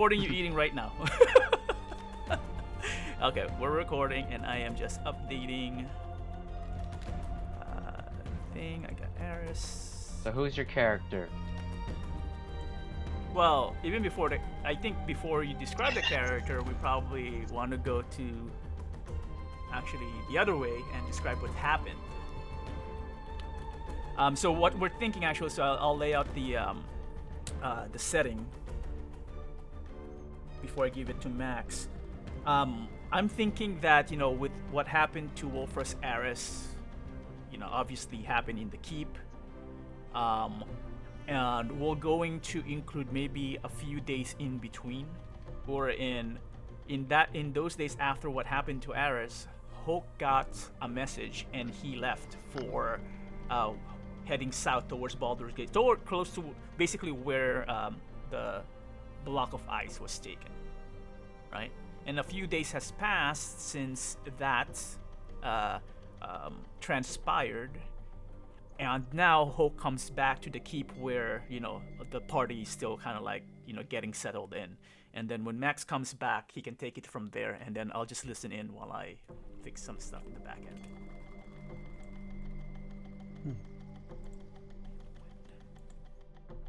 Recording you eating right now. Okay, we're recording and I am just updating thing. I got Eris. So who's your character? Well, even before I think before you describe the character, we probably want to go to actually the other way and describe what happened. So what we're thinking actually, so I'll lay out the setting before I give it to Max. I'm thinking that, with what happened to Wolfras Aris, obviously happened in the keep. And we're going to include maybe a few days in between, or in those days after what happened to Aris, Hoke got a message and he left for heading south towards Baldur's Gate, close to basically where the block of ice was taken, right? And a few days has passed since that transpired, and now Hoke comes back to the keep where the party is still kind of like getting settled in. And then when Max comes back, he can take it from there, and then I'll just listen in while I fix some stuff in the back end.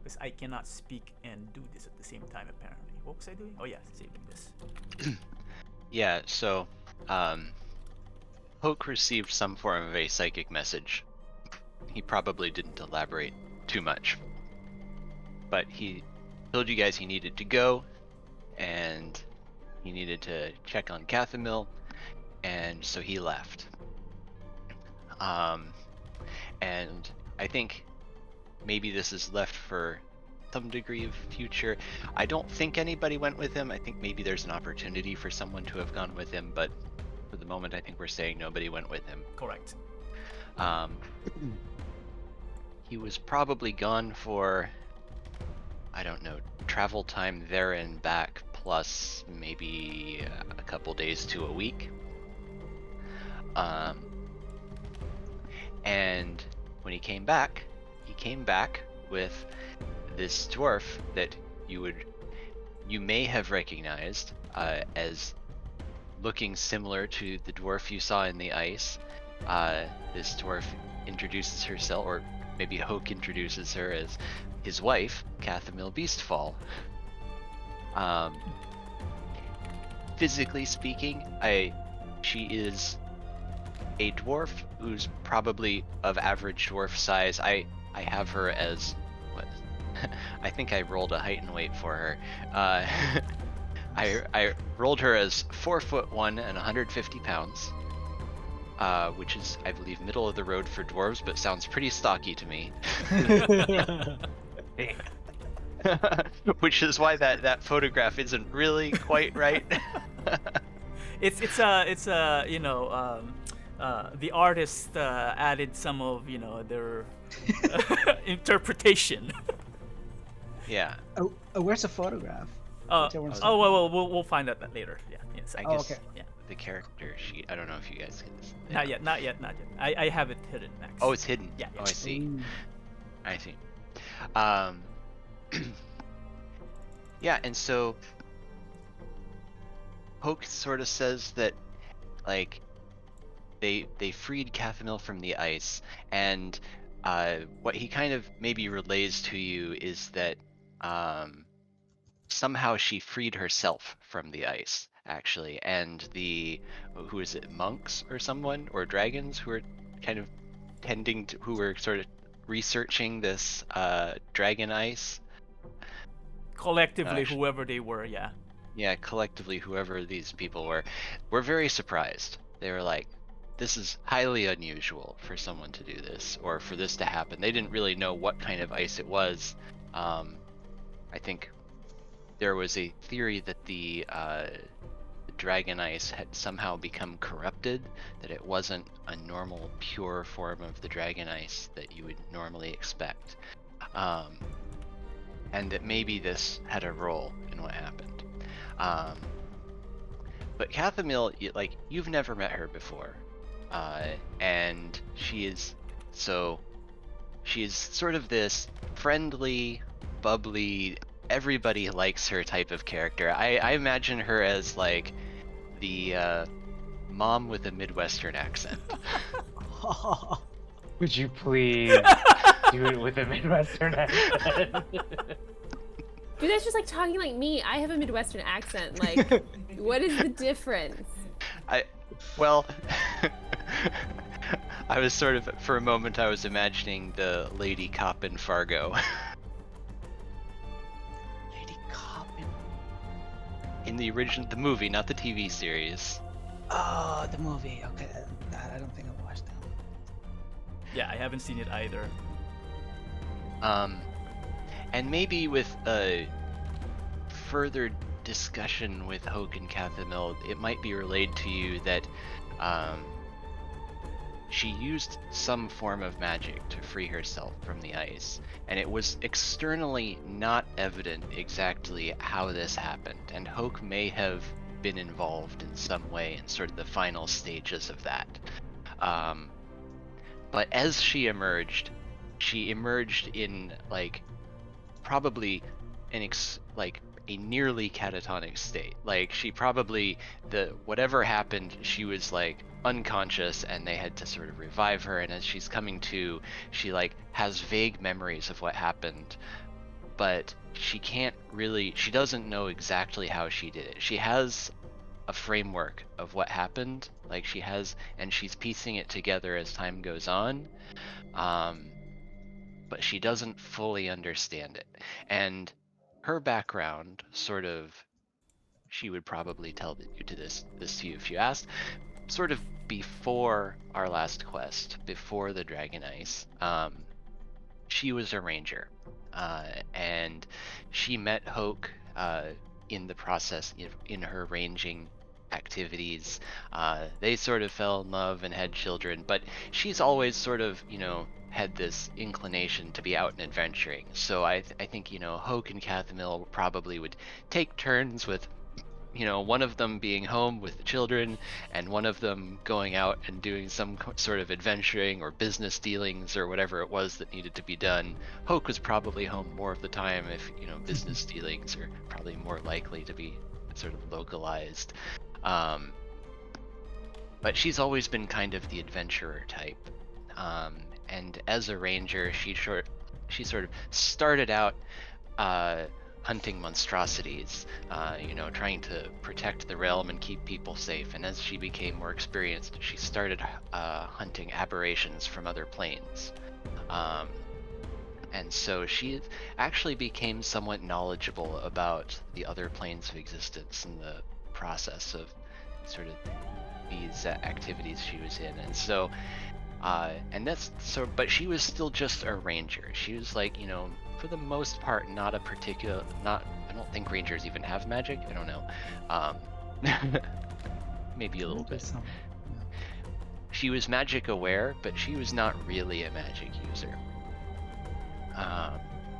Because I cannot speak and do this at the same time, apparently. What was I doing? Oh yeah, saving this. Yeah, so Hoke received some form of a psychic message. He probably didn't elaborate too much, but he told you guys he needed to go, and he needed to check on Kathumyl, and so he left. And I think maybe this is left for some degree of future. I don't think anybody went with him. I think maybe there's an opportunity for someone to have gone with him, but for the moment I think we're saying nobody went with him. Correct. He was probably gone for, I don't know, travel time there and back, plus maybe a couple days to a week. And when he came back with this dwarf that you may have recognized as looking similar to the dwarf you saw in the ice. This dwarf introduces herself, or maybe Hoke introduces her as his wife, Kathumyl Beastfall. Physically speaking, she is a dwarf who's probably of average dwarf size. I have her as what? I think I rolled a height and weight for her. I rolled her as 4'1" and 150 pounds, which is, I believe, middle of the road for dwarves, but sounds pretty stocky to me. Which is why that photograph isn't really quite right. The artist added some of their interpretation. Yeah. Oh, where's the photograph? Well, we'll find out that later. Yeah. Yes. I guess. Okay. Yeah. The character sheet. I don't know if you guys can see. Not yet. I have it hidden, Max. Oh, it's hidden. Yeah. Oh, I see. Ooh. I see. Yeah, and so Hoke sort of says that, like, they freed Kathumyl from the ice, and what he kind of maybe relays to you is that somehow she freed herself from the ice, actually, and who is it, monks or someone, or dragons who are kind of who were sort of researching this dragon ice. Collectively, whoever they were, yeah. Yeah, collectively, whoever these people were very surprised. They were like, this is highly unusual for someone to do this, or for this to happen. They didn't really know what kind of ice it was. I think there was a theory that the dragon ice had somehow become corrupted, that it wasn't a normal, pure form of the dragon ice that you would normally expect. And that maybe this had a role in what happened. But Kathumyl, you've never met her before. And she is sort of this friendly, bubbly everybody likes her type of character. I imagine her as like the mom with a Midwestern accent. Would you please do it with a Midwestern accent? You guys just like talking like me. I have a Midwestern accent. Like, what is the difference? Well, I was sort of, for a moment, I was imagining the lady cop in Fargo. Lady Cop. In the the movie, not the TV series. Oh, the movie. Okay, I don't think I've watched that. Yeah, I haven't seen it either. And maybe with a further discussion with Hoke and Kathumyl, it might be relayed to you that she used some form of magic to free herself from the ice, and it was externally not evident exactly how this happened, and Hoke may have been involved in some way in sort of the final stages of that. But as she emerged in like probably a nearly catatonic state. Like she probably, whatever happened, she was like unconscious and they had to sort of revive her, and as she's coming to, she like has vague memories of what happened, but she doesn't know exactly how she did it. She has a framework of what happened, like and she's piecing it together as time goes on, but she doesn't fully understand it. And her background, sort of, she would probably tell you this to you if you asked, sort of before our last quest, before the Dragon Ice, she was a ranger, and she met Hoke in the process in her ranging activities. They sort of fell in love and had children, but she's always sort of, had this inclination to be out and adventuring. So I think, Hoke and Kathumyl probably would take turns with, one of them being home with the children and one of them going out and doing some sort of adventuring or business dealings or whatever it was that needed to be done. Hoke was probably home more of the time if, business dealings are probably more likely to be sort of localized. But she's always been kind of the adventurer type. And as a ranger, she sort of started out hunting monstrosities, trying to protect the realm and keep people safe. And as she became more experienced, she started hunting aberrations from other planes. And so she actually became somewhat knowledgeable about the other planes of existence and the process of sort of these activities she was in. And so but she was still just a ranger. She was like, for the most part, I don't think rangers even have magic. I don't know. Maybe a little bit. Some, She was magic aware, but she was not really a magic user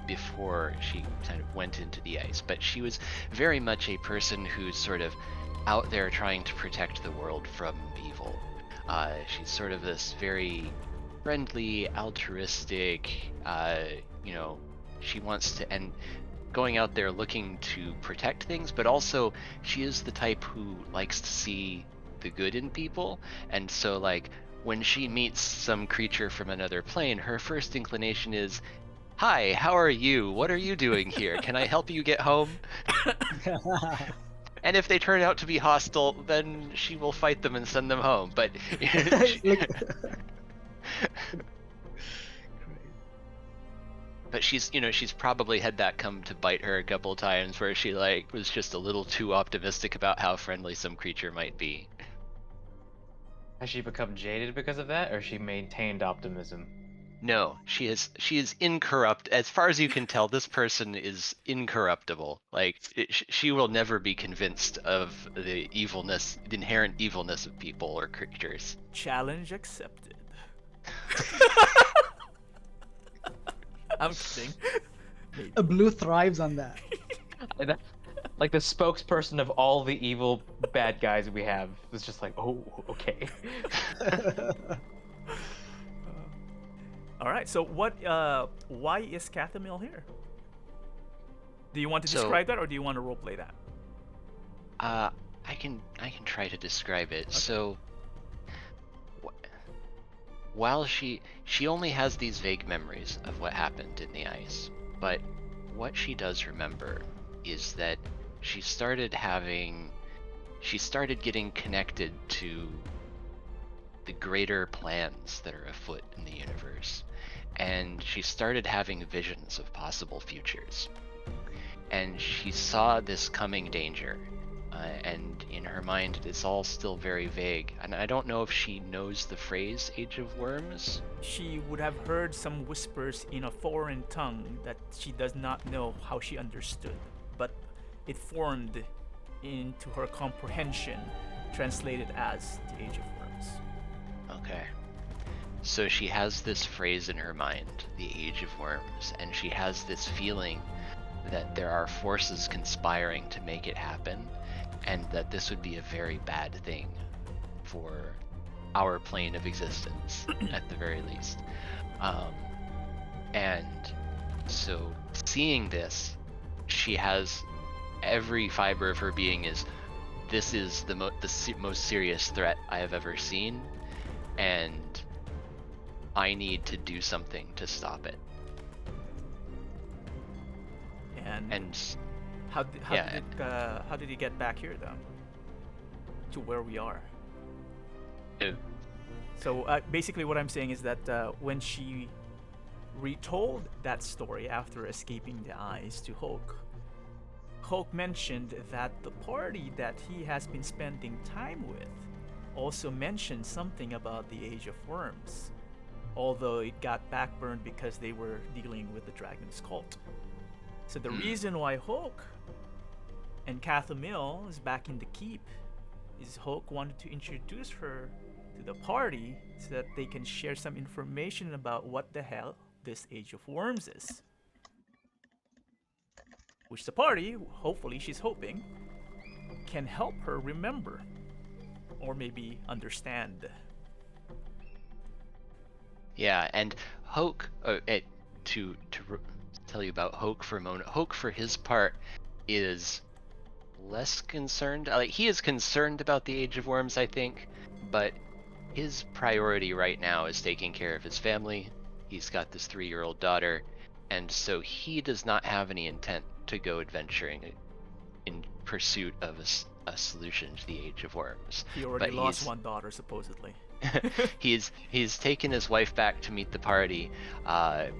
before she kind of went into the ice. But she was very much a person who's sort of out there trying to protect the world from evil. She's sort of this very friendly, altruistic, she wants to, and going out there looking to protect things, but also she is the type who likes to see the good in people. And so like when she meets some creature from another plane, her first inclination is, "Hi, how are you? What are you doing here? Can I help you get home?" And if they turn out to be hostile, then she will fight them and send them home. But but she's probably had that come to bite her a couple times, where she like was just a little too optimistic about how friendly some creature might be. Has she become jaded because of that, or she maintained optimism? No, she is incorrupt. As far as you can tell, this person is incorruptible. Like she will never be convinced of the inherent evilness of people or creatures. Challenge accepted. I'm kidding. A blue thrives on that. Like the spokesperson of all the evil bad guys we have was just like, oh, okay. All right. So what? Why is Kathumyl here? Do you want to So- describe that, or do you want to roleplay that? I can try to describe it. So while she only has these vague memories of what happened in the ice, but what she does remember is that she started getting connected to the greater plans that are afoot in the universe, and she started having visions of possible futures, and she saw this coming danger, and in her mind it's all still very vague, and I don't know if she knows the phrase Age of Worms. She would have heard some whispers in a foreign tongue that she does not know how she understood, but it formed into her comprehension, translated as the Age of Worms. Okay. So she has this phrase in her mind, the Age of Worms, and she has this feeling that there are forces conspiring to make it happen, and that this would be a very bad thing for our plane of existence, at the very least. And so seeing this, she has every fiber of her being is, this is the most serious threat I have ever seen, and I need to do something to stop it. And How Yeah. did he get back here, though? To where we are. uh, So basically, what I'm saying is that when she retold that story after escaping the eyes to Hulk, Hulk mentioned that the party that he has been spending time with also mentioned something about the Age of Worms, although it got backburned because they were dealing with the Dragon's Cult. So the reason why Hulk and Kathumyl is back in the keep is Hulk wanted to introduce her to the party so that they can share some information about what the hell this Age of Worms is. Which the party, hopefully she's hoping, can help her remember or maybe understand. yeah, and Hoke, to tell you about Hoke for a moment. Hoke, for his part, is less concerned. Like, he is concerned about the Age of Worms, I think, but his priority right now is taking care of his family. He's got this 3-year-old daughter, and so he does not have any intent to go adventuring in pursuit of a solution to the Age of Worms. He already But lost he's- one daughter, supposedly. he's taken his wife back to meet the party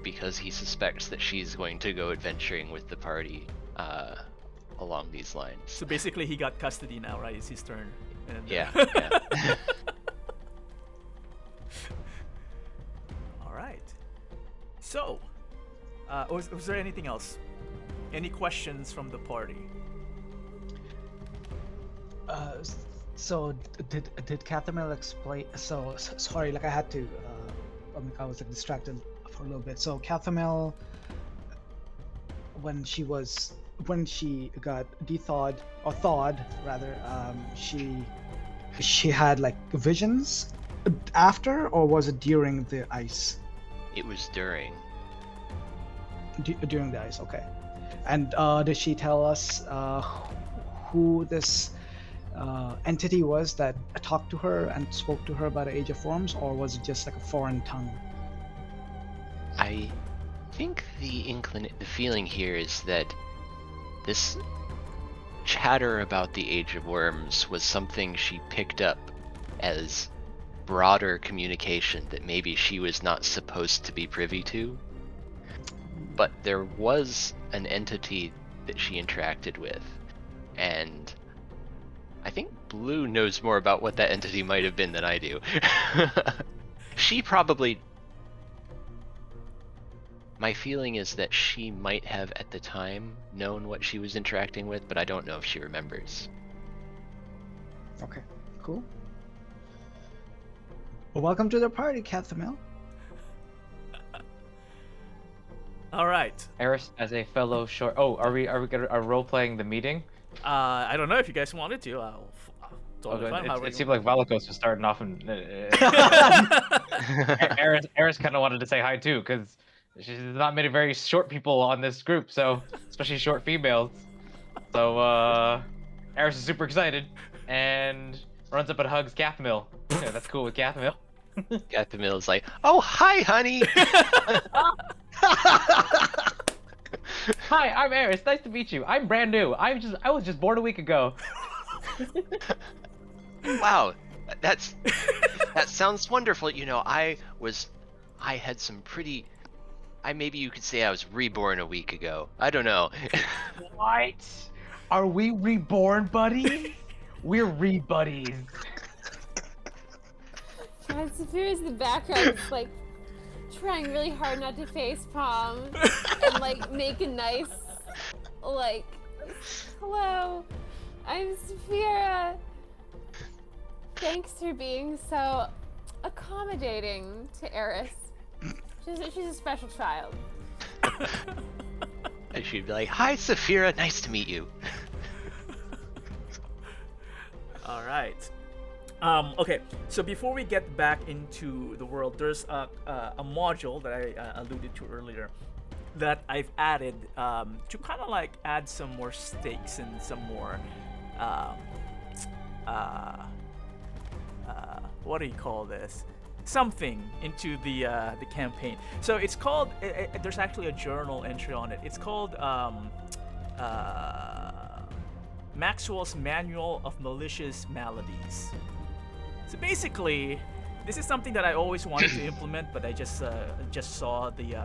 because he suspects that she's going to go adventuring with the party along these lines. So basically, he got custody now, right? It's his turn. And, Yeah. All right. So, was there anything else? Any questions from the party? So did Kathumyl explain? Sorry, like I had to. I was like distracted for a little bit. So Kathumyl, when she got thawed rather, she had like visions after, or was it during the ice? It was during. During the ice, okay. And did she tell us who this entity was that talked to her and spoke to her about the Age of Worms, or was it just like a foreign tongue? I think the feeling here is that this chatter about the Age of Worms was something she picked up as broader communication that maybe she was not supposed to be privy to. But there was an entity that she interacted with, and I think Blue knows more about what that entity might have been than I do. She probably... My feeling is that she might have at the time known what she was interacting with, but I don't know if she remembers. Okay, cool. Well, welcome to the party, Kathumyl. All right. Eris, as a fellow short. Oh, are we role playing the meeting? I don't know if you guys wanted to. Totally fine. It seemed like Valakos was starting off, and Eris kind of wanted to say hi too, because There's not many very short people on this group, so especially short females. So Eris is super excited and runs up and hugs Kathumyl. Yeah, that's cool with Kathumyl. Kathumyl is like, "Oh, hi, honey." Hi, I'm Eris. Nice to meet you. I'm brand new. I was just born a week ago. Wow, that sounds wonderful. You know, I had some pretty. Maybe you could say I was reborn a week ago. I don't know. What? Are we reborn, buddy? We're re-buddies. God, Saphira's in the background, is like trying really hard not to face palm and like make a nice, like, hello, I'm Saphira. Thanks for being so accommodating to Eris. She's a special child. And she'd be like, "Hi, Saphira. Nice to meet you." All right. Okay, so before we get back into the world, there's a module that I alluded to earlier that I've added to kind of like add some more stakes and some more what do you call this? Something into the campaign. So it's called. There's actually a journal entry on it. It's called Maxwell's Manual of Malicious Maladies. So basically, this is something that I always wanted to implement, but I just saw the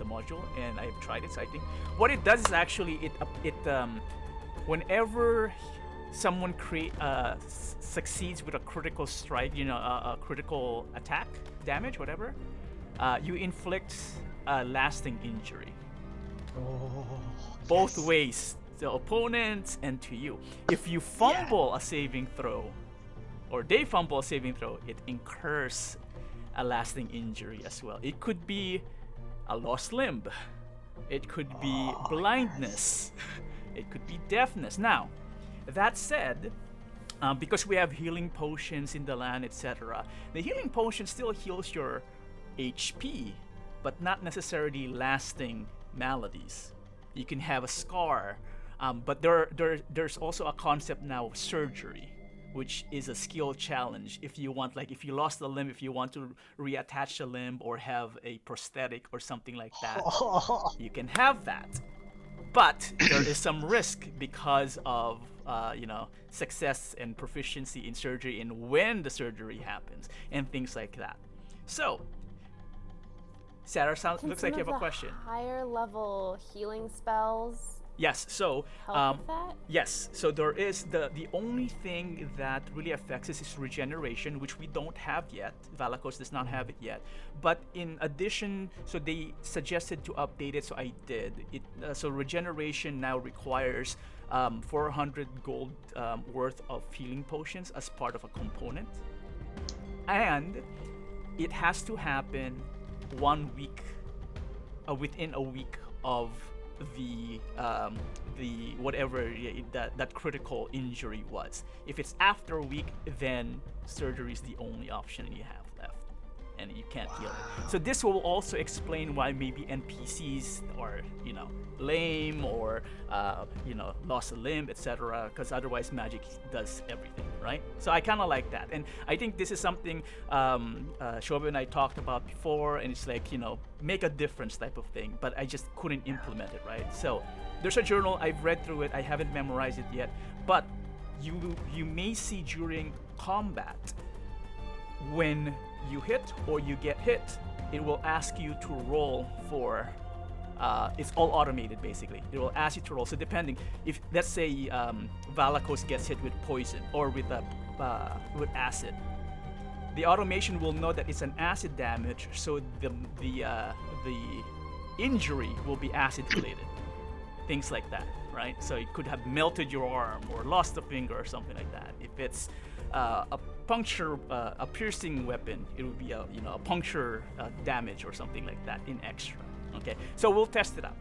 module and I've tried it. So I think what it does is actually whenever someone succeeds with a critical strike, a critical attack, damage, whatever, you inflict a lasting injury. Both ways, the opponent and to you. If you fumble a saving throw, or they fumble a saving throw, it incurs a lasting injury as well. It could be a lost limb. It could be blindness. It could be deafness. Now, that said, because we have healing potions in the land, etc., the healing potion still heals your HP, but not necessarily lasting maladies. You can have a scar, but there's also a concept now of surgery, which is a skill challenge. If you want, like, if you lost a limb, if you want to reattach a limb or have a prosthetic or something like that, you can have that. But there is some risk because of success and proficiency in surgery and when the surgery happens and things like that. So, Sarah, looks like you have a question. Higher level healing spells. Yes. So, help with that? yes. So there is the only thing that really affects us is regeneration, which we don't have yet. Valakos does not have it yet. But in addition, so they suggested to update it, so I did. So regeneration now requires 400 gold worth of healing potions as part of a component, and it has to happen 1 week, within a week of the whatever that critical injury was. If it's after a week, then surgery is the only option you have left, and you can't heal it. So this will also explain why maybe NPCs are lame or lost a limb, etc., because otherwise magic does everything, right? So I kind of like that, and I think this is something Shoba and I talked about before, and it's like make a difference type of thing, but I just couldn't implement it, right? So there's a journal. I've read through it. I haven't memorized it yet, but you may see during combat, when you hit or you get hit, it will ask you to roll for it's all automated basically. It will ask you to roll. So depending, if let's say Valakos gets hit with poison or with acid, the automation will know that it's an acid damage, so the injury will be acid related. Things like that, right? So it could have melted your arm or lost a finger or something like that. If it's a piercing weapon, it would be a puncture damage or something like that in extra. Okay, so we'll test it out.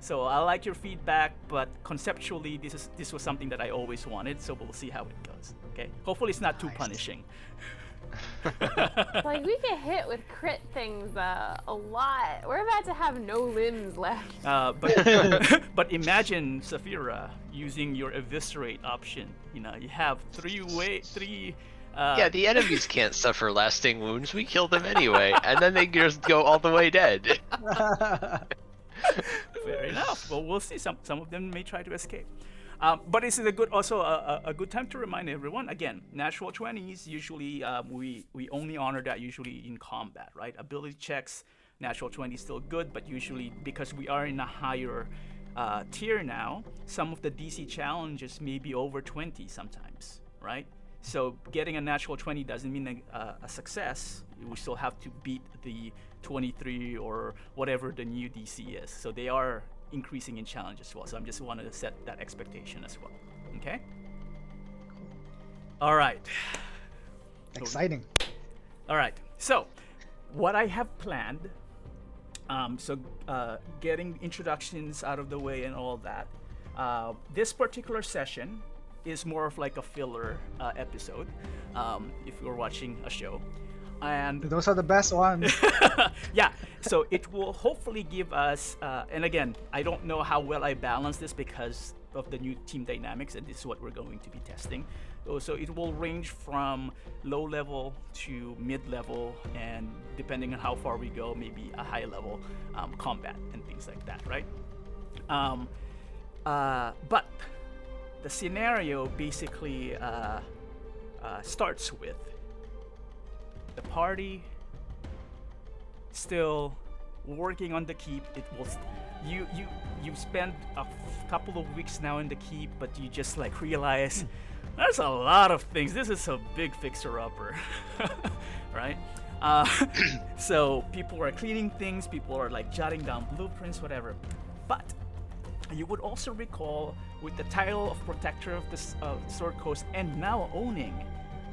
So I like your feedback, but conceptually this was something that I always wanted. So we'll see how it goes. Okay, hopefully it's not too punishing. Like, we get hit with crit things a lot. We're about to have no limbs left. But imagine Saphira using your eviscerate option. You know, you have three. Yeah, the enemies can't suffer lasting wounds. We kill them anyway, and then they just go all the way dead. Fair enough. Well, we'll see. Some of them may try to escape. But this is a good time to remind everyone. Again, natural 20s usually we only honor that usually in combat, right? Ability checks, natural 20 is still good, but usually because we are in a higher tier now, some of the DC challenges may be over 20 sometimes, right? So getting a natural 20 doesn't mean a success. We still have to beat the 23 or whatever the new DC is. So they are increasing in challenge as well. So I'm just wanted to set that expectation as well. Okay? All right. Exciting. All right. So what I have planned, getting introductions out of the way and all that, this particular session is more of like a filler episode, if you're watching a show. And Those are the best ones. yeah, so it will hopefully give us, and again, I don't know how well I balance this because of the new team dynamics, and this is what we're going to be testing. So it will range from low level to mid level, and depending on how far we go, maybe a high level combat and things like that, right? But the scenario basically starts with the party still working on the keep. It will you spend a couple of weeks now in the keep, but you just like realize there's a lot of things. This is a big fixer-upper, right? So people are cleaning things, people are like jotting down blueprints, whatever. But you would also recall, with the title of Protector of the Sword Coast and now owning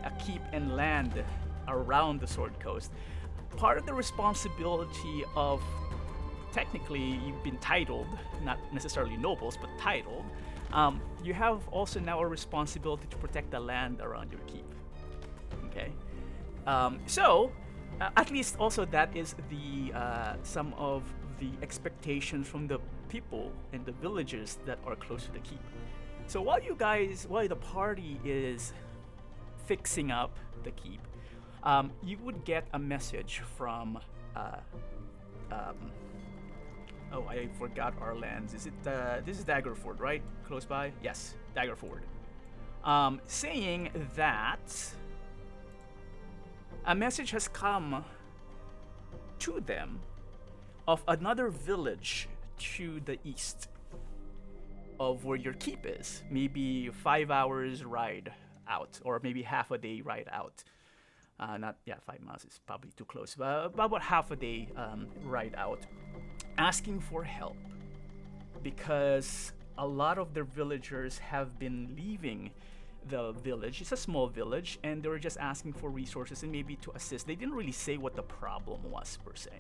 a keep and land around the Sword Coast, part of the responsibility of, technically you've been titled, not necessarily nobles, but titled, you have also now a responsibility to protect the land around your keep. Okay? So, at least also that is the some of the expectations from the people and the villagers that are close to the keep. So while the party is fixing up the keep, you would get a message from oh, I forgot our lands. Is it this is Daggerford, right? Close by? Yes, Daggerford. Saying that a message has come to them of another village to the east of where your keep is. Maybe 5 hours ride out, or maybe half a day ride out. 5 miles is probably too close, but about half a day ride out, asking for help because a lot of their villagers have been leaving the village. It's a small village, and they were just asking for resources and maybe to assist. They didn't really say what the problem was per se.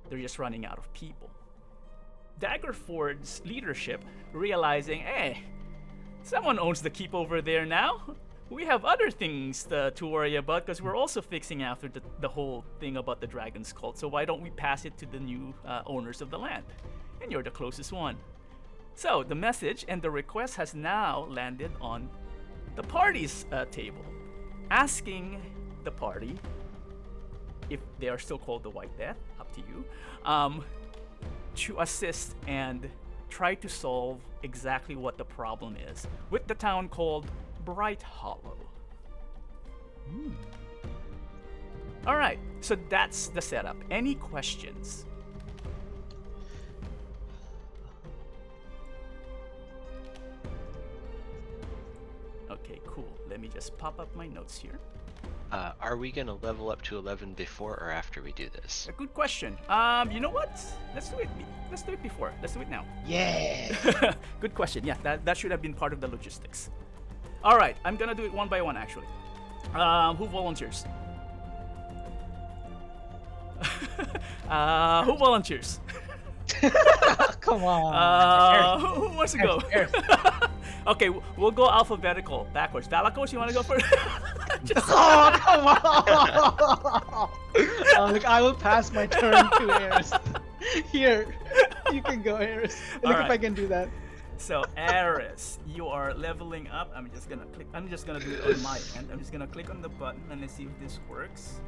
They're just running out of people. Daggerford's leadership, realizing, hey, someone owns the keep over there now. We have other things to worry about because we're also fixing after the whole thing about the Dragon's Cult. So why don't we pass it to the new owners of the land? And you're the closest one. So the message and the request has now landed on the party's table, asking the party, if they are still called the White Death, up to you, to assist and try to solve exactly what the problem is with the town called Brighthollow. All right, so that's the setup. Any questions? Okay, cool. Let me just pop up my notes here. Are we gonna level up to 11 before or after we do this? A good question. You know what? Let's do it. Let's do it before. Let's do it now. Yeah. Good question. Yeah, that should have been part of the logistics. All right, I'm gonna do it one by one actually. Who volunteers? Who volunteers? Come on. Who wants to go? Okay, we'll go alphabetical backwards. Valakos, you want to go first? Oh, come on! Look, I will pass my turn to Eris. Here, you can go, Eris. Look if I Alright. can do that. So Aris, you are leveling up. I'm just gonna do it on my end. I'm just gonna click on the button and let's see if this works.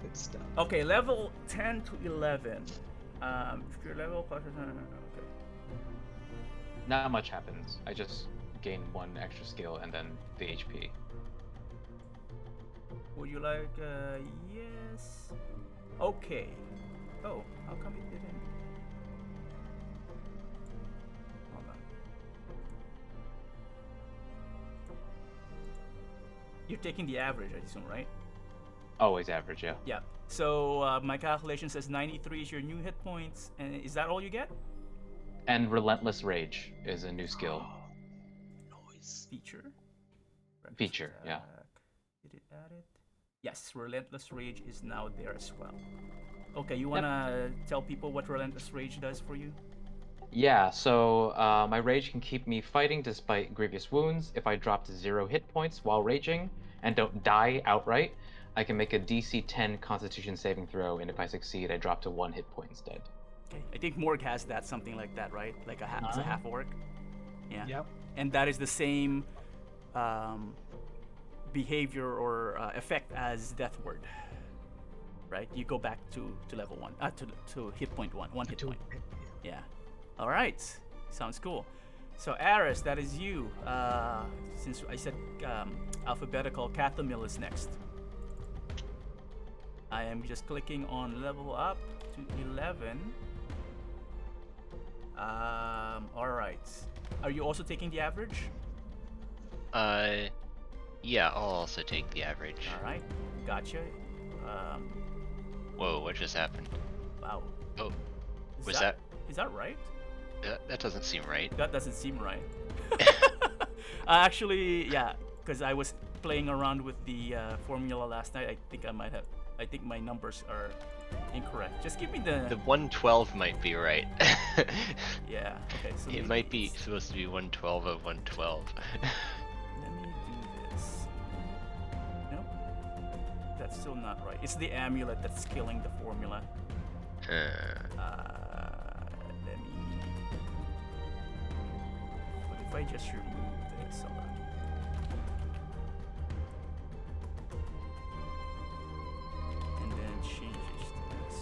Good stuff. Okay, level 10 to 11. If your level plus okay. Not much happens. I just gain 1 extra skill and then the HP. Would you like yes? Okay. Oh, how come it didn't? Hold on. You're taking the average, I assume, right? Always average, yeah. Yeah. So my calculation says 93 is your new hit points, and is that all you get? And Relentless Rage is a new skill. Noise feature. Feature, yeah. Did it add it? Yes, Relentless Rage is now there as well. Okay, you wanna tell people what Relentless Rage does for you? Yeah, so my rage can keep me fighting despite grievous wounds. If I drop to 0 hit points while raging and don't die outright, I can make a DC 10 Constitution saving throw, and if I succeed, I drop to 1 hit point instead. Okay, I think Morg has that, something like that, right? Like it's a half orc. Yeah. Yep. And that is the same behavior or effect as Death Ward, right? You go back to level 1, to hit point 1 hit point. Yeah. All right. Sounds cool. So Aris, that is you. Since I said alphabetical, Kathumyl is next. I am just clicking on level up to 11. All right. Are you also taking the average? Yeah, I'll also take the average. All right. Gotcha. Whoa, what just happened? Wow. Oh, Is that right? that doesn't seem right. That doesn't seem right. Actually, yeah, because I was playing around with the formula last night. I think my numbers are incorrect. Just give me the. The 112 might be right. Yeah. Okay. So It might be supposed to be 112 of 112. Let me do this. Nope. That's still not right. It's the amulet that's killing the formula. Let me. What if I just remove this? Hold on. And then change it to this.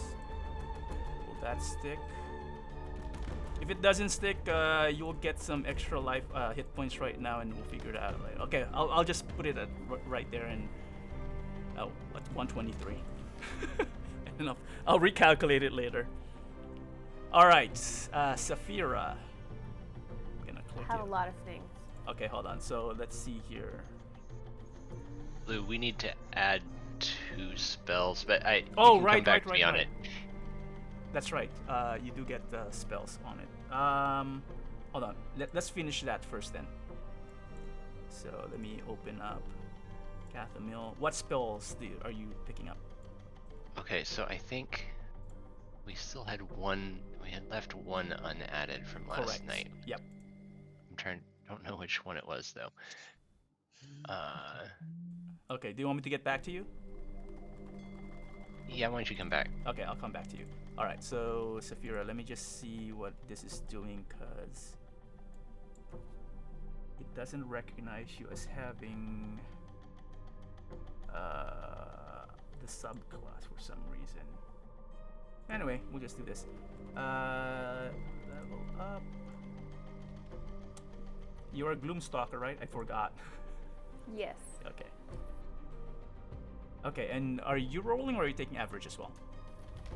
Will that stick? If it doesn't stick, you'll get some extra life hit points right now, and we'll figure it out later. Okay, I'll just put it at right there, and what's 123? And I'll recalculate it later. All right, Saphira. I'm gonna click I have it. a lot of things. Okay, hold on. So let's see here. Lou, we need to add 2 spells, but you Oh, can right, come back right, to me right, on right. it. That's right. You do get spells on it. Hold on. Let's finish that first then. So let me open up Kathumyl. What spells are you picking up? Okay, so I think we still had one. We had left one unadded from last Correct. night. Yep. Don't know which one it was though. Okay. Do you want me to get back to you? Yeah, why don't you come back? Okay, I'll come back to you. All right. So Saphira, let me just see what this is doing, cause it doesn't recognize you as having the subclass for some reason. Anyway, we'll just do this. Level up. You're a Gloomstalker, right? I forgot. Yes. Okay. Okay, and are you rolling or are you taking average as well?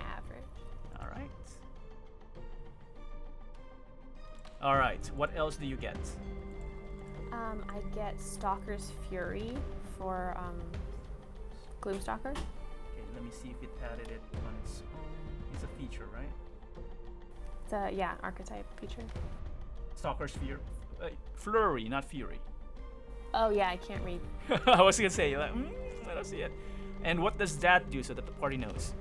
Average. All right. All right. What else do you get? I get Stalker's Fury for Gloomstalker. Okay, let me see if it added it on its own. It's a feature, right? It's a archetype feature. Stalker's Fury. Flurry, not Fury. Oh yeah, I can't read. I was gonna say, like, I don't see it. And what does that do so that the party knows?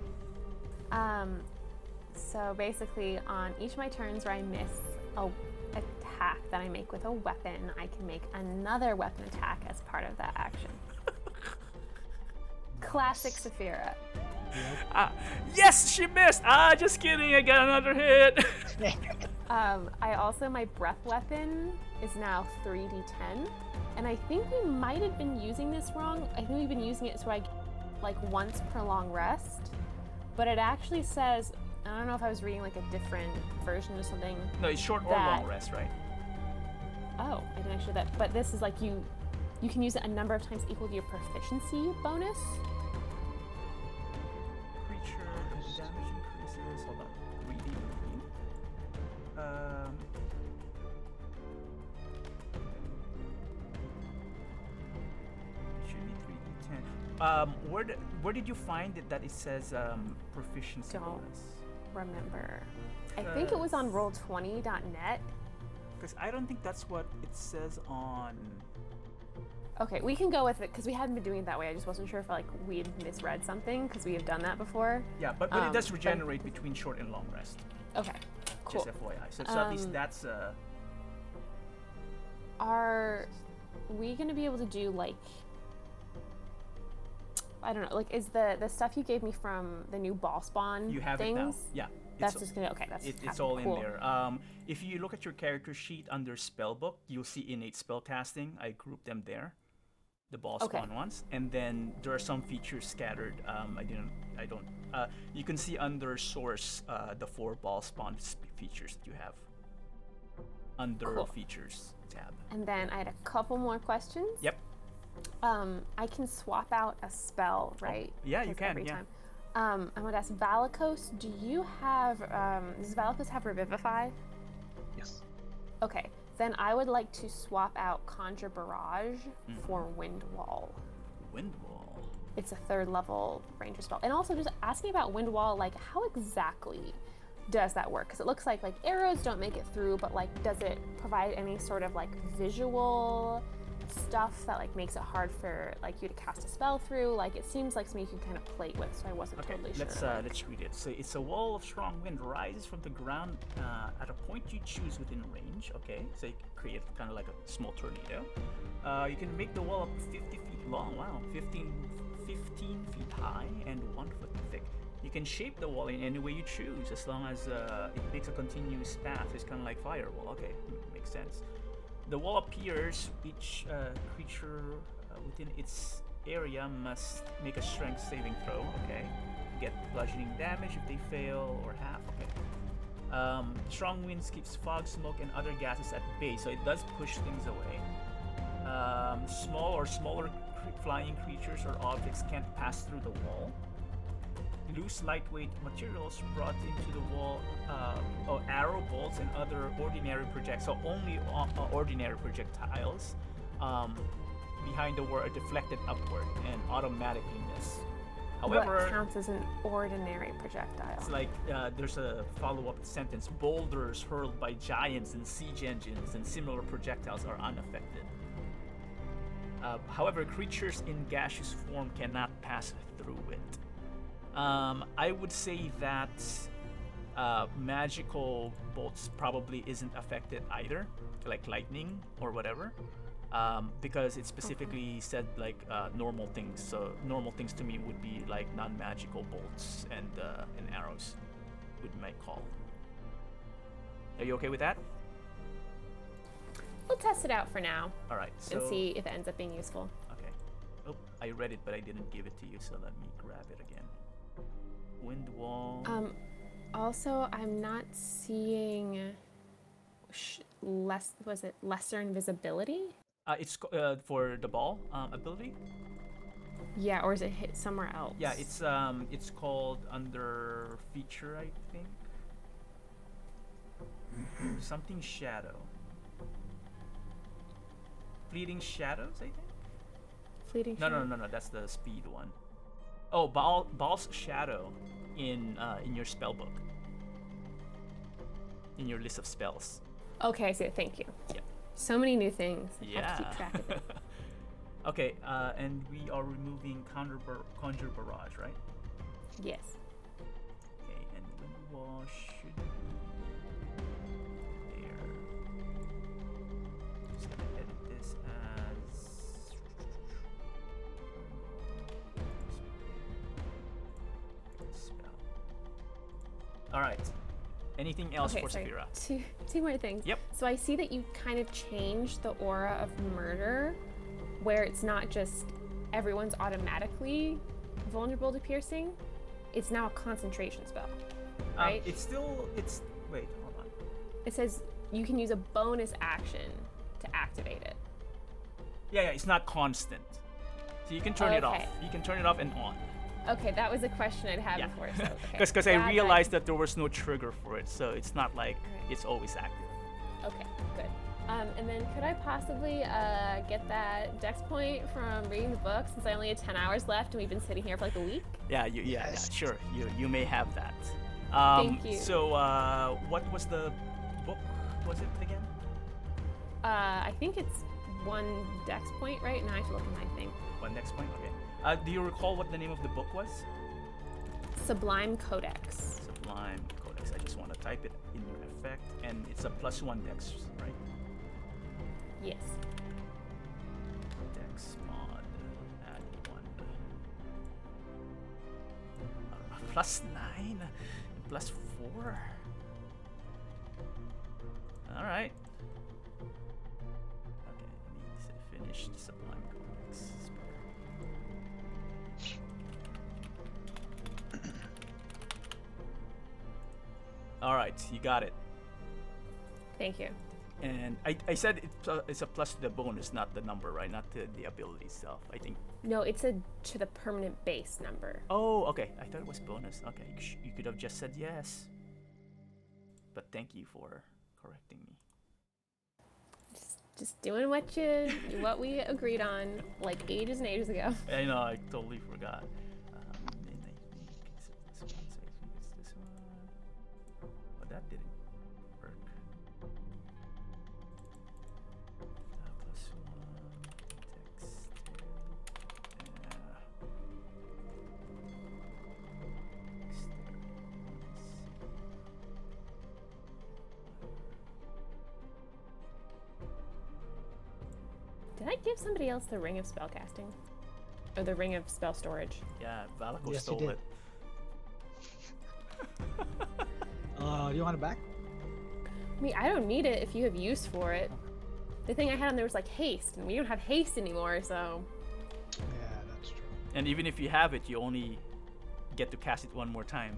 So basically, on each of my turns where I miss a attack that I make with a weapon, I can make another weapon attack as part of that action. Classic Saphira. Yes, she missed. Just kidding. I got another hit. I also, my breath weapon is now 3d10. And I think we might have been using this wrong. I think we've been using it so I get like once per long rest. But it actually says, I don't know if I was reading like a different version or something. No, it's short or long rest, right? Oh, I didn't actually that. But this is like you can use it a number of times equal to your proficiency bonus. Creature damage increases. Hold on. 3D. Should be 3d10. Where did you find it that it says proficiency Don't bonus? remember. I think it was on roll20.net. Because I don't think that's what it says on. Okay, we can go with it because we hadn't been doing it that way. I just wasn't sure if like we had misread something because we have done that before. Yeah, but it does regenerate between short and long rest. Okay, cool. Just FYI. So at least that's. Are we gonna be able to do like? I don't know. Like, is the stuff you gave me from the new ball spawn You have things? it now. Yeah. That's just gonna okay. That's It's all cool. in there. If you look at your character sheet under spellbook, you'll see innate spellcasting. I grouped them there, the ball spawn ones, and then there are some features scattered. I don't. You can see under source the 4 ball spawn features that you have under features tab. And then I had a couple more questions. Yep. I can swap out a spell, right? Yeah, you Like can. every Yeah. time. I want to ask Valikos, do you have, does Valikos have Revivify? Yes. Okay, then I would like to swap out Conjure Barrage for Wind Wall. Wind wall. It's a 3rd level ranger spell. And also just asking about Wind Wall, like how exactly does that work? Because it looks like arrows don't make it through, but like does it provide any sort of like visual stuff that like makes it hard for like you to cast a spell through? Like it seems like something you can kind of play with, so I wasn't totally sure. Let's read it. So it's a wall of strong wind rises from the ground at a point you choose within range. Okay, so you can create kind of like a small tornado. You can make the wall up to 50 feet long. Wow, 15 feet high and 1 foot thick. You can shape the wall in any way you choose, as long as it makes a continuous path. It's kind of like firewall. Okay, makes sense. The wall appears. Each creature within its area must make a strength saving throw. Okay. Get bludgeoning damage if they fail or half. Okay. Strong winds keeps fog, smoke, and other gases at bay, so it does push things away. Small or smaller flying creatures or objects can't pass through the wall. Loose, lightweight materials brought into the wall, arrow bolts and other ordinary projectiles. So only ordinary projectiles behind the wall are deflected upward and automatically miss. However, what counts as an ordinary projectile? it's like there's a follow-up sentence: boulders hurled by giants and siege engines and similar projectiles are unaffected. However, creatures in gaseous form cannot pass through it. I would say that magical bolts probably isn't affected either, like lightning or whatever, because it specifically said like normal things. So normal things to me would be like non-magical bolts and arrows would be my call. Are you okay with that? We'll test it out for now All right. So, and see if it ends up being useful. Okay. Oh, I read it, but I didn't give it to you, so let me grab it again. Wind wall. Also, I'm not seeing lesser invisibility? It's for the ball ability. Yeah, or is it hit somewhere else? Yeah, it's called under feature, I think. Something shadow. Fleeting shadows, I think. Fleeting No, shadow? no, that's the speed one. Oh, ball's shadow in your spell book. In your list of spells. Okay, I see it. Thank you. Yeah. So many new things. I Yeah. have to keep track of it. Okay, and we are removing Conjure Barrage, right? Yes. Okay, and Wind Wall should be there. Just gonna edit this as All right. Anything else for sorry. Saphira? Two more things. Yep. So I see that you kind of changed the aura of murder, where it's not just everyone's automatically vulnerable to piercing. It's now a concentration spell, right? Wait, hold on. It says you can use a bonus action to activate it. Yeah, it's not constant. So you can turn it off. Okay. You can turn it off and on. Okay, that was a question I'd had Yeah. before. So, okay. Because I Glad realized that there was no trigger for it, so it's not like Alright. it's always active. Okay, good. And then could I possibly get that dex point from reading the book, since I only had 10 hours left and we've been sitting here for like a week? Yeah, sure. You may have that. Thank you. So, what was the book? Was it again? I think it's 1 dex point, right? Now I have to look at my thing. One next point. Okay. Do you recall what the name of the book was? Sublime Codex. Sublime Codex. I just want to type it in your effect, and it's a +1 dex, right? Yes. Dex mod. Add 1. +9. +4. All right. Okay. Needs to finish the Sublime Codex. All right, you got it. Thank you. And I said it's a plus to the bonus, not the number, right? Not the ability itself. I think. No, it's to the permanent base number. Oh, okay. I thought it was bonus. Okay, you could have just said yes. But thank you for correcting me. Just doing what we agreed on like ages and ages ago. I know, I totally forgot. And I think it's this one, so I think it's this one. But that didn't work. +1 text. Did I give somebody else the ring of spellcasting? Or the ring of spell storage? Yeah, Valako Yes, you stole did. it. Do you want it back? I mean, I don't need it if you have use for it. The thing I had on there was like haste, and we don't have haste anymore, so. Yeah, that's true. And even if you have it, you only get to cast it one more time.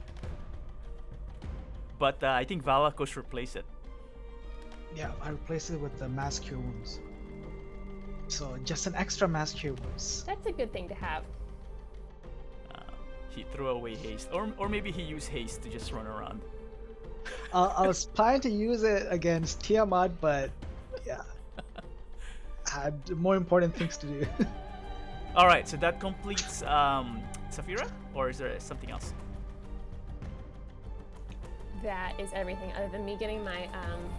But I think Valakos replaced it. Yeah, I replaced it with the mass cure wounds. So just an extra mass cure wounds. That's a good thing to have. He threw away haste, or maybe he used haste to just run around. I was planning to use it against Tiamat, but yeah, I had more important things to do. All right, so that completes Saphira, or is there something else? That is everything other than me getting my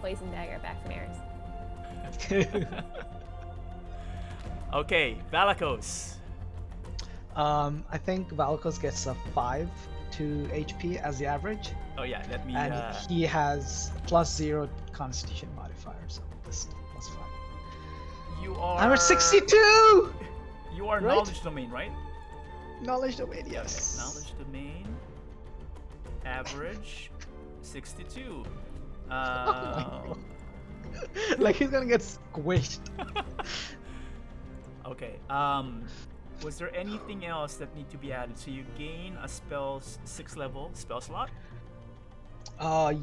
poison dagger back from Ares. Okay, Valakos. I think Valkos gets a 5 to HP as the average, Oh yeah, let me. and he has +0 Constitution modifier, so this +5. You are. I'm at 62. You are right? knowledge domain, right? Knowledge domain, yes. Okay, knowledge domain. Average, 62. Like he's gonna get squished. Okay. Was there anything else that need to be added? So you gain a spell's 6th level spell slot,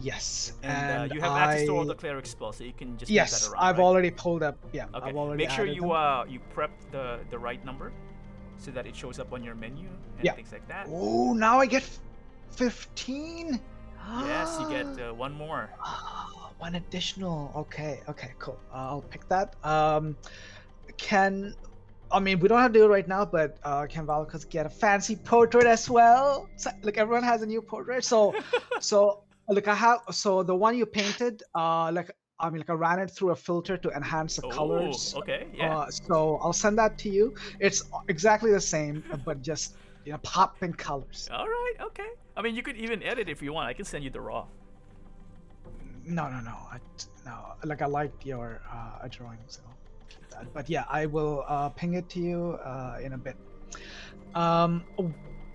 Yes. and you have access to all the cleric spells, so you can just move Yes, that around. I've right? already pulled up. Yeah, Okay. I've already Make sure added you them. you prep the right number, so that it shows up on your menu and Yeah. things like that. Oh, now I get 15. Yes, you get one more. One additional. Okay, cool. I'll pick that. I mean, we don't have to do it right now, but can Valakos get a fancy portrait as well? So, like everyone has a new portrait, so like the one you painted, I ran it through a filter to enhance the colors. Okay, yeah. So I'll send that to you. It's exactly the same, but just pop in colors. All right, okay. I mean, you could even edit if you want. I can send you the raw. No. Like I liked your drawing, so keep that. But yeah, I will ping it to you in a bit.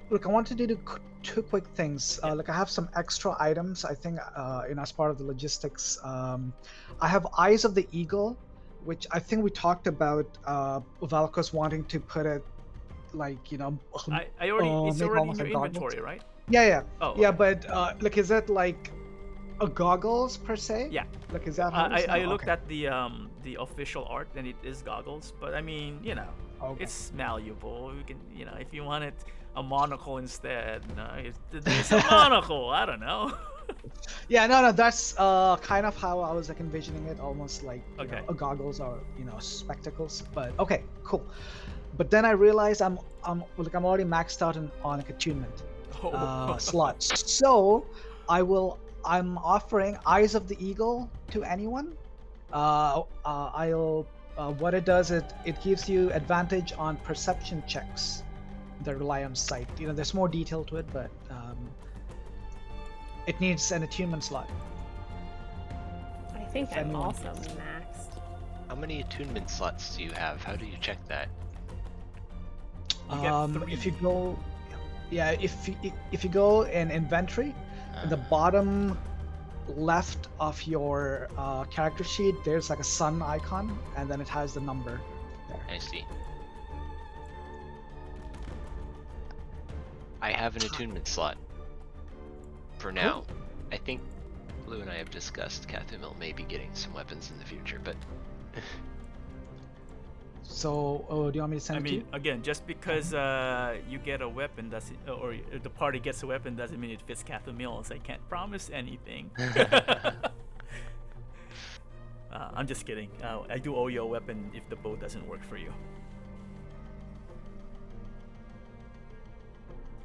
look, I wanted to do two quick things. Like I have some extra items. I think as part of the logistics, I have Eyes of the Eagle, which I think we talked about. Valkos wanting to put it like I already it's make already in almost your like goggles. inventory, right? Yeah. Oh, Yeah, okay. but like, is that like a goggles per se? Yeah. Like, is that how it is I now? looked Okay. at the official art and it is goggles, but I mean, Okay. it's malleable. You can, if you wanted a monocle instead, it's a monocle. I don't know. Yeah, no, that's kind of how I was like envisioning it, almost like Okay. a goggles or spectacles. But okay, cool. But then I realized I'm already maxed out on like attunement slots. So I'm offering Eyes of the Eagle to anyone. I'll what it does is it gives you advantage on perception checks that rely on sight. There's more detail to it, but it needs an attunement slot. I think I'm anyone- also maxed. How many attunement slots do you have? How do you check that? You get 3. If you go, if you go in inventory, at the bottom left of your character sheet, there's like a sun icon, and then it has the number there. I see. I have an attunement slot. For now. I think Blue and I have discussed Kathumyl may be getting some weapons in the future, but So, do you want me to send I it to mean, you? again, just because you get a weapon doesn't, or the party gets a weapon doesn't mean it fits Kathumyl. So I can't promise anything. I'm just kidding. I do owe you a weapon if the bow doesn't work for you.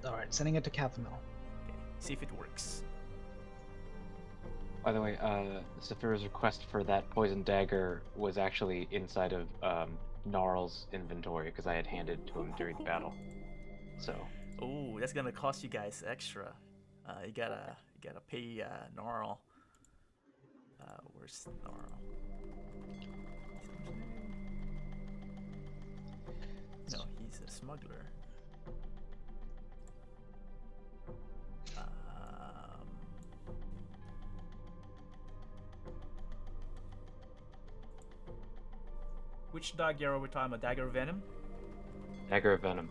All right, sending it to Kathumyl. Okay, see if it works. By the way, Saphira's request for that poison dagger was actually inside of Gnarl's inventory because I had handed to him during the battle. So. Oh, that's gonna cost you guys extra. You gotta pay Gnarl. Where's Gnarl? No, he's a smuggler. Which dagger are we talking about? Dagger of Venom? Dagger of Venom.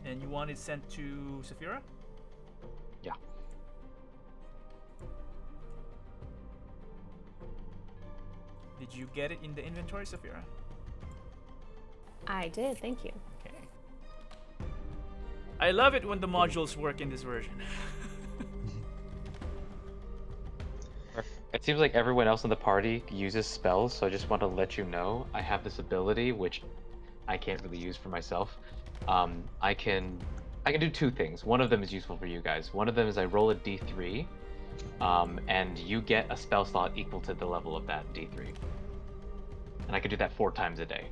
And you want it sent to Saphira? Yeah. Did you get it in the inventory, Saphira? I did, thank you. Okay. I love it when the modules work in this version. It seems like everyone else in the party uses spells, so I just want to let you know I have this ability which I can't really use for myself. I can do two things. One of them is useful for you guys. One of them is I roll a d3, and you get a spell slot equal to the level of that d3, and I can do that 4 times a day.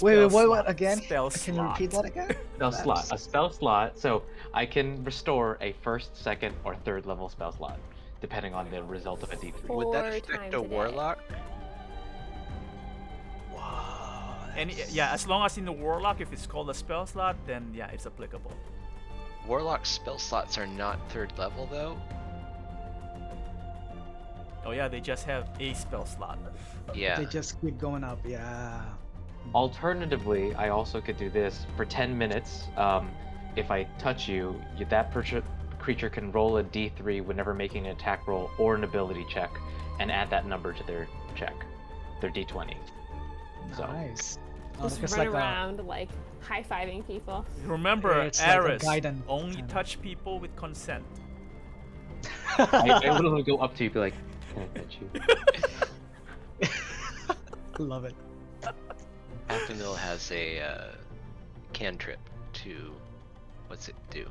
Wait, what again? Spell Can you repeat slot. that again? A spell slot. So I can restore a first, second, or third level spell slot, depending on the result of a d3. would that 4 affect times a a day. warlock? And yeah, as long as in the Warlock, if it's called a spell slot, then yeah, it's applicable. Warlock spell slots are not 3rd level though. Oh yeah, they just have a spell slot. Yeah. They just keep going up. Yeah. Alternatively, I also could do this for 10 minutes. If I touch you, that creature can roll a d3 whenever making an attack roll or an ability check, and add that number to their check, their d20. So. Nice. Just it's run like around like high-fiving people. Remember, It's like a Aris, guidance only kind of. touch people with consent. I literally go up to you and be like, can I touch you? Love it. Kathumyl has a cantrip to, what's it do?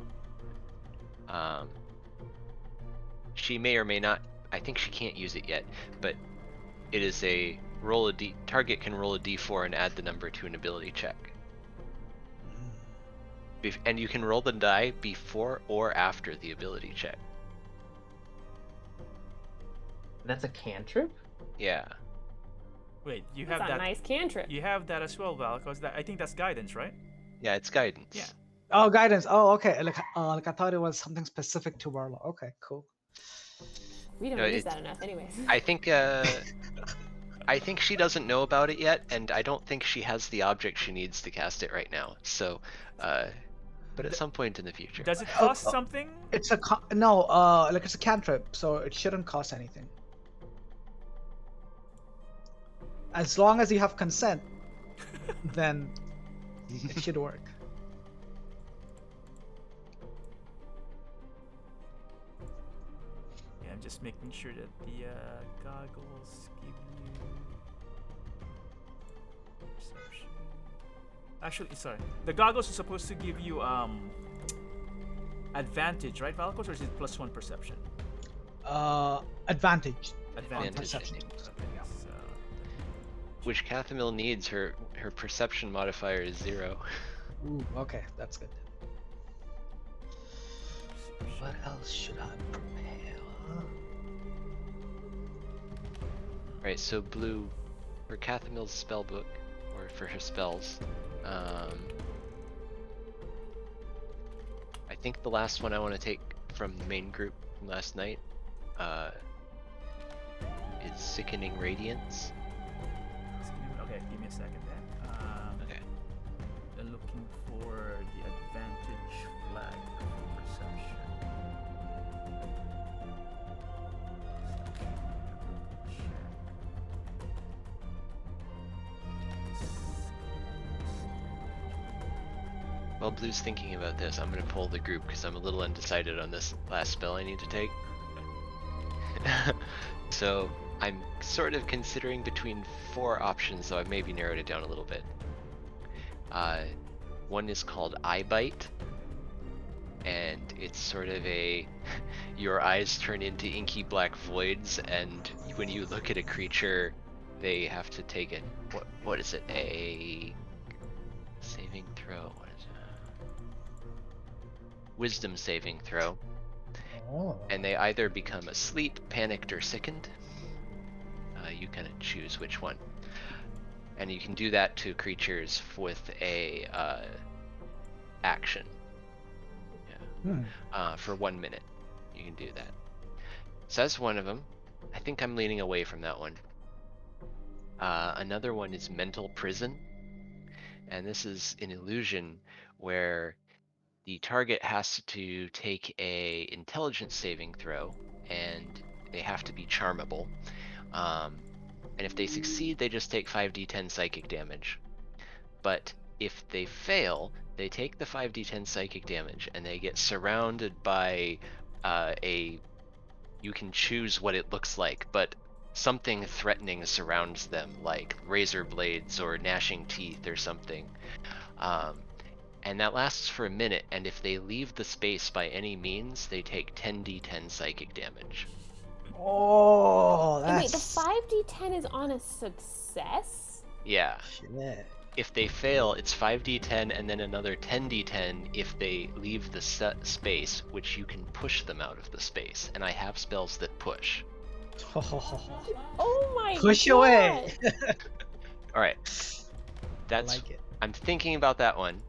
She may or may not, I think she can't use it yet, but it is a target can roll a d4 and add the number to an ability check. And you can roll the die before or after the ability check. That's a cantrip? Yeah. Wait, you That's have a that? nice cantrip. You have that as well, Val, because I think that's guidance, right? Yeah, it's guidance. Yeah. Oh, guidance. Oh, okay. Like I thought it was something specific to Warlock. Okay, cool. We don't No, use it's- that enough, anyways. I think she doesn't know about it yet, and I don't think she has the object she needs to cast it right now. So, but at some point in the future. Does it Oh, cost oh. something? It's a no. Like it's a cantrip, so it shouldn't cost anything. As long as you have consent, then it should work. Yeah, I'm just making sure that the goggles give you perception. Actually, sorry, the goggles are supposed to give you advantage, right, Valkos, or is it +1 perception? Advantage. Advantage. Perception. Okay, Yeah. so Which Kathumyl needs. Her perception modifier is 0. Ooh, okay, that's good. What else should I prepare? Right, so blue for Kathumyl's spell book, or for her spells. I think the last one I want to take from the main group from last night is Sickening Radiance. okay, give me a second then. Okay. I'm looking for the advantage flag for perception. While Blue's thinking about this, I'm going to pull the group because I'm a little undecided on this last spell I need to take. So I'm sort of considering between 4 options, so I've maybe narrowed it down a little bit. One is called Eye Bite, and it's sort of a your eyes turn into inky black voids, and when you look at a creature, they have to take it. What is it? A saving throw. What is it? Wisdom saving throw. Oh. And they either become asleep, panicked, or sickened. You kind of choose which one. And you can do that to creatures with a action. Yeah. For 1 minute, you can do that. So that's one of them. I think I'm leaning away from that one. Another one is mental prison. And this is an illusion where the target has to take a intelligence saving throw, and they have to be charmable. And if they succeed, they just take 5d10 psychic damage. But if they fail, they take the 5d10 psychic damage, and they get surrounded by you can choose what it looks like, but something threatening surrounds them, like razor blades or gnashing teeth or something. And that lasts for a minute, and if they leave the space by any means, they take 10d10 psychic damage. Oh, And wait, that's the 5d10 is on a success? Yeah. shit. If they fail, it's 5d10 and then another 10d10 if they leave the space, which you can push them out of the space. And I have spells that push. Oh my Push god! away. Alright. I That's like it. I'm thinking about that one.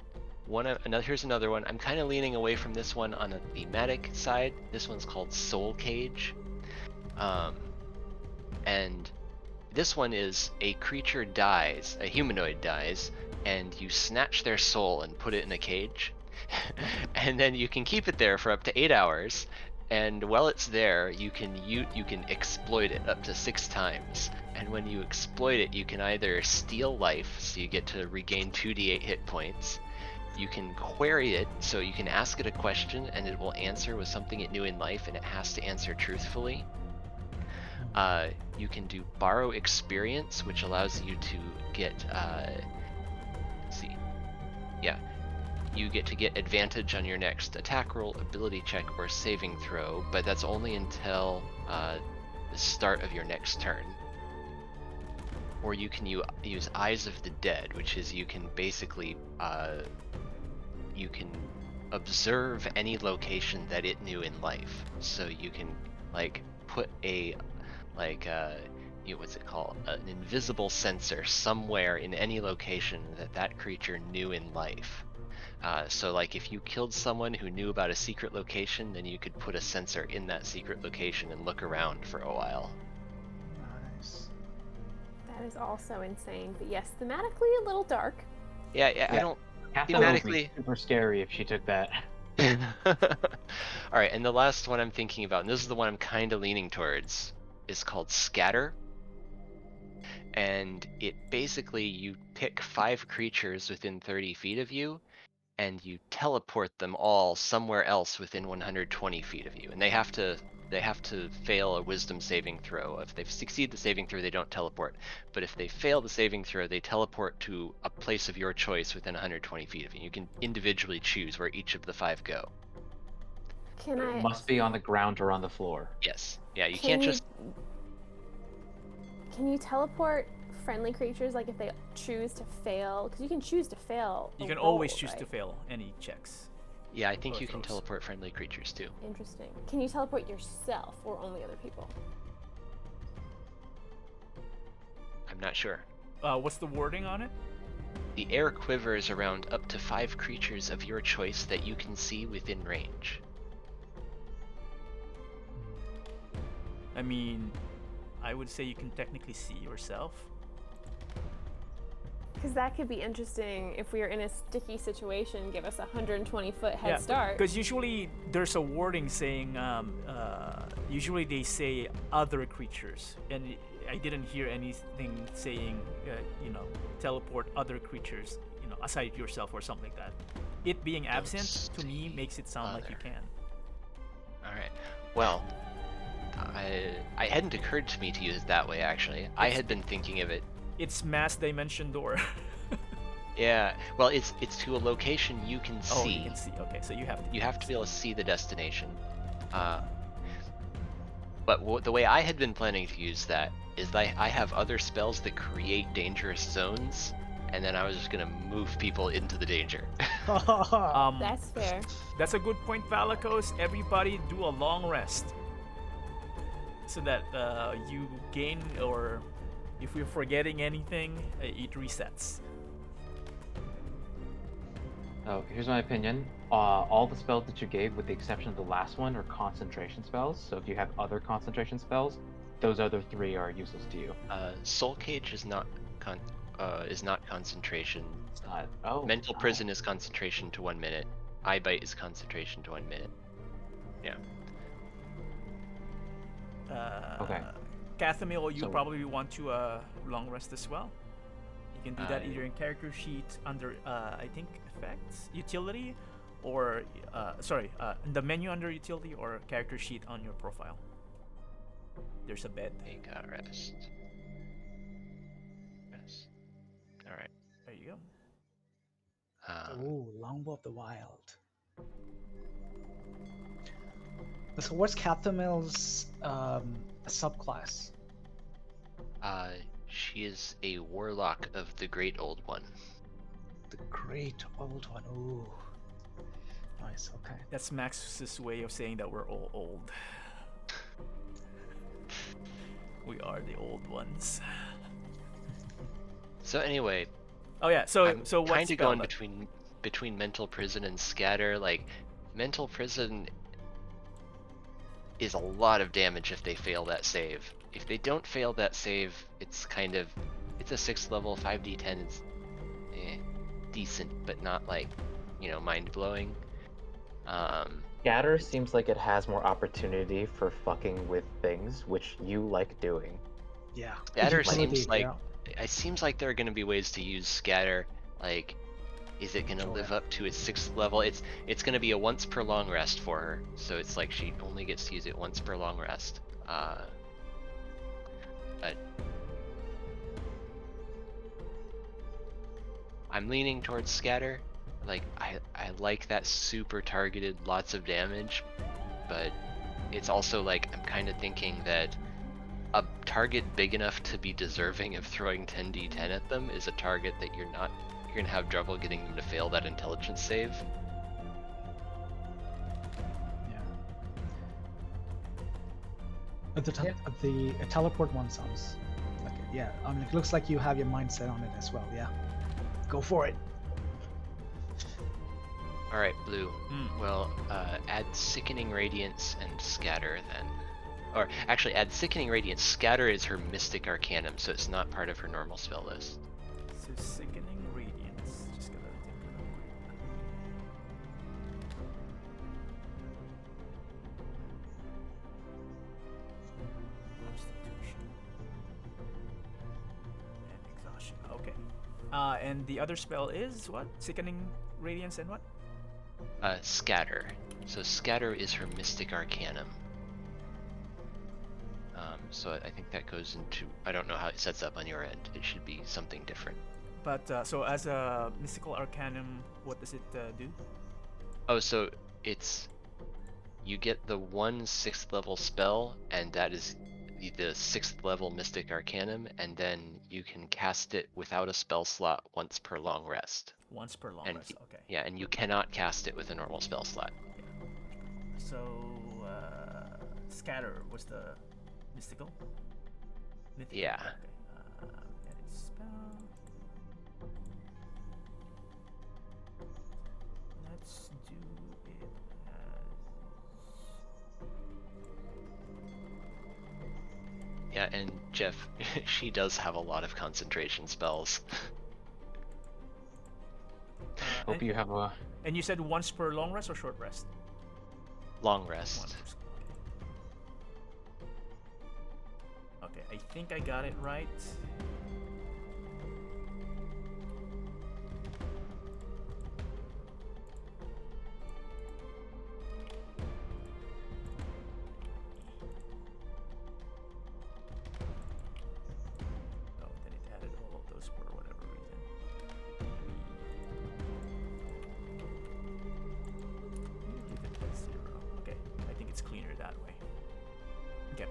Here's another one. I'm kind of leaning away from this one on a thematic side. This one's called Soul Cage. And this one is a creature dies, a humanoid dies, and you snatch their soul and put it in a cage. And then you can keep it there for up to 8 hours. And while it's there, you can exploit it up to 6 times. And when you exploit it, you can either steal life, so you get to regain 2d8 hit points. You can query it, so you can ask it a question and it will answer with something it knew in life, and it has to answer truthfully. You can do borrow experience, which allows you to get you get to get advantage on your next attack roll, ability check, or saving throw, but that's only until the start of your next turn. Or you can use Eyes of the Dead, which is you can basically you can observe any location that it knew in life. So you can like put a what's it called? An invisible sensor somewhere in any location that creature knew in life. So like if you killed someone who knew about a secret location, then you could put a sensor in that secret location and look around for a while. Nice. That is also insane, but yes, thematically a little dark. Yeah, I don't Kathumyl would be thematically. super scary if she took that. Alright, and the last one I'm thinking about, and this is the one I'm kind of leaning towards, is called Scatter. And it basically, you pick 5 creatures within 30 feet of you, and you teleport them all somewhere else within 120 feet of you. And they have to fail a wisdom saving throw. If they succeed the saving throw, they don't teleport. But if they fail the saving throw, they teleport to a place of your choice within 120 feet of you. You can individually choose where each of the 5 go. Can I? Must be on the ground or on the floor. Yes. Yeah, you Can can't you- just. Can you teleport friendly creatures, like if they choose to fail? Because you can choose to fail. You a can roll, always choose to right? fail any checks. Yeah, I think Or you can throws. teleport friendly creatures too. Interesting. Can you teleport yourself or only other people? I'm not sure. What's the wording on it? The air quivers around up to 5 creatures of your choice that you can see within range. I mean, I would say you can technically see yourself. Because that could be interesting if we are in a sticky situation. Give us a 120-foot head start. Because usually there's a wording saying, usually they say other creatures, and I didn't hear anything saying, teleport other creatures, aside yourself or something like that. It being absent to me makes it sound like you can. All right. Well, I hadn't occurred to me to use it that way actually. I had been thinking of it. It's mass dimension door. Yeah. Well, it's to a location you can see. Oh, you can see. Okay, so you have to. You have to be able to see the destination. But the way I had been planning to use that is that I have other spells that create dangerous zones, and then I was just gonna move people into the danger. That's fair. That's a good point, Valakos. Everybody do a long rest, so that you gain, or if you're forgetting anything, it resets. Oh, here's my opinion. All the spells that you gave, with the exception of the last one, are concentration spells. So if you have other concentration spells, those other 3 are useless to you. Soul Cage is not concentration. It's not. Oh. Mental Prison is concentration to 1 minute. Eye Bite is concentration to 1 minute. Yeah. Okay. Kathumyl, you So- probably want to long rest as well. You can do that either in character sheet under I think effects, utility, or in the menu under utility, or character sheet on your profile. There's a bed. Take a rest. Rest. All right. There you go. Oh, Longbow of the Wild. So what's Kathumyl's subclass? She is a warlock of the Great Old One. The Great Old One. Ooh. Nice, okay. That's Max's way of saying that we're all old. We are the old ones. So anyway, Oh yeah. So I'm what's kind of going spell- between Mental Prison and Scatter. Like, Mental Prison is a lot of damage if they fail that save. If they don't fail that save, it's a 6th level 5d10. It's decent, but not like, mind blowing. Scatter seems like it has more opportunity for fucking with things, which you like doing. Yeah. Scatter Utility, seems like yeah. it seems like there are going to be ways to use Scatter. Like, is it going to live up to its 6th level? It's going to be a once per long rest for her, so it's like she only gets to use it once per long rest. But I'm leaning towards Scatter. Like, I like that super targeted, lots of damage, but it's also like I'm kind of thinking that a target big enough to be deserving of throwing 10d10 at them is a target that you're gonna have trouble getting them to fail that intelligence save. Yeah. But the teleport one sounds like it. Yeah. I mean, it looks like you have your mindset on it as well. Yeah. Go for it. All right, Blue. Hmm. Well, add Sickening Radiance and Scatter then. Or actually, add Sickening Radiance. Scatter is her Mystic Arcanum, so it's not part of her normal spell list. So sickening radiance. Just gotta take a look. Constitution. And exhaustion. Okay. And the other spell is what? Sickening radiance and what? Scatter. So Scatter is her Mystic Arcanum. So I think that goes into. I don't know how it sets up on your end. It should be something different. But so as a mystical arcanum, what does it do? Oh, so it's. You get the 1 6th level spell, and that is the 6th level Mystic Arcanum, and then you can cast it without a spell slot once per long rest. Once per long And rest. Okay. yeah, and you cannot cast it with a normal spell slot. So scatter was the mystical. Mythical? Yeah. Okay. Edit spell. Let's do it as. Yeah, and Jeff, she does have a lot of concentration spells. Hope you have a. And you said once per long rest or short rest? Long rest. One. Okay, I think I got it right. Oh, then it added all of those for whatever reason. Leave it at 0. Okay, I think it's cleaner that way. Okay.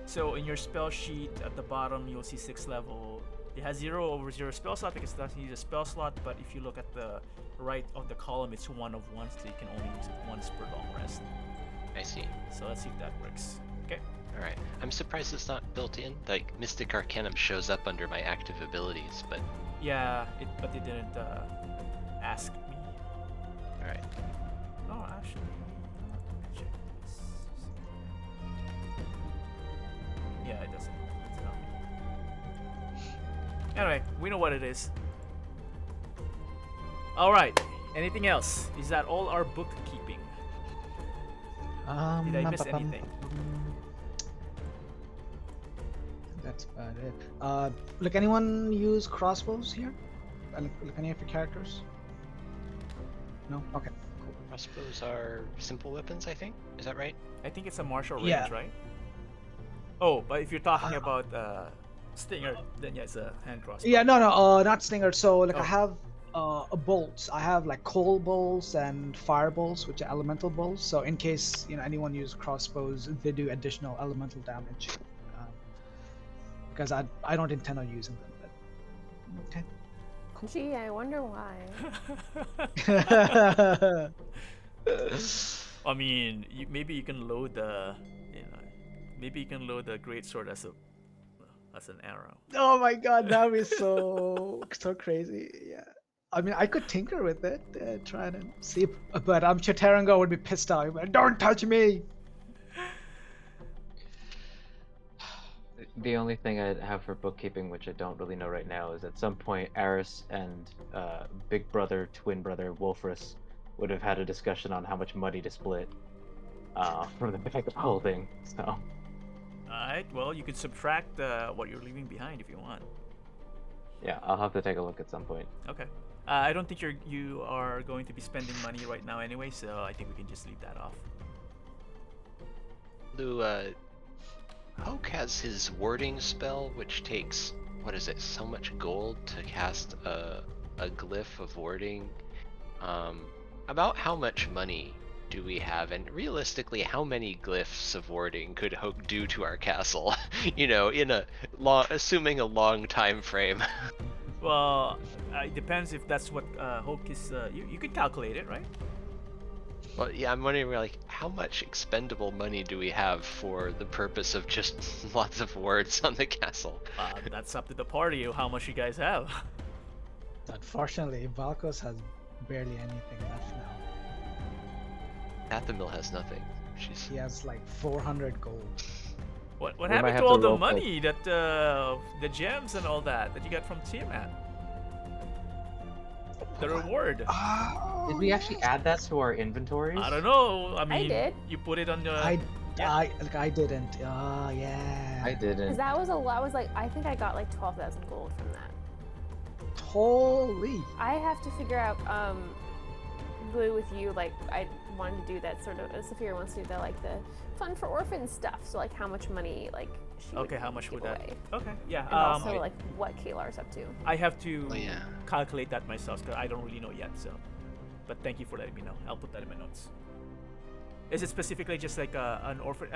So in your spell sheet at the bottom, you'll see 6th level. It has 0 over 0 spell slot because it doesn't use a spell slot. But if you look at the right of the column, it's 1 of 1, so you can only use it once per long rest. I see. So let's see if that works. Okay. Alright. I'm surprised it's not built in. Like, Mystic Arcanum shows up under my active abilities, but. Yeah, but it didn't ask me. Alright. Oh, actually, let me check this. Yeah, it doesn't. It's not. Anyway, we know what it is. All right. Anything else? Is that all our bookkeeping? Did I miss anything? That's about it. Like anyone use crossbows here? Like any of your characters? No? Okay. Cool. Crossbows are simple weapons, I think. Is that right? I think it's a martial range, Yeah. right? Oh, but if you're talking about stinger, then yeah, it's a hand crossbow. Yeah, no, not stinger. So like Oh. I have bolts. I have like coal bolts and fire bolts, which are elemental bolts. So in case anyone use crossbows, they do additional elemental damage. Because I don't intend on using them. But... Okay. Gee, I wonder why. I mean, maybe you can load the, maybe you can load the greatsword as an arrow. Oh my god, that would be so crazy. Yeah. I mean, I could tinker with it, try to see, but I'm sure Tarango would be pissed off. Like, don't touch me! The only thing I have for bookkeeping, which I don't really know right now, is at some point Aris and big brother, twin brother Wolfrus would have had a discussion on how much money to split from the bag of holding. So. Alright, well, you could subtract what you're leaving behind if you want. Yeah, I'll have to take a look at some point. Okay. I don't think you are going to be spending money right now anyway, so I think we can just leave that off. Lou, Hoke has his warding spell, which takes, what is it, so much gold to cast a glyph of warding. About how much money do we have, and realistically, how many glyphs of warding could Hoke do to our castle? In a assuming a long time frame. Well, it depends if that's what Hulk is. You could calculate it, right? Well, yeah, I'm wondering, like, how much expendable money do we have for the purpose of just lots of wards on the castle? That's up to the party. How much you guys have? Unfortunately, Valkos has barely anything left now. Kathumyl has nothing. She's He has like 400 gold. What We might happened have to all to the roll for- money that the gems and all that you got from Tiamat? The reward. Oh, Did we actually add that to our inventories? I don't know. I mean, did. you put it on the. I Yeah. I didn't. Oh yeah. I Because didn't. that was a lot. Was like I think I got like 12,000 gold from that. Holy. I have to figure out Blue with you. Like I wanted to do that sort of. Saphira wants to do the like the fun for orphans stuff. So like how much money like she Okay, would how much give would that? away. Okay, yeah. And also like what Kalar's up to. I have to Oh, yeah. calculate that myself because I don't really know yet. So, but thank you for letting me know. I'll put that in my notes. Is it specifically just like an orphan?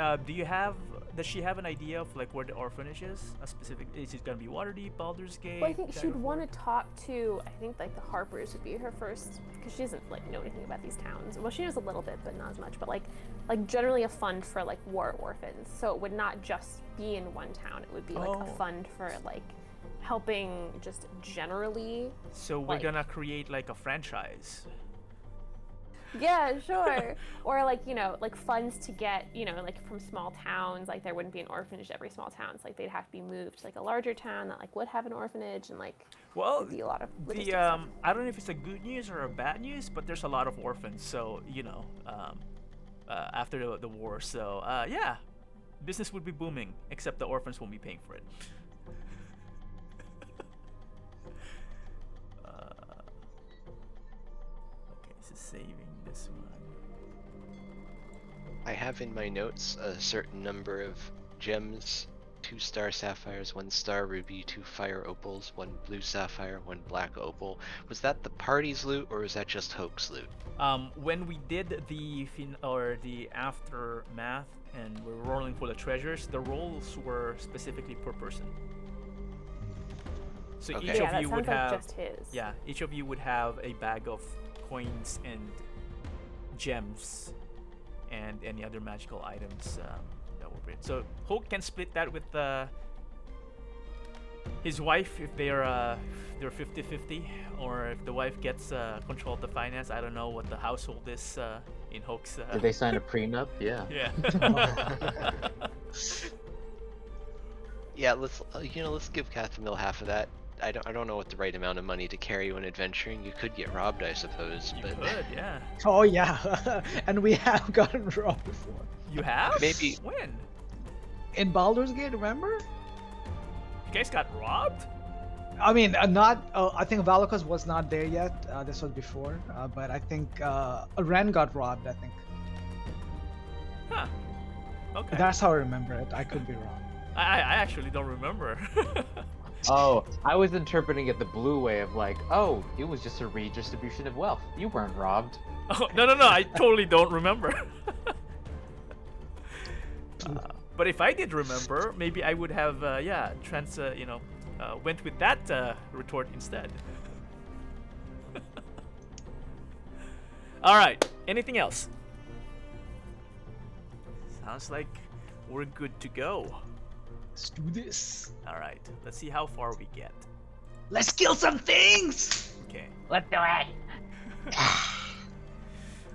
Does she have an idea of like where the orphanage is? A specific? Is it gonna be Waterdeep, Baldur's Gate? Well, I think she'd Daggerford? want to talk to. I think like the Harpers would be her first, because she doesn't like know anything about these towns. Well, she knows a little bit, but not as much. But like generally a fund for like war orphans. So it would not just be in one town. It would be like Oh. a fund for like helping just generally. So we're like- gonna create like a franchise. Yeah, sure. Or like like funds to get like from small towns. Like there wouldn't be an orphanage at every small town. It's like they'd have to be moved to like a larger town that like would have an orphanage and like. Well, There'd be a lot of the logistics stuff. I don't know if it's a good news or a bad news, but there's a lot of orphans. So after the war, so yeah, business would be booming. Except the orphans won't be paying for it. Okay, so saving this one. I have in my notes a certain number of gems: 2 star sapphires, 1 star ruby, 2 fire opals, 1 blue sapphire, 1 black opal. Was that the party's loot, or was that just Hoke's loot? When we did the aftermath and we're rolling for the treasures, the rolls were specifically per person. So Okay. each Yeah, of that you sounds would like have just his. yeah, each of you would have a bag of coins and gems and any other magical items that were bring. So Hoke can split that with his wife if they're 50-50, or if the wife gets control of the finance. I don't know what the household is in Hoke's. Did they sign a prenup? Yeah. Yeah. Yeah, let's give Kathumyl half of that. I don't know what the right amount of money to carry when adventuring. You could get robbed, I suppose, You but could, yeah. Oh yeah. And we have gotten robbed before. You have? Maybe- When? In Baldur's Gate, remember? You guys got robbed? I mean, not. I think Valakos was not there yet. This was before. But I think Ren got robbed. I think Huh. Okay. that's how I remember it. I could be wrong. I actually don't remember. Oh, I was interpreting it the blue way of like, oh, it was just a redistribution of wealth. You weren't robbed. Oh, no, I totally don't remember. But if I did remember, maybe I would have, went with that retort instead. All right. Anything else? Sounds like we're good to go. Let's do this. All right. Let's see how far we get. Let's kill some things. Okay. Let's do it.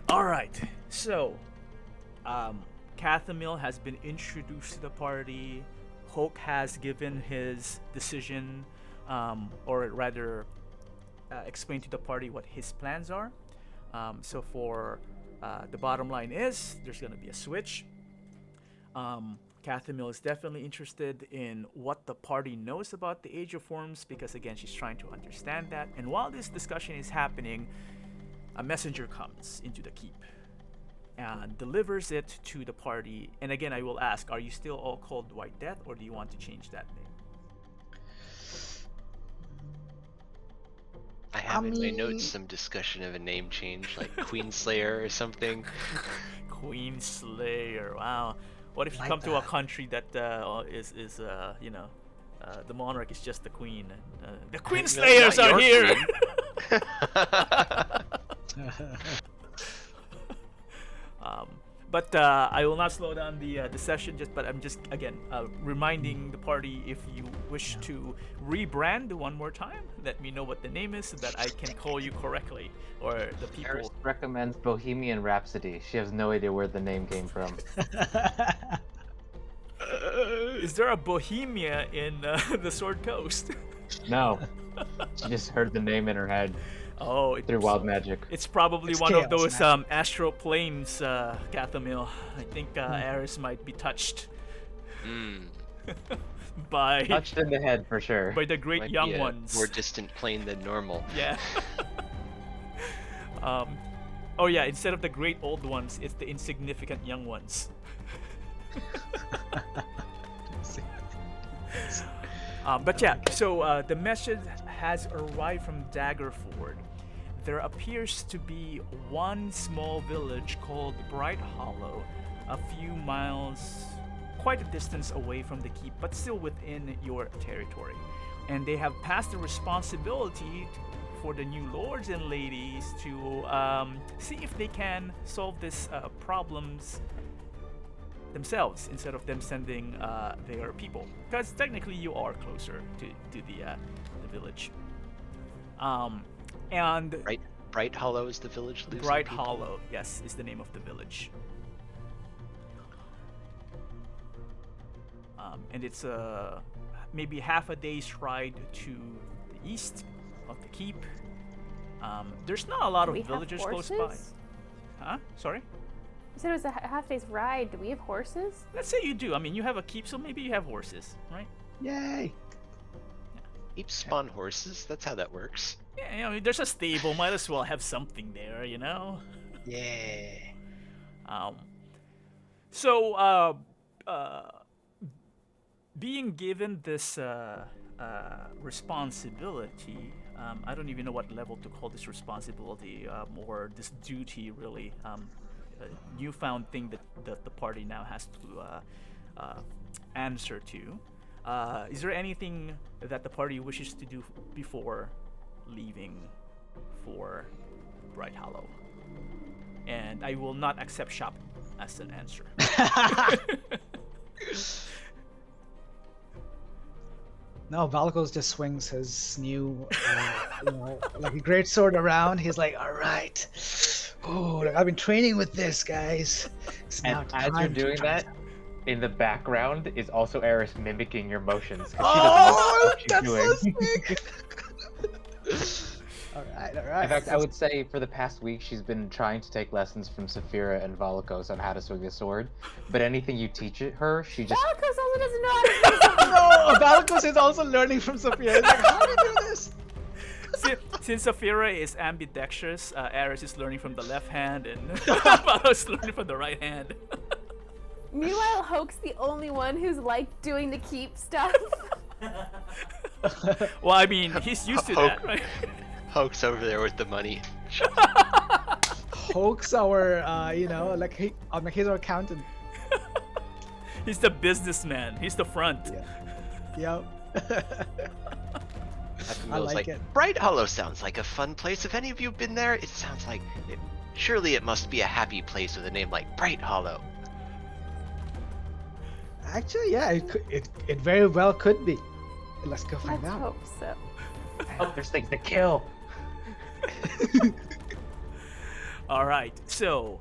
All right. So, Kathumyl has been introduced to the party. Hoke has given his decision, or rather, explained to the party what his plans are. So for the bottom line is there's gonna be a switch. Kathumyl is definitely interested in what the party knows about the Age of Worms because again she's trying to understand that. And while this discussion is happening, a messenger comes into the keep and delivers it to the party. And again, I will ask, are you still all called White Death, or do you want to change that name? I have in my mean- notes some discussion of a name change, like Queenslayer or something. Queen Slayer. Wow. What if you Like come to a that. country that is the monarch is just the queen? The Queen No, Slayers not are your here. queen. But I will not slow down the session. But I'm just again reminding the party, if you wish to rebrand one more time, let me know what the name is so that I can call you correctly, or the people. Eris recommends Bohemian Rhapsody. She has no idea where the name came from. Is there a Bohemia in the Sword Coast? No. She just heard the name in her head Oh, through wild magic. it's probably It's one of chaos, those man. astral planes, Kathumyl. I think Aris might be touched Hmm. by Touched in the head for sure. by the great Might young be a ones. more distant plane than normal. Yeah. Oh yeah, instead of the great old ones, it's the insignificant young ones. But yeah, so the message has arrived from Daggerford. There appears to be one small village called Brighthollow, a few miles, quite a distance away from the keep, but still within your territory. And they have passed the responsibility for the new lords and ladies to see if they can solve this problems themselves instead of them sending their people, because technically you are closer to the village. And Bright Hollow is the village losing people? Brighthollow, yes, is the name of the village. And it's maybe half a day's ride to the east of the keep. There's not a lot of We have villagers close by. horses? Huh? Sorry? You said it was a half day's ride. Do we have horses? Let's say you do. I mean, you have a keep, so maybe you have horses, right? Yay! Keeps spawn horses? That's how that works. Yeah, you know, there's a stable. Might as well have something there, you know? Yeah. So, being given this responsibility, I don't even know what level to call this responsibility, or this duty, really. A newfound thing that the party now has to answer to. Is there anything that the party wishes to do before leaving for Brighthollow? And I will not accept shopping as an answer. No, Valkos just swings his new, like a great sword around. He's like, all right. Oh, like, I've been training with this, guys. It's now And as you're time to doing try that, in the background is also Eris mimicking your motions. 'Cause Oh, she doesn't know what that's so she's doing. sick. All right. In fact, I would say for the past week she's been trying to take lessons from Saphira and Valakos on how to swing a sword. But anything you teach her, she just Valakos also doesn't know how to do something. No, Valkos is also learning from Sophia. He's like, how do you do this? Since Saphira is ambidextrous, Aris is learning from the left hand, and Valos is learning from the right hand. Meanwhile, Hoke's the only one who's like doing the keep stuff. Well, I mean, he's used to that, right? Hoke's over there with the money. Hoax our, like he's our accountant. He's the businessman. He's the front. Yep. I Kathumyl's like it. Bright Hollow sounds like a fun place. Have any of you been there? It sounds like surely it must be a happy place with a name like Bright Hollow. Actually, yeah, it very well could be. Let's go find Let's out. hope so. oh, there's things to kill. All right. So,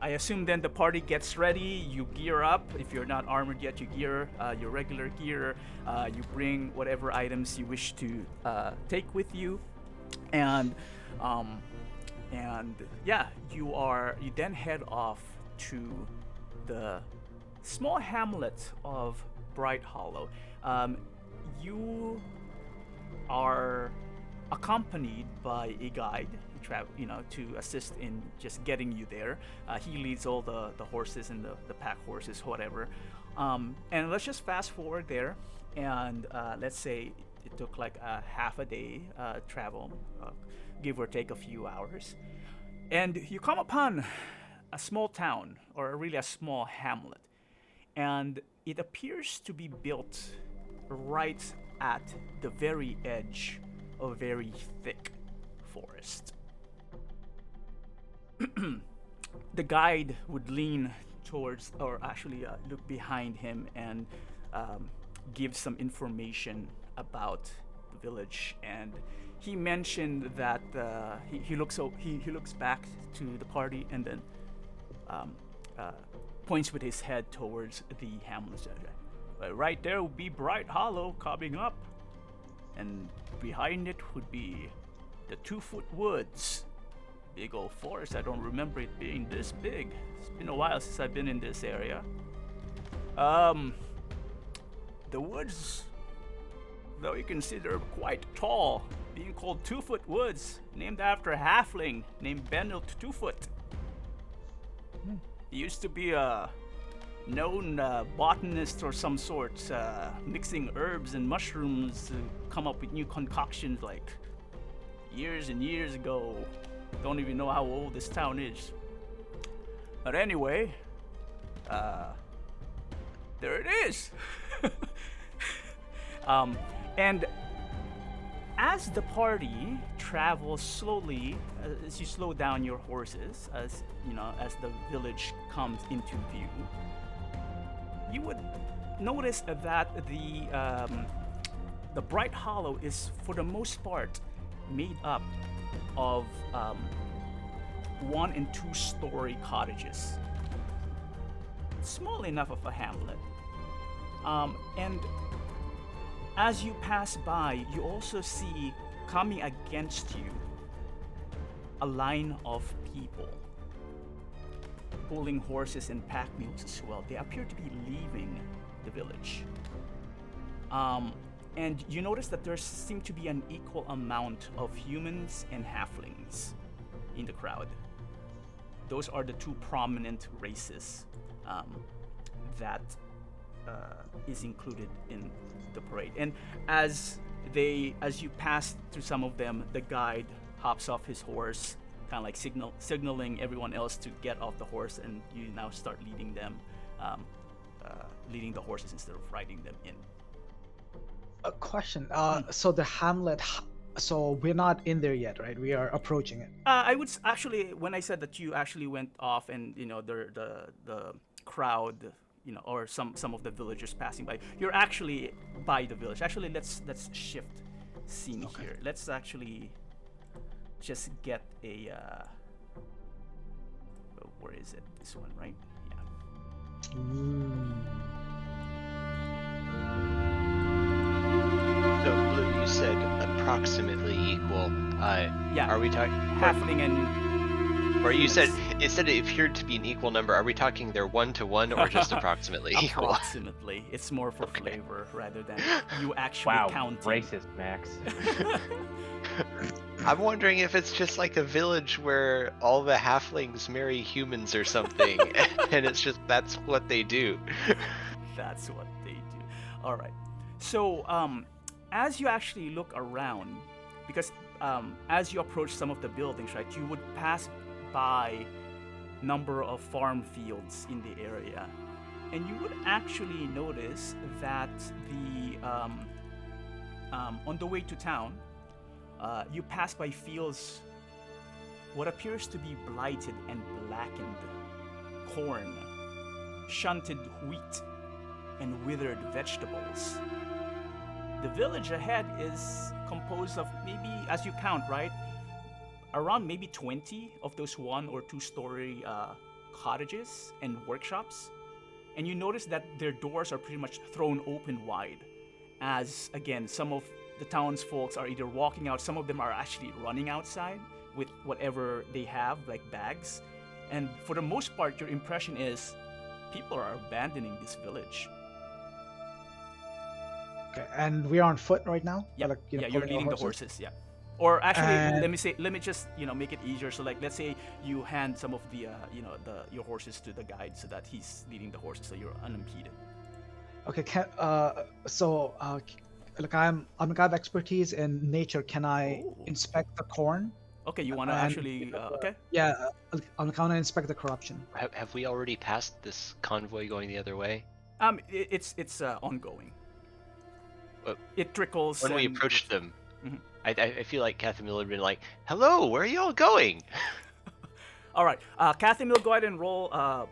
I assume then the party gets ready. You gear up. If you're not armored yet, you gear your regular gear. You bring whatever items you wish to take with you, and yeah, you then head off to the small hamlet of Brighthollow. You are accompanied by a guide to assist in just getting you there. He leads all the horses and the pack horses, whatever. And let's just fast forward there, and let's say it took like a half a day travel, give or take a few hours, and you come upon a small town, or really a small hamlet, and it appears to be built right at the very edge of very thick forest. the guide would lean towards, or actually look behind him and give some information about the village. And he mentioned that he looks back to the party and then points with his head towards the hamlet. Right there would be Brighthollow coming up, and behind it would be the 2-foot woods. Big old forest. I don't remember it being this big. It's been a while since I've been in this area. The woods, though you consider quite tall, being called 2-foot woods, named after a halfling named Benil 2-foot. He used to be a known botanist or some sort, mixing herbs and mushrooms to come up with new concoctions like years and years ago. Don't even know how old this town is. But anyway, there it is. And as the party travels slowly, as you slow down your horses, as you know, as the village comes into view, you would notice that the Brighthollow is, for the most part, made up of 1- and 2-story cottages. Small enough of a hamlet. And as you pass by, you also see coming against you a line of people pulling horses and pack mules as well. They appear to be leaving the village. And you notice that there seem to be an equal amount of humans and halflings in the crowd. Those are the 2 prominent races that is included in the parade. And as you pass through some of them, the guide hops off his horse, kind of like signaling everyone else to get off the horse, and you now start leading them, leading the horses instead of riding them in. A question. So the hamlet. So we're not in there yet, right? We are approaching it. I would actually, when I said that you actually went off, and you know the crowd, you know, or some of the villagers passing by, you're actually by the village. Actually, let's shift scene here. Let's actually just get a. Where is it? This one, right? Yeah. So, Blue, you said approximately equal. Yeah. Are we talking Halfling and. Or you said humans. it said it appeared to be an equal number. Are we talking they're 1-to-1 or just approximately equal? Approximately. It's more for flavor rather than you actually Wow, counting. racist, Max. I'm wondering if it's just like a village where all the halflings marry humans or something, and it's just that's what they do. That's what they do. All right. So, as you actually look around, because as you approach some of the buildings, right, you would pass by number of farm fields in the area, and you would actually notice that on the way to town, you pass by fields, what appears to be blighted and blackened corn, shunted wheat, and withered vegetables. The village ahead is composed of maybe, as you count, right, around maybe 20 of those 1- or 2-story cottages and workshops. And you notice that their doors are pretty much thrown open wide, as again, some of the townsfolk are either walking out, some of them are actually running outside with whatever they have, like bags. And for the most part, your impression is people are abandoning this village. Okay, and we are on foot right now. Yeah, Like, you're pulling our leading the horses. Yeah. Or actually, And- let me just make it easier. So like, let's say you hand some of the your horses to the guide so that he's leading the horses, so you're unimpeded. Okay. Like I'm a guy of expertise in nature. Can I Ooh. inspect the corn? Okay, you want to And- actually okay? Yeah, I'm gonna inspect the corruption. Have we already passed this convoy going the other way? It's ongoing. Well, It trickles. When we and- approached them, Mhm. I feel like Kathumyl had been like, "Hello, where are y'all going?" All right. Kathumyl, go ahead and roll a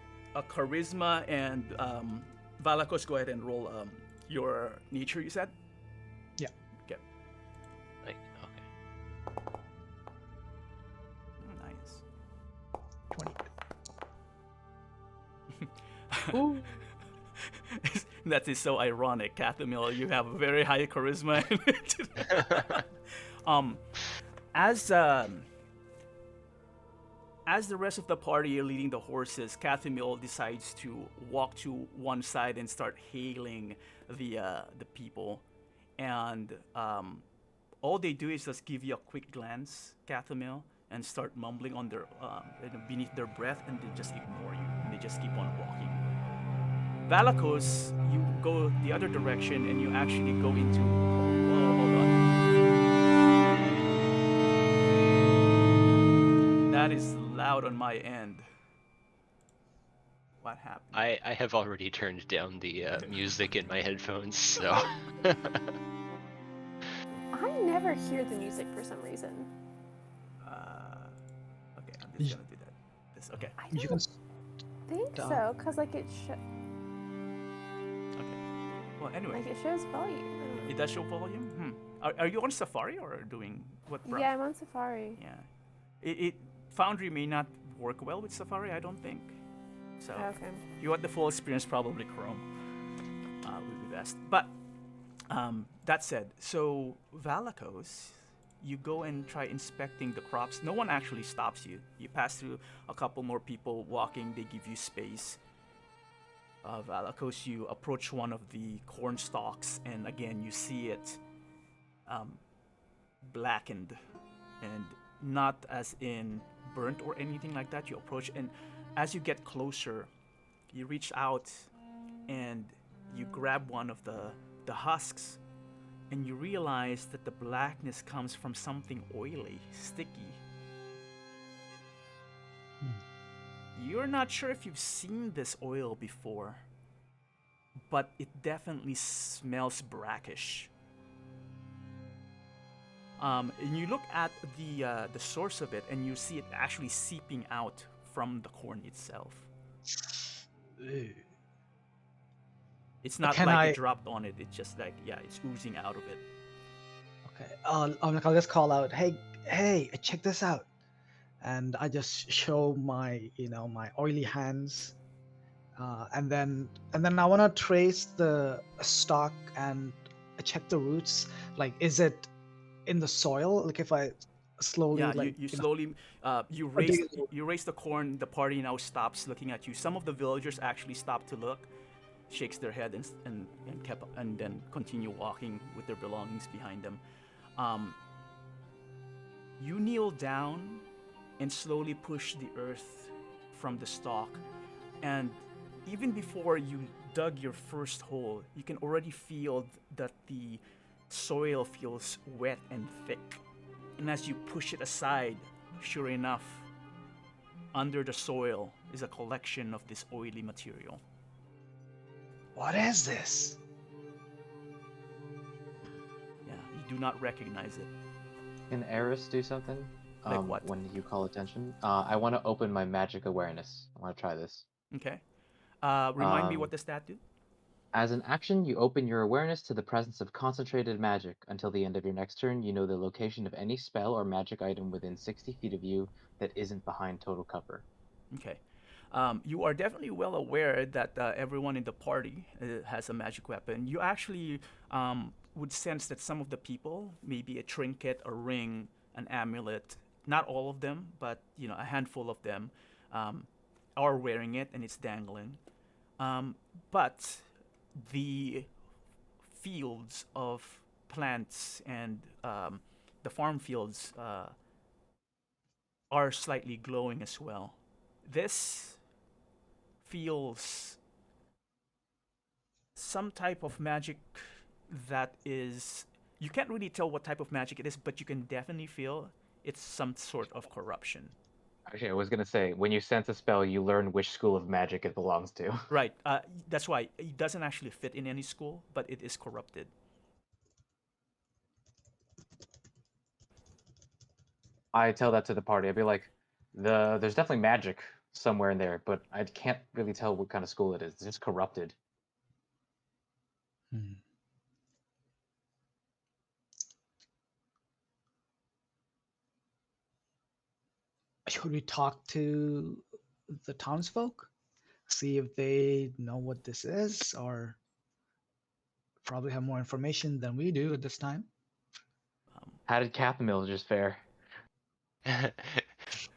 charisma, and Valakos, go ahead and roll your nature. You said. Yeah. Okay. Like, okay. Nice. 20. That is so ironic, Kathumyl. You have a very high charisma. um, as as the rest of the party are leading the horses, Kathumyl decides to walk to one side and start hailing the people, and all they do is just give you a quick glance, Kathumyl, and start mumbling on their beneath their breath, and they just ignore you, and they just keep on walking. Valakos, you go the other direction, and you actually go into. Whoa, hold on. That is loud on my end. What happened? I have already turned down the music in my headphones, so. I never hear the music for some reason. Okay, I'm just gonna do that. This, okay. I You don't can. think Down. so, cause like it Okay. Well, anyway, like it shows volume. it does show volume. Are you on Safari or doing what? Yeah, I'm on Safari. Yeah. It Foundry may not work well with Safari, I don't think. So Okay. you want the full experience, probably Chrome would be best. But that said, so Valakos, you go and try inspecting the crops. No one actually stops you. You pass through a couple more people walking. They give you space. Valakos, you approach one of the corn stalks, and again you see it blackened, and not as in burnt or anything like that. You approach, and as you get closer, you reach out and you grab one of the husks, and you realize that the blackness comes from something oily, sticky. You're not sure if you've seen this oil before, but it definitely smells brackish. And you look at the source of it, and you see it actually seeping out from the corn itself. Ew. It's not Can like I- it dropped on it. It's just like, yeah, it's oozing out of it. Okay. I'll just call out, hey, check this out, and I just show my, my oily hands, and then I want to trace the stalk and check the roots. Like, is it in the soil? Like, if I slowly, Yeah, like, you slowly you Or do raise you- you raise the corn. The party now stops looking at you. Some of the villagers actually stop to look, shakes their head, and then continue walking with their belongings behind them. You kneel down and slowly push the earth from the stalk, and even before you dug your first hole, you can already feel that the soil feels wet and thick. And as you push it aside, sure enough, under the soil is a collection of this oily material. What is this? Yeah, you do not recognize it. Can Eris do something? Like what? When you call attention? I want to open my magic awareness. I want to try this. Okay. Remind me what the stat do? As an action, you open your awareness to the presence of concentrated magic. Until the end of your next turn, you know the location of any spell or magic item within 60 feet of you that isn't behind total cover. Okay. You are definitely well aware that everyone in the party has a magic weapon. You actually would sense that some of the people, maybe a trinket, a ring, an amulet, not all of them, but a handful of them, are wearing it and it's dangling. But the fields of plants and the farm fields are slightly glowing as well. This feels some type of magic that is, you can't really tell what type of magic it is, but you can definitely feel it's some sort of corruption. Actually, I was gonna say, when you sense a spell, you learn which school of magic it belongs to. Right. That's why it doesn't actually fit in any school, but it is corrupted. I tell that to the party. I'd be like, There's definitely magic somewhere in there, but I can't really tell what kind of school it is. It's just corrupted. Hmm. Should we talk to the townsfolk? See if they know what this is, or probably have more information than we do at this time. How did Kathumyl just fare?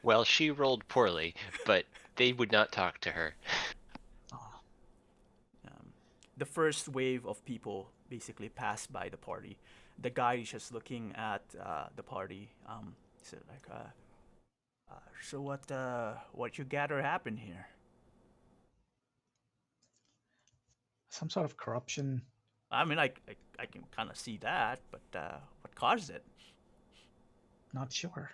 Well, she rolled poorly, but they would not talk to her. Oh, The first wave of people basically passed by the party. The guy is just looking at the party. So like, so what you gather happened here? some sort of corruption. I mean, I can kind of see that, but what caused it? Not sure.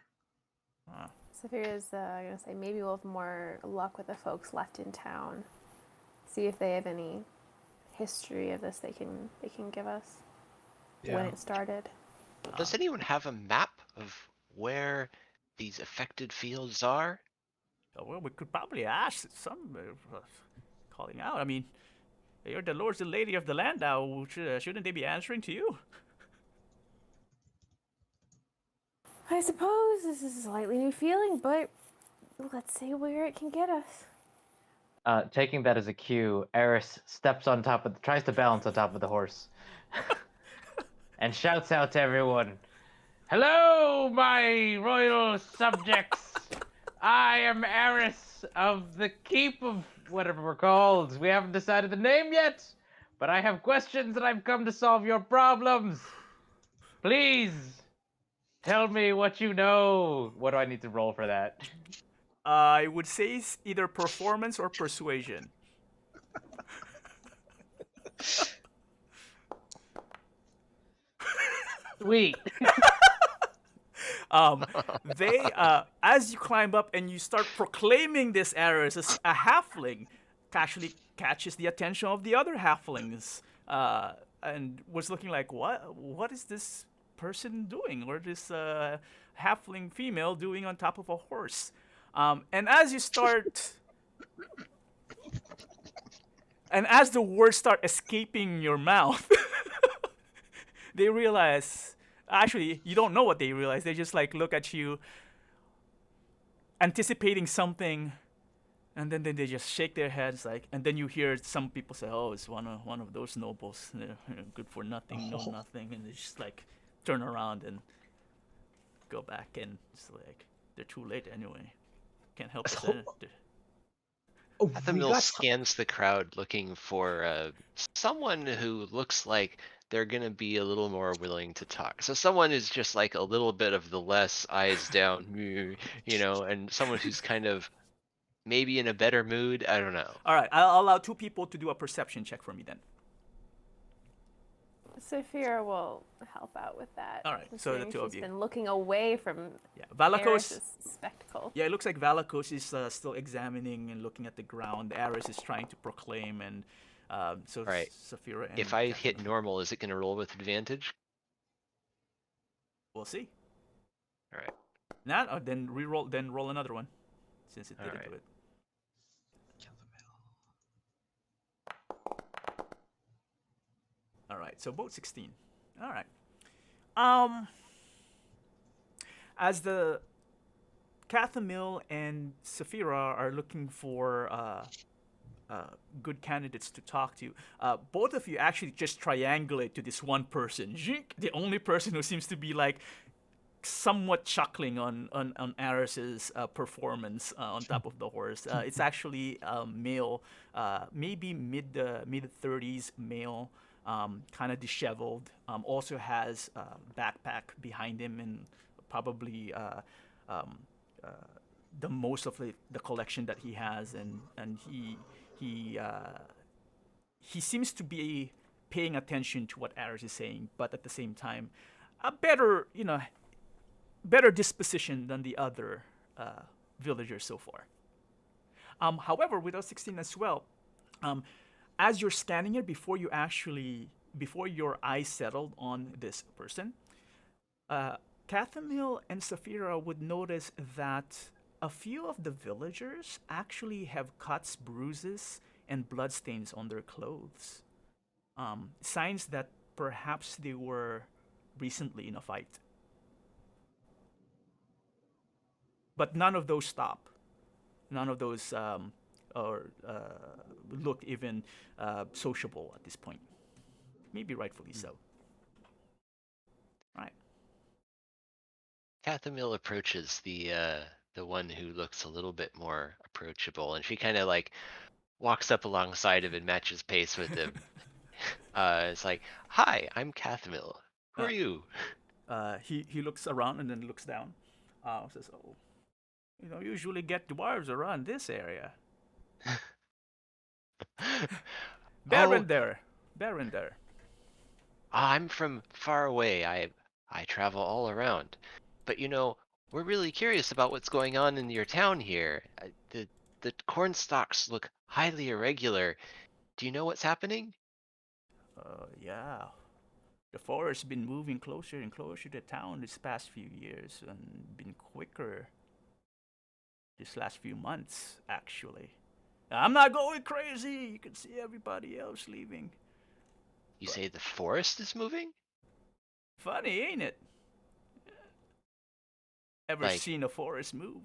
Saphira's gonna say maybe we'll have more luck with the folks left in town. See if they have any history of this they can give us. When it started. Does anyone have a map of where these affected fields are? Well, we could probably ask some calling out. I mean, you're the lords and lady of the land now. Shouldn't they be answering to you? I suppose this is a slightly new feeling, but let's see where it can get us. Taking that as a cue, Eris steps on top of, tries to balance on top of the horse, and shouts out to everyone, "Hello, my royal subjects! I am Eris of the Keep of whatever we're called. We haven't decided the name yet, but I have questions and I've come to solve your problems. Please, tell me what you know." What do I need to roll for that? I would say it's either performance or persuasion. Sweet. They as you climb up and you start proclaiming this error as a halfling, actually catches the attention of the other halflings, and was looking like, what is this person doing, or this halfling female doing on top of a horse? And as you start, and as the words start escaping your mouth, they realize. Actually, you don't know what they realize. They just like look at you, anticipating something, and then they just shake their heads like. And then you hear some people say, "Oh, it's one of those nobles. They're good for nothing, know nothing," and they just like turn around and go back, and it's like they're too late anyway. Can't help it. Oh, Kathumyl scans the crowd looking for someone who looks like they're gonna be a little more willing to talk. So someone who's just like a little bit of the less eyes down, and someone who's kind of maybe in a better mood. I don't know. All right, I'll allow two people to do a perception check for me then. Saphira will help out with that. All right, so the two of she's you. been looking away from Valakos. Eris's spectacle. Yeah, it looks like Valakos is still examining and looking at the ground. Aris is trying to proclaim, and so Right. Saphira. And If I hit normal, is it gonna roll with advantage? we'll see. All right. Not then re-roll. Then roll another one, since it didn't Alright. do it. All right, so both 16. All right. As the Kathumyl and Saphira are looking for good candidates to talk to, both of you actually just triangulate to this one person. Zhink, the only person who seems to be like somewhat chuckling on Aris's performance on top of the horse. It's actually a male, maybe mid 30s male, kind of disheveled. Also has a backpack behind him and probably the most of the collection that he has, and he seems to be paying attention to what Aris is saying, but at the same time, a better disposition than the other villagers so far. However, with us 16 as well, as you're scanning it, before your eyes settled on this person, Kathumyl and Saphira would notice that a few of the villagers actually have cuts, bruises, and bloodstains on their clothes. Signs that perhaps they were recently in a fight. But none of those stop. None of those or look even sociable at this point. Maybe rightfully so. Right. Kathumyl approaches the one who looks a little bit more approachable, and she kind of like walks up alongside him and matches pace with him. It's like, "Hi, I'm Kathumyl. Who Uh, are you?" he looks around and then looks down. Says, "Oh, usually get dwarves around this area. Oh, Barrender, Barrender. I'm from far away. I travel all around. But we're really curious about what's going on in your town here. The corn stalks look highly irregular. Do you know what's happening?" Yeah. The forest's been moving closer and closer to town this past few years and been quicker this last few months, actually. I'm not going crazy. You can see everybody else leaving. You But say the forest is moving? funny, ain't it? Ever Like, seen a forest move?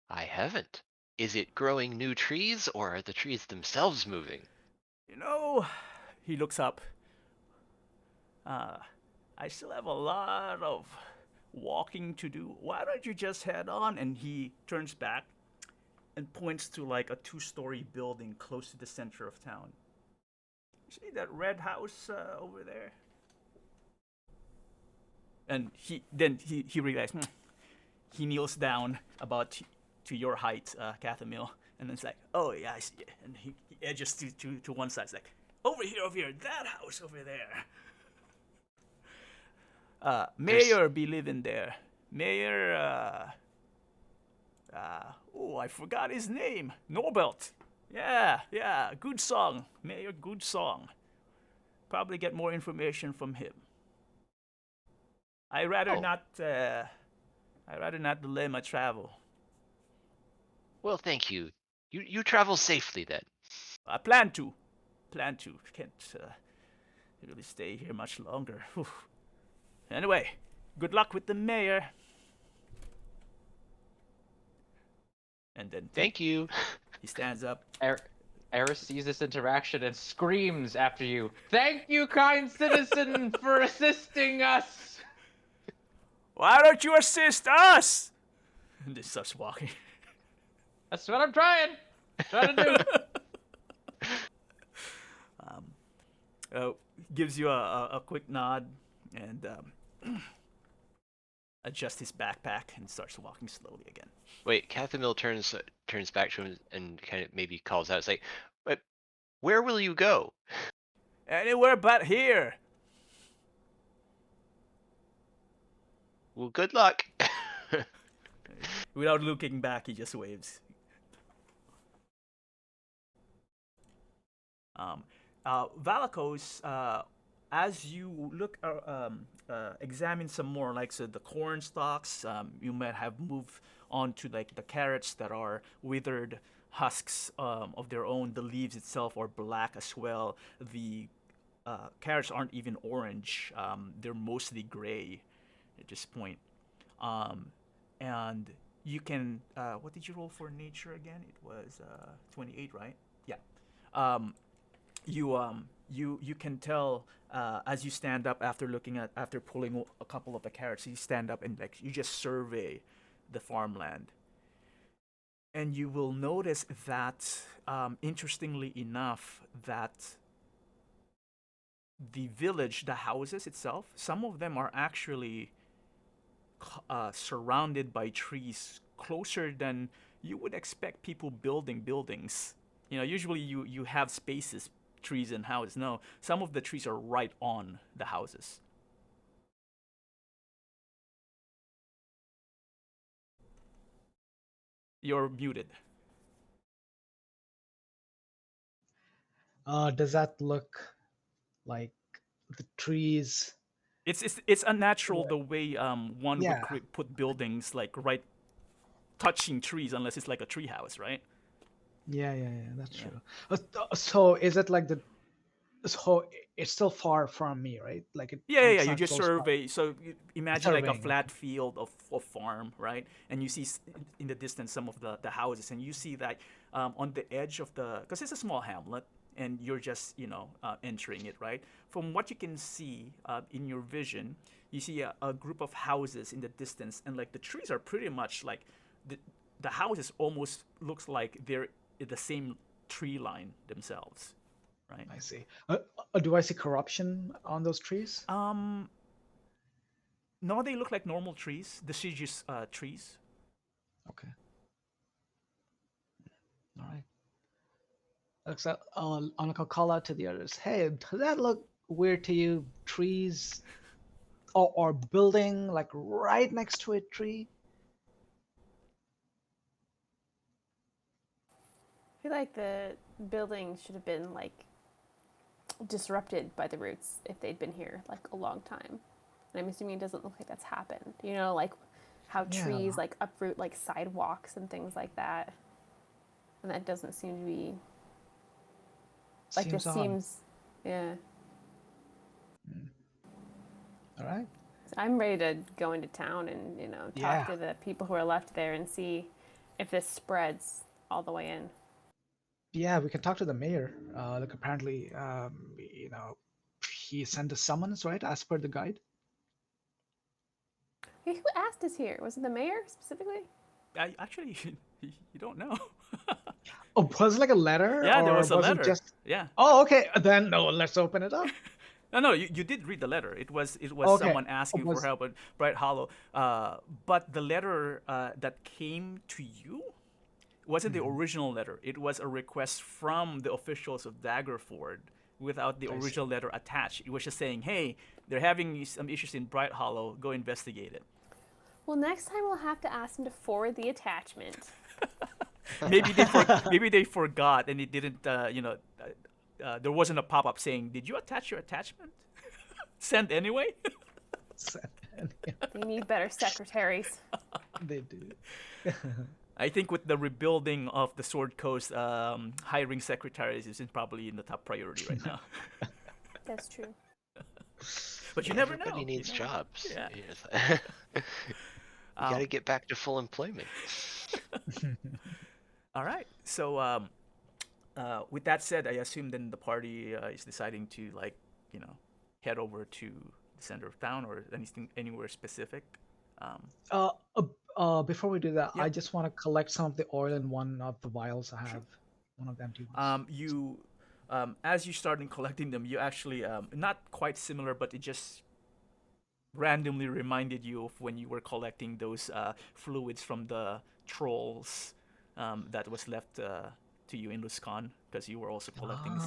I haven't. Is it growing new trees or are the trees themselves moving? You know, he looks up. I still have a lot of walking to do. Why don't you just head on? And he turns back and points to like a two-story building close to the center of town. You see that red house over there? And he realized, he kneels down about to your height, Kathumyl, and then it's like, oh yeah, I see it. And he edges to one side. It's like, over here, that house over there. Mayor be living there. Mayor, oh, I forgot his name. Norbelt. Yeah, good song. Mayor, good song. Probably get more information from him. I rather Oh, not. I rather not delay my travel. well, thank you. You travel safely then. I plan to. Can't really stay here much longer. Whew. Anyway, good luck with the mayor. And then Thank you. he stands up. Eris sees this interaction and screams after you, "Thank you, kind citizen, for assisting us!" Why don't you assist us? And he starts walking. That's what I'm trying to do. Gives you a quick nod and adjusts his backpack and starts walking slowly again. Wait, Kathumyl turns back to him and kind of maybe calls out. It's like, but where will you go? Anywhere but here. Well, good luck. Without looking back, he just waves. Valakos, as you look, examine some more, like so the corn stalks, you might have moved on to like the carrots that are withered husks of their own. The leaves itself are black as well. The carrots aren't even orange; they're mostly gray at this point. And you can, what did you roll for nature again? It was 28, right? Yeah. Um, you can tell as you stand up after pulling a couple of the carrots. You stand up and like you just survey the farmland, and you will notice that interestingly enough that the village, the houses itself, some of them are actually surrounded by trees closer than you would expect people building buildings. Usually you have spaces, trees and houses. No, some of the trees are right on the houses. You're muted. Does that look like the trees? It's unnatural the way one would Yeah. put buildings like right touching trees unless it's like a tree house, right? Yeah, that's Yeah. true. So is it like so it's still far from me, right? Like Yeah. it's You not just close by. survey. So imagine like a Surveying, flat okay. field of farm, right? And you see in the distance some of the houses, and you see that on the edge of the, because it's a small hamlet, and you're just entering it, right? From what you can see in your vision, you see a group of houses in the distance, and like the trees are pretty much like the houses almost looks like they're in the same tree line themselves, right? I see. Do I see corruption on those trees? No, they look like normal trees, deciduous trees. Okay. All right. So I'll call out to the others. Hey, does that look weird to you? Trees or building like right next to a tree? I feel like the building should have been like disrupted by the roots if they'd been here like a long time. And I'm assuming it doesn't look like that's happened. You know, like how Yeah. trees like uproot like sidewalks and things like that. And that doesn't seem to be like Seems this odd. seems yeah. All right. So I'm ready to go into town and, talk Yeah. to the people who are left there and see if this spreads all the way in. Yeah, we can talk to the mayor. Like apparently, he sent a summons, right, as per the guide. Hey, who asked us here? Was it the mayor specifically? I actually, you don't know. Oh, was it like a letter? Yeah, there or was a it letter. just? Yeah. Oh, okay. Then no, let's open it up. No, you did read the letter. It was Okay. someone asking It was- for help at Brighthollow. But the letter that came to you wasn't the original letter. It was a request from the officials of Daggerford without the I see. original letter attached. It was just saying, hey, they're having some issues in Brighthollow. Go investigate it. Well, next time we'll have to ask him to forward the attachment. Maybe they forgot and it didn't. There wasn't a pop-up saying, "Did you attach your attachment?" Send anyway. They need better secretaries. They do. I think with the rebuilding of the Sword Coast, hiring secretaries is probably in the top priority right now. That's true. But you never know. Everybody needs You never know. jobs. Yeah. Yes. You gotta get back to full employment. All right. So, with that said, I assume then the party is deciding to head over to the center of town or anywhere specific. Before we do that, Yep. I just want to collect some of the oil in one of the vials I have. One of the empty ones. As you start collecting them, you actually not quite similar, but it just randomly reminded you of when you were collecting those fluids from the trolls that was left to you in Luskan, because you were also collecting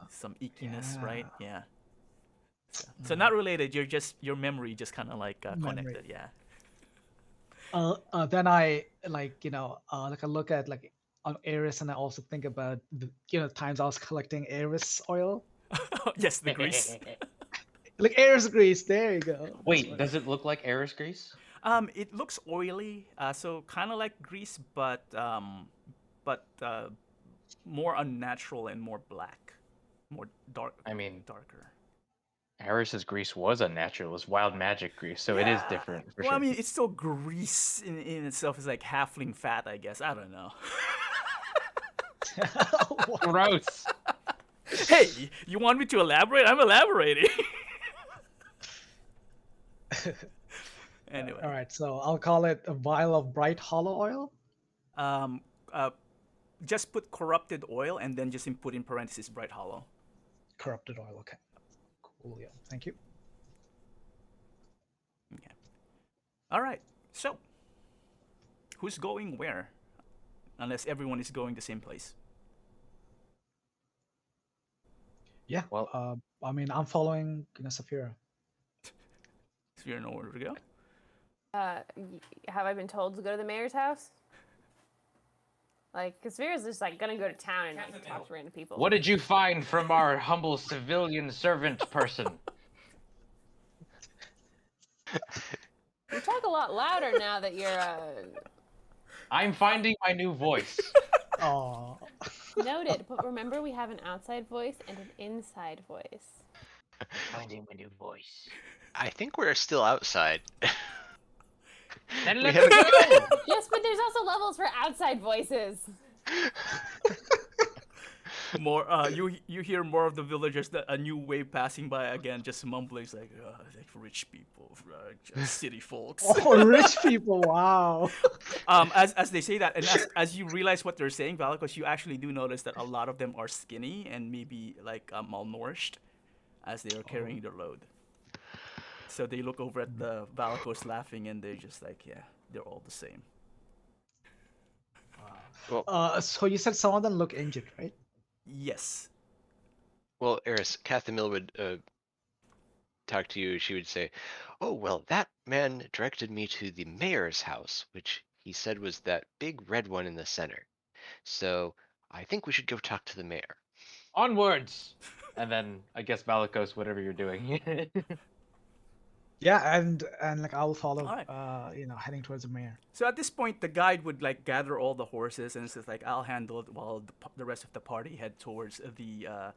some ickiness, right? Yeah. So not related. Your memory just kind of like connected. Yeah. Then I like I look at like on Eris, and I also think about the times I was collecting Eris oil, Yes, the grease. like Eris grease. There you go. Wait, does it look like Eris grease? It looks oily, so kind of like grease, but more unnatural and more black, more dark. I mean, darker. Eris's grease was unnatural. It was wild magic grease, so it is different for Well, sure. I mean, it's still grease in itself. It's like halfling fat, I guess. I don't know. Gross. Hey, you want me to elaborate? I'm elaborating. Anyway. All right, so I'll call it a vial of Brighthollow oil. Just put corrupted oil and then just put in parentheses Brighthollow. Corrupted oil. Okay. Cool. Yeah. Thank you. Okay. All right. So, who's going where? Unless everyone is going the same place. Yeah. Well- I mean, I'm following Saphira. So you know where to go. Have I been told to go to the mayor's house? Like, because Vera's just like gonna go to town and like, talk to random people. What did you find from our humble civilian servant person? You talk a lot louder now that you're I'm finding my new voice. Oh. Noted, but remember we have an outside voice and an inside voice. Finding my new voice. I think we're still outside. Then We let's haven't- go! Yes, but there's also levels for outside voices. More, you hear more of the villagers. A new wave passing by again, just mumbling like rich people, just city folks. Oh, rich people! Wow. As they say that, and as you realize what they're saying, Valakos, you actually do notice that a lot of them are skinny and maybe like malnourished, as they are carrying their load. So they look over at the Valakos laughing, and they're just like, yeah, they're all the same. So you said some of them look injured, right? Yes. Well, Eris, Kathumyl would talk to you. She would say, "Oh, well, that man directed me to the mayor's house, which he said was that big red one in the center. So I think we should go talk to the mayor." Onwards! And then I guess Malikos, whatever you're doing. Yeah, and like I'll follow. Alright. Heading towards the mayor. So at this point, the guide would like gather all the horses and says like, "I'll handle it," while the rest of the party head towards the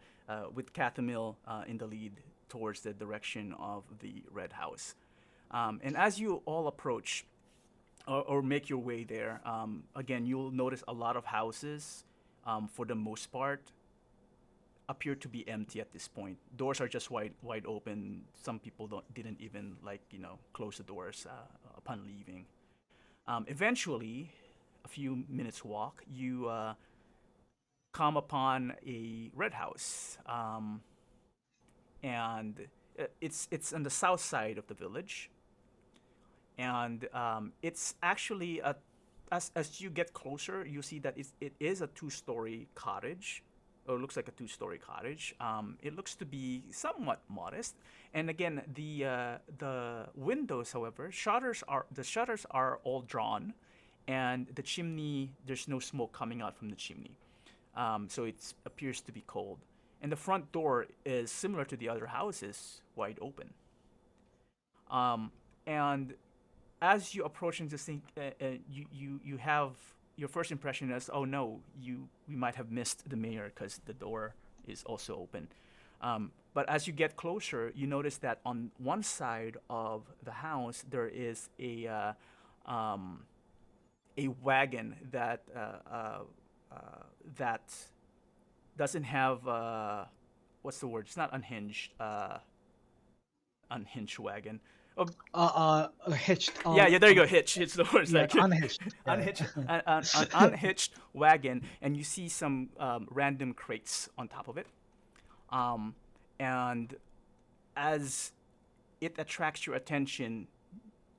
with Kathumyl in the lead towards the direction of the red house. And as you all approach or make your way there, again you'll notice a lot of houses, for the most part, appear to be empty at this point. Doors are just wide open. Some people didn't even close the doors upon leaving. Eventually, a few minutes walk, you come upon a red house, and it's on the south side of the village, and it's actually as you get closer, you see that it is a two-story cottage. Or it looks like a two-story cottage. It looks to be somewhat modest, and again, the windows, however, the shutters are all drawn, and the chimney, there's no smoke coming out from the chimney, so it appears to be cold. And the front door is similar to the other houses, wide open. And as you approach into this thing, you have your first impression is, oh no, we might have missed the mayor because the door is also open. But as you get closer, you notice that on one side of the house there is a wagon that doesn't have what's the word? It's not unhinged. Unhinged wagon. Hitched. Yeah, there you go. Hitch. It's the word. It's Yeah, like unhitched. Yeah. unhitched, an unhitched wagon, and you see some random crates on top of it. And as it attracts your attention,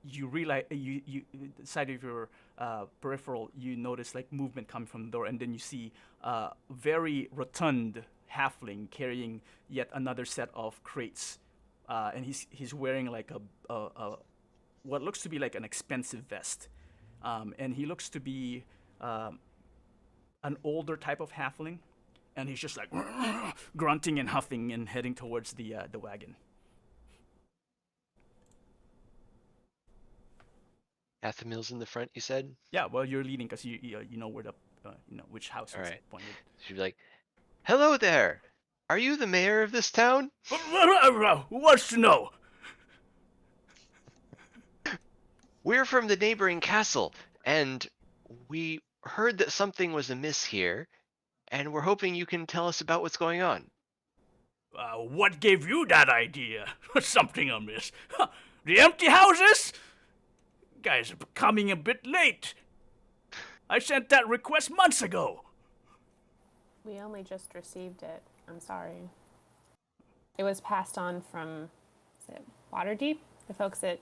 you realize the side of your peripheral, you notice like movement coming from the door, and then you see a very rotund halfling carrying yet another set of crates. And he's wearing like a what looks to be like an expensive vest, and he looks to be an older type of halfling, and he's just like grunting and huffing and heading towards the wagon. Kathumyl's in the front, you said? Yeah, well, you're leading because you know where the which house All is right. pointed. She'd be like, "Hello there. Are you the mayor of this town?" Who wants to know? "We're from the neighboring castle, and we heard that something was amiss here, and we're hoping you can tell us about what's going on." What gave you that idea? Something amiss. The empty houses? Guys are coming a bit late. I sent that request months ago. We only just received it. I'm sorry. It was passed on from, is it Waterdeep? The folks at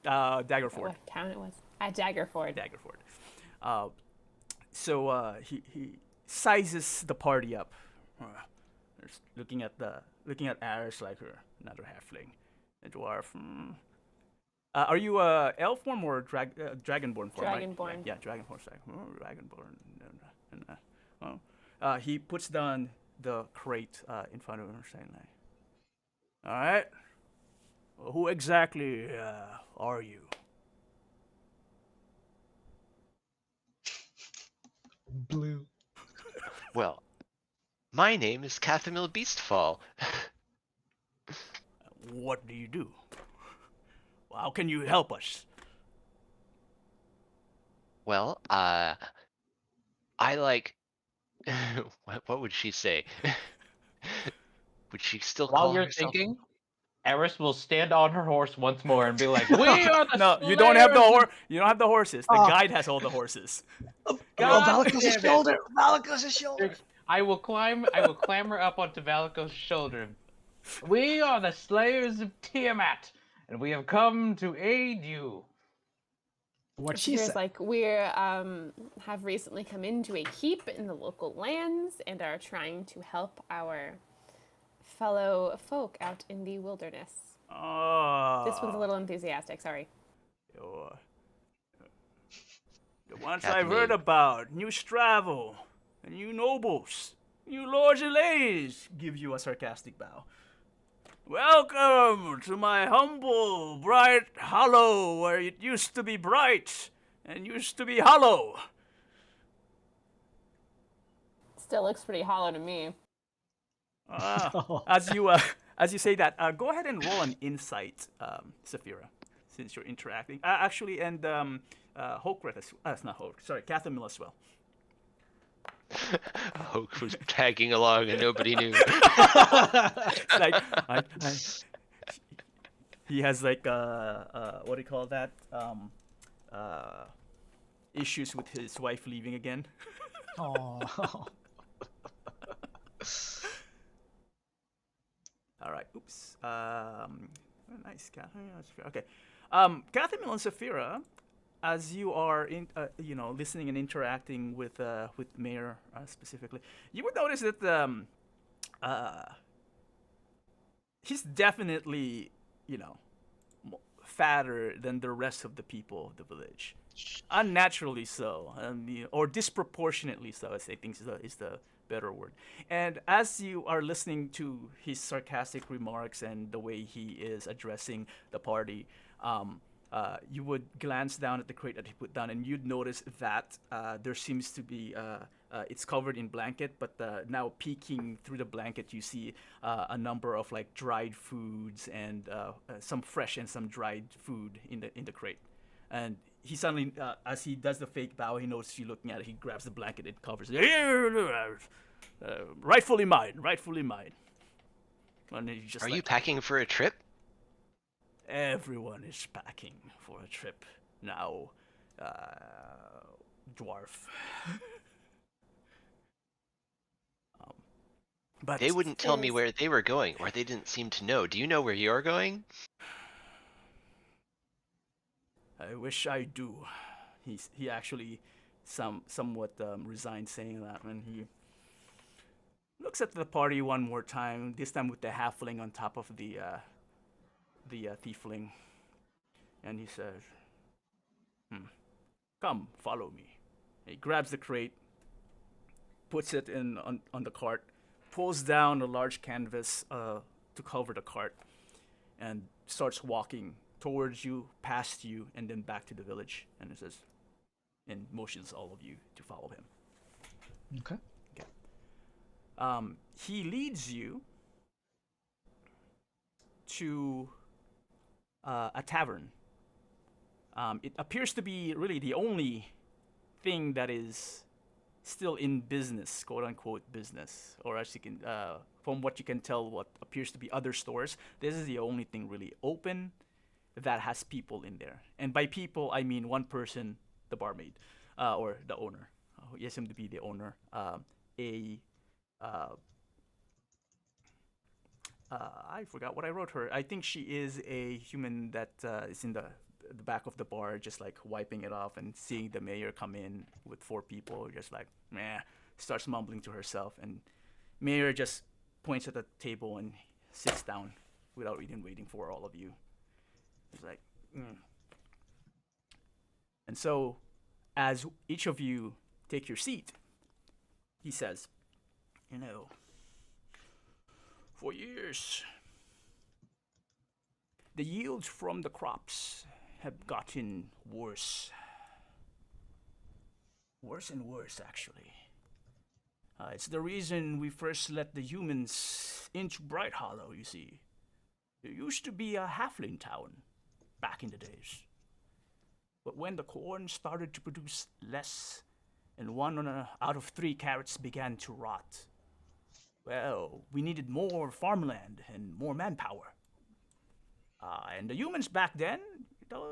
Daggerford. what town it was? At Daggerford. Daggerford. So he sizes the party up, looking at Aris like another halfling, a dwarf. Are you elf form or dragonborn form? Dragonborn. Right? Yeah, dragonborn. Like, dragonborn. He puts down the crate in front of him, saying like, "All right, well, who exactly are you?" Well, my name is Kathumyl Beastfall. What do you do? How can you help us? Well, I like. What would she say? Would she still While call you're herself? thinking, Eris will stand on her horse once more and be like, "We are the No, you don't have the slayers of You don't have the horses. The Oh. guide has all the horses. God Valakos' damn it. shoulder! Valakos' shoulder! I will clamber up onto Valakos' shoulder. We are the slayers of Tiamat, and we have come to aid you. What she Here's said. like we're have recently come into a keep in the local lands and are trying to help our fellow folk out in the wilderness. Oh. This one's a little enthusiastic, sorry. The ones I've heard Kathumyl. about, new Stravo, and new nobles, new lords and ladies, give you a sarcastic bow. Welcome to my humble Brighthollow, where it used to be bright and used to be hollow. Still looks pretty hollow to me. As you say that, go ahead and roll an insight, Saphira, since you're interacting. Actually, and Hulkret not Hulk. Sorry, Kathumyl as well. Hoke was tagging along and nobody knew. It's like he has like what do you call that? Issues with his wife leaving again. Oh. All right. Oops. Nice. Okay. Kathumyl and Saphira, as you are listening and interacting with Mayor specifically, you would notice that he's definitely fatter than the rest of the people of the village, unnaturally so, or disproportionately so. I think is the better word. And as you are listening to his sarcastic remarks and the way he is addressing the party, you would glance down at the crate that he put down, and you'd notice that there seems to be it's covered in blanket, but now peeking through the blanket, you see a number of like dried foods and some fresh and some dried food in the crate. And he suddenly, as he does the fake bow, he notices you looking at it. He grabs the blanket, it covers it. Rightfully mine, rightfully mine. And he's just Are like, you packing for a trip? Everyone is packing for a trip now, dwarf. But They wouldn't tell me where they were going, or they didn't seem to know. Do you know where you're going? I wish I do. He actually somewhat resigned saying that when he looks at the party one more time. This time with the halfling on top of the tiefling, and he says, "Come, follow me." He grabs the crate, puts it on the cart, pulls down a large canvas to cover the cart, and starts walking towards you, past you, and then back to the village. And it says, and motions all of you to follow him. Okay. He leads you to a tavern. It appears to be really the only thing that is still in business, quote unquote business, or as you can, from what you can tell, what appears to be other stores. This is the only thing really open that has people in there. And by people, I mean one person, the barmaid, or the owner. Yes, him to be the owner. I forgot what I wrote her. I think she is a human that is in the back of the bar, just like wiping it off and seeing the mayor come in with 4 people, just like, meh, starts mumbling to herself. And mayor just points at the table and sits down without even waiting for all of you. He's like, And so, as each of you take your seat, he says, for years, the yields from the crops have gotten worse. Worse and worse, actually. It's the reason we first let the humans into Brighthollow, you see. It used to be a halfling town back in the days. But when the corn started to produce less, and out of 3 carrots began to rot, well, we needed more farmland and more manpower. And the humans back then,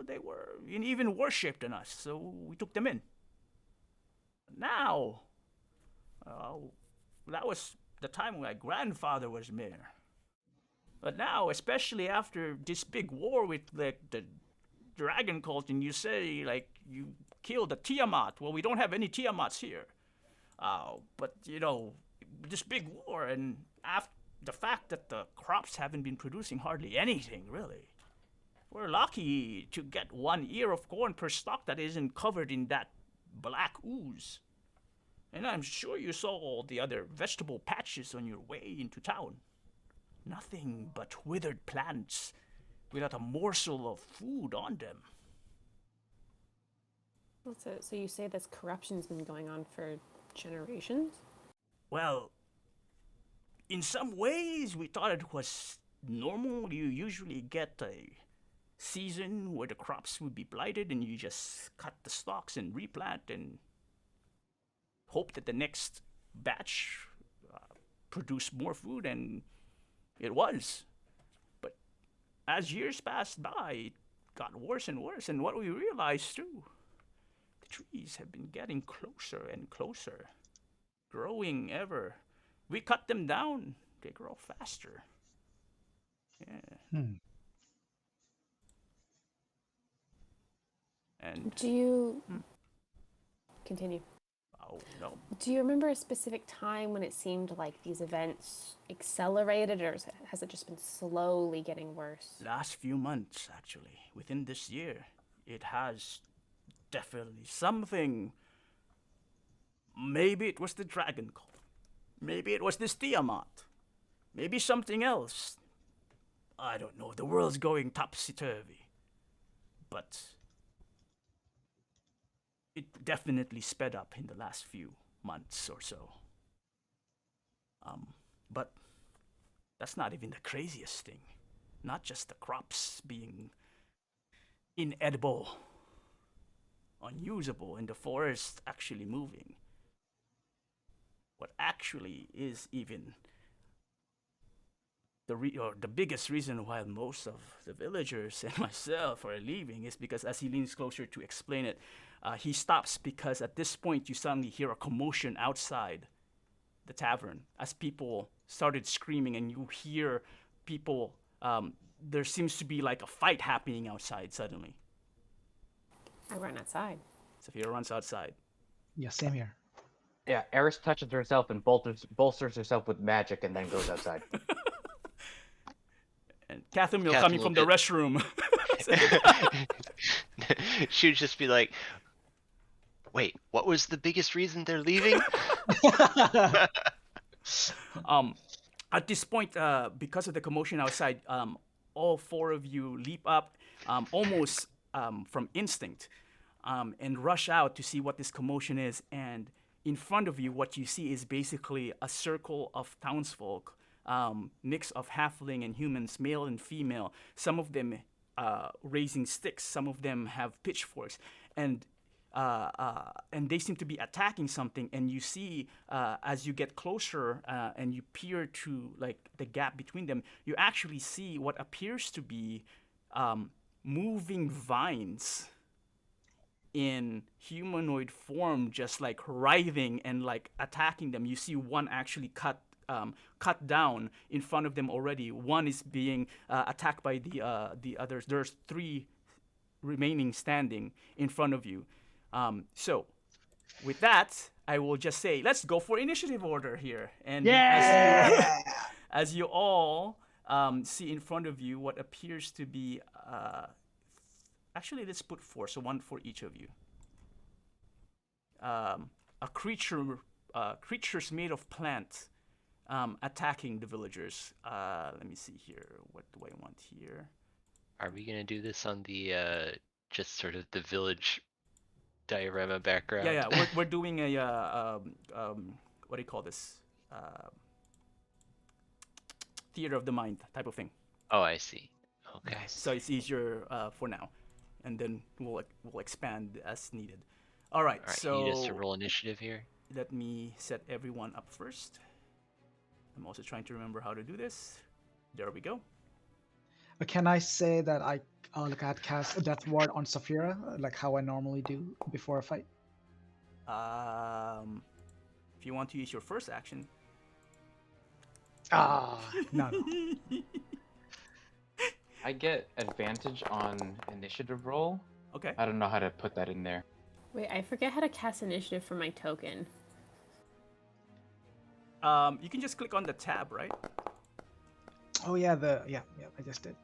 they were in even worse shape than us, so we took them in. Now, that was the time my grandfather was mayor. But now, especially after this big war with the dragon cult, and you say, like, you killed a Tiamat. Well, we don't have any Tiamats here. But, this big war, and the fact that the crops haven't been producing hardly anything, really. We're lucky to get 1 ear of corn per stalk that isn't covered in that black ooze. And I'm sure you saw all the other vegetable patches on your way into town. Nothing but withered plants without a morsel of food on them. So you say this corruption's been going on for generations? Well, in some ways we thought it was normal. You usually get a season where the crops would be blighted and you just cut the stalks and replant and hope that the next batch produced more food, and it was. But as years passed by, it got worse and worse, and what we realized too, the trees have been getting closer and closer, growing ever. We cut them down, they grow faster. Yeah. And Do you continue? oh no. Do you remember a specific time when it seemed like these events accelerated, or has it just been slowly getting worse? Last few months, actually, within this year, it has definitely something. Maybe it was the dragon call. Maybe it was this Tiamat. Maybe something else. I don't know. The world's going topsy-turvy. But it definitely sped up in the last few months or so. But that's not even the craziest thing. Not just the crops being inedible, unusable, and the forest actually moving. What actually is even the biggest reason why most of the villagers and myself are leaving is because, as he leans closer to explain it, he stops because at this point you suddenly hear a commotion outside the tavern as people started screaming, and you hear people. There seems to be like a fight happening outside suddenly. I run outside. Sophia runs outside. Yeah, same here. Yeah, Eris touches herself and bolsters herself with magic and then goes outside. And Kathumyl coming from the restroom. She'd just be like, wait, what was the biggest reason they're leaving? At this point, because of the commotion outside, all 4 of you leap up almost from instinct and rush out to see what this commotion is. And in front of you, what you see is basically a circle of townsfolk, mix of halfling and humans, male and female. Some of them raising sticks, some of them have pitchforks, and they seem to be attacking something. And you see, as you get closer and you peer to like the gap between them, you actually see what appears to be moving vines in humanoid form, just like writhing and like attacking them. You see one actually cut down in front of them already. One is being attacked by the others. There's 3 remaining standing in front of you. So with that, I will just say, let's go for initiative order here. And as you all see in front of you what appears to be actually, let's put 4, so 1 for each of you. Creatures made of plant attacking the villagers. Let me see here. What do I want here? Are we gonna do this on the just sort of the village diorama background? Yeah. We're doing a what do you call this? Theater of the mind type of thing. Oh, I see. Okay. So it's easier for now, and then we'll expand as needed. All right. All right. So You need us to roll initiative here. let me set everyone up first. I'm also trying to remember how to do this. There we go. Can I say that I I'd cast a death ward on Saphira, like how I normally do before a fight? If you want to use your first action. No. I get advantage on initiative roll. Okay. I don't know how to put that in there. Wait, I forget how to cast initiative for my token. You can just click on the tab, right? Oh yeah, I just did.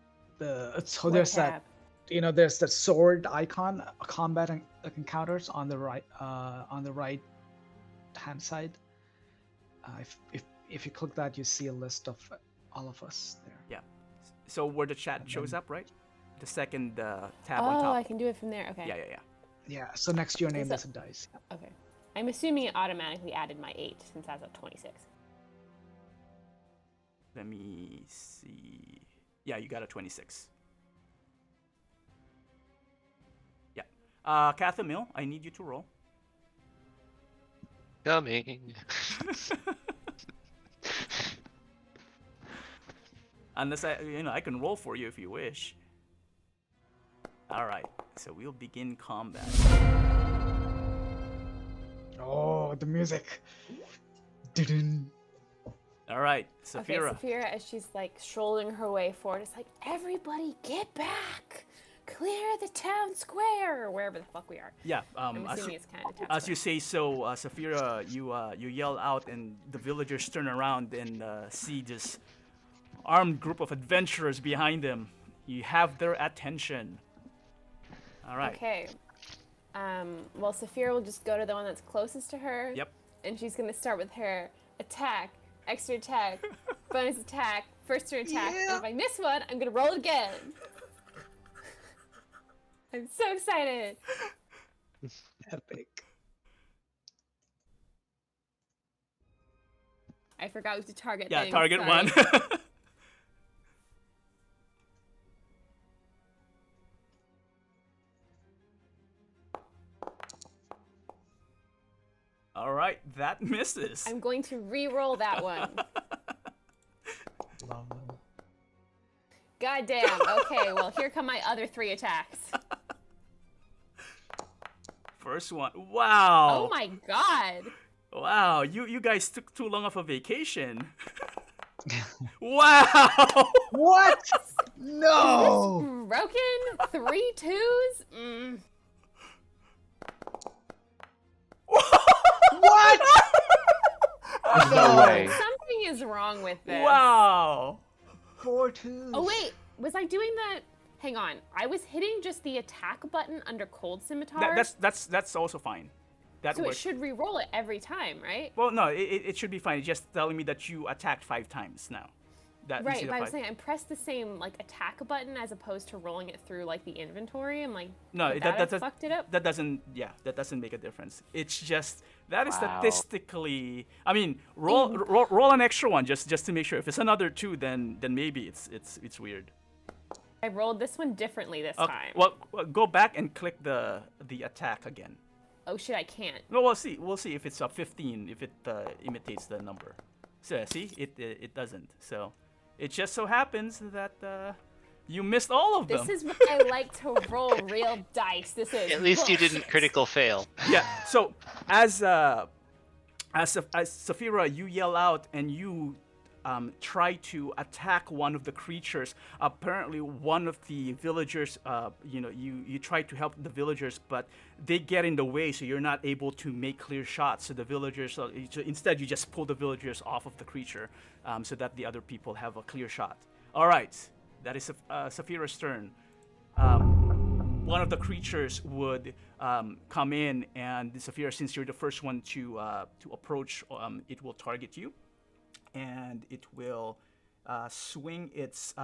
So What there's tab? that, there's the sword icon, combat and encounters on the right hand side. If you click that, you see a list of all of us there. Yeah. So where the chat shows up, right? The second tab Oh, on top. I can do it from there. Okay. Yeah. Yeah. So next to your name, So- there's a dice. Okay. I'm assuming it automatically added my 8 since I was at 26. Let me see. Yeah, you got a 26. Yeah. Kathumyl, I need you to roll. Coming. Unless I can roll for you if you wish. All right. So we'll begin combat. Oh, the music. Dun-dun. All right, Okay, Saphira. Saphira, as she's like shouldering her way forward, is like, everybody get back! Clear the town square! Or wherever the fuck we are. Yeah. I'm As assuming you, it's kind of town as you square. say so, Saphira, you yell out, and the villagers turn around and see this armed group of adventurers behind them. You have their attention. All right. Okay. Well, Saphira will just go to the one that's closest to her. Yep. And she's gonna start with her attack, extra attack, bonus attack, first turn attack. And if I miss one, I'm gonna roll it again. I'm so excited. Epic. I forgot we have to target Yeah, things, target sorry. one. All right, that misses. I'm going to re-roll that one. Love. God damn. Okay, well, here come my other 3 attacks. First one. Wow. Oh my god. Wow, you guys took too long of a vacation. Wow. What? No. Broken? 3 twos? What? No way. Something is wrong with this. Wow. 4 twos. Oh wait, was I doing that? Hang on, I was hitting just the attack button under Cold Scimitar. That's also fine. That so it works. should re-roll it every time, right? Well, no, it should be fine. It's just telling me that you attacked 5 times now. That Right, instead but of I was 5. saying I pressed the same like attack button as opposed to rolling it through like the inventory. I'm like, No, would that have fucked it up. That doesn't. Yeah, that doesn't make a difference. It's just that is Wow. statistically. I mean, roll an extra one just to make sure. If it's another 2, then maybe it's weird. I rolled this one differently this Okay, time. well, go back and click the attack again. Oh shit, I can't. No, we'll see. We'll see if it's a 15, if it imitates the number. So see, it doesn't. So it just so happens that you missed all of them. This is why I like to roll real dice. This is At least you didn't bullshit. critical fail. Yeah. So as Saphira, you yell out and you try to attack one of the creatures. Apparently, one of the villagers, you try to help the villagers, but they get in the way, so you're not able to make clear shots. So the villagers, instead, you just pull the villagers off of the creature, so that the other people have a clear shot. All right, that is Saphira's turn. One of the creatures would come in, and Saphira, since you're the first one to approach, it will target you. And it will swing its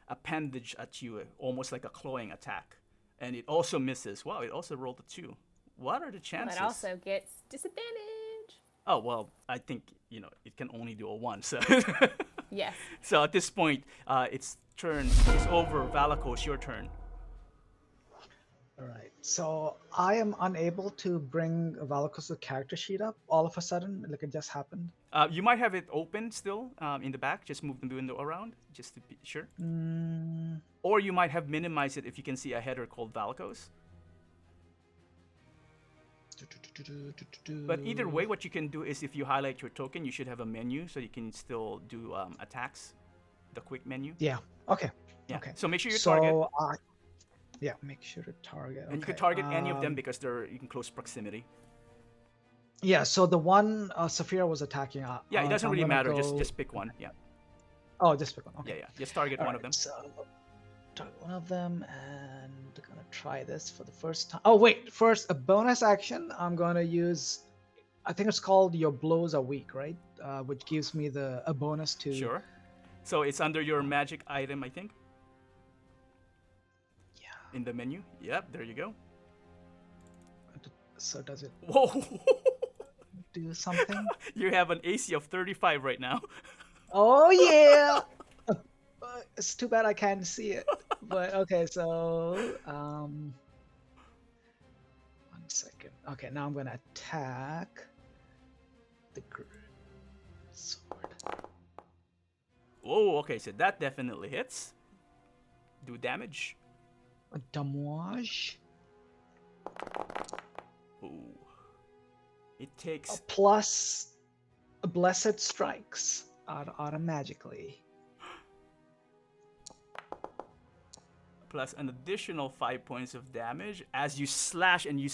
appendage at you, almost like a clawing attack. And it also misses. Wow, it also rolled a 2. What are the chances? But also gets disadvantage. Oh well, I think it can only do a 1. So Yes. so at this point, its turn is over. Valakos, your turn. All right. So I am unable to bring Valakos' character sheet up all of a sudden, like it just happened. You might have it open still in the back. Just move the window around, just to be sure. Or you might have minimized it if you can see a header called Valakos. But either way, what you can do is if you highlight your token, you should have a menu so you can still do attacks, the quick menu. Yeah. Okay. Yeah. Okay. So make sure you So target. yeah, make sure to target. And you Okay, can target any of them because they're in close proximity. Yeah. So the one Saphira was attacking. Yeah, it doesn't I'm really gonna matter. go- Just pick one. Yeah. Oh, just pick one. Okay. Yeah. Just target one of them. So target one of them, and I'm gonna try this for the first time. Oh wait, first a bonus action. I'm gonna use. I think it's called Your Blows Are Weak, right? Which gives me a bonus to. Sure. So it's under your magic item, I think. Yeah. In the menu. Yep. There you go. So does it Whoa. do something? You have an AC of 35 right now. Oh yeah. It's too bad I can't see it. But okay, so 1 second. Okay, now I'm gonna attack the sword. Oh, okay. So that definitely hits. Do damage. A damage. Ooh. It takes Plus a blessed strikes automatically. plus an additional 5 points of damage as you slash and you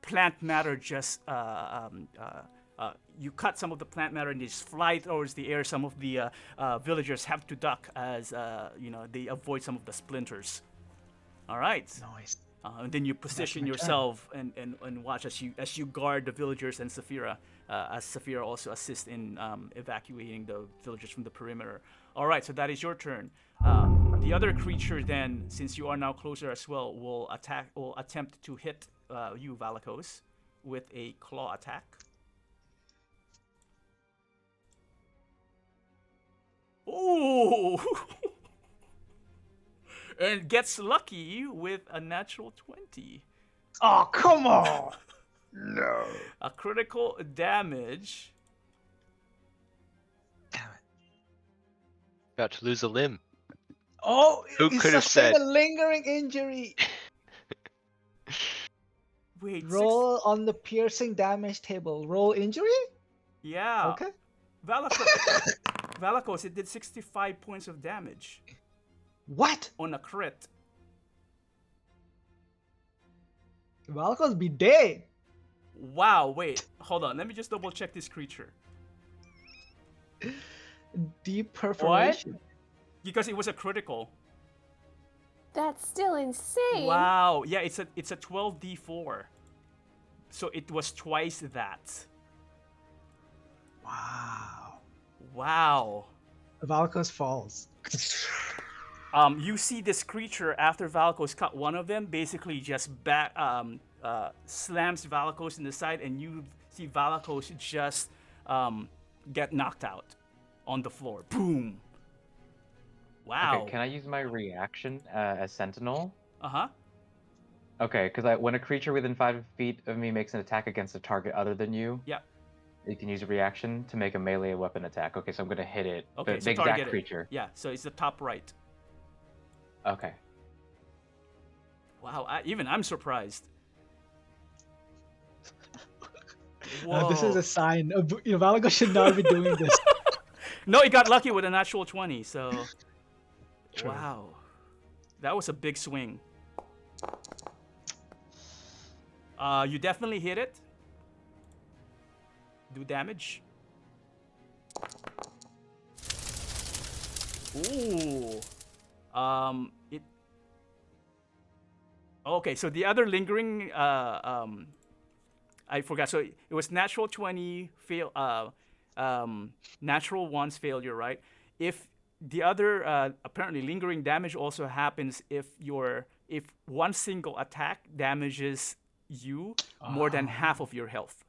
plant matter just you cut some of the plant matter and they just fly towards the air. Some of the villagers have to duck as they avoid some of the splinters. All right. Nice. And then you position my turn. yourself and watch as you guard the villagers and Saphira, as Saphira also assists in evacuating the villagers from the perimeter. All right, so that is your turn. The other creature then, since you are now closer as well, will attempt to hit you, Valakos, with a claw attack. Ooh! And gets lucky with a natural 20. Oh, come on! No. A critical damage. Damn it. About to lose a limb. Oh, Who he could have sustained said? a lingering injury. Wait, Roll on the piercing damage table. Roll injury? Yeah. Okay. Valakos, it did 65 points of damage What? on a crit. Valkos be dead. Wow, wait. Hold on. Let me just double check this creature. Deep perforation. Because it was a critical. That's still insane. Wow. Yeah, it's a 12d4. So it was twice that. Wow. Wow. Valkos falls. You see this creature after Valakos cut one of them, basically just slams Valakos in the side, and you see Valakos just get knocked out on the floor. Boom. Wow. Okay, can I use my reaction as Sentinel? Uh-huh. Okay, because when a creature within 5 feet of me makes an attack against a target other than you, Yep. you can use a reaction to make a melee weapon attack. Okay, so I'm gonna hit it. Okay, the so exact target it. creature. Yeah, so it's the top right. Okay. Wow, even I'm surprised. Whoa. This is a sign. Valkos should not be doing this. No, he got lucky with a natural 20, so... True. Wow. That was a big swing. You definitely hit it. Do damage. Ooh. It... Okay, so the other lingering... I forgot. So it was natural 20, natural 1's failure, right? If the other apparently lingering damage also happens if one single attack damages you more than half of your health.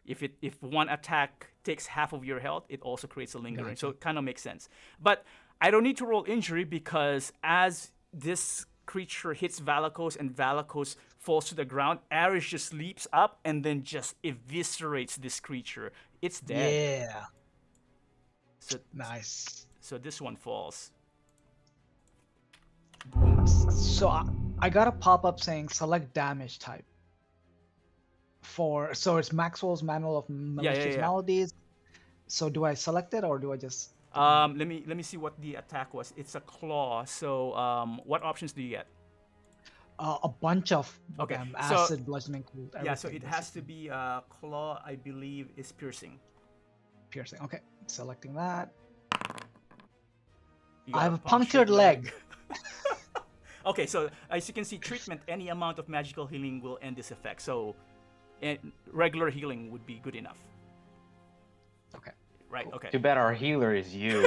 If one attack takes half of your health, it also creates a lingering. Gotcha. So it kind of makes sense. But I don't need to roll injury because as this creature hits Valakos and Valakos falls to the ground, Ares just leaps up and then just eviscerates this creature. It's dead. Yeah. So Nice. so this one falls. So I got a pop-up saying select damage type. So it's Maxwell's Manual of Malicious yeah. Melodies. So do I select it or do I just Let me see what the attack was. It's a claw. So what options do you get? a bunch of Okay, them? so- Acid, bludgeoning, cold, Yeah, so everything, it has to basically. be claw. I believe is piercing. Piercing. Okay, selecting that. You I got have a punctured leg. Okay, so as you can see, treatment, any amount of magical healing will end this effect. So regular healing would be good enough. Okay. Right, okay. Too bad our healer is you.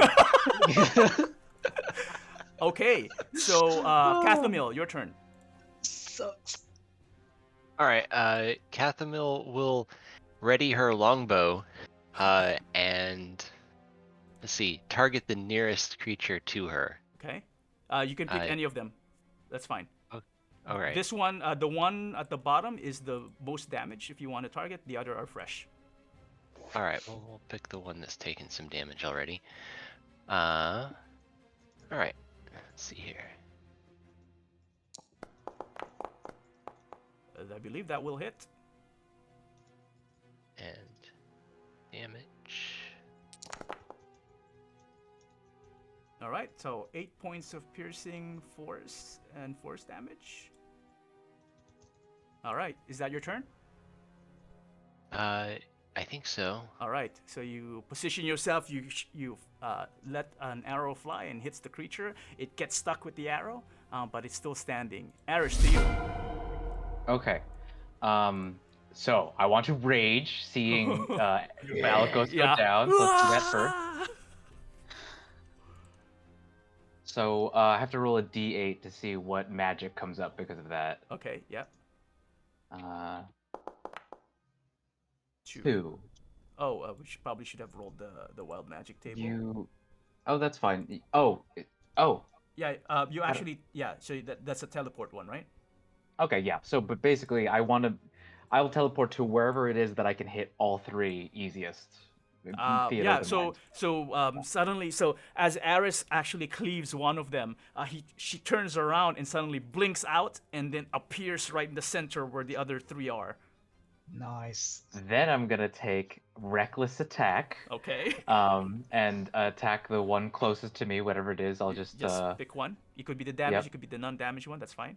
Okay, so Kathumyl, your turn. Sucks. All right. Kathumyl will ready her longbow, and let's see, target the nearest creature to her. Okay. You can pick I- any of them. That's fine. All right. This one, the one at the bottom is the most damage if you want to target. The other are fresh. All right. Well, we'll pick the one that's taken some damage already. All right. Let's see here. I believe that will hit. And damage. All right, so 8 points of piercing force and force damage. All right, is that your turn? I think so. All right, so you position yourself. You let an arrow fly and hits the creature. It gets stuck with the arrow, but it's still standing. Aris, to you. Okay. So I want to rage, seeing Valakos go down. So let's do that first. So I have to roll a d8 to see what magic comes up because of that. Okay, yeah. 2. Oh, probably should have rolled the wild magic table. Oh, that's fine. Oh. Yeah, you actually, yeah. So that's a teleport one, right? Okay, yeah. So, but basically, I will teleport to wherever it is that I can hit all 3 easiest. Theater Yeah. of the So mind. suddenly, as Aris actually cleaves one of them, she turns around and suddenly blinks out and then appears right in the center where the other 3 are. Nice. Then I'm gonna take reckless attack. Okay. And attack the one closest to me, whatever it is. I'll just pick one. It could be the damage. Yep. It could be the non-damage one. That's fine.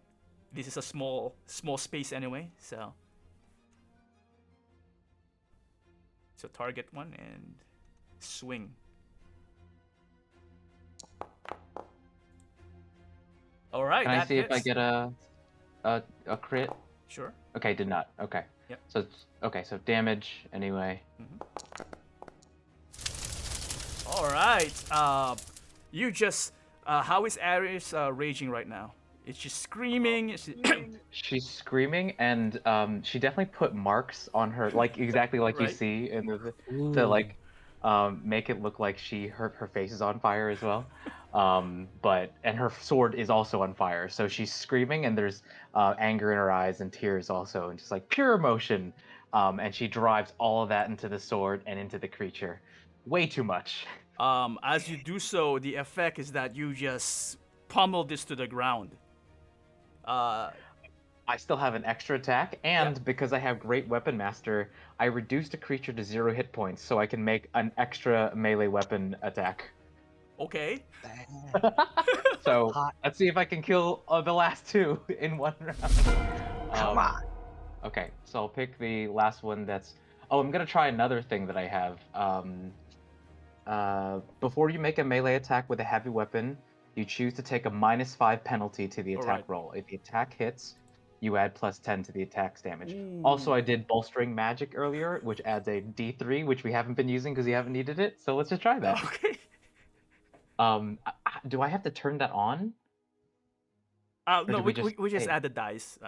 This is a small space anyway. So target one and swing. All right. Can I that see if I hits. get a crit? Sure. Okay, did not. Okay. Yep. So so damage anyway. All right. You just. How is Ares raging right now? Is she screaming? Is she... She's screaming, and she definitely put marks on her, like exactly like you Right. see in the to like make it look like her face is on fire as well. And her sword is also on fire, so she's screaming, and there's anger in her eyes and tears also, and just like pure emotion. And she drives all of that into the sword and into the creature, way too much. As you do so, the effect is that you just pummel this to the ground. I still have an extra attack, and because I have Great Weapon Master, I reduced a creature to 0 hit points, so I can make an extra melee weapon attack. Okay. So Hot. let's see if I can kill the last 2 in one round. Come on. Okay, so I'll pick the last one that's... Oh, I'm gonna try another thing that I have. Before you make a melee attack with a heavy weapon, you choose to take a -5 penalty to the attack Alright. roll. If the attack hits, you add +10 to the attack's damage. Also, I did bolstering magic earlier, which adds a d3, which we haven't been using because we haven't needed it. So let's just try that. Okay. Do I have to turn that on? No, do we we just hey. add the dice.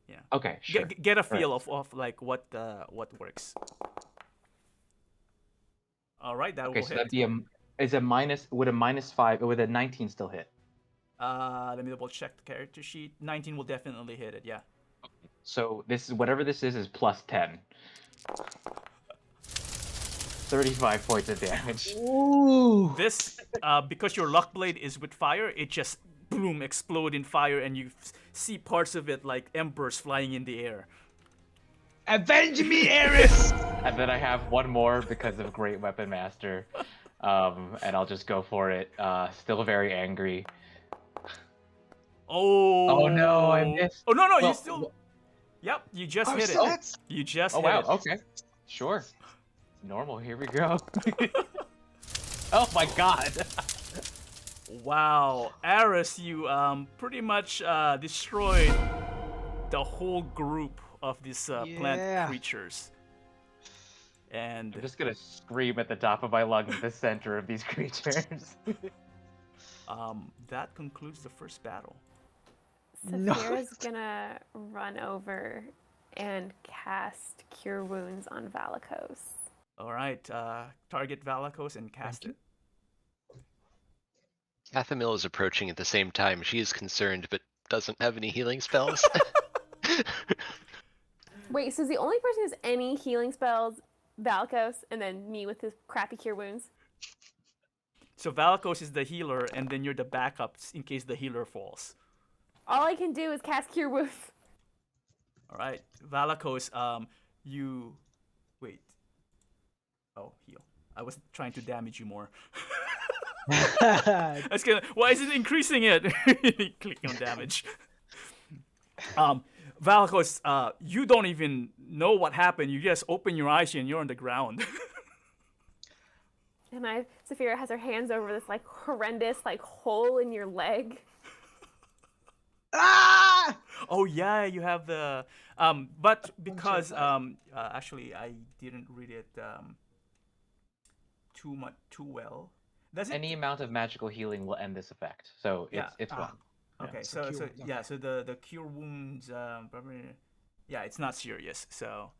Yeah. Okay, sure. Get a feel of like what works. All right, that Okay, will so hit. that'd be is a minus, would a -5, would a 19 still hit? Let me double check the character sheet. 19 will definitely hit it. Yeah. So this is, whatever this is plus 10. 35 points of damage. Ooh. This, because your luck blade is with fire, it just boom explode in fire, and you see parts of it like embers flying in the air. Avenge me, Eris! And then I have one more because of Great Weapon Master. And I'll just go for it. Still very angry. Oh. Oh no, I missed. Oh no, you Well, still. Yep, you just Oh, hit so it. that's You just Oh hit wow, it. okay. Sure. Normal, here we go. Oh my god. Wow, Aris, you pretty much destroyed the whole group of these plant Yeah. creatures. And I'm just gonna scream at the top of my lungs at the center of these creatures. that concludes the first battle. No. Saphira's gonna run over and cast Cure Wounds on Valakos. All right, target Valakos and cast it. Kathumyl is approaching at the same time. She is concerned, but doesn't have any healing spells. Wait, so is the only person who has any healing spells Valakos, and then me with his crappy Cure Wounds? So Valakos is the healer, and then you're the backups in case the healer falls. All I can do is cast Cure Wounds. All right, Valakos, you wait. Oh, heal. I was trying to damage you more. That's gonna. Why is it increasing it? Click on damage. Valakos, you don't even know what happened. You just open your eyes and you're on the ground. And Saphira has her hands over this like horrendous like hole in your leg. Ah! Oh yeah, you have the. But because actually I didn't read it too well. Does it? Any amount of magical healing will end this effect, so it's Ah. fine. Okay, so so cure wounds, yeah, okay. so the cure wounds, probably, yeah, it's not serious. So,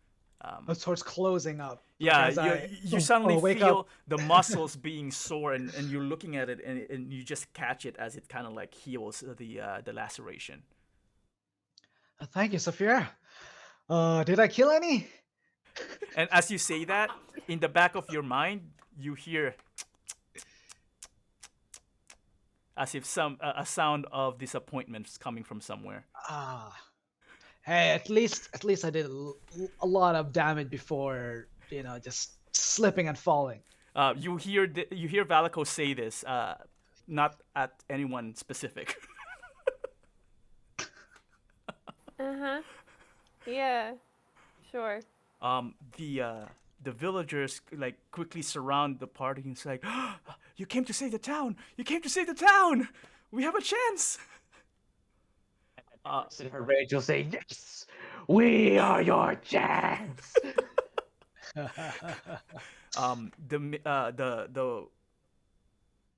So it's closing up. yeah, As you suddenly wake feel up. the muscles being sore, and you're looking at it, and you just catch it as it kind of like heals the laceration. Thank you, Saphira. Did I kill any? And as you say that, in the back of your mind, you hear as if a sound of disappointment is coming from somewhere. Ah. Hey, at least I did a lot of damage before, just slipping and falling. You hear Valakos say this, not at anyone specific. Uh-huh. Yeah. Sure. The villagers like quickly surround the party and say, oh, "You came to save the town! You came to save the town! We have a chance!" In her rage, you'll say, "Yes, we are your chance." The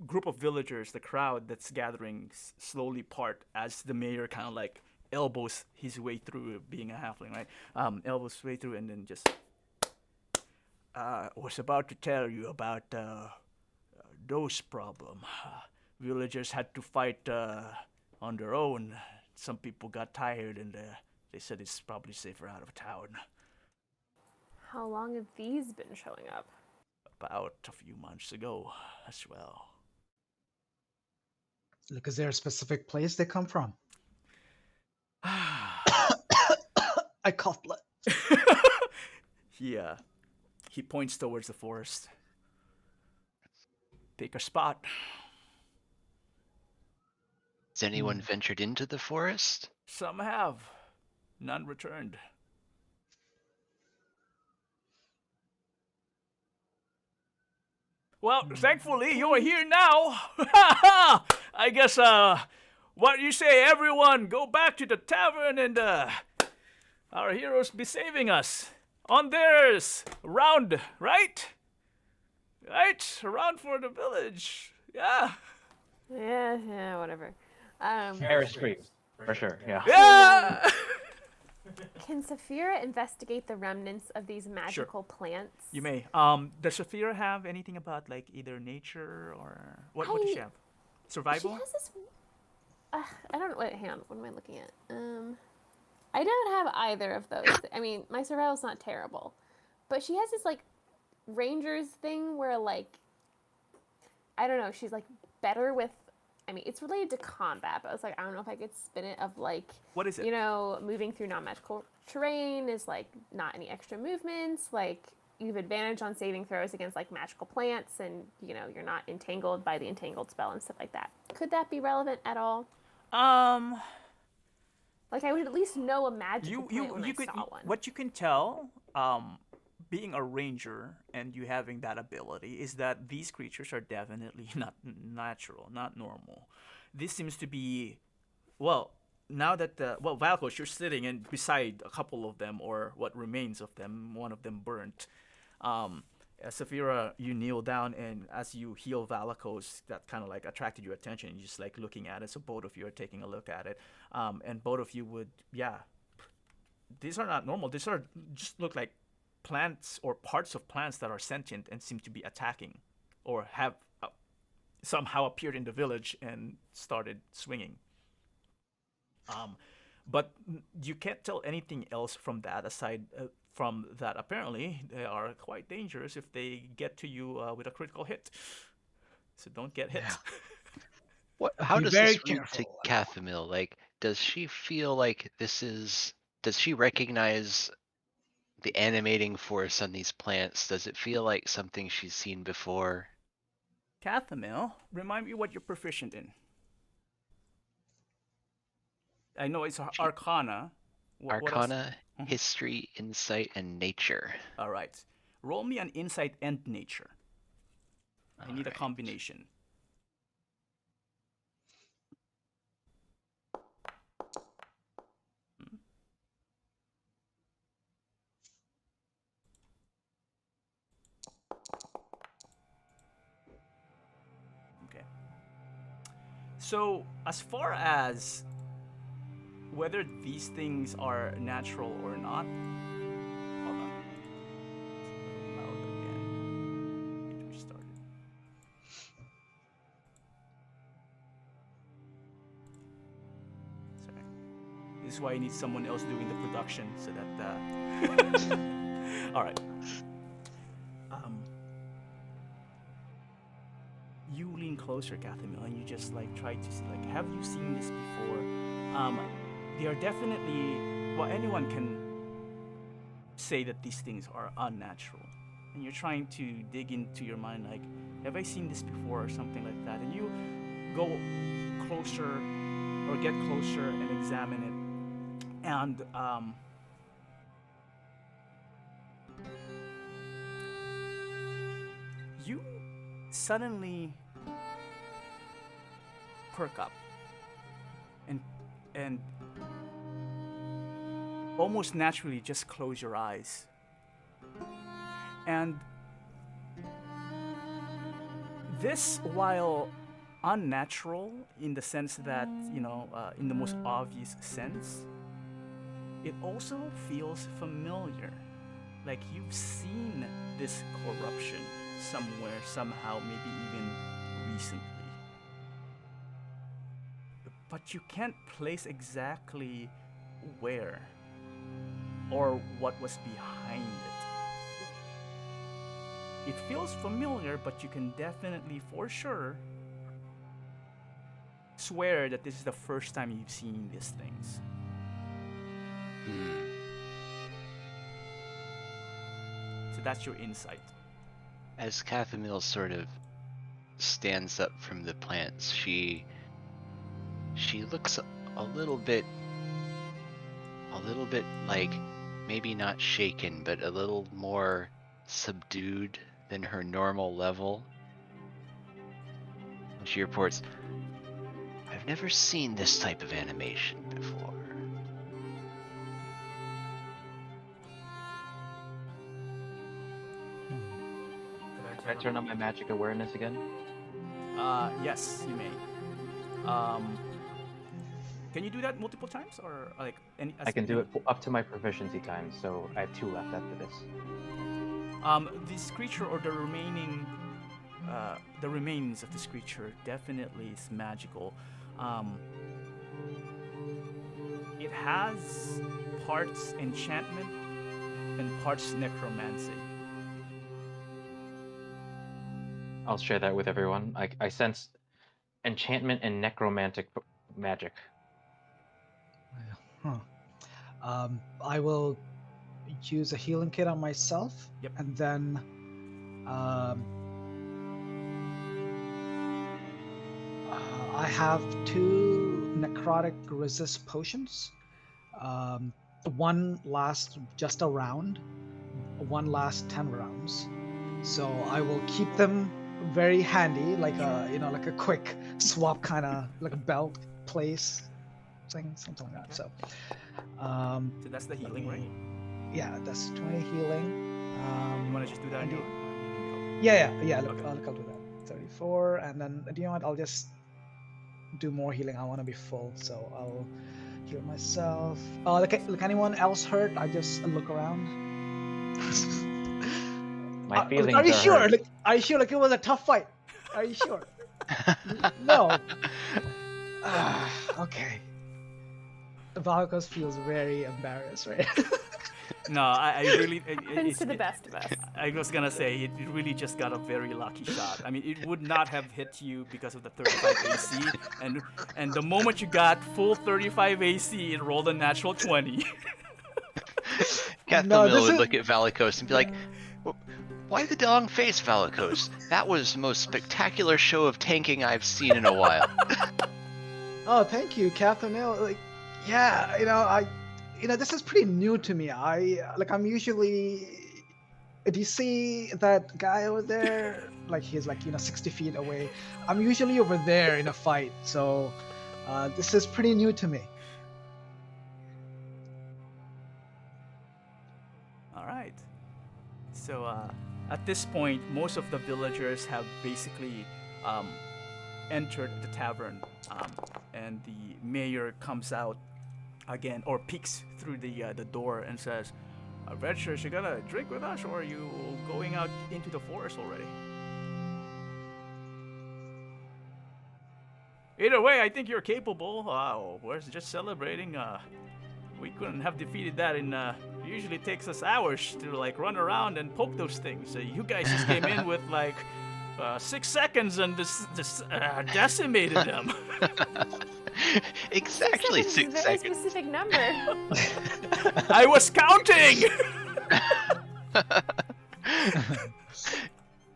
group of villagers, the crowd that's gathering, slowly part as the mayor kind of like elbows his way through, being a halfling, right? Elbows his way through, and then just. Was about to tell you about those problem. Villagers had to fight on their own. Some people got tired, and they said it's probably safer out of town. How long have these been showing up? About a few months ago as well. Look, is there a specific place they come from? I cough blood. Yeah. He points towards the forest. Pick a spot. Has anyone ventured into the forest? Some have. None returned. Well, thankfully, you're here now. I guess, what you say, everyone, go back to the tavern and, our heroes be saving us. On theirs, round, right? Right? Around for the village. Yeah. Yeah, whatever. Eris screams, for sure, yeah. Yeah! Can Saphira investigate the remnants of these magical plants? You may. Does Saphira have anything about like either nature or what does she have? Survival? She has this. I don't know. Wait, hang on. What am I looking at? I don't have either of those. I mean, my survival's not terrible, but she has this like ranger's thing where like I don't know. She's like better with. I mean, it's related to combat, but I was like, I don't know if I could spin it of like. What is it? You know, moving through non-magical terrain is like not any extra movements. Like you have advantage on saving throws against like magical plants, and you know you're not entangled by the entangled spell and stuff like that. Could that be relevant at all? Like I would at least know a magical plant when I saw one. What you can tell, being a ranger and you having that ability, is that these creatures are definitely not natural, not normal. This seems to be, well, now that Valkos, you're sitting and beside a couple of them, or what remains of them, one of them burnt. Saphira, you kneel down, and as you heal Valakos, that kind of like attracted your attention. You're just like looking at it, so both of you are taking a look at it, and both of you would, these are not normal. These are just look like plants or parts of plants that are sentient and seem to be attacking, or have somehow appeared in the village and started swinging. But you can't tell anything else from that aside from that. Apparently, they are quite dangerous if they get to you with a critical hit. So don't get hit. Yeah. How Be does very this read to careful. Kathumyl? Like, does she feel like this is? Does she recognize the animating force on these plants? Does it feel like something she's seen before? Kathumyl, remind me what you're proficient in. I know it's Arcana. Arcana, history, insight, and nature. All right. Roll me an insight and nature. I need a combination. Okay. So, as far as whether these things are natural or not, hold on. Loud again. Need to restart it. Sorry. This is why I need someone else doing the production so that. All right. You lean closer, Kathumyl, and you just like try to see, like, have you seen this before? They are definitely, well, anyone can say that these things are unnatural, and you're trying to dig into your mind, like, have I seen this before or something like that? And you go closer or get closer and examine it, and you suddenly perk up and almost naturally just close your eyes, and this, while unnatural in the sense that, you know, in the most obvious sense, it also feels familiar, like you've seen this corruption somewhere, somehow, maybe even recently. But you can't place exactly where or what was behind it. It feels familiar, but you can definitely, for sure, swear that this is the first time you've seen these things. So that's your insight. As Kathumyl sort of stands up from the plants, she looks a little bit like, maybe not shaken, but a little more subdued than her normal level. And she reports, I've never seen this type of animation before. Can I turn on my magic awareness again? Yes, you may. Can you do that multiple times, or like I can do it up to my proficiency time, so I have 2 left after this. This creature or the remains of this creature definitely is magical. It has parts enchantment and parts necromancy. I'll share that with everyone. I sense enchantment and necromantic magic. I will use a healing kit on myself, Yep. and then I have 2 necrotic resist potions. One lasts just a round, one lasts 10 rounds. So I will keep them very handy, like like a quick swap kind of, like a belt place thing, something like that. So So that's the healing, right? yeah, that's 20 healing. You want to just do that? and Or Yeah. Look, Okay. I'll do that. 34, and then you know what? I'll just do more healing. I want to be full, so I'll heal myself. Look, anyone else hurt? I just look around. My feelings are you are sure? hurt. Like, are you sure? Like, it was a tough fight. Are you sure? No. Okay. Valkos feels very embarrassed, right? No, I really. Happens to the best of us. I was gonna say it really just got a very lucky shot. I mean, it would not have hit you because of the 35 AC, and the moment you got full 35 AC, it rolled a natural 20. Kathumyl would look at Valikos and be like, "Why the long face, Valikos? That was the most spectacular show of tanking I've seen in a while." Oh, thank you, Kathumyl. Like, yeah, this is pretty new to me. I'm usually, if you see that guy over there, like he's 60 feet away, I'm usually over there in a fight. So this is pretty new to me. All right. So at this point, most of the villagers have basically entered the tavern, and the mayor comes out again, or peeks through the door and says, "Adventurers, you gonna drink with us, or are you going out into the forest already?" Either way, I think you're capable. We're just celebrating. We couldn't have defeated that in. Usually takes us hours to run around and poke those things. You guys just came in with 6 seconds and decimated them. Exactly 6 Is a very seconds. specific number. I was counting.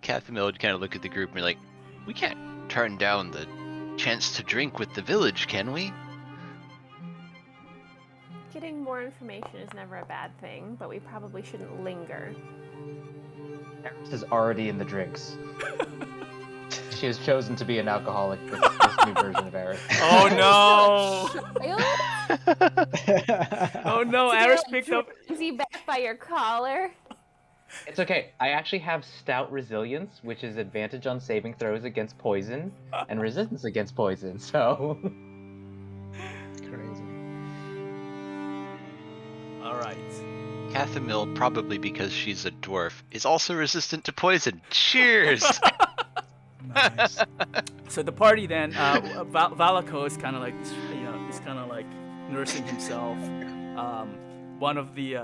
Kathumyl would kind of look at the group and be like, "We can't turn down the chance to drink with the village, can we?" Getting more information is never a bad thing, but we probably shouldn't linger. Eris is already in the drinks. She has chosen to be an alcoholic. This new version of Eris. Oh no! Really? Oh no! So Aris you're, picked up. Is he back by your collar? It's okay. I actually have stout resilience, which is advantage on saving throws against poison and resistance against poison. So. Crazy. All right. Kathumyl, probably because she's a dwarf, is also resistant to poison. Cheers! Nice. So the party then, Valikos kind of he's kind of nursing himself. One of the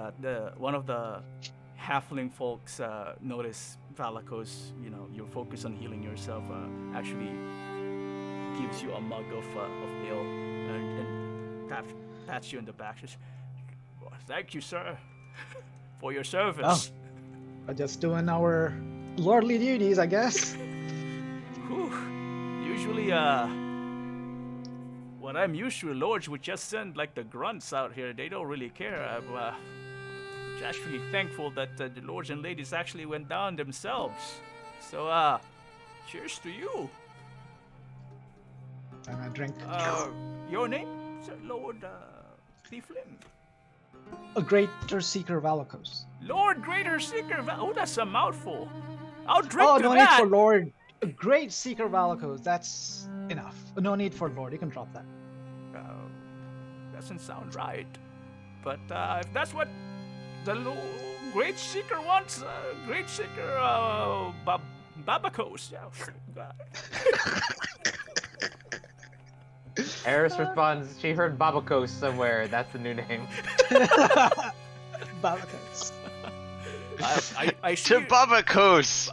halfling folks notice Valikos, you're focused on healing yourself, actually gives you a mug of ale and pats you in the back. Says, "Well, thank you, sir, for your service." We're just doing our lordly duties, I guess. Whew. Usually, what I'm used to, lords would just send the grunts out here. They don't really care. I'm actually thankful that the lords and ladies actually went down themselves. So, cheers to you. And I drink. Your name, Sir Lord Tiefling? A greater seeker Valikos. Lord Greater Seeker. Oh, that's a mouthful. I'll drink Oh, to no that. need for Lord. A great seeker Valikos. That's enough. No need for Lord. You can drop that. Doesn't sound right. But if that's what the Great Seeker wants, Great Seeker Babakos. Yeah. Eris responds, she heard Babakos somewhere. That's the new name. Babakos. I see To Babakos!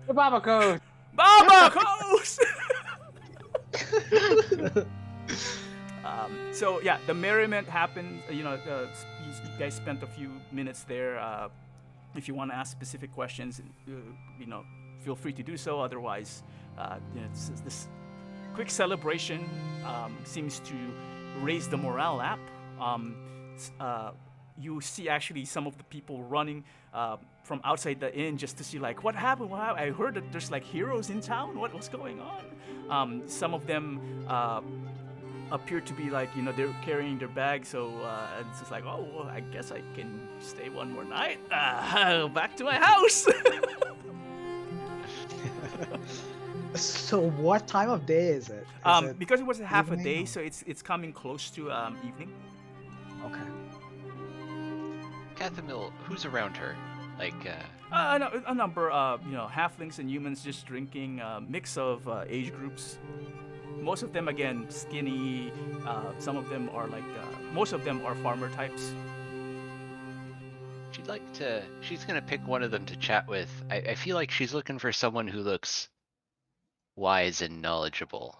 The Babakos! Babakos! So yeah, the merriment happened. You guys spent a few minutes there. If you want to ask specific questions, feel free to do so. Otherwise, this quick celebration seems to raise the morale up. You see actually some of the people running from outside the inn just to see like what happened. I heard that there's like heroes in town. What's going on? Some of them appear to be like they're carrying their bags. So it's just like, oh, well, I guess I can stay one more night. Back to my house. So what time of day is it? Because it was a half a evening day, or- so it's coming close to evening. Okay. Kathumyl, who's around her? Like, A number, halflings and humans just drinking, mix of age groups. Most of them, again, skinny. Some of them are most of them are farmer types. she's gonna pick one of them to chat with. I feel like she's looking for someone who looks wise and knowledgeable.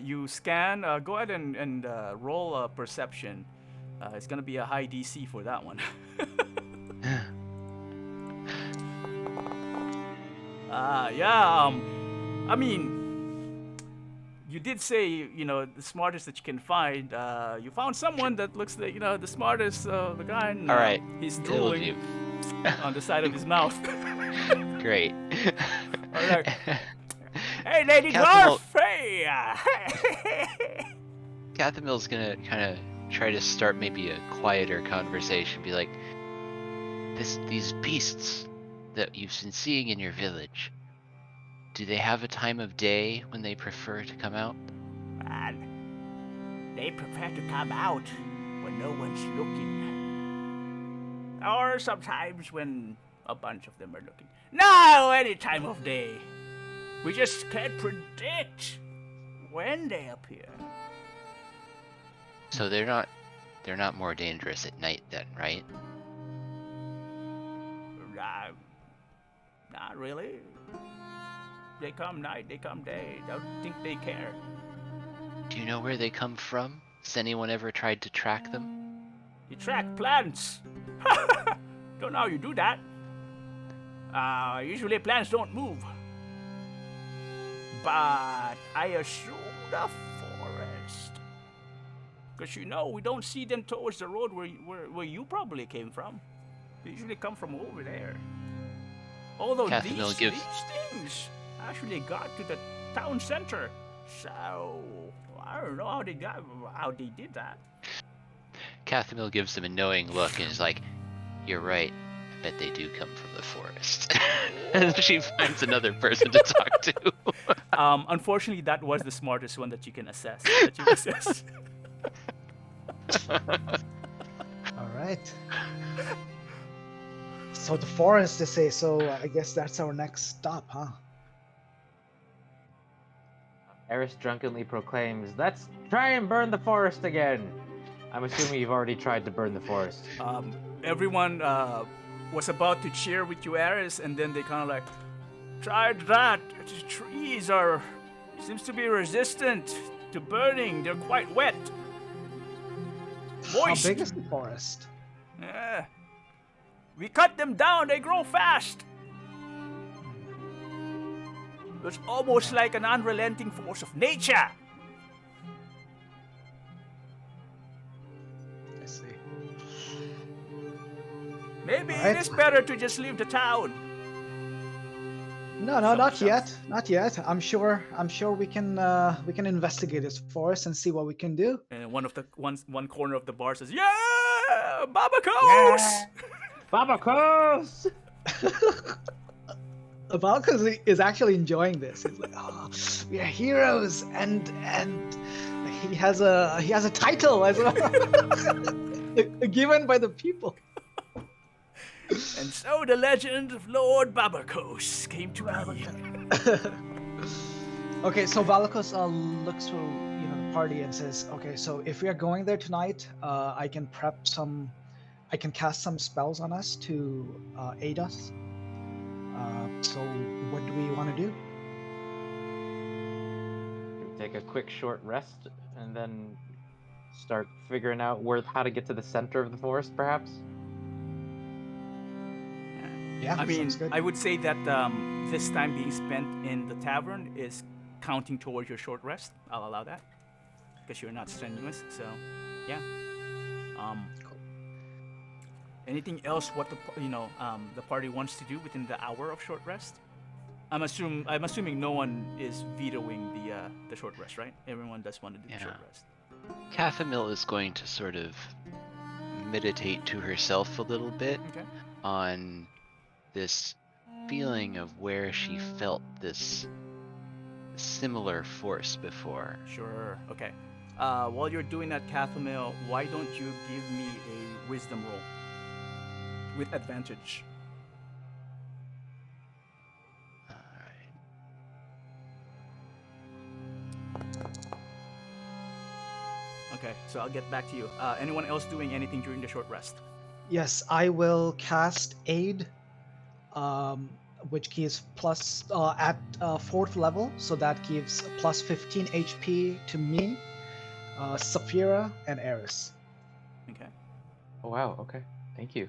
You scan, go ahead and roll a perception. It's gonna be a high DC for that one. I mean, you did say, the smartest that you can find. You found someone that looks like, the smartest, the guy. And, All right, he's it'll drooling do. on the side of his mouth. Great. All right. Hey, Lady Kathumyl- Dwarf! Hey! Kathumyl's gonna kind of try to start maybe a quieter conversation. Be like, these beasts that you've been seeing in your village, do they have a time of day when they prefer to come out? And they prefer to come out when no one's looking. Or sometimes when a bunch of them are looking. No, any time of day. We just can't predict when they appear. So they're not more dangerous at night then, right? Not really. They come night, they come day. Don't think they care. Do you know where they come from? Has anyone ever tried to track them? You track plants. Don't know how you do that. Usually plants don't move. But I assume the forest. Because we don't see them towards the road where you probably came from. They usually come from over there. Although Kathumyl these things actually got to the town center. So I don't know how they did that. Kathumyl gives them a knowing look and is like, "You're right. I bet they do come from the forest." And she finds another person to talk to. Unfortunately, that was the smartest one that you can assess. That you assess. All right. So the forest, they say. So I guess that's our next stop, huh? Eris drunkenly proclaims, "Let's try and burn the forest again." I'm assuming you've already tried to burn the forest. Everyone was about to cheer with you, Eris, and then they kind of like tried that. The trees seems to be resistant to burning. They're quite wet. Moist. How big is the forest? Yeah. We cut them down, they grow fast. It's almost like an unrelenting force of nature. I see. Maybe Alright. it is better to just leave the town. No, not yet. Not yet. I'm sure we can investigate this forest and see what we can do. And one corner of the bar says, "Yeah, Babakos!" Babakos! Valkos is actually enjoying this. He's like, "Oh, we are heroes," and he has a title as well. Given by the people. And so the legend of Lord Babakos came to be. Okay, so Valakos looks through the party and says, "Okay, so if we are going there tonight, I can cast some spells on us to aid us. So what do we want to do?" Take a quick short rest and then start figuring out how to get to the center of the forest, perhaps. Yeah, I mean, sounds good. I would say that this time being spent in the tavern is counting towards your short rest. I'll allow that because you're not strenuous. So, yeah. Anything else? What the party wants to do within the hour of short rest? I'm assuming no one is vetoing the short rest, right? Everyone does want to do the short rest. Kathumyl is going to sort of meditate to herself a little bit on this feeling of where she felt this similar force before. Sure. Okay. While you're doing that, Kathumyl, why don't you give me a wisdom roll with advantage? Alright. Okay, so I'll get back to you. Anyone else doing anything during the short rest? Yes, I will cast Aid, which gives plus at 4th level, so that gives plus 15 HP to me, Saphira, and Eris. Okay. Oh wow, okay. Thank you.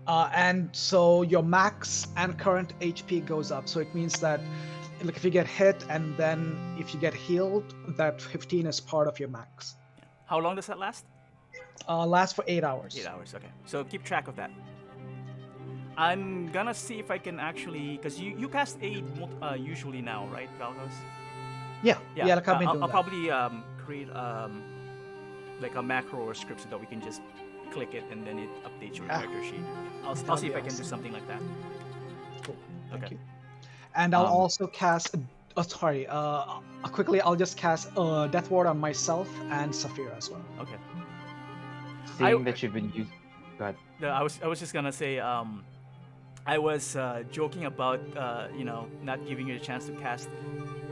And so your max and current HP goes up. So it means that, like, if you get hit and then if you get healed, that 15 is part of your max. Yeah. How long does that last? Lasts for 8 hours. 8 hours. Okay. So keep track of that. I'm gonna see if I can actually, because you cast aid usually now, right, Valgos? Yeah. Like I've been doing I'll that. probably create like a macro or script so that we can just click it and then it updates your character sheet. I'll see if I can do something like that. Cool. Thank Okay. you. And I'll also cast. Quickly, I'll just cast Death Ward on myself and Saphira as well. Okay. Seeing that you've been using. Go ahead. No, I was just gonna say I was joking about not giving you a chance to cast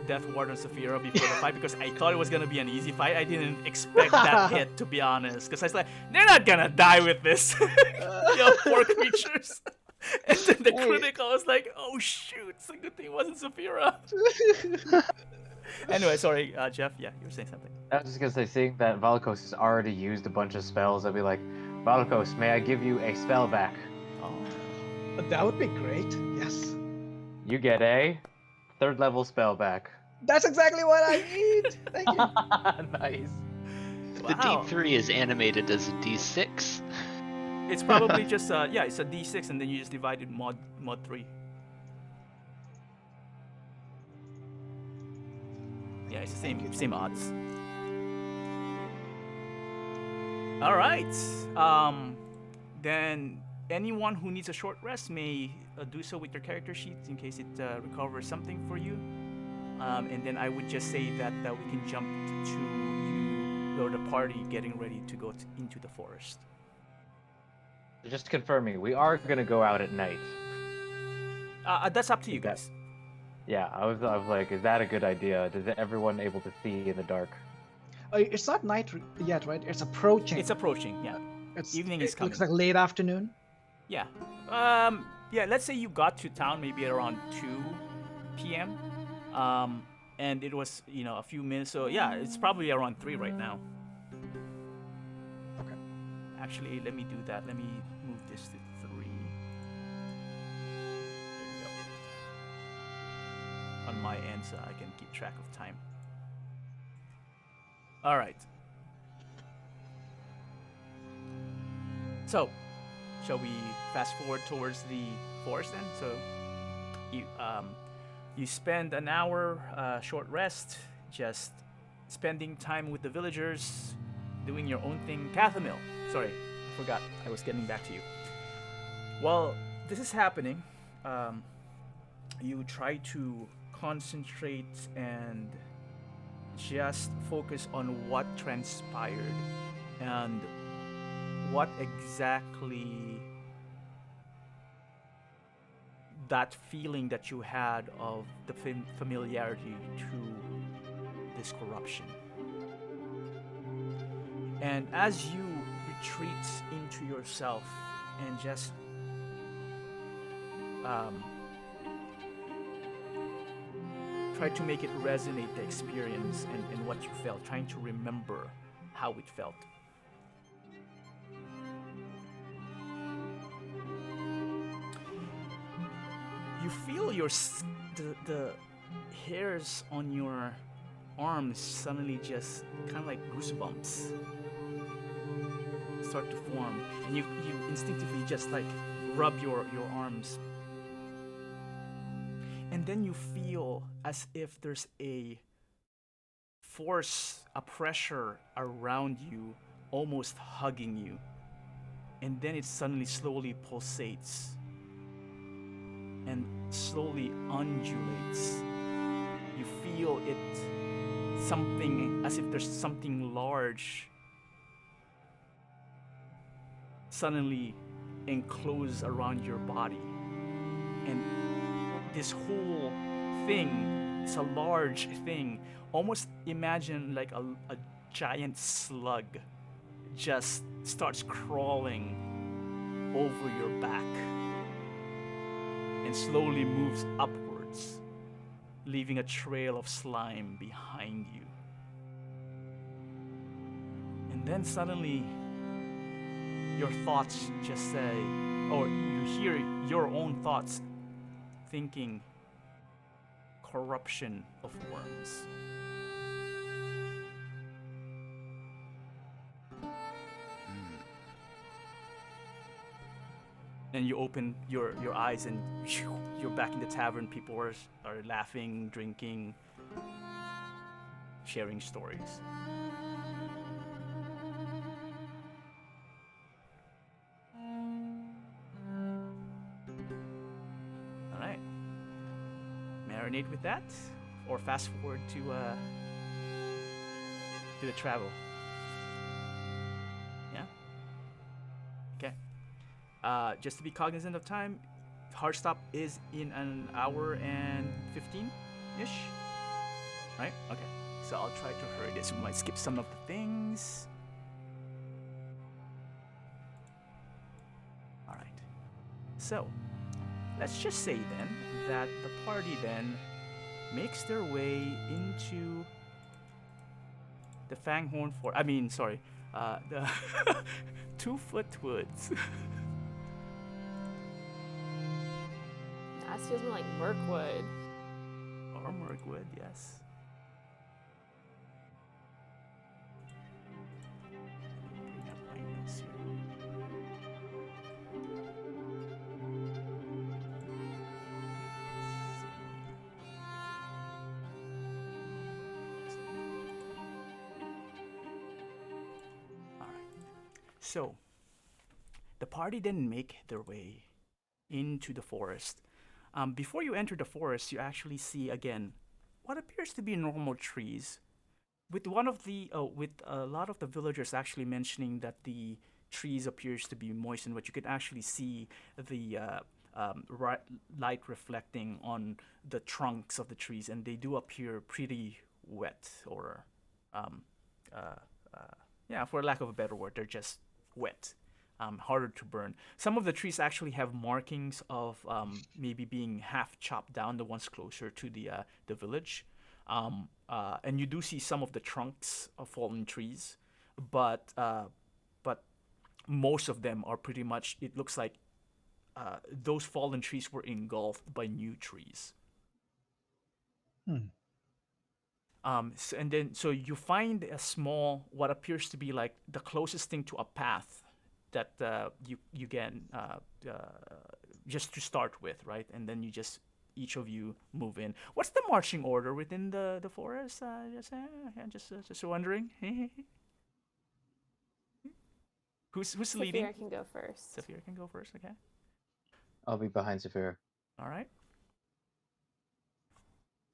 Death Ward on Saphira before the fight because I thought it was gonna be an easy fight. I didn't expect that hit, to be honest, because I was like, they're not gonna die with this. Poor creatures. And then the critical was like, oh shoot, it's a good thing it wasn't Saphira. Anyway, sorry, Jeff. Yeah, you were saying something. I was just gonna say, seeing that Valakos has already used a bunch of spells, I'd be like, Valakos, may I give you a spell back? Oh. That would be great. Yes. You get a 3rd level spell back. That's exactly what I need. Thank you. Nice. The D3 is animated as a D6. It's probably just it's a D6 and then you just divide it mod 3. Yeah, it's the same odds. All right. Then anyone who needs a short rest may do so with their character sheets in case it recovers something for you. And then I would just say that we can jump to you or the party getting ready to go into the forest. Just confirming, we are gonna go out at night. That's up to you guys. Yeah, I was like, is that a good idea? Is everyone able to see in the dark? It's not night yet, right? It's approaching. It's approaching, yeah. Evening is coming. Looks like late afternoon. Yeah. Yeah, let's say you got to town maybe at around 2 p.m. And it was, a few minutes. So, yeah, it's probably around 3 right now. Okay. Actually, let me do that. Let me move this to 3. There we go. On my end, so I can keep track of time. All right. So, shall we fast forward towards the forest then? So, you spend an hour short rest, just spending time with the villagers, doing your own thing. Kathumyl, sorry, I forgot. I was getting back to you. While this is happening, you try to concentrate and just focus on what transpired. And what exactly that feeling that you had of the familiarity to this corruption. And as you retreat into yourself and just try to make it resonate, the experience and what you felt, trying to remember how it felt. You feel the hairs on your arms suddenly just kind of like goosebumps start to form, and you instinctively just like rub your arms, and then you feel as if there's a force, a pressure around you, almost hugging you, and then it suddenly slowly pulsates and slowly undulates. You feel it, something as if there's something large suddenly enclosed around your body. And this whole thing, it's a large thing. Almost imagine like a giant slug just starts crawling over your back and slowly moves upwards, leaving a trail of slime behind you. And then suddenly, your thoughts just say, or you hear your own thoughts thinking, corruption of worms. And you open your eyes and you're back in the tavern. People are laughing, drinking, sharing stories. All right. Marinate with that, or fast forward to the travel. Yeah. Okay. Just to be cognizant of time, hard stop is in an hour and 15-ish. Right? Okay. So I'll try to hurry this. We might skip some of the things. All right. So let's just say then that the party then makes their way into the Fanghorn Forest. I mean, sorry, the 2-foot woods. That feels more like Mirkwood. Or Mirkwood, yes. Bring up my notes here. So, the party then make their way into the forest. Before you enter the forest, you actually see again what appears to be normal trees, with with a lot of the villagers actually mentioning that the trees appears to be moistened, but you can actually see the light reflecting on the trunks of the trees, and they do appear pretty wet, or yeah, for lack of a better word, they're just wet, harder to burn. Some of the trees actually have markings of maybe being half chopped down, the ones closer to the village. And you do see some of the trunks of fallen trees, but most of them are pretty much, it looks like those fallen trees were engulfed by new trees. So you find a small, what appears to be like the closest thing to a path that you can just to start with, right? And then you just, each of you move in. What's the marching order within the forest? Just wondering. Who's leading? Saphira can go first. Saphira can go first. Okay. I'll be behind Saphira. All right.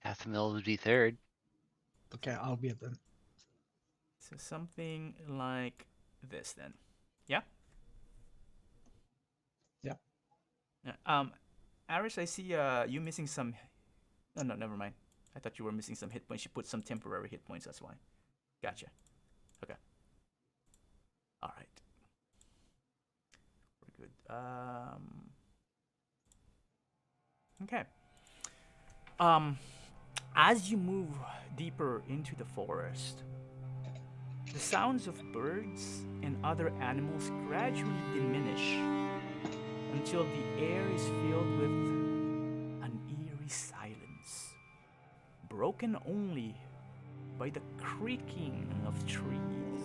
Kathumyl would be third. Okay, I'll be at them. So something like this then. Yeah. Yeah, Aris, I see you missing some. Oh, no, never mind. I thought you were missing some hit points. You put some temporary hit points. That's why. Gotcha. Okay. All right. We're good. Okay. As you move deeper into the forest, the sounds of birds and other animals gradually diminish until the air is filled with an eerie silence, broken only by the creaking of trees,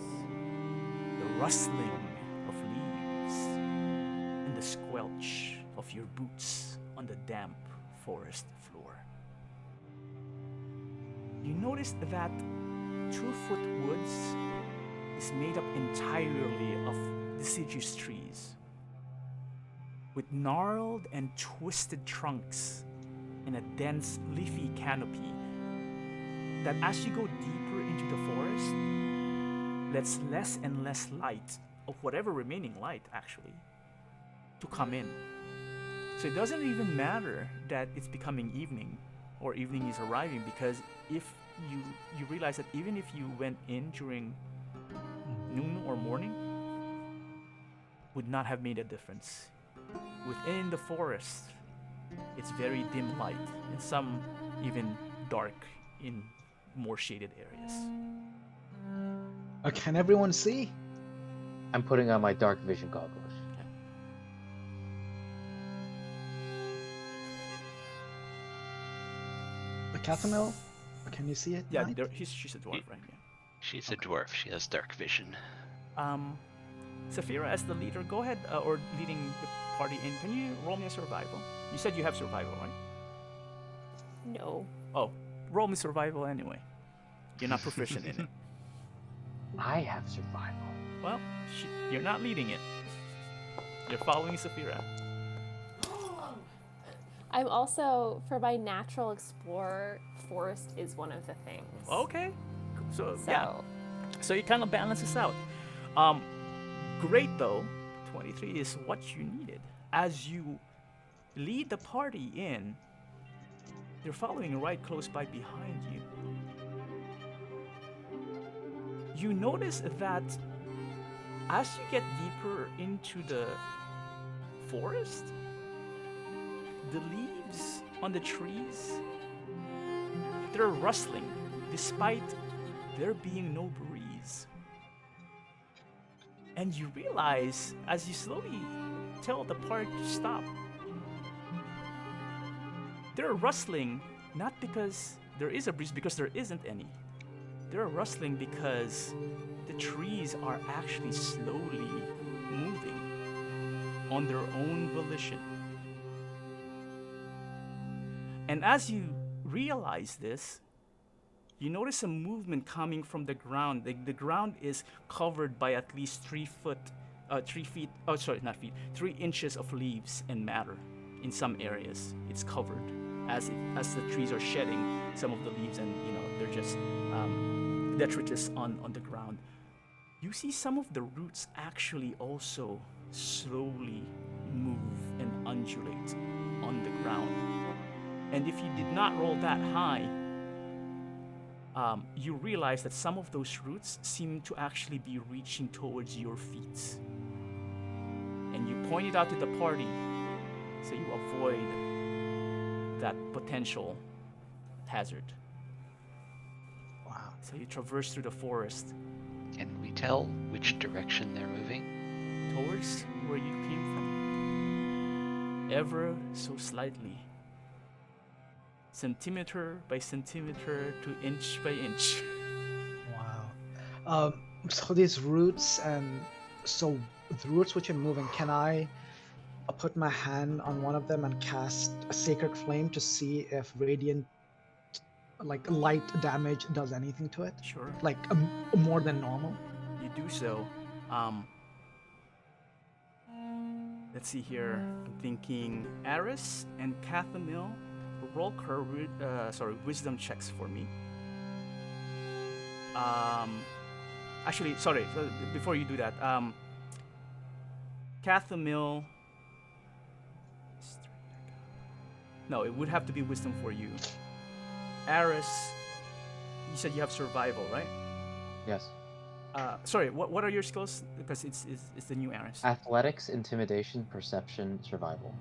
the rustling of leaves, and the squelch of your boots on the damp forest floor. You notice that 2-foot woods is made up entirely of deciduous trees, with gnarled and twisted trunks and a dense leafy canopy that, as you go deeper into the forest, lets less and less light, of whatever remaining light actually, to come in. So it doesn't even matter that it's becoming evening or evening is arriving, because if you realize that even if you went in during noon or morning, would not have made a difference. Within the forest, it's very dim light, and some even dark in more shaded areas. Can everyone see? I'm putting on my dark vision goggles. The Kathumyl? Can you see it? Yeah, Knight? she's a dwarf, right? Yeah. She's a dwarf. She has dark vision. Saphira, as the leader, go ahead, or leading the party in. Can you roll me a survival? You said you have survival, right? No. Oh, roll me survival anyway. You're not proficient in it. I have survival. Well, you're not leading it. You're following Saphira. I'm also, for my natural explorer, forest is one of the things. Okay. So, So, yeah. So it kind of balances out. Great though. 23 is what you needed. As you lead the party in, they're following right close by behind you. You notice that as you get deeper into the forest, the leaves on the trees, they're rustling despite there being no breeze. And you realize, as you slowly tell the party to stop, they're rustling not because there is a breeze, because there isn't any. They're rustling because the trees are actually slowly moving on their own volition. And as you realize this, you notice a movement coming from the ground. The ground is covered by at least 3 inches of leaves and matter. In some areas, it's covered as the trees are shedding some of the leaves, and they're just detritus on the ground. You see some of the roots actually also slowly move and undulate on the ground. And if you did not roll that high, you realize that some of those roots seem to actually be reaching towards your feet. And you point it out to the party so you avoid that potential hazard. Wow. So you traverse through the forest Can we tell which direction they're moving? towards where you came from, ever so slightly, centimeter by centimeter to inch by inch. Wow. So these roots, and so the roots which are moving, can I put my hand on one of them and cast a sacred flame to see if radiant, like light damage, does anything to it? Sure. Like more than normal? You do so. Let's see here. I'm thinking Aris and Kathumyl, roll wisdom checks for me. Actually, sorry. Before you do that, Kathumyl, No, it would have to be wisdom for you. Aris, you said you have survival, right? Yes. Sorry, what are your skills? Because it's the new Aris. Athletics, intimidation, perception, survival.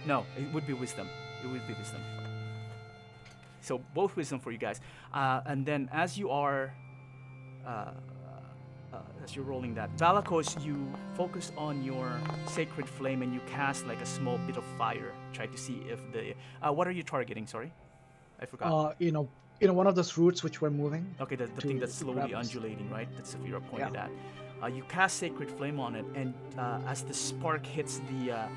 No, it would be wisdom. It would be wisdom. So both wisdom for you guys. And then as you are, as you're rolling that, Valakos, you focus on your sacred flame and you cast like a small bit of fire. Try to see if the. What are you targeting? Sorry, I forgot. One of those roots which were moving. Okay, the thing that's slowly grab us. undulating, right? That Saphira pointed at. You cast Sacred Flame on it, and as the spark hits the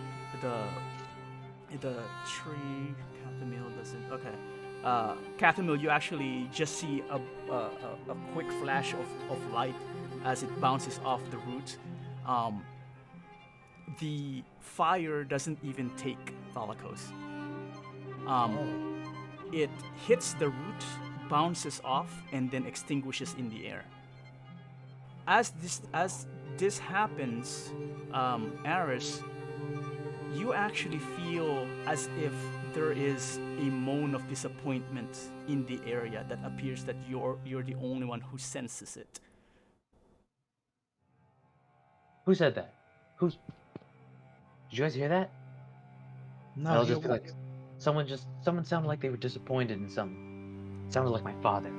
tree, Kathumyl doesn't. Okay, Kathumyl, you actually just see a quick flash of light as it bounces off the root. The fire doesn't even take Valakos. It hits the root, bounces off, and then extinguishes in the air. As this happens, Aris, you actually feel as if there is a moan of disappointment in the area that appears that you're the only one who senses it. Who said that? Did you guys hear that? No, I'll just be like, someone sounded like they were disappointed in something. Sounded like my father.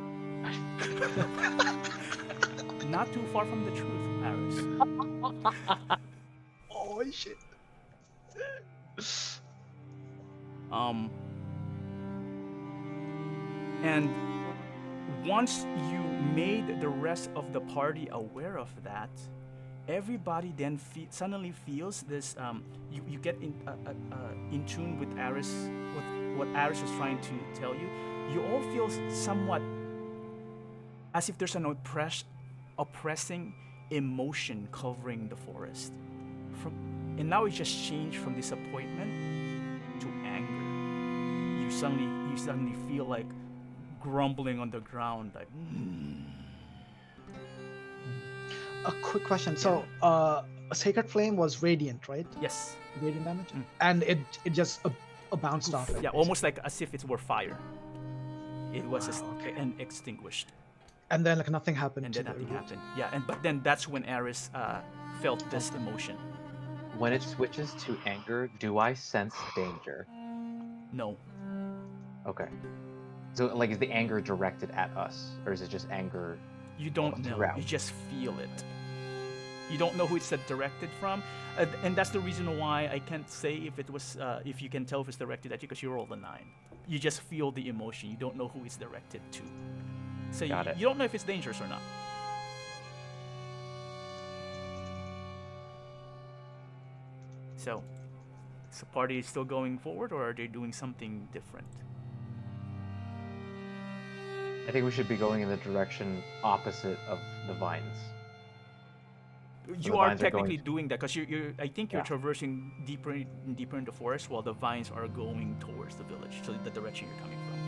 Not too far from the truth, Aris. Oh shit. And once you made the rest of the party aware of that, everybody then suddenly feels this. You get in tune with Aris, with what Aris is trying to tell you. You all feel somewhat as if there's an oppressing emotion covering the forest. And now it just changed from disappointment to anger. You suddenly feel like grumbling on the ground, like. A quick question. So, a Sacred Flame was radiant, right? Yes. Radiant damage, and it just bounced off it. Yeah, almost like as if it were fire. It was and extinguished. And then like nothing happened. And then nothing happened. Yeah, but then that's when Aris felt this emotion. When it switches to anger, do I sense danger? No. Okay. So, like, is the anger directed at us, or is it just anger? You don't know. Throughout? You just feel it. You don't know who it's directed from, and that's the reason why I can't say if it was, if you can tell if it's directed at you, because you rolled a 9. You just feel the emotion. You don't know who it's directed to. So you don't know if it's dangerous or not. So, is the party still going forward, or are they doing something different? I think we should be going in the direction opposite of the vines. You are technically doing that because I think you're traversing deeper and deeper in the forest while the vines are going towards the village, so the direction you're coming from.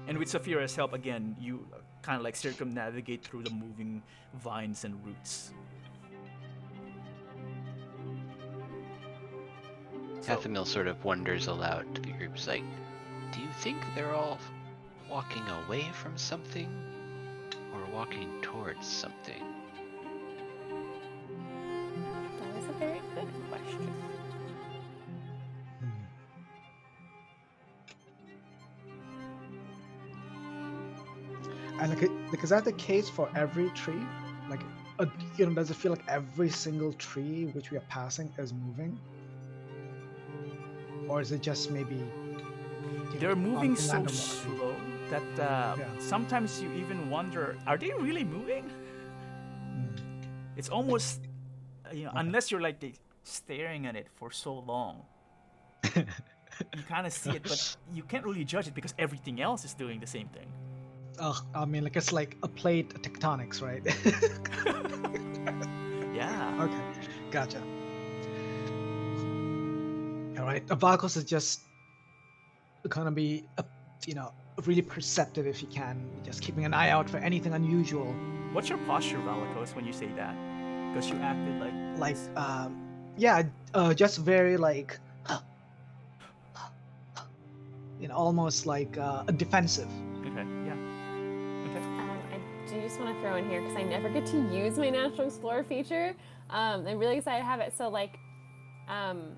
And with Saphira's help, again, you kind of like circumnavigate through the moving vines and roots. Kathumyl sort of wonders aloud to the group, like, do you think they're all walking away from something or walking towards something? That was a very good question. And is that the case for every tree? Like, does it feel like every single tree which we are passing is moving? Or is it just maybe... They're moving so slow that sometimes you even wonder, are they really moving? It's almost, unless you're like staring at it for so long, you kind of see it, but you can't really judge it because everything else is doing the same thing. I mean, like it's like a plate tectonics, right? Yeah. Okay, gotcha. All right, Valakos is just gonna be, really perceptive if he can, just keeping an eye out for anything unusual. What's your posture, Valakos, when you say that? because you acted like just very like almost like defensive. Okay, yeah. Okay. I do just want to throw in here because I never get to use my Natural Explorer feature. I'm really excited to have it. So like, some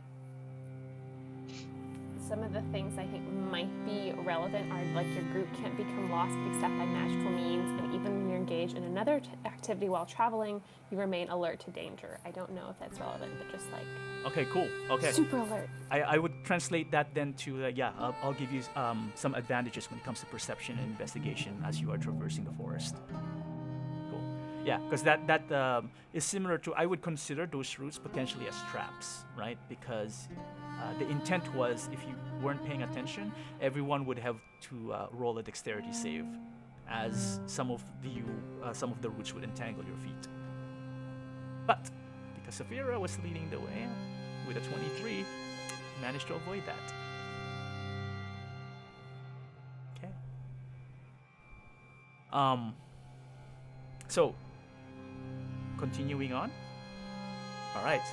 of the things I think might be relevant are like your group can't become lost except by magical means, and even when you're engaged in another activity while traveling, you remain alert to danger. I don't know if that's relevant, but just like Okay, cool. Okay. super alert. I would translate that then to I'll give you some advantages when it comes to perception and investigation as you are traversing the forest. Cool. Yeah, because that is similar to, I would consider those routes potentially as traps, right? Because the intent was, if you weren't paying attention, everyone would have to roll a dexterity save, as some of the routes would entangle your feet. But because Saphira was leading the way with a 23, managed to avoid that. Okay. So continuing on. All right.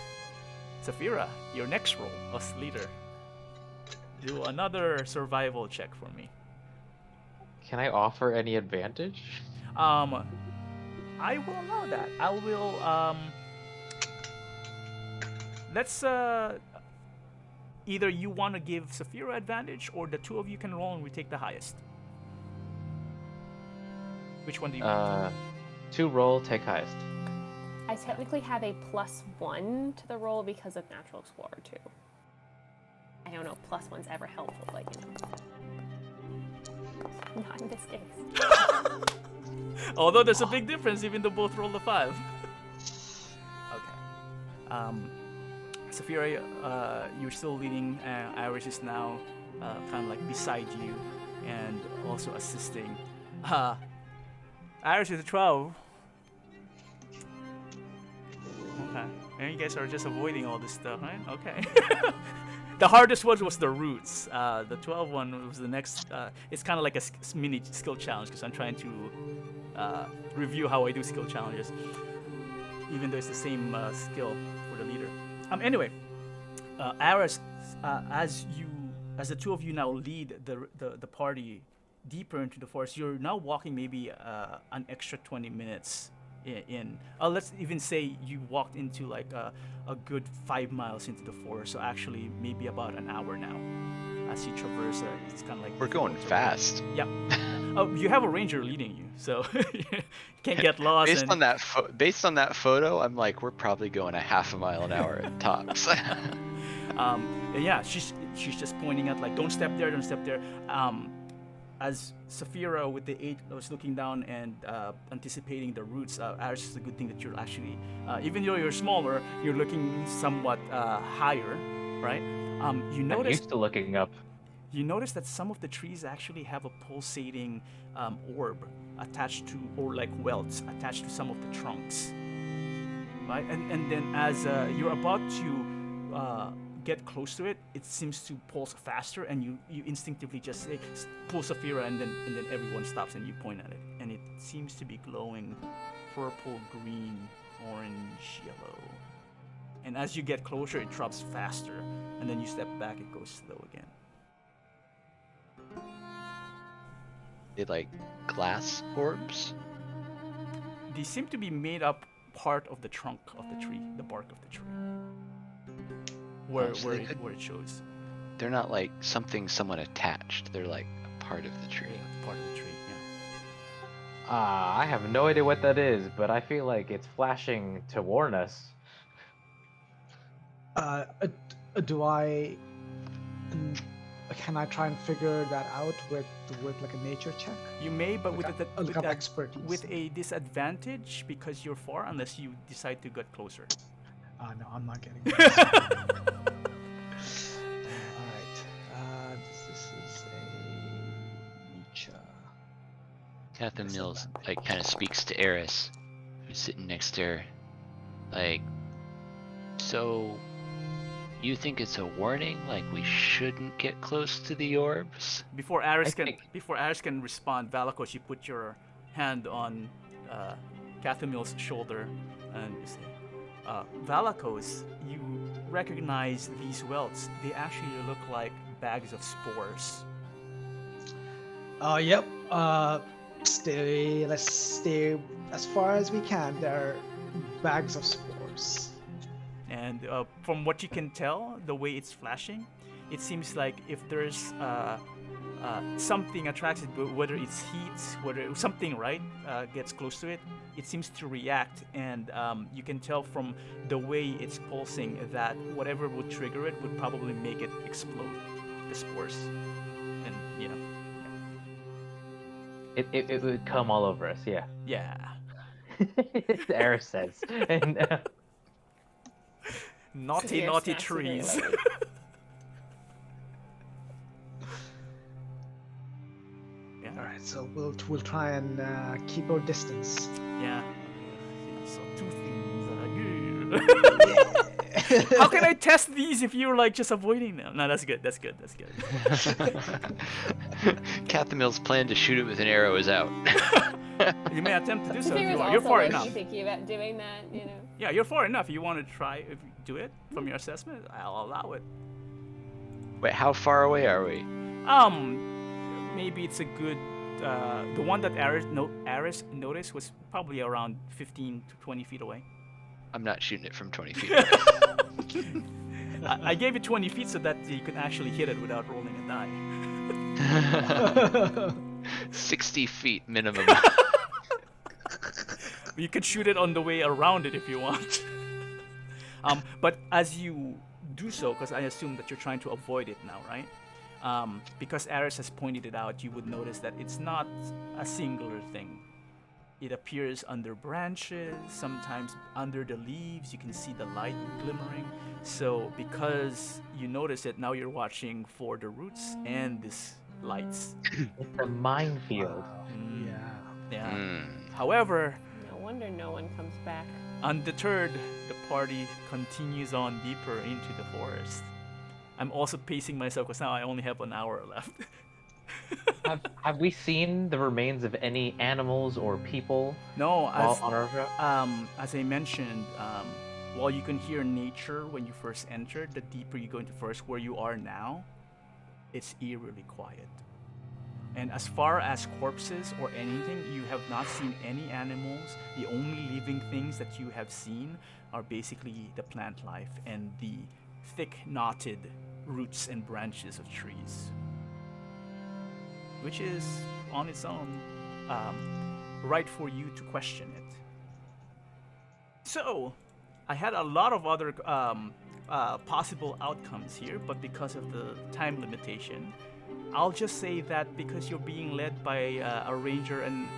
Saphira, your next roll as leader. Do another survival check for me. Can I offer any advantage? I will allow that. I will let's either you want to give Saphira advantage, or the two of you can roll and we take the highest. Which one do you want? 2 roll, take highest. I technically have a +1 to the roll because of Natural Explorer too. I don't know if +1's ever helpful, like, not in this case. Although there's a big difference, even though both rolled a 5. Okay. Saphira, you're still leading. Iris is now kind of like beside you and also assisting. Iris is a 12. Okay. And you guys are just avoiding all this stuff, right? Okay. The hardest one was the roots. The 12 one was the next. It's kind of like a mini skill challenge because I'm trying to review how I do skill challenges, even though it's the same skill for the leader. Anyway, Aris, as the two of you now lead the party deeper into the forest, you're now walking maybe an extra 20 minutes in. Let's even say you walked into like a good 5 miles into the forest, so actually maybe about an hour now as you traverse. It's kind of like We're going fast. Yeah. Oh, you have a ranger leading you, so you can't get lost. Based on that photo, I'm like, we're probably going a half a mile an hour at tops. And yeah, she's just pointing at like, don't step there, don't step there. As Saphira with the 8 was looking down and anticipating the routes, Aris, is a good thing that you're actually, even though you're smaller, you're looking somewhat higher, right? You I'm notice used to looking up. you notice that some of the trees actually have a pulsating orb attached to, or like welts attached to some of the trunks, right? And then as you're about to get close to it, it seems to pulse faster, and you instinctively just say, pull Saphira, and then everyone stops and you point at it, and it seems to be glowing purple, green, orange, yellow. And as you get closer, it drops faster, and then you step back, it goes slow again. They like glass orbs. They seem to be made up part of the trunk of the tree, the bark of the tree, where it shows. They're not like something someone attached. They're like a part of the tree. Yeah, part of the tree. Yeah. I have no idea what that is, but I feel like it's flashing to warn us. Can I try and figure that out with like a nature check? You may, but with expertise. With a disadvantage because you're far, unless you decide to get closer. No, I'm not getting this. Alright. This is a nature. Kathumyl like kind of speaks to Eris, who's sitting next to her. Like, so you think it's a warning? Like we shouldn't get close to the orbs? Before Aris can respond, Valakos, you put your hand on Kathumyl's shoulder and you say, Valakos, you recognize these welts. They actually look like bags of spores. Yep. Let's stay as far as we can. There are bags of spores. And from what you can tell, the way it's flashing, it seems like if there's something attracts it, whether it's heat, whether something gets close to it, it seems to react, and you can tell from the way it's pulsing that whatever would trigger it would probably make it explode, the spores, and It would come all over us, yeah. yeah. Eris says. And Naughty, Severe naughty snacks are very trees. lovely. Yeah. All right, so we'll try and keep our distance. Yeah. So two things are good. How can I test these if you're like just avoiding them? No, that's good. That's good. That's good. Kathumyl's plan to shoot it with an arrow is out. You may attempt to do so if Sarah's you want. You're also far like enough. thinking about doing that, you know. Yeah, you're far enough. You want to try if you do it from your assessment? I'll allow it. Wait, how far away are we? Maybe it's a good. The one that Aris noticed was probably around 15 to 20 feet away. I'm not shooting it from 20 feet away. I gave it 20 feet so that you could actually hit it without rolling a die. 60 feet minimum. You could shoot it on the way around it if you want. But as you do so, because I assume that you're trying to avoid it now, right? Because Aris has pointed it out, you would notice that it's not a singular thing. It appears under branches, sometimes under the leaves. You can see the light glimmering. So because you notice it, now you're watching for the roots and these lights. it's a minefield. Mm. Yeah. Hmm. However, No wonder no one comes back. undeterred, the party continues on deeper into the forest. I'm also pacing myself because now I only have an hour left. Have we seen the remains of any animals or people No, while on our trip? as I mentioned, while you can hear nature when you first enter, the deeper you go into forest where you are now, it's eerily quiet. And as far as corpses or anything, you have not seen any animals. The only living things that you have seen are basically the plant life and the thick knotted roots and branches of trees, which is on its own right for you to question it. So I had a lot of other possible outcomes here, but because of the time limitation, I'll just say that because you're being led by a ranger and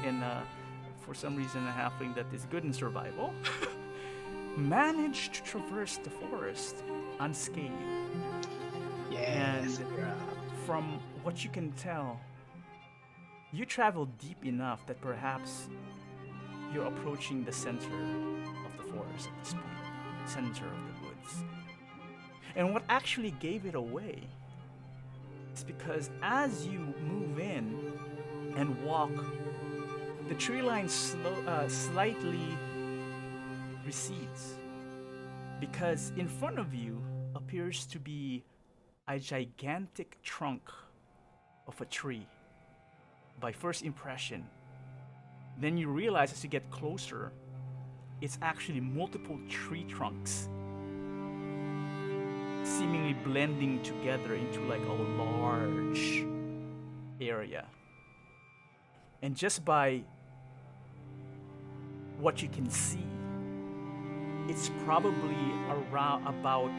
for some reason a halfling that is good in survival, managed to traverse the forest unscathed. Yes. And from what you can tell, you travel deep enough that perhaps you're approaching the center of the forest at this point, center of the woods. And what actually gave it away is because as you move in and walk, the tree line slightly recedes, because in front of you appears to be a gigantic trunk of a tree by first impression. Then you realize as you get closer, it's actually multiple tree trunks seemingly blending together into like a large area. And just by what you can see, it's probably around about,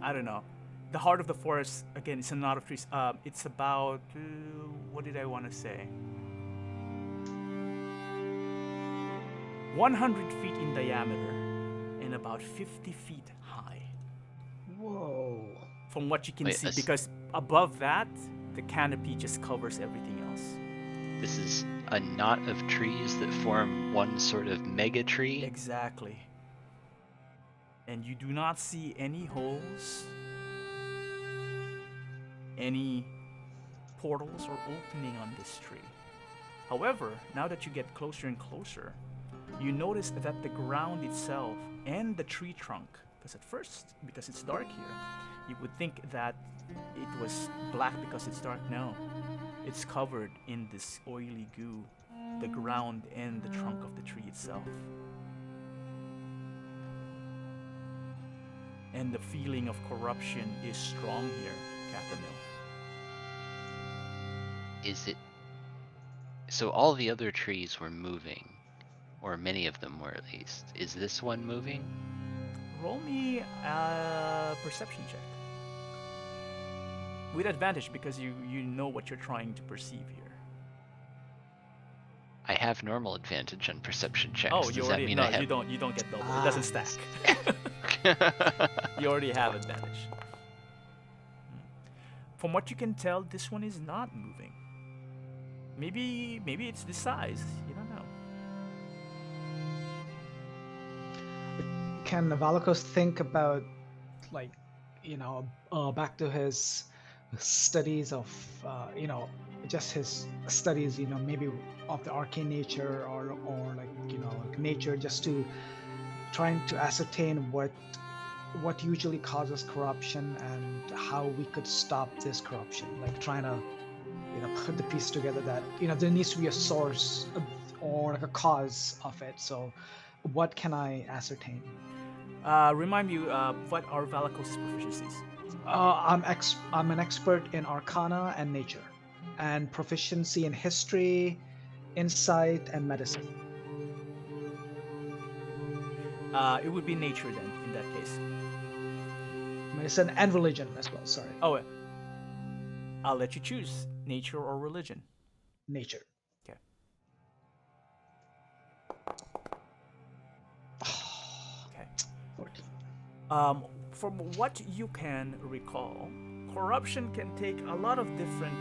I don't know, the heart of the forest, again, it's a knot of trees. It's about, what did I want to say? 100 feet in diameter and about 50 feet high. Whoa. From what you can Wait, see, that's- because above that, the canopy just covers everything else. This is a knot of trees that form one sort of mega tree. Exactly. And you do not see any holes, any portals or opening on this tree. However, now that you get closer and closer, you notice that the ground itself and the tree trunk, because at first, because it's dark here, you would think that it was black because it's dark. No, it's covered in this oily goo, the ground and the trunk of the tree itself. And the feeling of corruption is strong here, Kathumyl. Is it? So all the other trees were moving, or many of them were at least. Is this one moving? Roll me a perception check. With advantage because you know what you're trying to perceive here. I have normal advantage on perception checks. Oh, you Does already that mean no, I have... you don't get double. It doesn't stack. You already have advantage. From what you can tell, this one is not moving. Maybe it's the size. You don't know. Can Valakos think about, like, back to his studies of, just his studies, maybe of the arcane nature or like nature, just to trying to ascertain what usually causes corruption and how we could stop this corruption, like trying to put the piece together that there needs to be a source or like a cause of it. So what can I ascertain? Remind me, what are Valakos' proficiencies? I'm an expert in Arcana and Nature, and proficiency in History, Insight, and Medicine. It would be nature then, in that case. Medicine and Religion as well. Sorry. Oh, I'll let you choose nature or religion. Nature. Okay. Okay. 14. From what you can recall, corruption can take a lot of different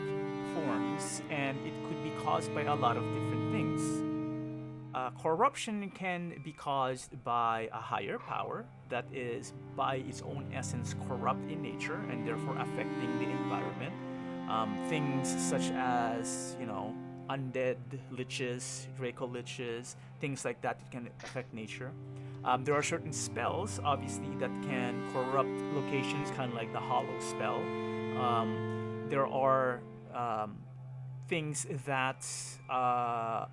forms, and it could be caused by a lot of different things. Corruption can be caused by a higher power that is, by its own essence, corrupt in nature and therefore affecting the environment. Things such as, undead liches, Draco liches, things like that can affect nature. There are certain spells, obviously, that can corrupt locations, kind of like the Hollow spell. There are things that,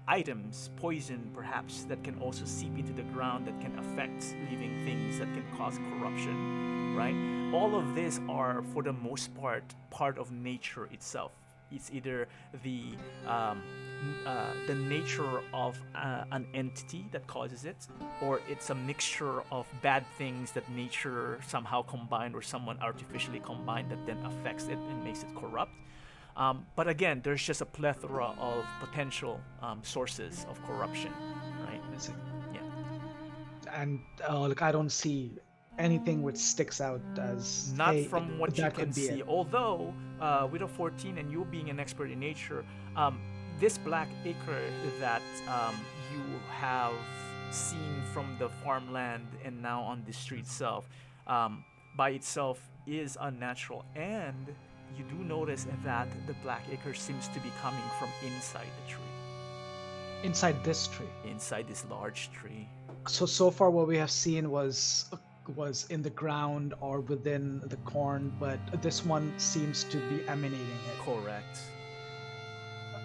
items, poison perhaps, that can also seep into the ground that can affect living things that can cause corruption, right? All of these are, for the most part of nature itself. It's either the nature of an entity that causes it, or it's a mixture of bad things that nature somehow combined or someone artificially combined that then affects it and makes it corrupt. But again, there's just a plethora of potential sources of corruption, right? Yeah. And I don't see anything which sticks out as not from what you that can could be see. it. Although with a 14 and you being an expert in nature, this black acre that you have seen from the farmland and now on the street itself, by itself is unnatural, and you do notice that the black acre seems to be coming from inside the tree. Inside this tree. Inside this large tree. So far what we have seen was in the ground or within the corn, but this one seems to be emanating it. Correct.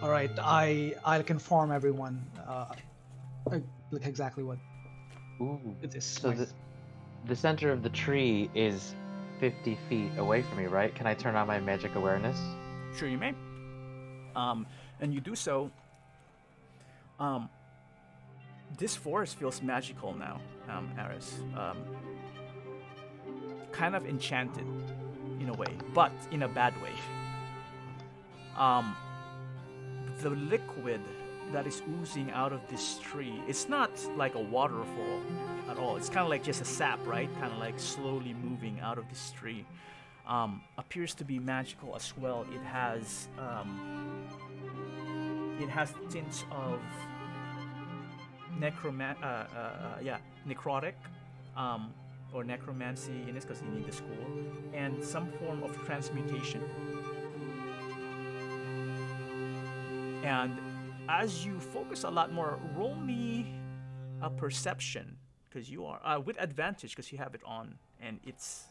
All right, I'll inform everyone like exactly what Ooh. it is. So the center of the tree is 50 feet away from me, right? Can I turn on my magic awareness? Sure, you may. And you do so. This forest feels magical now, Aris. Kind of enchanted, in a way, but in a bad way. The liquid that is oozing out of this tree, it's not like a waterfall at all. It's kind of like just a sap, right? Kind of like slowly moving out of this tree. Appears to be magical as well. It has tints of necrotic, or necromancy in this, because you need the school, and some form of transmutation. And as you focus a lot more, roll me a perception, because you are with advantage because you have it on and it's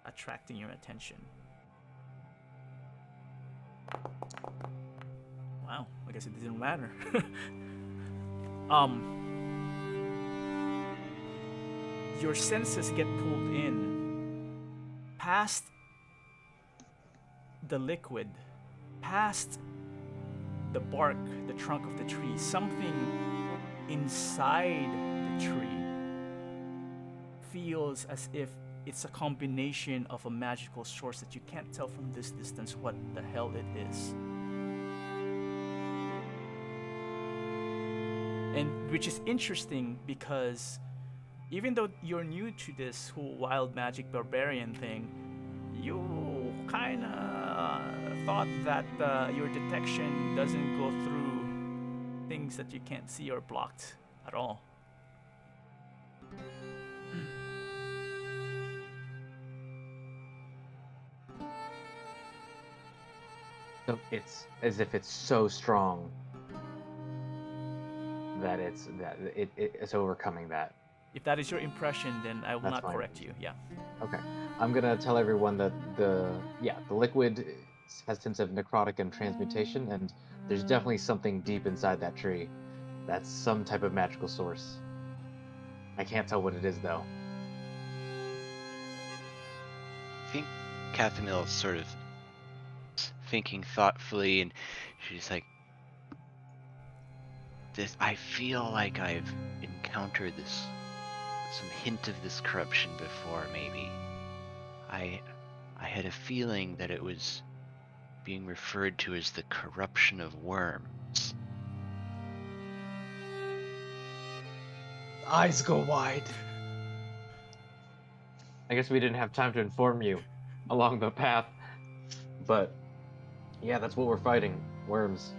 attracting your attention. Wow, I guess it didn't matter. Your senses get pulled in past the liquid, past the bark, the trunk of the tree. Something inside the tree feels as if it's a combination of a magical source that you can't tell from this distance what the hell it is. And which is interesting because even though you're new to this whole wild magic barbarian thing, you kind of thought that your detection doesn't go through things that you can't see or blocked at all. So it's as if it's so strong that it's overcoming that. If that is your impression, then I will That's not fine. correct you. Yeah. Okay, I'm gonna tell everyone that the liquid has hints of necrotic and transmutation, and there's definitely something deep inside that tree. That's some type of magical source. I can't tell what it is though. I think Kathumyl is sort of thinking thoughtfully, and she's like, "This, I feel like I've encountered some hint of this corruption before. Maybe I had a feeling that it was being referred to as the corruption of worms." Eyes go wide. I guess we didn't have time to inform you along the path, but yeah, that's what we're fighting. Worms.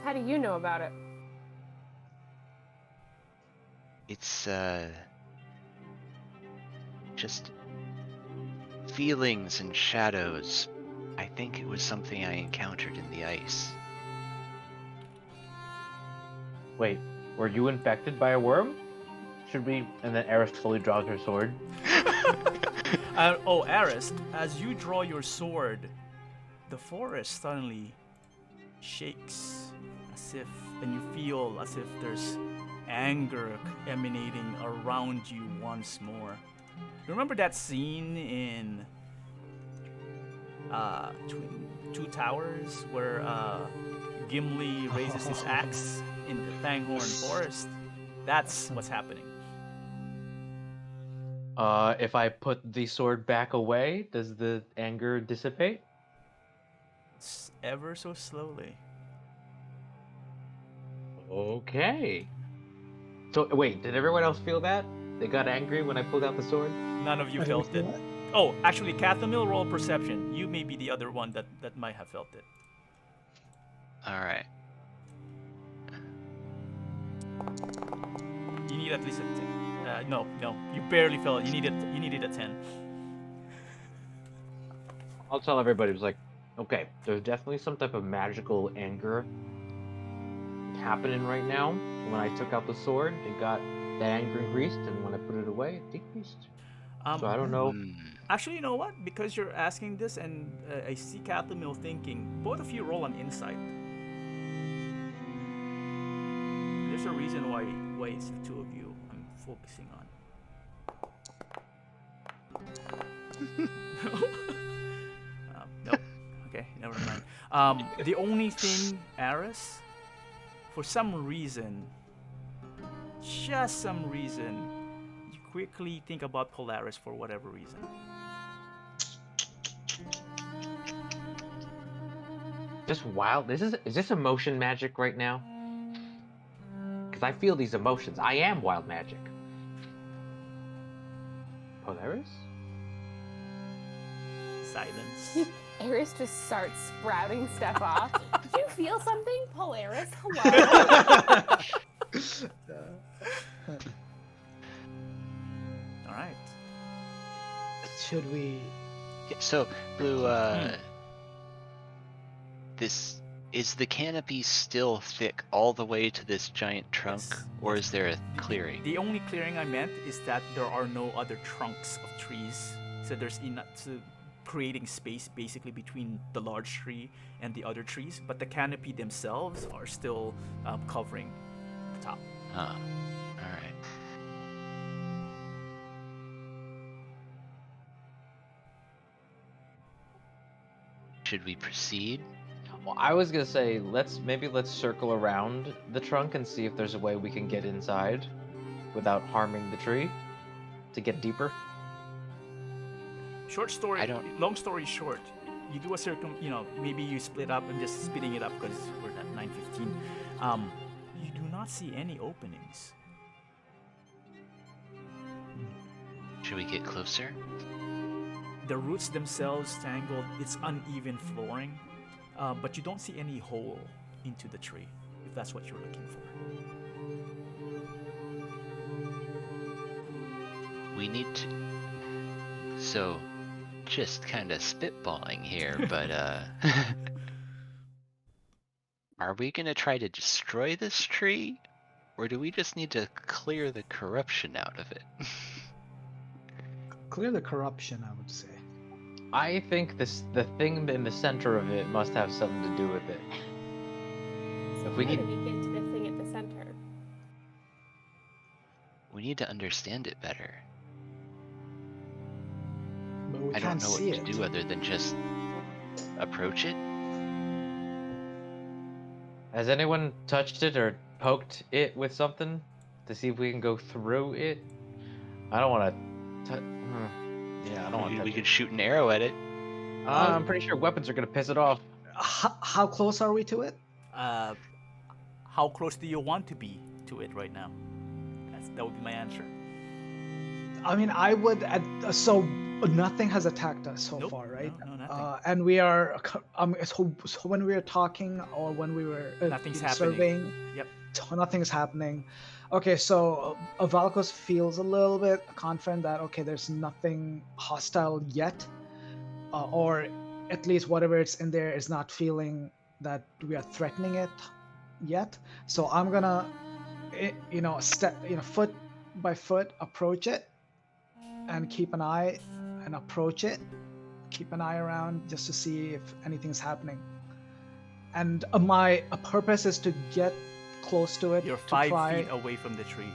How do you know about it? It's just feelings and shadows. I think it was something I encountered in the ice. Wait, were you infected by a worm? Should we? And then Eris slowly draws her sword. Aris, as you draw your sword, the forest suddenly shakes as if, and you feel as if there's anger emanating around you once more. Remember that scene in Twin Two Towers where Gimli raises his axe in the Fanghorn Forest? That's what's happening. If I put the sword back away, does the anger dissipate? Ever so slowly. Okay. So wait, did everyone else feel that? They got angry when I pulled out the sword? None of you I didn't felt feel it. that. Oh, actually, Kathumyl, roll perception. You may be the other one that might have felt it. All right. You need at least a 10. No, you barely felt it. You needed a 10. I'll tell everybody. It was like, okay, there's definitely some type of magical anger happening right now. When I took out the sword, that anger increased, and when I put it away, it decreased. So I don't know. Actually, you know what? Because you're asking this, and I see Kathumyl thinking, both of you roll on insight. There's a reason why it's the two of you I'm focusing on. Nope. Okay, never mind. The only thing, Aris, for some reason, just some reason, you quickly think about Polaris for whatever reason. Just wild. Is this emotion magic right now? Because I feel these emotions. I am wild magic. Polaris? Silence. Eris just starts sprouting stuff off. Did you feel something, Polaris? Hello. All right. Should we? Yeah, so, Blue, this Is the canopy still thick all the way to this giant trunk, Yes, or yes. is there a clearing? The only clearing I meant is that there are no other trunks of trees, so there's enough so creating space basically between the large tree and the other trees, but the canopy themselves are still covering the top. Huh. Alright. Should we proceed? Well, I was gonna say let's circle around the trunk and see if there's a way we can get inside without harming the tree to get deeper. Short story, I don't- long story short, you do a maybe you split up and just speeding it up because we're at 9:15. You do not see any openings. Should we get closer? The roots themselves tangled. It's uneven flooring, but you don't see any hole into the tree, if that's what you're looking for. We need to. So, just kind of spitballing here, but are we gonna try to destroy this tree, or do we just need to clear the corruption out of it? Clear the corruption, I would say. I think the thing in the center of it must have something to do with it. So If we how could- do we get to the thing at the center? We need to understand it better. But we I can't don't know see what it. to do other than just approach it. Has anyone touched it or poked it with something to see if we can go through it? I don't want to. Yeah, I don't want to. We could shoot an arrow at it. I'm pretty sure weapons are gonna piss it off. How close are we to it? How close do you want to be to it right now? That would be my answer. I mean, I would. So nothing has attacked us so Nope, far, right? no, nothing. And we are. So when we were talking or when we were Nothing's happening. surveying, Yep. nothing's happening. Okay, so Valkos feels a little bit confident that okay, there's nothing hostile yet, or at least whatever it's in there is not feeling that we are threatening it yet. So I'm gonna, step, foot by foot approach it, and keep an eye and approach it, keep an eye around just to see if anything's happening. And my purpose is to get close to it. You're to 5 try, feet away from the tree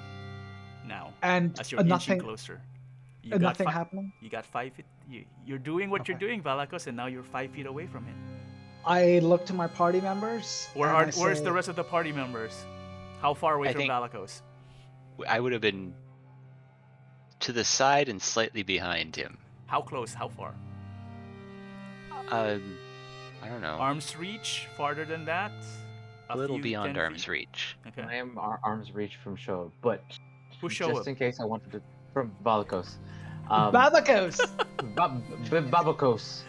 now. and As you're inching nothing, closer. nothing happening. You got 5 feet. You're doing what you're Okay. doing, Valakos, and now you're 5 feet away from it. I look to my party members. and I Where's say, the rest of the party members? How far away I from think- Valakos? I would have been to the side and slightly behind him. How close? How far? I don't know. Arm's reach? Farther than that? A little few, beyond 10 arm's feet? reach. Okay. I am arm's reach from Show, but Who show just up? in case I wanted to from Valakos. Valakos! Babakos.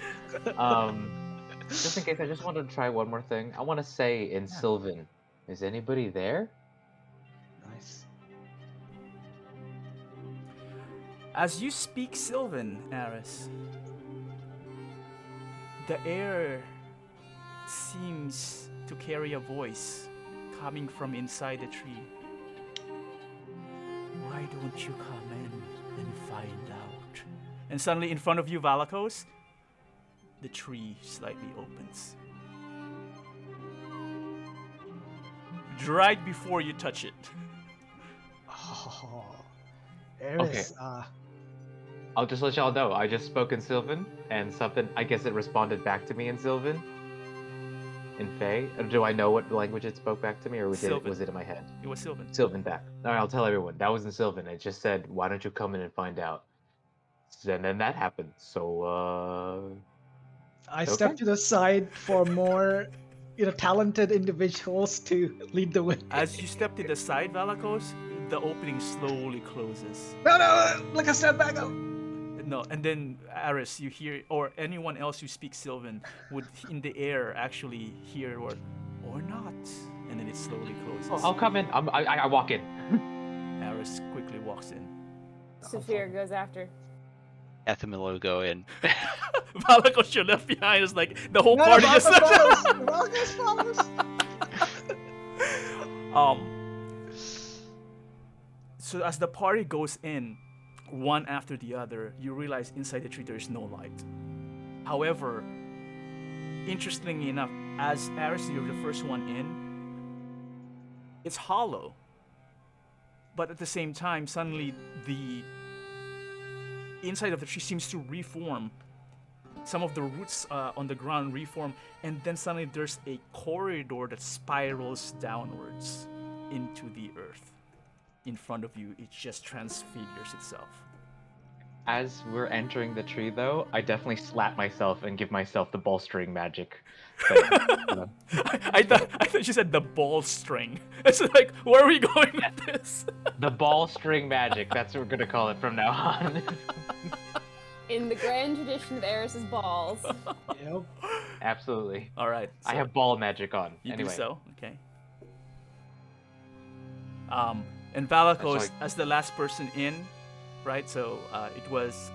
Just in case, I just wanted to try one more thing. I want to say in Sylvan, is anybody there? Nice. As you speak Sylvan, Aris, the air seems to carry a voice coming from inside the tree. Why don't you come in and find out? And suddenly in front of you, Valakos, the tree slightly opens. Right before you touch it. Oh, Eris, I'll just let y'all know. I just spoke in Sylvan, and something, I guess it responded back to me in Sylvan. In Fae. Do I know what language it spoke back to me, or was Sylvan. it in my head? It was Sylvan. Sylvan back. All right, I'll tell everyone. That was in Sylvan. It just said, why don't you come in and find out? And then that happened. So, I okay. step to the side for more, talented individuals to lead the way. As you step to the side, Valakos, the opening slowly closes. No, like a step back. Oh. No, and then Aris, you hear, or anyone else who speaks Sylvan would in the air actually hear or not, and then it slowly closes. I'll come in. I walk in. Aris quickly walks in. Saphir goes after. Kathumyl will go in. Valakos, you're left behind. Is like the whole No, party no, just. Valakos follows. So as the party goes in, one after the other, you realize inside the tree there is no light. However, interestingly enough, as Aris, you're the first one in, it's hollow. But at the same time, suddenly the inside of the tree seems to reform. Some of the roots on the ground reform, and then suddenly there's a corridor that spirals downwards into the earth. In front of you, it just transfigures itself. As we're entering the tree, though, I definitely slap myself and give myself the bolstering magic thing. I thought you said the ball string. It's like, where are we going with this? The ball string magic. That's what we're gonna call it from now on. In the grand tradition of Eris's balls. Yep. Absolutely. All right. I have ball magic on. You anyway. do so, okay. And Valakos, Sorry. as the last person in, right? So it was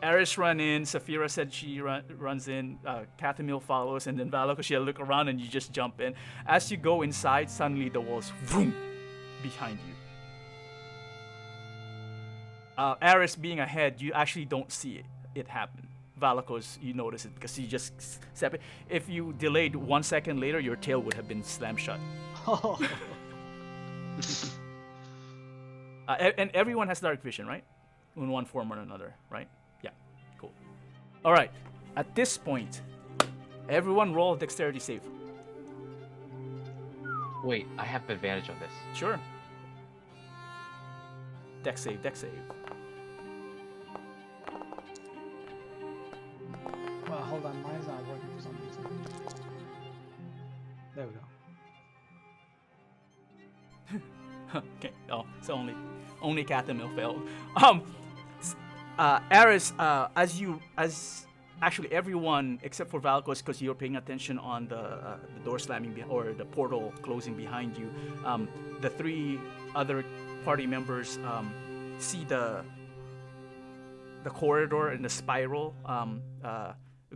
Eris run in, Saphira said she runs in, Kathumyl follows, and then Valakos, you look around and you just jump in. As you go inside, suddenly the walls vroom behind you. Eris being ahead, you actually don't see it happen. Valakos, you notice it because you just step it. If you delayed 1 second later, your tail would have been slammed shut. Oh. And everyone has dark vision, right? In one form or another, right? Yeah, cool. All right, at this point, everyone roll a dexterity save. Wait, I have advantage on this. Sure. Dex save, dex save. Well, hold on, mine's not working for some reason. There we go. Okay. Oh, so only Kathumyl failed. Aris, as actually everyone except for Valakos, because you're paying attention on the door slamming or the portal closing behind you. The three other party members see the corridor and the spiral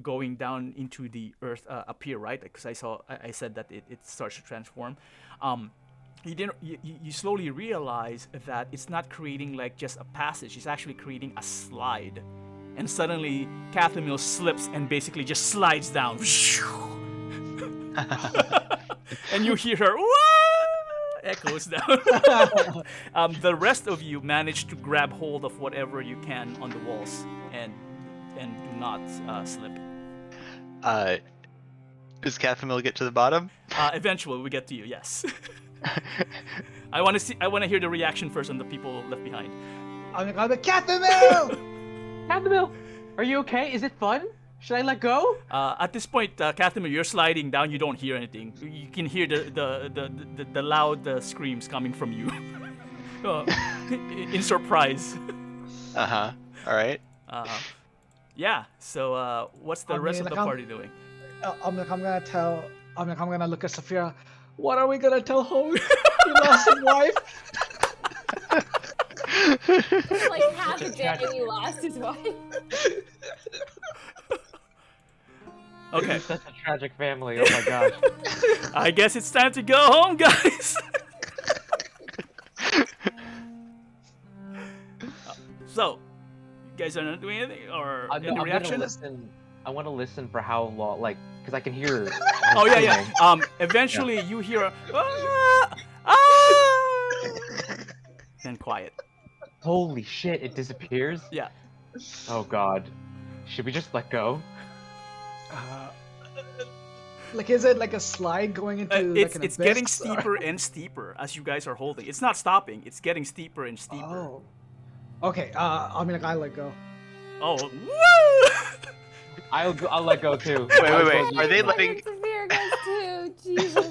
going down into the earth appear, right? Because I said that it starts to transform. You slowly realize that it's not creating like just a passage, it's actually creating a slide. And suddenly Kathumyl slips and basically just slides down. And you hear her echoes down. The rest of you manage to grab hold of whatever you can on the walls and do not slip. Does Kathumyl get to the bottom? Eventually we get to you, yes. I want to hear the reaction first on the people left behind. I'm gonna be Kathumyl! Kathumyl, are you okay? Is it fun? Should I let go? At this point, Kathumyl, you're sliding down. You don't hear anything. You can hear the loud screams coming from you. In surprise. All right. Yeah. So what's the rest of the party doing? I'm gonna look at Saphira. What are we gonna tell Hogue? He lost his wife. Like half a day he lost his wife. Okay. Such a tragic family. Oh my gosh. I guess it's time to go home, guys. So, you guys are not doing anything or any reaction? I want to listen for how long, like, because I can hear. Oh yeah. Eventually you hear a and quiet. Holy shit! It disappears. Yeah. Oh god. Should we just let go? Like, is it like a slide going into It's like an it's abyss, getting or- steeper and steeper as you guys are holding. It's not stopping. It's getting steeper and steeper. Oh. Okay. I let go. Oh. Woo! I'll let go too. Wait. Are they letting? Severe guys too. Jesus.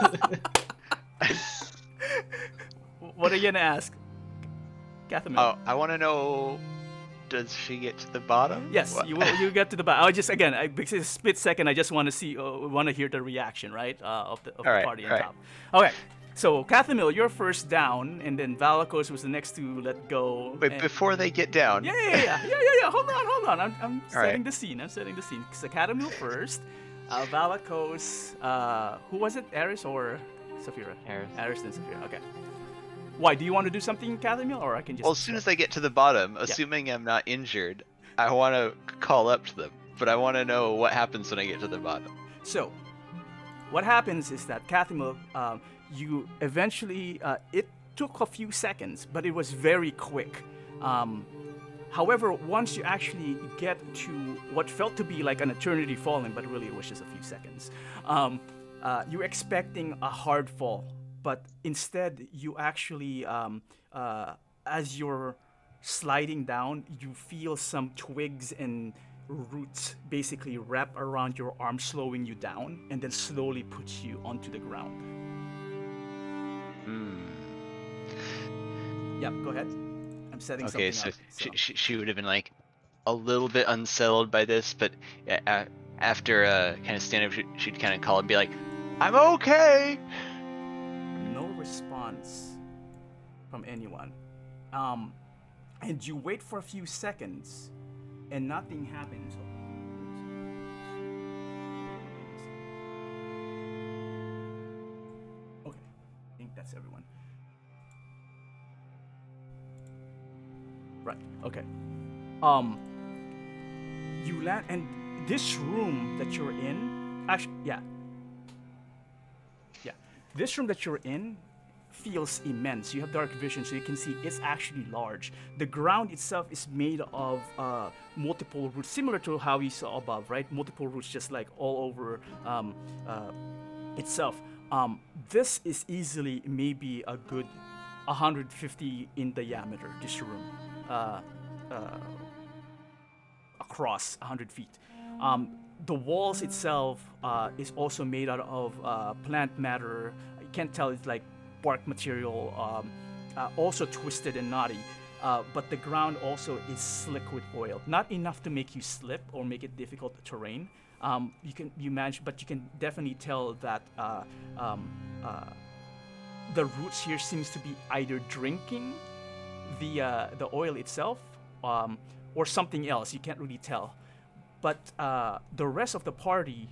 What are you gonna ask, Kathumyl? Oh, I want to know. Does she get to the bottom? Yes, What? you will. You get to the back. I just because it's a split second. I just want to hear the reaction, right? Of the Alright, party on alright. top. Okay, So Kathumyl, you're first down, and then Valakos was the next to let go. But and- before they get down. Yeah. Hold on. I'm setting right. the scene. So Kathumyl first. Valakos. Who was it? Aris or Saphira? Aris. Aris and Saphira. Okay. Why? Do you want to do something, Kathumyl, or I can just? Well, as soon as I get to the bottom, assuming I'm not injured, I want to call up to them. But I want to know what happens when I get to the bottom. So, what happens is that Kathumyl, you eventually, it took a few seconds, but it was very quick. However, once you actually get to what felt to be like an eternity falling, but really it was just a few seconds, you're expecting a hard fall, but instead you actually, as you're sliding down, you feel some twigs and roots basically wrap around your arm, slowing you down, and then slowly puts you onto the ground. Yep, go ahead. I'm setting Okay, something so up. she would have been like a little bit unsettled by this, but after kind of stand up, she'd kind of call and be like, "I'm okay." No response from anyone. And you wait for a few seconds, and nothing happens. Okay, I think that's everyone. Right. Okay. You land, and this room that you're in, actually, yeah. This room that you're in feels immense. You have dark vision, so you can see it's actually large. The ground itself is made of multiple roots, similar to how you saw above, right? Multiple roots, just like all over itself. This is easily maybe a good 150 in diameter. This room, across 100 feet. The walls itself is also made out of plant matter. You can't tell, it's like bark material, also twisted and knotty. But the ground also is slick with oil. Not enough to make you slip or make it difficult terrain. You manage, but you can definitely tell that the roots here seems to be either drinking the oil itself or something else. You can't really tell. But the rest of the party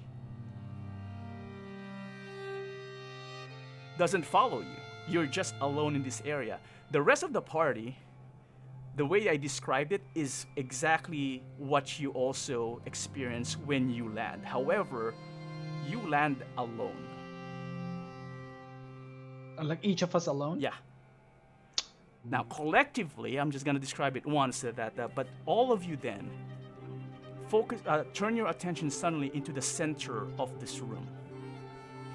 doesn't follow you. You're just alone in this area. The rest of the party, the way I described it, is exactly what you also experience when you land. However, you land alone. Like each of us alone? Yeah. Now, collectively, I'm just going to describe it once, but all of you then turn your attention suddenly into the center of this room.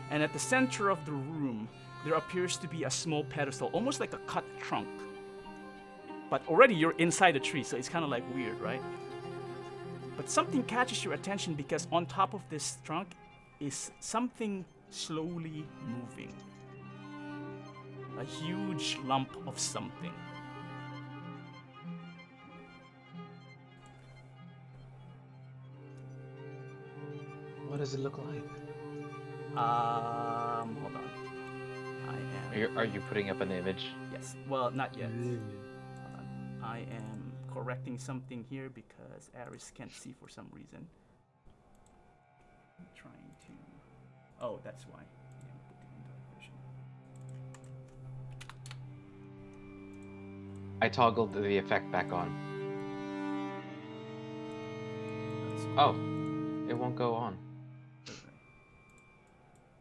And at the center of the room, there appears to be a small pedestal, almost like a cut trunk. But already you're inside the tree, so it's kind of like weird, right? But something catches your attention because on top of this trunk is something slowly moving. A huge lump of something. What does it look like? Hold on. Are you putting up an image? Yes. Well, not yet. Hold on. I am correcting something here because Aris can't see for some reason. I'm trying to. Oh, that's why. I toggled the effect back on. Oh, it won't go on.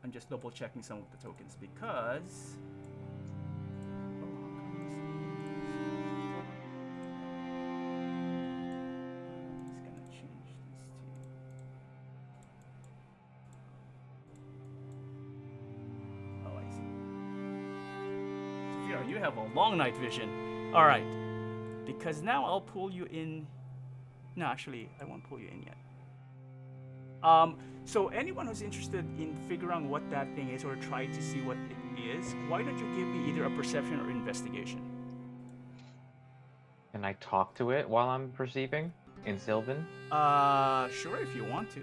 I'm just double checking some of the tokens because he's gonna change this to. Oh, I see. Sophia, you have a long night vision. All right, because now I'll pull you in. No, actually, I won't pull you in yet. So anyone who's interested in figuring what that thing is or try to see what it is, why don't you give me either a perception or investigation? Can I talk to it while I'm perceiving in Sylvan? Sure, if you want to.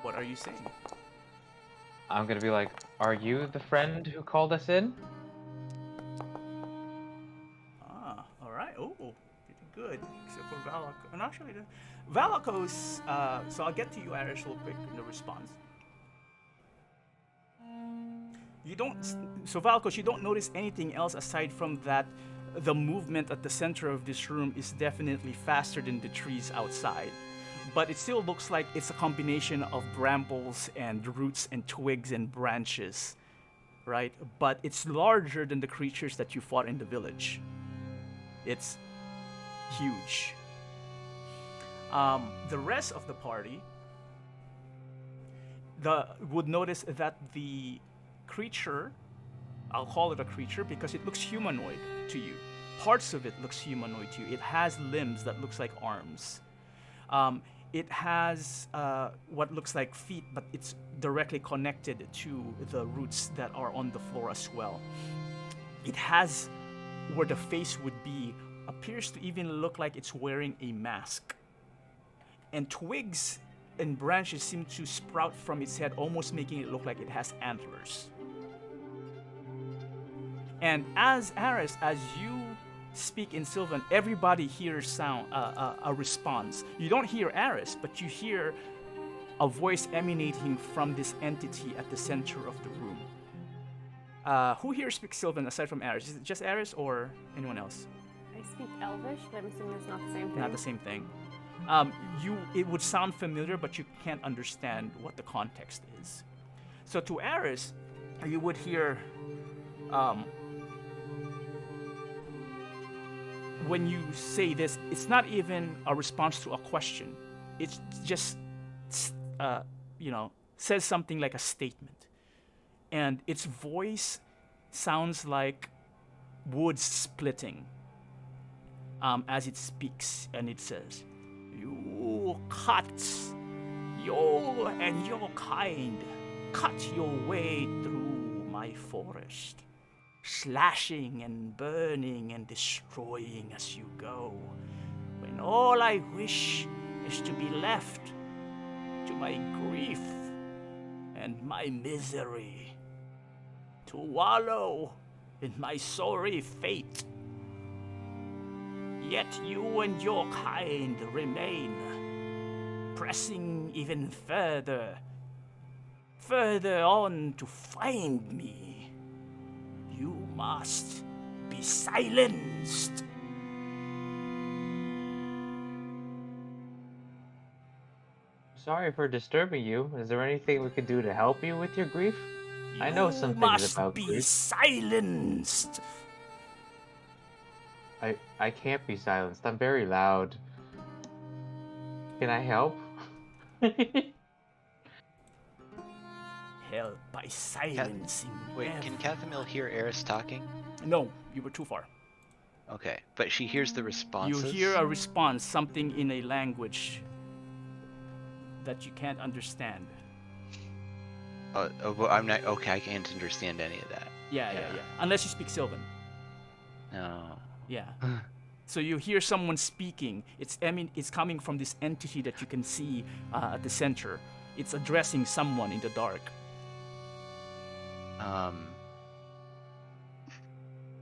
What are you saying? I'm gonna be like, "Are you the friend who called us in?" Ah, all right. Oh, pretty good. Except for Valaco. And actually, Valaco's. So I'll get to you, Arish, real quick in the response. You don't. So Valkos, you don't notice anything else aside from that. The movement at the center of this room is definitely faster than the trees outside, but it still looks like it's a combination of brambles and roots and twigs and branches, right? But it's larger than the creatures that you fought in the village. It's huge. The rest of the party would notice that the creature, I'll call it a creature because it looks humanoid to you. Parts of it looks humanoid to you. It has limbs that looks like arms. It has what looks like feet, but it's directly connected to the roots that are on the floor as well. It has where the face would be, appears to even look like it's wearing a mask. And twigs and branches seem to sprout from its head, almost making it look like it has antlers. And as Aris, as you speak in Sylvan, everybody hears a response. You don't hear Aris, but you hear a voice emanating from this entity at the center of the room. Who here speaks Sylvan aside from Aris? Is it just Aris or anyone else? I speak Elvish, but I'm assuming it's not the same thing. Not the same thing. It would sound familiar, but you can't understand what the context is. So to Aris, you would hear, when you say this, it's not even a response to a question. It's just, says something like a statement. And its voice sounds like wood splitting as it speaks, and it says, "You cuts, you and your kind cut your way through my forest, slashing and burning and destroying as you go, when all I wish is to be left to my grief and my misery, to wallow in my sorry fate. Yet you and your kind remain, pressing even further on to find me. You must be silenced." Sorry for disturbing you. Is there anything we could do to help you with your grief? I know some You things must about be grief. silenced. I can't be silenced. I'm very loud. Can I help? Help by silencing Wait, them. can Kathumyl hear Eris talking? No, you were too far. Okay, but she hears the You responses. hear a response, something in a language that you can't understand. Well, I'm not. Okay, I can't understand any of that. Yeah. Unless you speak Sylvan. No. Yeah. So you hear someone speaking. It's coming from this entity that you can see at the center. It's addressing someone in the dark.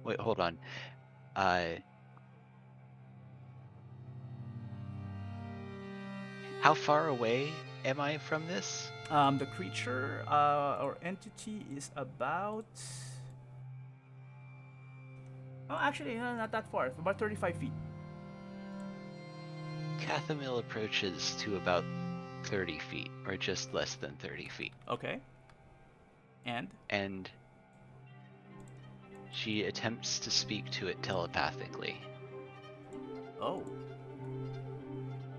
Wait, hold on. How far away am I from this? The creature or entity is about... Oh, actually, no, not that far. About 35 feet. Kathumyl approaches to about 30 feet, or just less than 30 feet. Okay. And she attempts to speak to it telepathically. Oh.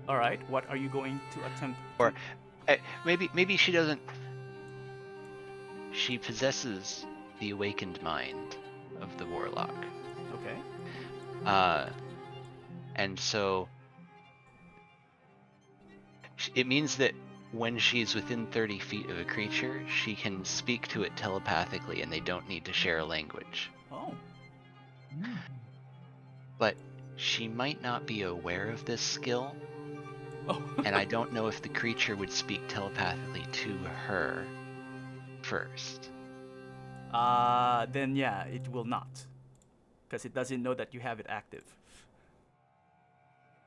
All right. What are you going to attempt? Or maybe she doesn't. She possesses the awakened mind of the warlock. Okay. And so it means that when she's within 30 feet of a creature, she can speak to it telepathically, and they don't need to share a language. Oh. But she might not be aware of this skill. Oh. And I don't know if the creature would speak telepathically to her. first. Then yeah, it will not, because it doesn't know that you have it active.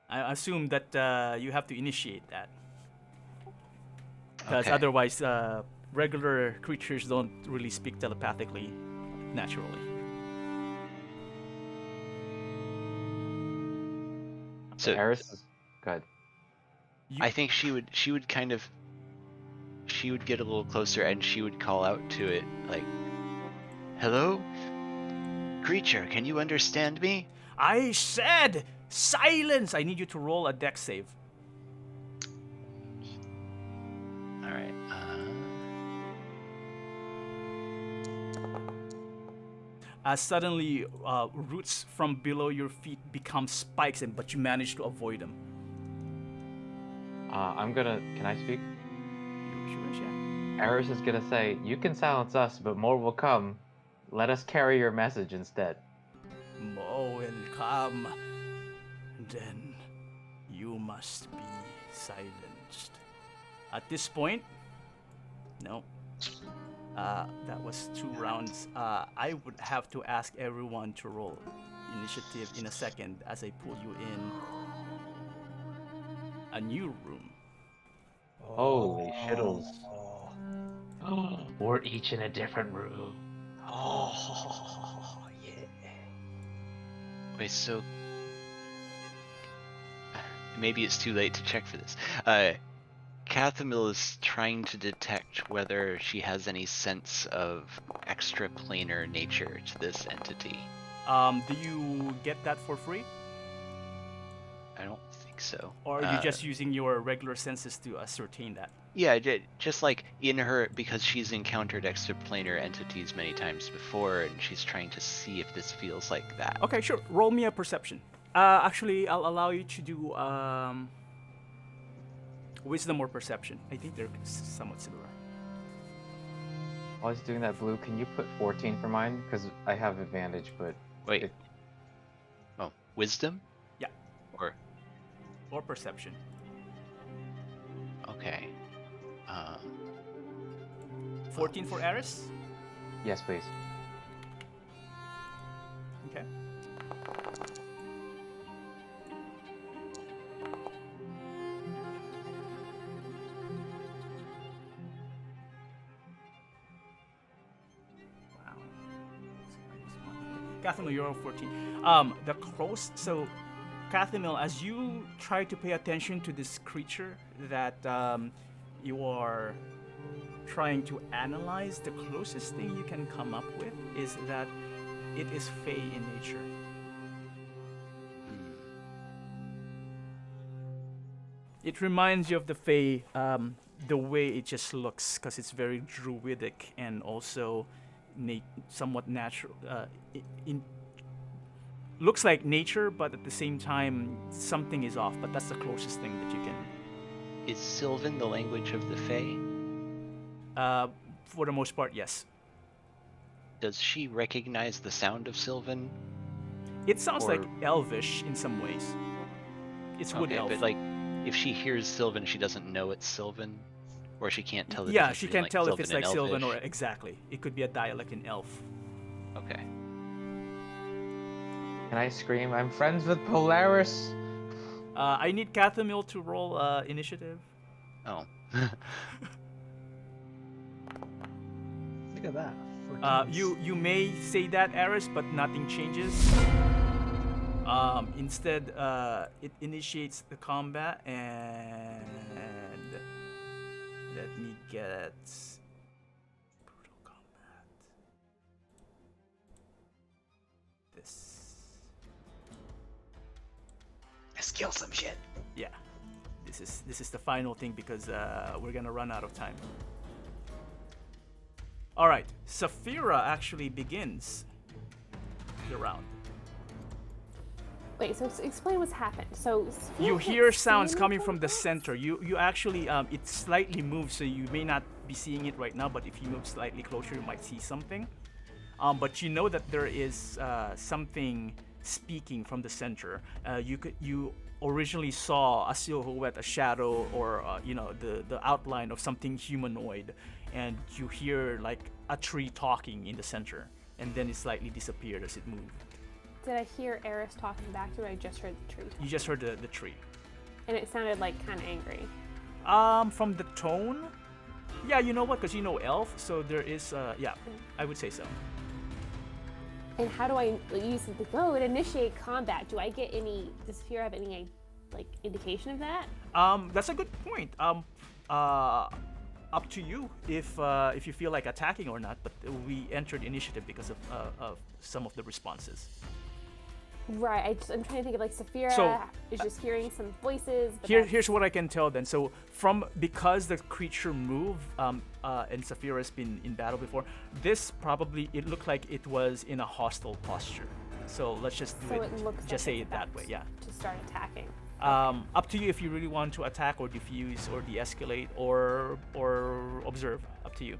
I assume that you have to initiate that, because Okay. otherwise, regular creatures don't really speak telepathically, naturally. So Eris is good. I think she would get a little closer and she would call out to it like, "Hello? Creature, can you understand me?" I said silence. I need you to roll a dex save. All right. As suddenly roots from below your feet become spikes, but you manage to avoid them. Can I speak? Sure, yeah. Eris is gonna say, "You can silence us, but more will come. Let us carry your message instead." More will come. Then you must be silenced. At this point, no. That was 2 rounds. I would have to ask everyone to roll initiative in a second as I pull you in a new room. Holy shittles. We're each in a different room. Oh, yeah. Wait, so maybe it's too late to check for this. Kathumyl is trying to detect whether she has any sense of extraplanar nature to this entity. Do you get that for free? I don't think so. Or are you just using your regular senses to ascertain that? Yeah, just like in her, because she's encountered extraplanar entities many times before, and she's trying to see if this feels like that. Okay, sure. Roll me a perception. Actually, I'll allow you to do wisdom or perception. I think they're somewhat similar. While he's doing that, Blue, can you put 14 for mine? Because I have advantage, but... Wait. Oh, wisdom? Yeah. Or perception. Okay. 14 for Eris? Yes, please. Okay. Wow. Kathumyl, you're on 14. The close. So, Kathumyl, as you try to pay attention to this creature that you are trying to analyze, the closest thing you can come up with is that it is fey in nature. It reminds you of the fey, the way it just looks, because it's very druidic and also somewhat natural. Looks like nature, but at the same time, something is off. But that's the closest thing that you can. Is Sylvan the language of the Fae? For the most part, yes. Does she recognize the sound of Sylvan? It sounds like elvish in some ways. It's wood elf. But like, if she hears Sylvan, she doesn't know it's Sylvan, or she can't tell the Yeah, difference she between, can't tell if it's Sylvan like and Sylvan or Elvish? exactly. It could be a dialect in elf. Okay. Can I scream, "I'm friends with Polaris"? I need Kathumyl to roll initiative. Oh. Look at that. You may say that, Eris, but nothing changes. Instead, it initiates the combat, and let me get brutal combat. This. Let's kill some shit. Yeah, this is the final thing because we're gonna run out of time. All right, Saphira actually begins the round. Wait, so explain what's happened. So You hear sounds coming from the center. You actually it slightly moves, so you may not be seeing it right now. But if you move slightly closer, you might see something. But you know that there is something speaking from the center. You originally saw a silhouette, a shadow, or the outline of something humanoid, and you hear like a tree talking in the center, and then it slightly disappeared as it moved. Did I hear Eris talking back to her? I just heard the tree talk? You just heard the tree. And it sounded like kind of angry. From the tone, yeah, you know what? Because you know elf, so there is, yeah, I would say so. And how do I use it initiate combat? Do I get any, does Fear have any, like, indication of that? That's a good point. Up to you if you feel like attacking or not, but we entered initiative because of some of the responses. Right, I'm trying to think of like Saphira So, is just hearing some voices. But Here's what I can tell then. So because the creature moved, and Saphira's been in battle before, this probably it looked like it was in a hostile posture. So let's just do so it. it looks Just like say it's it that about way, yeah. To start attacking. Up to you if you really want to attack or defuse or de-escalate or observe. Up to you.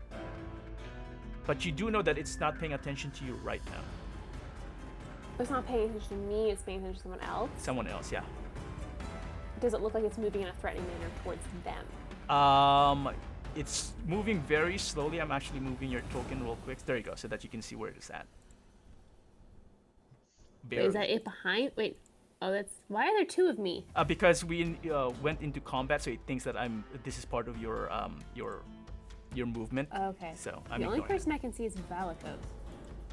But you do know that it's not paying attention to you right now. It's not paying attention to me, it's paying attention to someone else. Someone else, yeah. Does it look like it's moving in a threatening manner towards them? It's moving very slowly. I'm actually moving your token real quick. There you go, so that you can see where it is at. Wait, is that it behind? Wait, oh, that's, why are there two of me? Because we went into combat, so it thinks that this is part of your movement. Okay. So I'm the only ignoring person I can see is Valikos.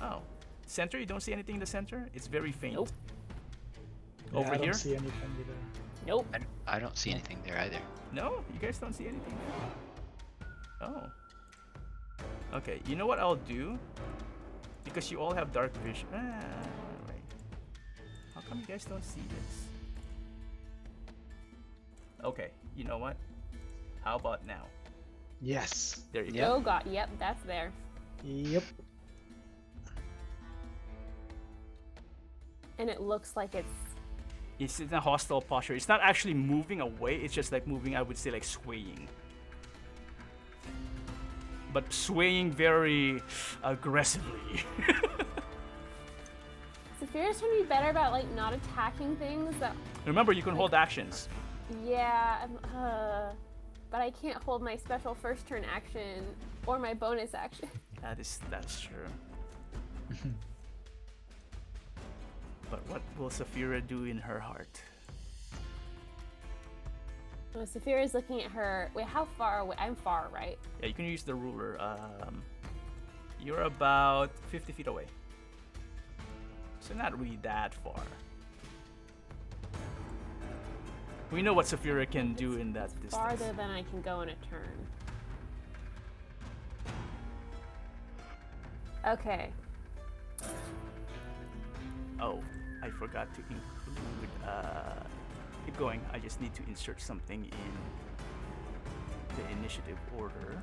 Oh. Center? You don't see anything in the center? It's very faint. Nope. Over I here? don't see anything either. Nope. I don't see anything there either. No? You guys don't see anything there? Oh. Okay, you know what I'll do? Because you all have dark vision. Wait. How come you guys don't see this? Okay, you know what? How about now? Yes. There you Yeah. go. Oh god, yep, that's there. Yep. And it looks like It's in a hostile posture. It's not actually moving away. It's just like moving, I would say, like swaying. But swaying very aggressively. Saphira's trying to be better about like not attacking things that. Remember, you can hold actions. Yeah, but I can't hold my special first turn action or my bonus action. That's true. But what will Saphira do in her heart? Well, Saphira's looking at her. Wait, how far away? I'm far, right? Yeah, you can use the ruler. You're about 50 feet away. So not really that far. We know what Saphira can do in that distance. Farther than I can go in a turn. Okay. Oh, I forgot to include. Keep going. I just need to insert something in the initiative order.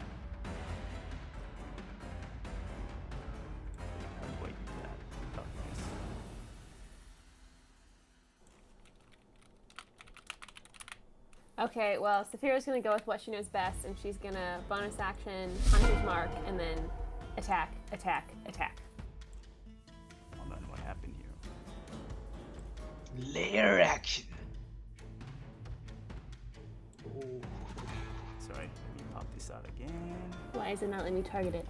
How do I do that? Oh, yes. Okay, well, Saphira's gonna go with what she knows best, and she's gonna bonus action, Hunter's Mark, and then attack, attack, attack. Hold on, what happened here? Layer action. Sorry, let me pop this out again. Why is it not letting me target it?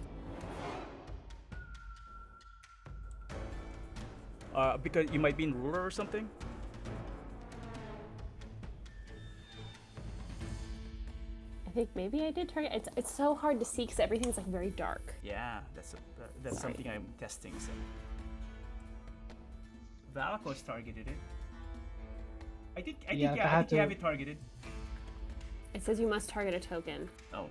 Because you might be in ruler or something? I think maybe I did target. It's so hard to see because everything's like very dark. Yeah, that's Sorry. something I'm testing. So, Valakos targeted it. I think I you had to- have it targeted. It says you must target a token. Oh.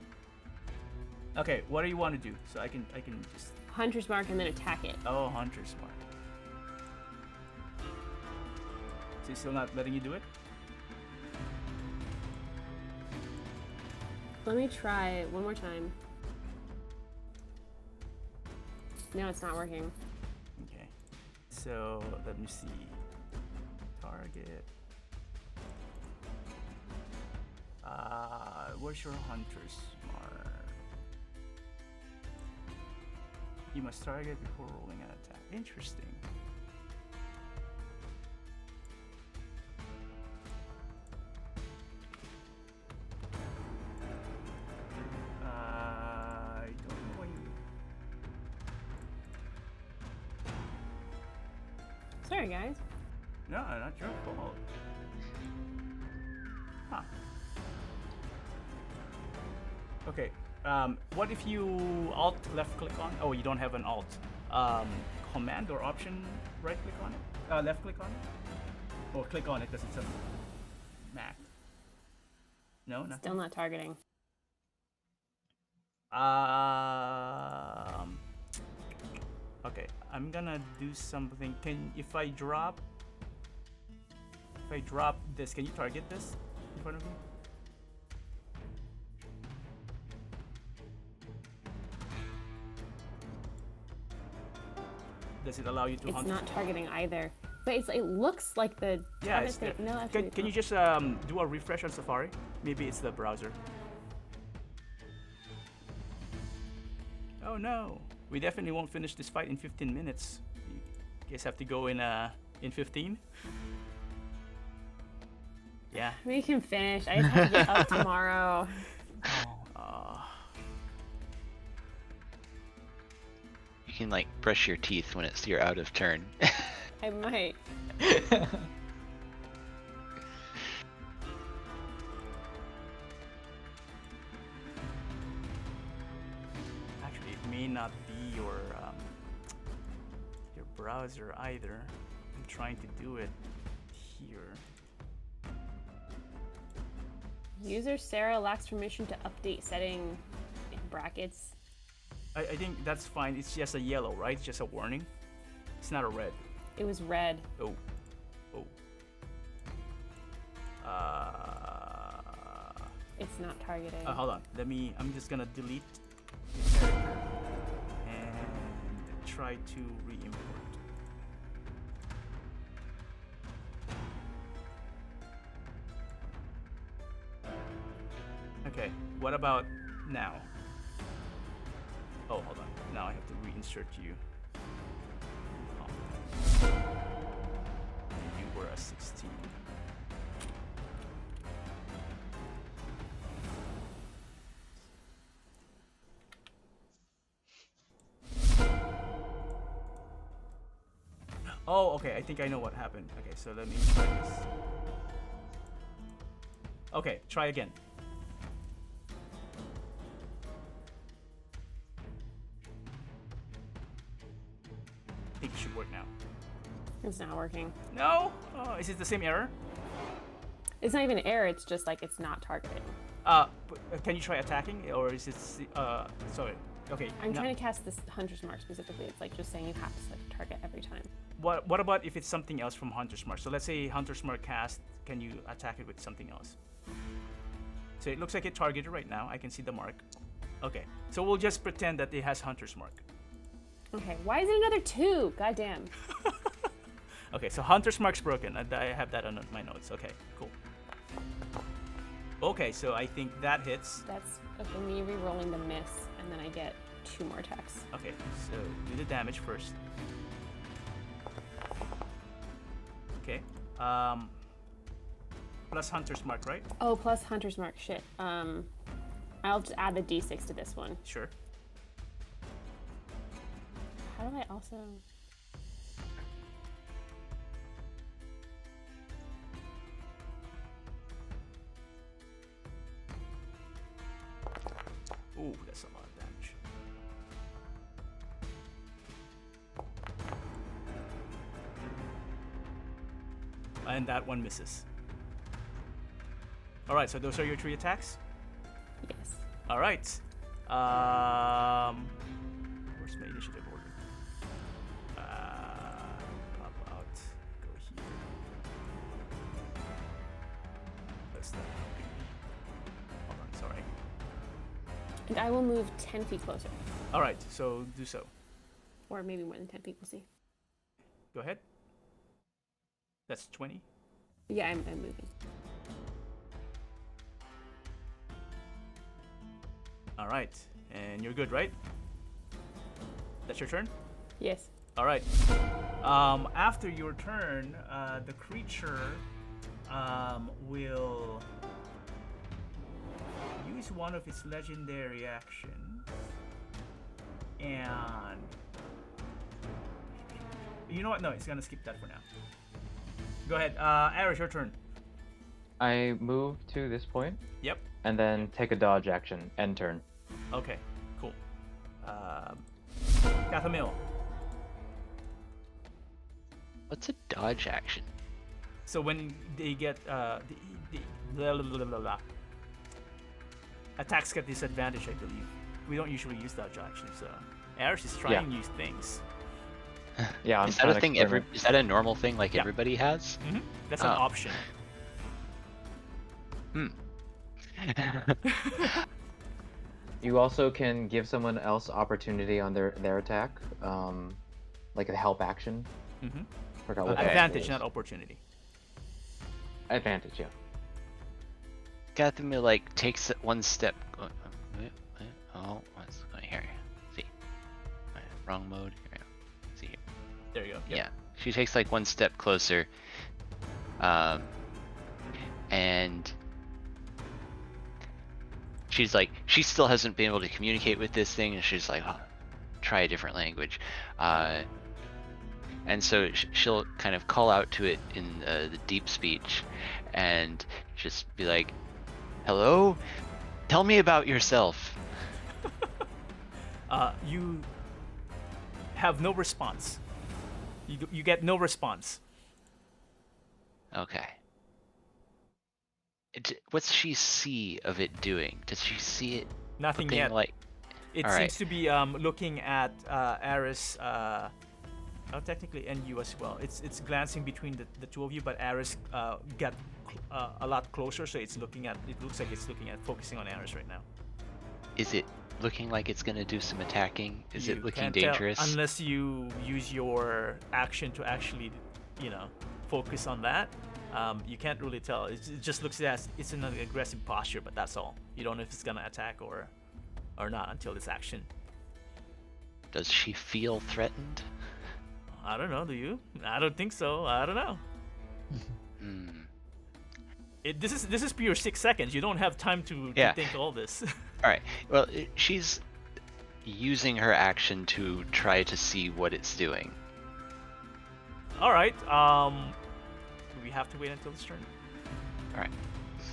Okay, what do you want to do? So I can just. Hunter's Mark and then attack it. Oh, Hunter's Mark. So he's still not letting you do it? Let me try it one more time. No, it's not working. Okay. So let me see. Target. Where's your Hunter's Mark? You must target before rolling an attack. Interesting. Sorry, guys. No, not your fault. Huh. Okay. What if you alt left click on? Oh, you don't have an alt. Command or option right click on it? Left click on it? Or click on it because it's a Mac. No, nothing. Still not targeting. Okay, I'm gonna do something. If I drop this, can you target this in front of you? Does it allow you to It's hunt? not targeting either. But it looks like the Yeah, target it's thing. there. No, actually, Can you just do a refresh on Safari? Maybe it's the browser. Oh no, we definitely won't finish this fight in 15 minutes. You guys have to go in 15. Yeah. we can finish. I just have to get up tomorrow. You can like brush your teeth when you're out of turn. I might. Actually, it may not be your browser either. I'm trying to do it here. User Sarah lacks permission to update setting in brackets. I think that's fine. It's just a yellow, right? It's just a warning. It's not a red. It was red. Oh. It's not targeting. Hold on. I'm just gonna delete the character and try to re-import. Okay. What about now? Oh, hold on. Now I have to reinsert you. You were a 16. Oh, okay. I think I know what happened. Okay, so let me try this. Okay, try again. I think it should work now. It's not working. No? Oh, is it the same error? It's not even an error. It's just like it's not targeting. Can you try attacking, or is it? Sorry. Okay. I'm trying to cast this Hunter's Mark specifically. It's like just saying you have to select a target every time. What about if it's something else from Hunter's Mark? So let's say Hunter's Mark cast. Can you attack it with something else? So it looks like it targeted right now. I can see the mark. Okay. So we'll just pretend that it has Hunter's Mark. Okay. Why is it another 2? Goddamn. Okay. So Hunter's Mark's broken. I have that on my notes. Okay. Cool. Okay. So I think that hits. That's okay. Me re-rolling the miss, and then I get 2 more attacks. Okay. So do the damage first. Okay. Plus Hunter's Mark, right? Oh, plus Hunter's Mark. Shit. I'll just add the D6 to this one. Sure. How do I also? Ooh, that's a lot of damage. And that one misses. All right, so those are your 3 attacks? Yes. All right. Where's my initiative order? Pop out. Go here. That's that. Hold on, sorry. And I will move 10 feet closer. All right, so do so. Or maybe more than 10 feet. We'll see. Go ahead. That's 20. Yeah, I'm moving. All right, and you're good, right? That's your turn? Yes. All right. After your turn, the creature will use one of its legendary actions and You know what? No, it's gonna skip that for now. Go ahead, Aris, your turn. I move to this point Yep. and then take a dodge action. End turn. Okay. Cool. Kathumyl. What's a dodge action? So when they get blah, blah, blah, blah, blah. Attacks get disadvantage, I believe. We don't usually use dodge actions. So Aris is trying new things. Yeah, I'm Is that trying a to thing? experiment. Is that a normal thing like Yeah. everybody has? That's an Oh. option. You also can give someone else opportunity on their attack, like a help action. Mm-hmm. Forgot what that Advantage, is. not opportunity. Advantage, yeah. Kathumyl like takes it one step. Oh, what's going here? See, wrong mode. Here we go. See here. There you go. Yep. Yeah, she takes like one step closer, and she's like, she still hasn't been able to communicate with this thing, and she's like, oh, try a different language, and so she'll kind of call out to it in the deep speech, and just be like, "Hello, tell me about yourself." You have no response. You get no response. Okay. What's she see of it doing? Does she see it? Nothing thing yet. like? It All seems right. to be looking at Aris. Technically, and you as well. It's glancing between the two of you, but Aris got a lot closer, so it's looking at. It looks like it's looking at focusing on Aris right now. Is it looking like it's gonna do some attacking? Is You it looking can't tell dangerous? unless you use your action to actually, focus on that. You can't really tell. It just looks as it's in an aggressive posture, but that's all. You don't know if it's gonna attack or not until this action. Does she feel threatened? I don't know. Do you? I don't think so. I don't know. Hmm. This is pure 6 seconds. You don't have time to Yeah. think all this. All right. Well, she's using her action to try to see what it's doing. All right. We have to wait until it's turn. All right.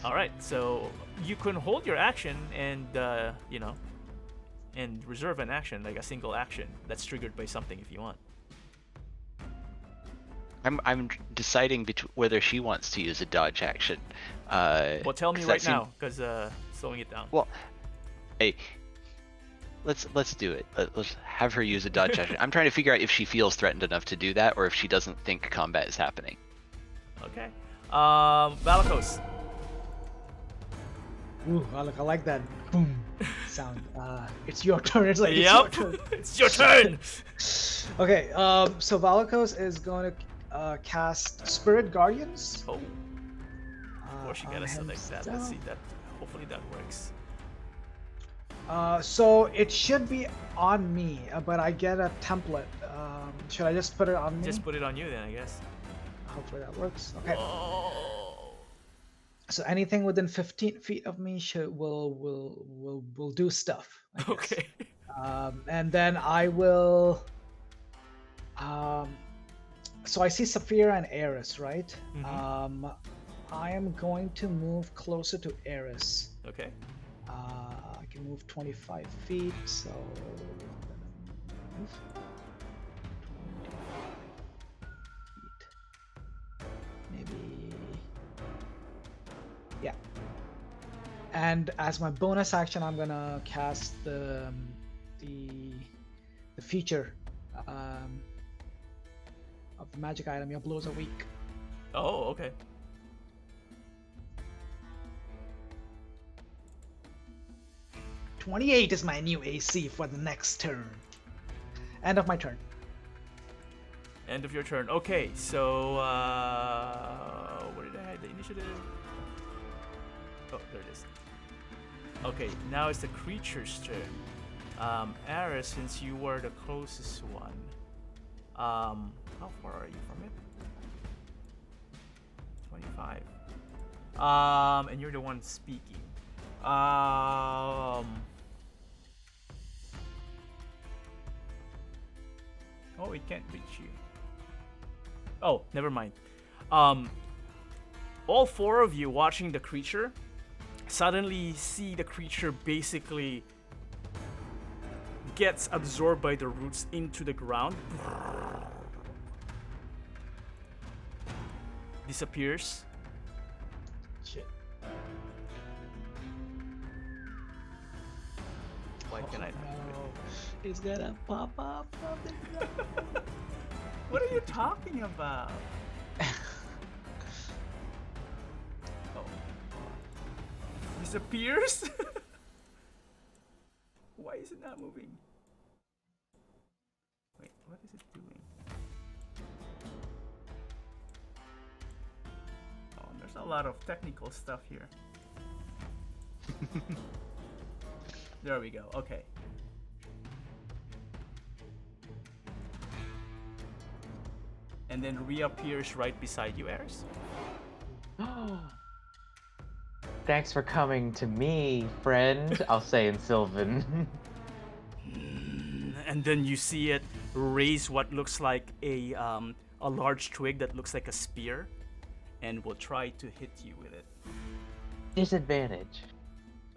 All right. So you can hold your action and and reserve an action, like a single action that's triggered by something if you want. I'm deciding whether she wants to use a dodge action. Well, tell me 'cause that right seem- now, because slowing it down. Well, hey, let's do it. Let's have her use a dodge action. I'm trying to figure out if she feels threatened enough to do that, or if she doesn't think combat is happening. Okay. Valakos. Ooh, I like that boom sound. It's your turn. It's like it's your Yep. turn. It's your turn. Okay. So Valakos is going to cast Spirit Guardians. Oh. Of course you gotta on select that. Let's see himself. that. Hopefully that works. So it should be on me, but I get a template. Should I just put it on me? Just put it on you then, I guess. Hopefully that works. Okay. Oh. So anything within 15 feet of me will do stuff. I guess. Okay. And then I will. So I see Saphira and Eris, right? Mhm. I am going to move closer to Eris. Okay. I can move 25 feet, so. Maybe. Yeah. And as my bonus action, I'm gonna cast the feature of the magic item. Your blows are weak. Oh, okay. "28 is my new AC for the next turn. End of my turn. End of your turn. Okay, so where did I hide the initiative? Oh, there it is. Okay, now it's the creature's turn. Aris, since you were the closest one, how far are you from it? 25. And you're the one speaking. Oh, it can't reach you. Oh, never mind. All four of you watching the creature suddenly see the creature basically gets absorbed by the roots into the ground. Disappears. Shit. Why can I not do it? It's gonna pop up from the ground. What are you talking about? Oh. Disappears? Why is it not moving? Wait, what is it doing? Oh, there's a lot of technical stuff here. There we go, okay. And then reappears right beside you, Eris. Thanks for coming to me, friend. I'll say in Sylvan. And then you see it raise what looks like a large twig that looks like a spear, and will try to hit you with it. Disadvantage.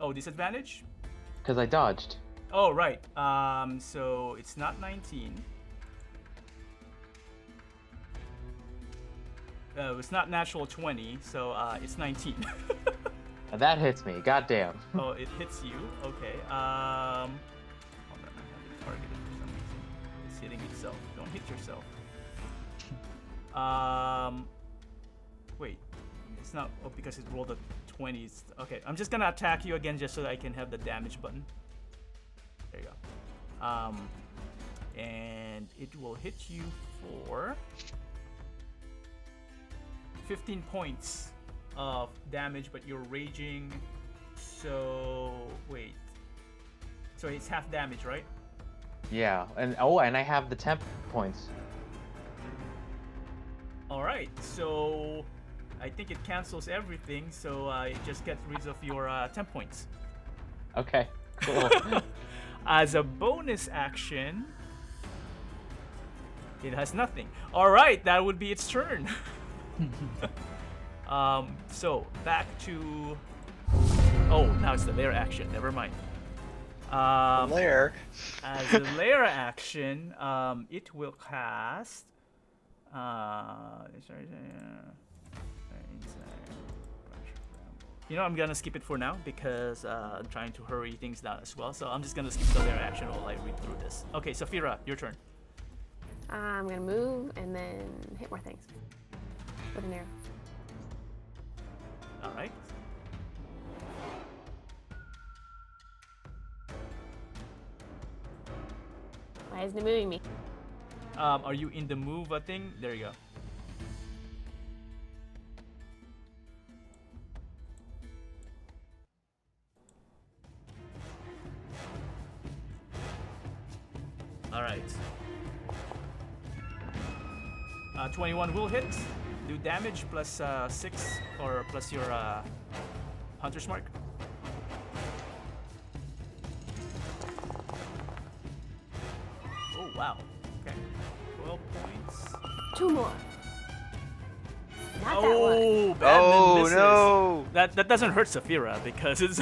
Oh, disadvantage? Because I dodged. Oh, right. So it's not 19. It's not natural 20, so it's 19. Now that hits me. Goddamn. Oh, it hits you. Okay. Hold on, I'm having targeted for some reason. It's hitting itself. Don't hit yourself. Wait. It's not. Oh, because it rolled a 20. Okay. I'm just gonna attack you again just so that I can have the damage button. There you go. And it will hit you for 15 points of damage, but you're raging, so wait. So it's half damage, right? Yeah, and and I have the temp points. All right, so I think it cancels everything, so it just gets rid of your 10 points. Okay, cool. As a bonus action, it has nothing. All right, that would be its turn. So back to. Oh, now it's the lair action. Never mind. Lair. As a lair action, it will cast. You know, I'm gonna skip it for now because I'm trying to hurry things down as well. So I'm just gonna skip the lair action while I read through this. Okay, Saphira, your turn. I'm gonna move and then hit more things with an arrow. All right. Why isn't it moving me? Are you in the move thing? There you go. All right. 21 will hit. Do damage plus 6 or plus your hunter's mark. Oh wow. Okay. 12 points. 2 more. Not that one. Oh, Batman Oh misses. no! That doesn't hurt Saphira because it's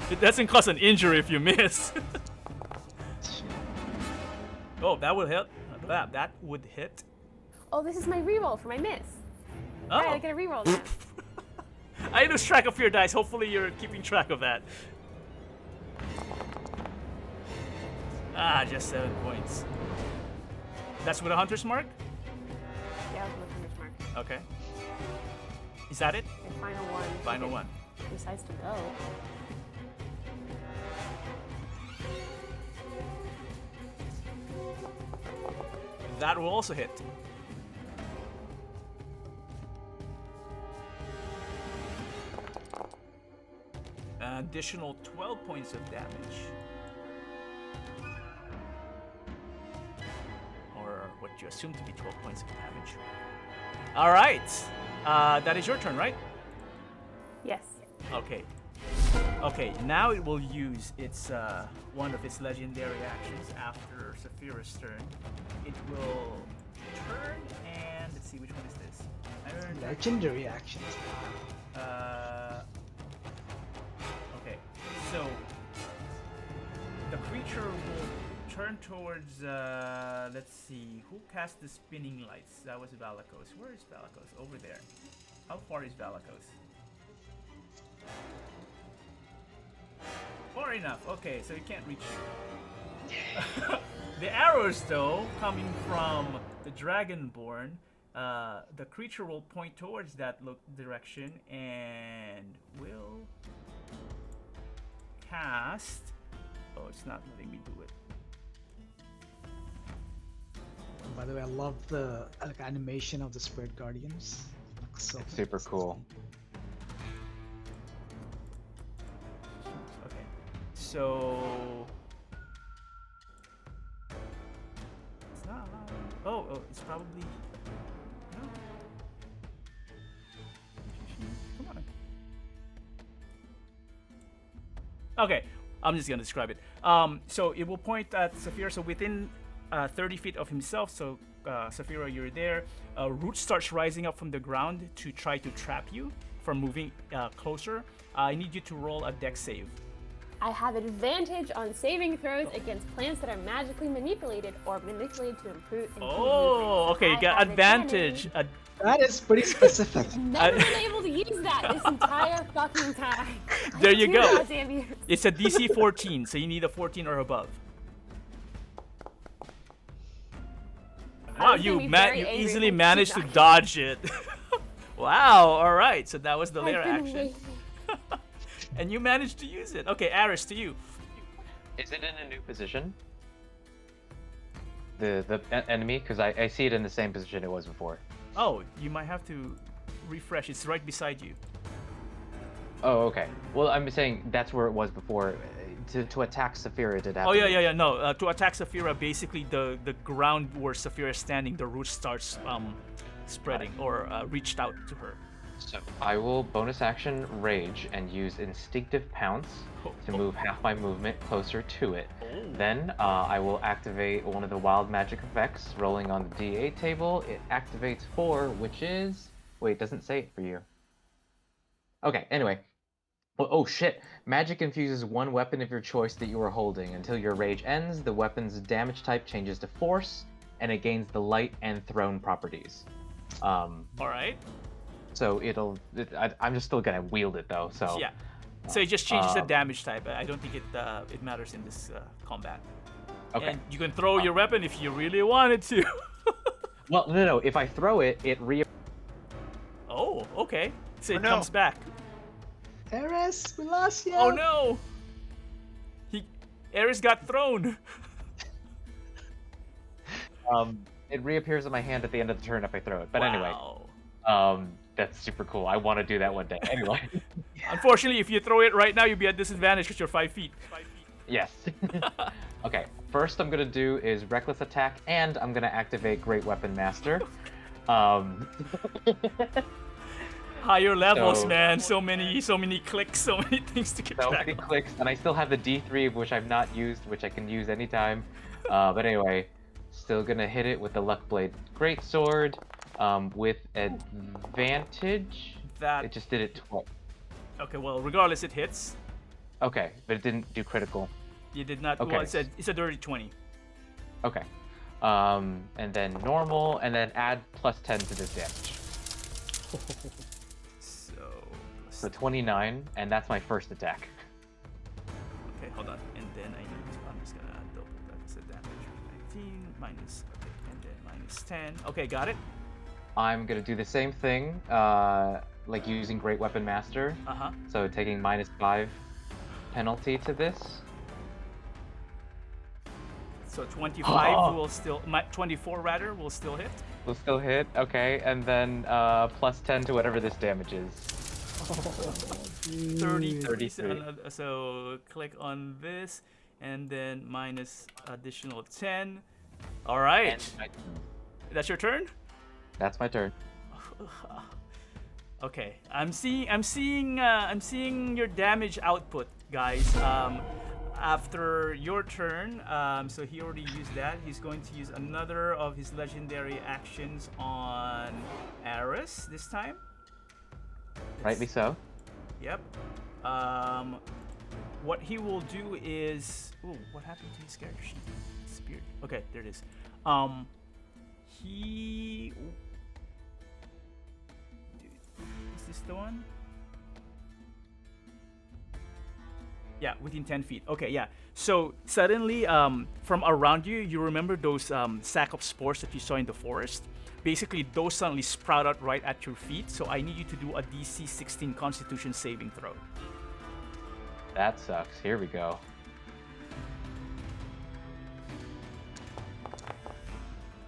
it doesn't cause an injury if you miss. Oh, that would hit. That would hit. Oh, this is my reroll for my miss. Oh. Alright, I get a reroll now. I lose track of your dice. Hopefully you're keeping track of that. Ah, just 7 points. That's with a hunter's mark? Yeah, with hunter's mark. Okay. Is that it? My final one. Final one. Decides to go. That will also hit. Additional 12 points of damage. Or what you assume to be 12 points of damage. Alright. That is your turn, right? Yes. Okay. Okay, now it will use its one of its legendary actions after Saphira's turn. It will turn Legendary actions. Okay, so the creature will turn towards. Let's see, who cast the spinning lights? That was Valakos. Where is Valakos? Over there. How far is Valakos? Far enough. Okay, so he can't reach you. The arrows, though, coming from the Dragonborn, the creature will point towards that direction and will cast. Oh, it's not letting me do it. By the way, I love the animation of the Spirit Guardians. Looks so It's super cool. Okay, so it's not allowing. Oh, it's probably no. Come on. Okay, I'm just gonna describe it. So it will point at Saphira. So within 30 feet of himself. So Saphira, you're there. A root starts rising up from the ground to try to trap you from moving closer. I need you to roll a dex save. I have advantage on saving throws against plants that are magically manipulated or manipulated to improve. Oh, okay, you got advantage. That is pretty specific. Never been able to use that this entire fucking time. There you go. Goddamn years. It's a DC 14, so you need a 14 or above. Wow, was gonna you be very you angry easily if I managed to did not. dodge it. Wow, alright, so that was the I've lair been action. waiting. And you managed to use it. Okay, Aris, to you. Is it in a new position? The enemy? Because I see it in the same position it was before. Oh, you might have to refresh. It's right beside you. Oh, okay. Well, I'm saying that's where it was before. To attack Saphira, did have Oh, to yeah, move. yeah. No, to attack Saphira, basically the ground where Saphira is standing, the root starts spreading or reached out to her. So I will bonus action Rage and use Instinctive Pounce to move half my movement closer to it. Then I will activate one of the wild magic effects. Rolling on the D8 table, it activates 4, which is... Wait, it doesn't say it for you. Okay, anyway. Oh shit! Magic infuses one weapon of your choice that you are holding. Until your rage ends, the weapon's damage type changes to force, and it gains the light and throne properties. Alright. So I'm just still gonna wield it though. So Yeah. So it just changes the damage type. I don't think it matters in this combat. Okay. And you can throw your weapon if you really wanted to. Well, no. If I throw it, it Oh, okay. So it no. comes back. Eris, we lost you. Oh no! Eris got thrown. it reappears in my hand at the end of the turn if I throw it. But Wow. anyway, that's super cool. I want to do that one day. Anyway. Unfortunately, if you throw it right now, you'll be at disadvantage because you're 5 feet. Yes. Okay. First, I'm gonna do is reckless attack, and I'm gonna activate Great Weapon Master. Higher levels, So- man. So many clicks, so many things to keep So track many of. clicks, and I still have the D3, which I've not used, which I can use anytime. But anyway, still gonna hit it with the Luckblade Greatsword, with advantage. That It just did it twice. okay. Well, regardless, it hits. Okay, but it didn't do critical. You did not. Okay. Well, it's a dirty 20. Okay. And then normal, and then add +10 to this damage. So 29, and that's my first attack. Okay, hold on. And then I'm just gonna double that. It's a damage 19 minus. Okay, and then minus 10. Okay, got it. I'm gonna do the same thing, like using Great Weapon Master. Uh-huh. So taking -5 penalty to this. So 25 will still 24 rather will still hit. Will still hit, okay, and then +10 to whatever this damage is. 30. 33. So click on this and then minus additional 10. All right. And my turn. That's your turn? That's my turn. Okay. I'm seeing your damage output, guys. after your turn, so he already used that. He's going to use another of his legendary actions on Aris this time. Rightly so. Yep. What he will do is, ooh, what happened to his character sheet? Spirit. Okay, there it is. He. Is this the one? Yeah, within 10 feet. Okay, yeah. So suddenly, from around you, you remember those sack of spores that you saw in the forest? Basically, those suddenly sprout out right at your feet. So I need you to do a DC 16 Constitution saving throw. That sucks. Here we go.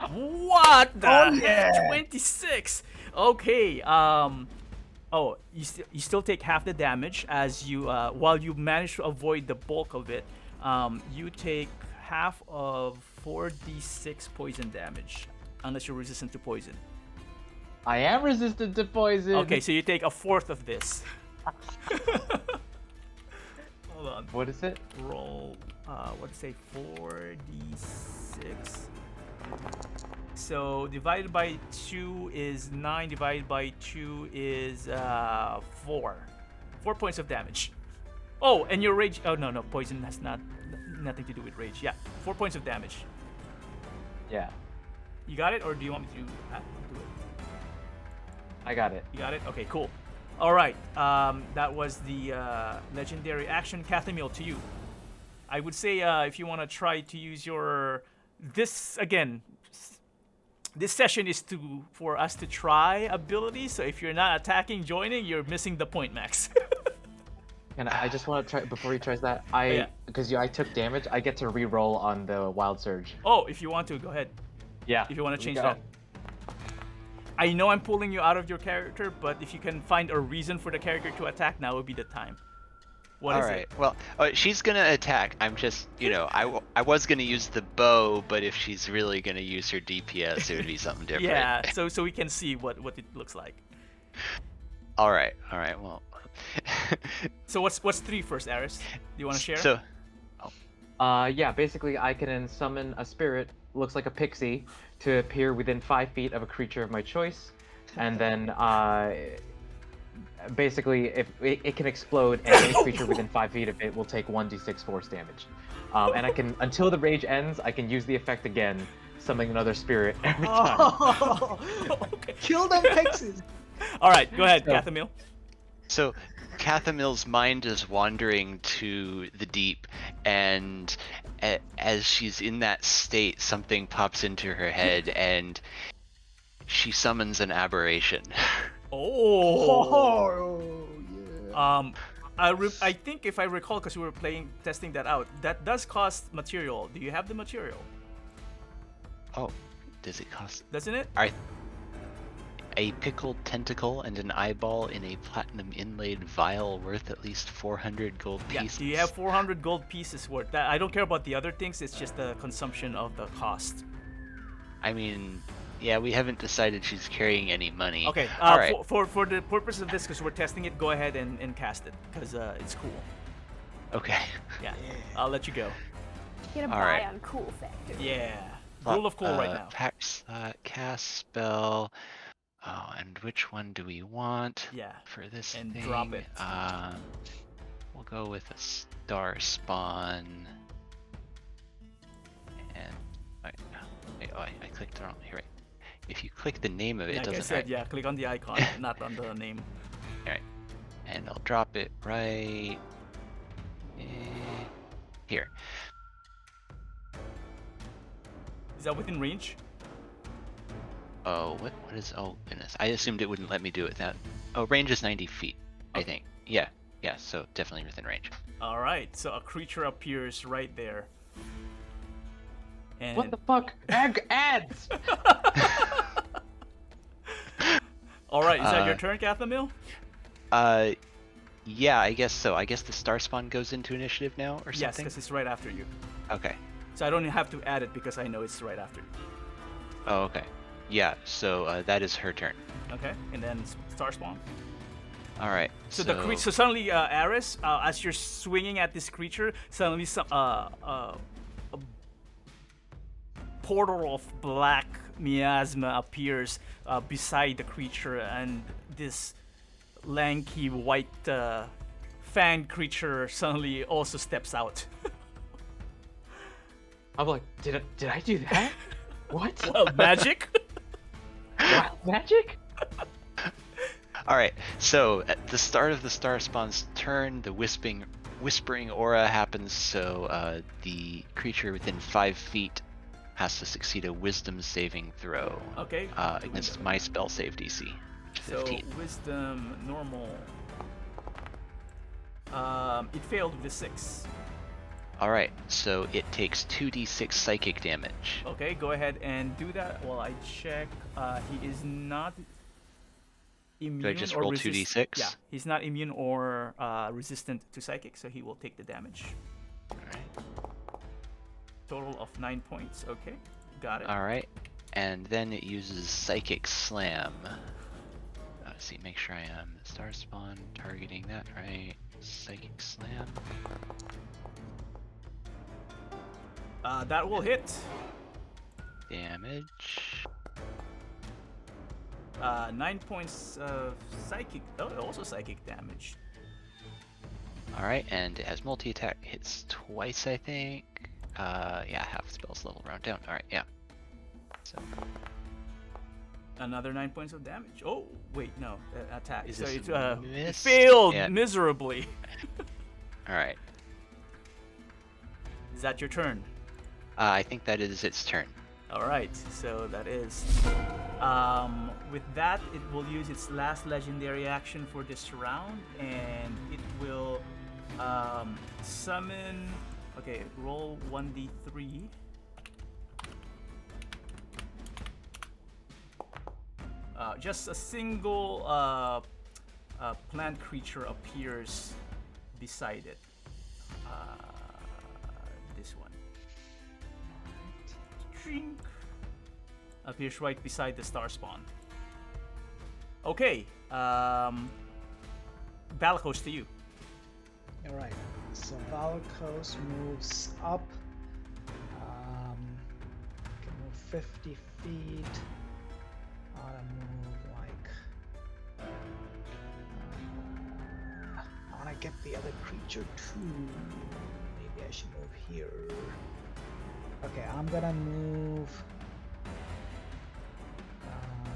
What the? Oh, yeah. 26. Okay. Oh, you still take half the damage as you while you manage to avoid the bulk of it. You take half of 4d6 poison damage, unless you're resistant to poison. I am resistant to poison. Okay, so you take a fourth of this. Hold on. What is it? Roll. Let's say 4d6. So divided by 2 is 9. Divided by 2 is 4. 4 points of damage. Oh, and your rage. Oh no, poison has nothing to do with rage. Yeah, 4 points of damage. Yeah, You got it, or do you want me to do it? I got it. You got it. Okay, cool. All right. That was the legendary action. Kathumyl, to you. I would say if you want to try to use your this again. This session is for us to try abilities. So if you're not attacking, joining, you're missing the point, Max. And I just want to try before he tries that. Because I took damage, I get to re-roll on the wild surge. Oh, if you want to, go ahead. Yeah. If you want to change that. I know I'm pulling you out of your character, but if you can find a reason for the character to attack, now would be the time. What is it? Well, she's gonna attack. I'm just, I was gonna use the bow, but if she's really gonna use her DPS, it would be something different. Yeah, so we can see what it looks like. All right. Well. So what's 3 first, Aris? Do you want to share? So. Yeah, basically I can summon a spirit, looks like a pixie, to appear within 5 feet of a creature of my choice, and then basically if it can explode, and any creature within 5 feet of it will take 1d6 force damage. And I can, until the rage ends, I can use the effect again, summoning another spirit every time. Okay. Kill them pixies. All right, go ahead, Kathumyl. So, Kathumyl's mind is wandering to the deep, and as she's in that state, something pops into her head, and she summons an aberration. Oh. Yeah. I think if I recall, because we were testing that out, that does cost material. Do you have the material? Oh, does it cost? Doesn't it? A pickled tentacle and an eyeball in a platinum inlaid vial worth at least 400 gold pieces. Yeah, do you have 400 gold pieces worth? That I don't care about the other things, it's just the consumption of the cost. I mean, yeah, we haven't decided she's carrying any money. Okay, All right. for the purpose of this, because we're testing it, go ahead and cast it, because it's cool. Okay. Yeah, I'll let you go. Get a All buy right. on cool factor. Yeah, rule of cool right now. Pack slot, cast spell. Oh, and which one do we want? Yeah, For this and thing? drop it. We'll go with a star spawn. And I clicked wrong. Here, right. If you click the name of it, it Like doesn't. I said, yeah, click on the icon, not on the name. Alright. And I'll drop it right here. Is that within range? Oh, what is? Oh goodness! I assumed it wouldn't let me do it. Range is 90 feet, I think. Yeah, so definitely within range. All right, so a creature appears right there. And What the fuck? Ads! all right, is that your turn, Kathumyl? Yeah, I guess so. I guess the star spawn goes into initiative now, or Yes, something. because it's right after you. Okay. So I don't have to add it because I know it's right after you. Oh, okay. Yeah. So that is her turn. Okay, and then star spawn. All right. So so suddenly, Aris, as you're swinging at this creature, suddenly some a portal of black miasma appears beside the creature, and this lanky white fanged creature suddenly also steps out. I'm like, did I do that? What? Well, magic. Wild magic? All right. So at the start of the star spawn's turn, the whispering aura happens. So the creature within 5 feet has to succeed a Wisdom saving throw. Okay. Against my spell save DC. So 15. wisdom normal. It failed with a 6. All right. So it takes 2d6 psychic damage. Okay, go ahead and do that while I check. He is not immune. Do I just or roll 2d6? Yeah, he's not immune or resistant to psychic, so he will take the damage. All right. Total of 9 points. Okay, got it. All right. And then it uses Psychic Slam. Let's see, make sure I am Star Spawn targeting that right. Psychic Slam. That will hit. Damage. 9 points of psychic. Oh, also psychic damage. All right, and it has multi-attack. Hits twice, I think. Yeah, half spells level round down. All right, yeah. So Another 9 points of damage. Oh, wait, no, attack. Is So this it a miss? failed Yeah. miserably. all right. Is that your turn? I think that is its turn. All right, so that is. With that, it will use its last legendary action for this round, and it will summon. Okay, roll 1d3. Just a single plant creature appears beside it. This one. Drink. Appears right beside the star spawn. Okay, Balakos to you. All right. So Valakos moves up. Can move 50 feet. I'll move like. I want to get the other creature too. Maybe I should move here. Okay, I'm gonna move.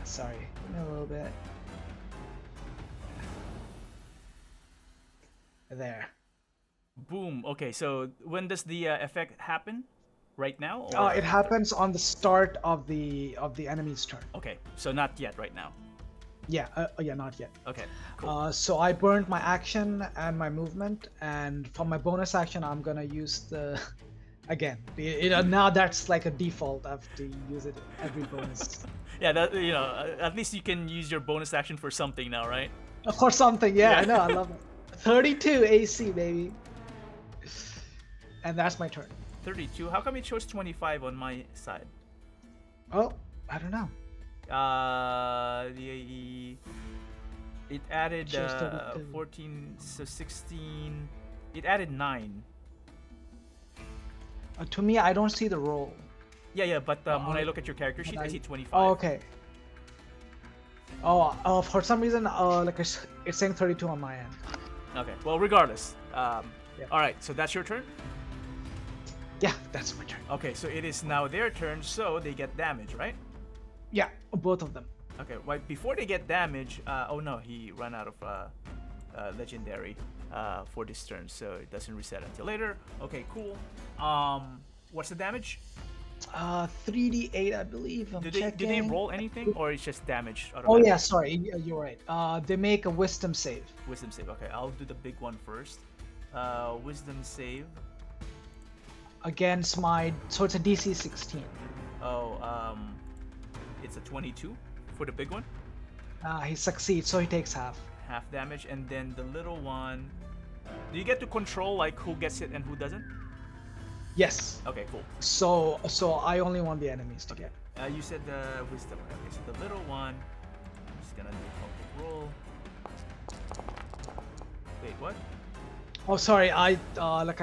Sorry, give me a little bit. There. Boom. Okay, so when does the effect happen? Right now? Or... It happens on the start of the enemy's turn. Okay, so not yet. Right now. Yeah, yeah, not yet. Okay. Cool. So I burned my action and my movement, and for my bonus action, I'm gonna use the. Again, now that's like a default. I have to use it every bonus. Yeah, that, you know, at least you can use your bonus action for something now, right? For something, yeah, I know, I love it. 32 AC, baby. And that's my turn. 32. How come it shows 25 on my side? Oh, I don't know. It added Shows 32. 14, so 16. It added 9. To me, I don't see the roll. Yeah, but when I look at your character sheet, I see 25. Oh, okay. Oh, for some reason, like it's saying 32 on my end. Okay. Well, regardless. Yeah. All right. So that's your turn. Yeah, that's my turn. Okay. So it is now their turn. So they get damage, right? Yeah, both of them. Okay. Right before they get damage. Oh no, he ran out of legendary for this turn, so it doesn't reset until later. Okay. Cool. What's the damage? 3d8, I believe. Do they roll anything, or it's just damage? Oh yeah, sorry, you're right. They make a wisdom save. Wisdom save. Okay, I'll do the big one first. Wisdom save. Against my, so it's a DC 16. Oh, it's a 22 for the big one. He succeeds, so he takes half. Half damage, and then the little one. Do you get to control like who gets hit and who doesn't? Yes. Okay, cool. So I only want the enemies to get. You said wisdom. Okay, so the little one. I'm just gonna do a roll. What? Oh, sorry. I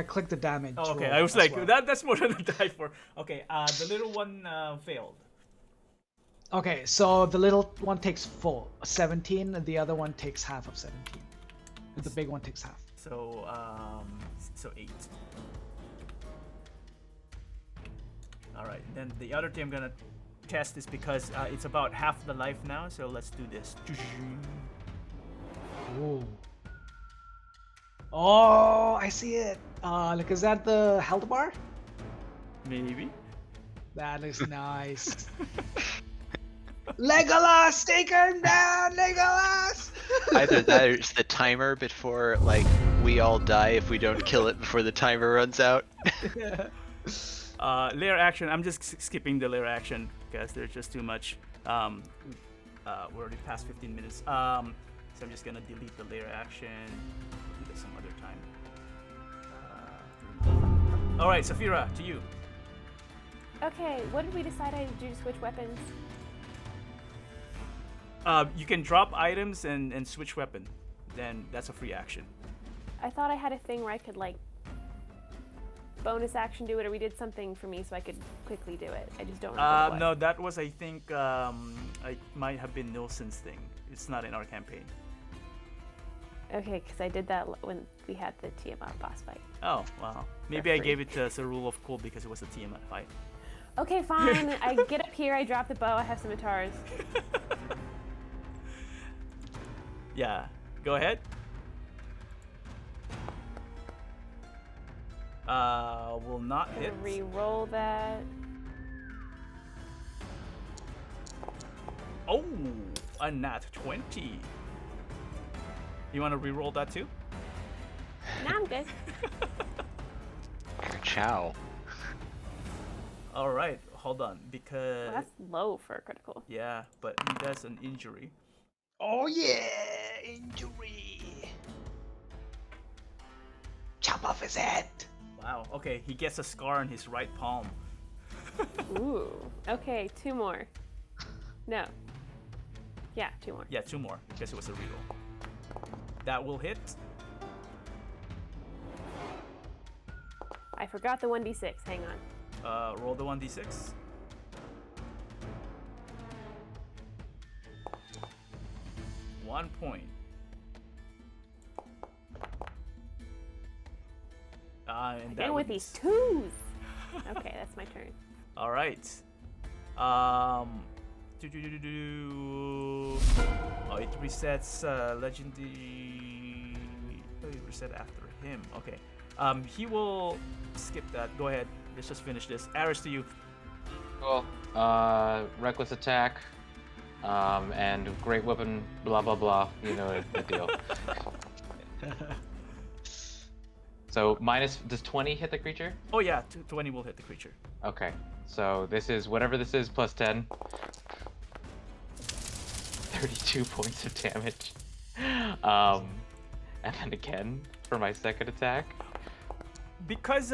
clicked the damage. Oh, okay. roll I was as like, well. that's more than a die for. Okay. The little one failed. Okay, so the little one takes full 17, and the other one takes half of 17. And the big one takes half. So 8. All right. Then the other thing I'm gonna test is because it's about half the life now. So let's do this. Ooh. Oh, I see it. Is that the health bar? Maybe. That looks nice. Legolas, take him down, Legolas! Either that or it's the timer before, like, we all die if we don't kill it before the timer runs out. Layer action. I'm just skipping the layer action because there's just too much. We're already past 15 minutes. So I'm just gonna delete the layer action. We'll do this some other time. All right, Saphira, to you. Okay, what did we decide I do to switch weapons? You can drop items and switch weapon. Then that's a free action. I thought I had a thing where I could like bonus action do it, or we did something for me so I could quickly do it. I just don't remember what. No, that was I think it might have been Nilsson's thing. It's not in our campaign. Okay, because I did that when we had the Tiamat boss fight. Oh, wow. Maybe I gave it as a rule of cool because it was a Tiamat fight. Okay, fine. I get up here, I drop the bow, I have scimitars. Yeah, go ahead. Will not hit. Re-roll that. Oh, a nat 20. You want to re-roll that too? Nah, I'm good. Ciao. All right, hold on, because Well, that's low for a critical. yeah, but he does an injury. Oh yeah, injury. Chop off his head. Wow. Okay, he gets a scar on his right palm. Ooh. Okay, 2 more. No. Yeah, 2 more. Yeah, 2 more. Guess it was a reroll. That will hit. I forgot the 1d6. Hang on. Roll the 1d6. One point. And that Again with would- these 2s. Okay, that's my turn. All right. Oh, it resets legendary. Oh, it reset after him. Okay. He will skip that. Go ahead. Let's just finish this. Aris, to you. Cool. Reckless attack, and great weapon, blah blah blah. You know the deal. So does 20 hit the creature? Oh yeah, 20 will hit the creature. Okay. So this is whatever this is plus 10. 32 points of damage. And then again for my second attack. Because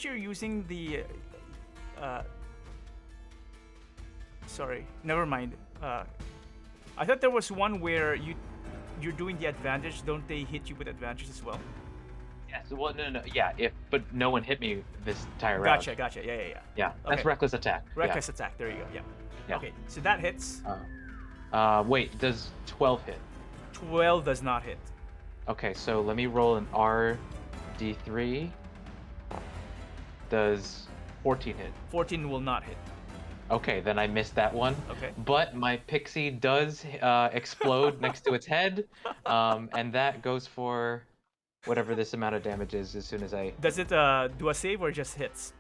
you're using the sorry, never mind. I thought there was one where you're doing the advantage. Don't they hit you with advantage as well? Yes. Well, no. Yeah. But no one hit me this entire round. Gotcha. Yeah. Yeah. That's Okay. reckless attack. Reckless attack. There you go. Yeah. Yeah. Okay, so that hits. Wait. Does 12 hit? 12 does not hit. Okay. So let me roll an RD3. Does 14 hit? 14 will not hit. Okay, then I missed that one. Okay. But my pixie does explode next to its head, and that goes for whatever this amount of damage is as soon as I... Does it do a save or just hits?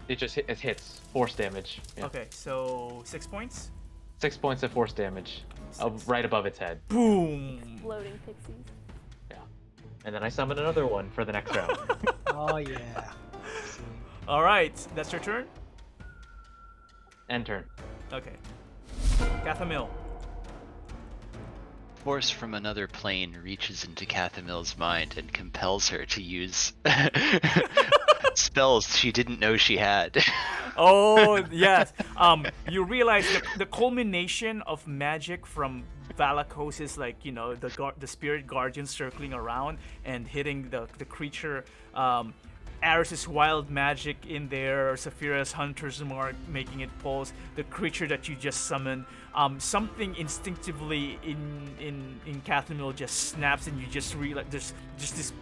It just it hits. Force damage. Yeah. Okay, so 6 points. 6 points of force damage. Right above its head. Boom! Exploding pixies. Yeah. And then I summon another one for the next round. Oh yeah. All right, that's your turn. End turn. Okay. Kathumyl. Force from another plane reaches into Kathumyl's mind and compels her to use spells she didn't know she had. Oh yes. You realize the culmination of magic from Valakos is like, the spirit guardian circling around and hitting the creature. Aris's wild magic in there, Saphira's hunter's mark making it pulse. The creature that you just summoned, something instinctively in Kathumyl just snaps, and you just realize there's just this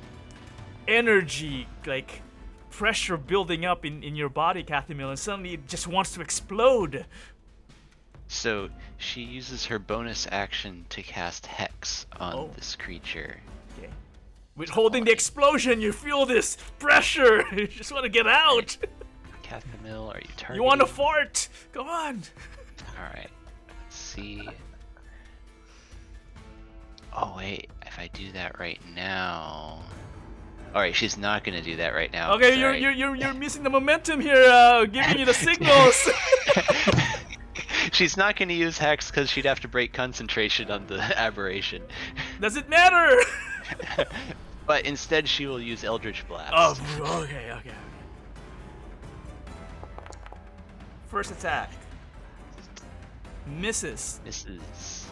energy, like pressure building up in your body, Kathumyl, and suddenly it just wants to explode. So she uses her bonus action to cast Hex on this creature. Okay. With holding the explosion, you feel this pressure. You just want to get out. Kathumyl, are you targeting? You want to fart? Come on. Alright. Let's see. Oh wait, if I do that right now. Alright, she's not gonna do that right now. Okay, Sorry. you're missing the momentum here, giving you the signals. She's not gonna use Hex because she'd have to break concentration on the aberration. Does it matter? But instead she will use Eldritch Blast. Oh, okay. First attack. Misses. Misses.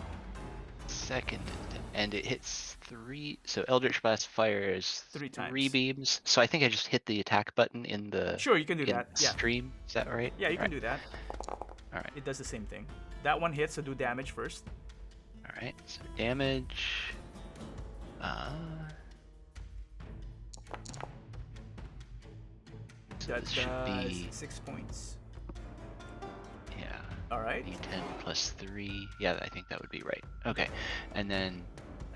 Second, and it hits 3. So Eldritch Blast fires 3 times. 3 beams. So I think I just hit the attack button in the Sure, you can do that. Yeah. stream. Is that right? Yeah, you can do that. Alright. It does the same thing. That one hits, so do damage first. Alright, so damage. So That this should does be 6 points. yeah. Alright. D10 plus 3. Yeah, I think that would be right. Okay. And then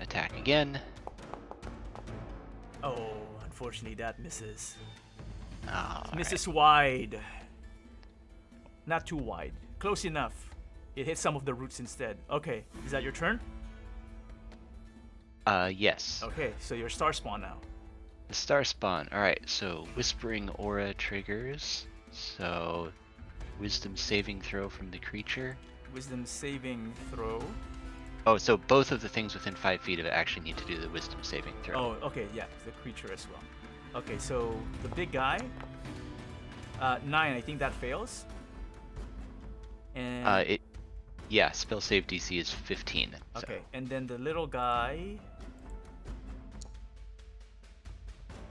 attack again. Oh, unfortunately that misses. Alright. Misses wide. Not too wide. Close enough. It hits some of the roots instead. Okay, is that your turn? Yes. Okay, so you're star spawn now. The star spawn. Alright, so Whispering Aura triggers. So Wisdom saving throw from the creature. Wisdom saving throw. Oh, so both of the things within 5 feet of it actually need to do the Wisdom saving throw. Oh, okay, yeah, the creature as well. Okay, so the big guy, 9, I think that fails. And Yeah, spell save DC is 15. So. okay, and then the little guy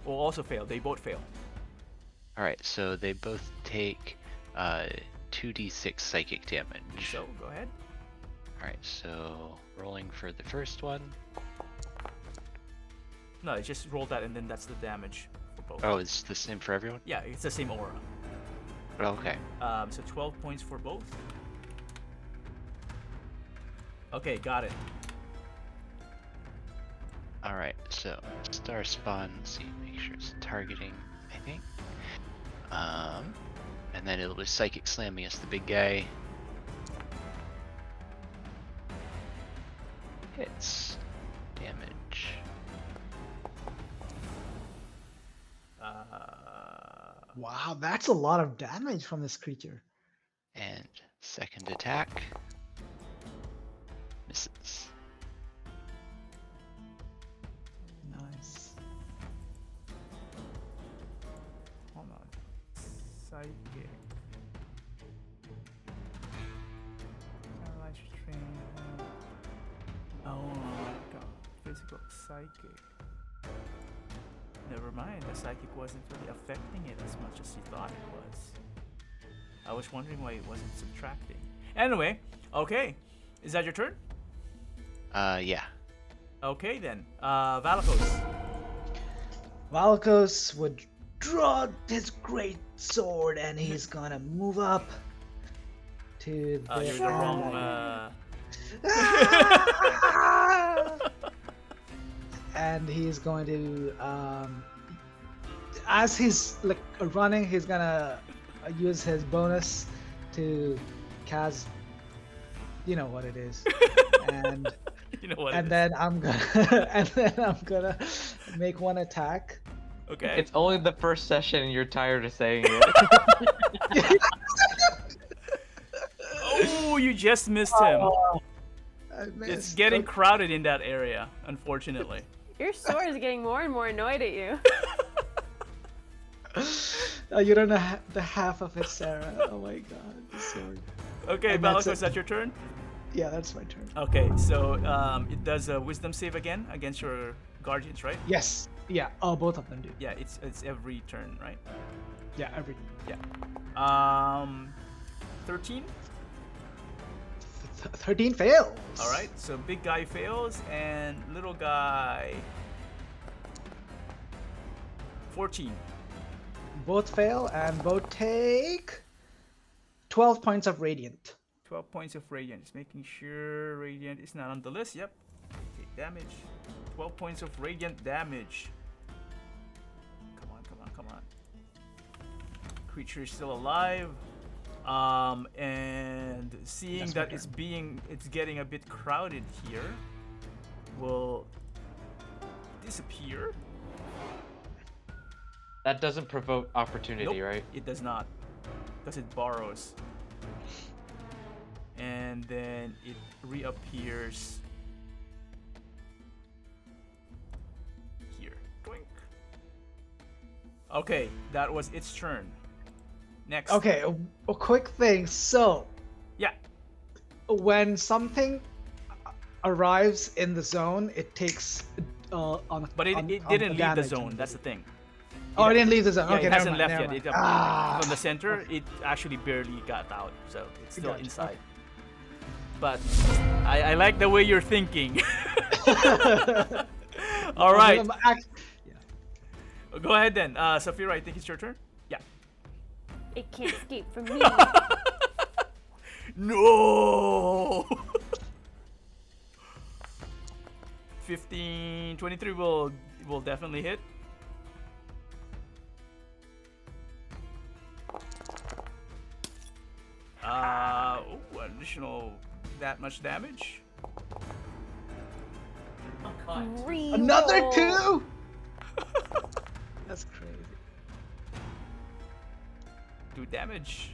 will also fail. They both fail. Alright, so they both take 2d6 psychic damage. So go ahead. Alright, so rolling for the first one. No, just roll that, and then that's the damage for both. Oh, it's the same for everyone? Yeah, it's the same aura. Okay. So 12 points for both. Okay, got it. Alright, so star spawn, let's see, make sure it's targeting, I think. And then it'll just psychic slam against the big guy. Hits. Damage. Wow, that's a lot of damage from this creature. And second attack. Misses. Nice. Hold on. Psychic. Paralyzed train. Oh my god. Physical psychic. Never mind. The psychic wasn't really affecting it as much as he thought it was. I was wondering why it wasn't subtracting. Anyway, okay. Is that your turn? Yeah. Okay then. Valakos. Valakos would draw his great sword and he's gonna move up to the You're the wrong. and he's going to as he's like running, he's gonna use his bonus to cast, you know what it is, and You know what? and it then I'm gonna make one attack. is. Okay. It's only the first session and you're tired of saying it. Oh, you just missed him. I It's missed. getting crowded in that area, unfortunately. Your sword is getting more and more annoyed at you. You don't know the half of it, Sarah. Oh my god, the sword. Okay, And that's Valakos, is it. that your turn? Yeah, that's my turn. Okay, so it does a wisdom save again against your guardians, right? Yes. Yeah. Oh, both of them do. Yeah, it's every turn, right? Yeah, every. Yeah. 13. 13 fails. All right, so big guy fails and little guy 14. Both fail and both take 12 points of radiant. 12 points of radiant. Just making sure radiant is not on the list. Yep. Take damage. 12 points of radiant damage. Come on, come on, come on. Creature is still alive. And seeing That's that my it's getting a bit crowded here, will disappear. That doesn't provoke opportunity, Nope, right? it does not, because it borrows. And then it reappears here. Doink. Okay, that was its turn. Next. Okay, a quick thing. So, Yeah. when something arrives in the zone, it takes on. But it on didn't the leave the damage zone. on That's it. the thing. Oh, it didn't leave the zone. Yeah, Okay, it never hasn't mind, left never yet. mind. From the center, it actually barely got out, so it's still Gotcha, inside. okay. But I like the way you're thinking. All right. Go ahead then. Saphira, I think it's your turn. Yeah. It can't escape from me. No. 15, 23 will definitely hit. Additional that much damage. Another Reroll. 2. That's crazy. 2 damage.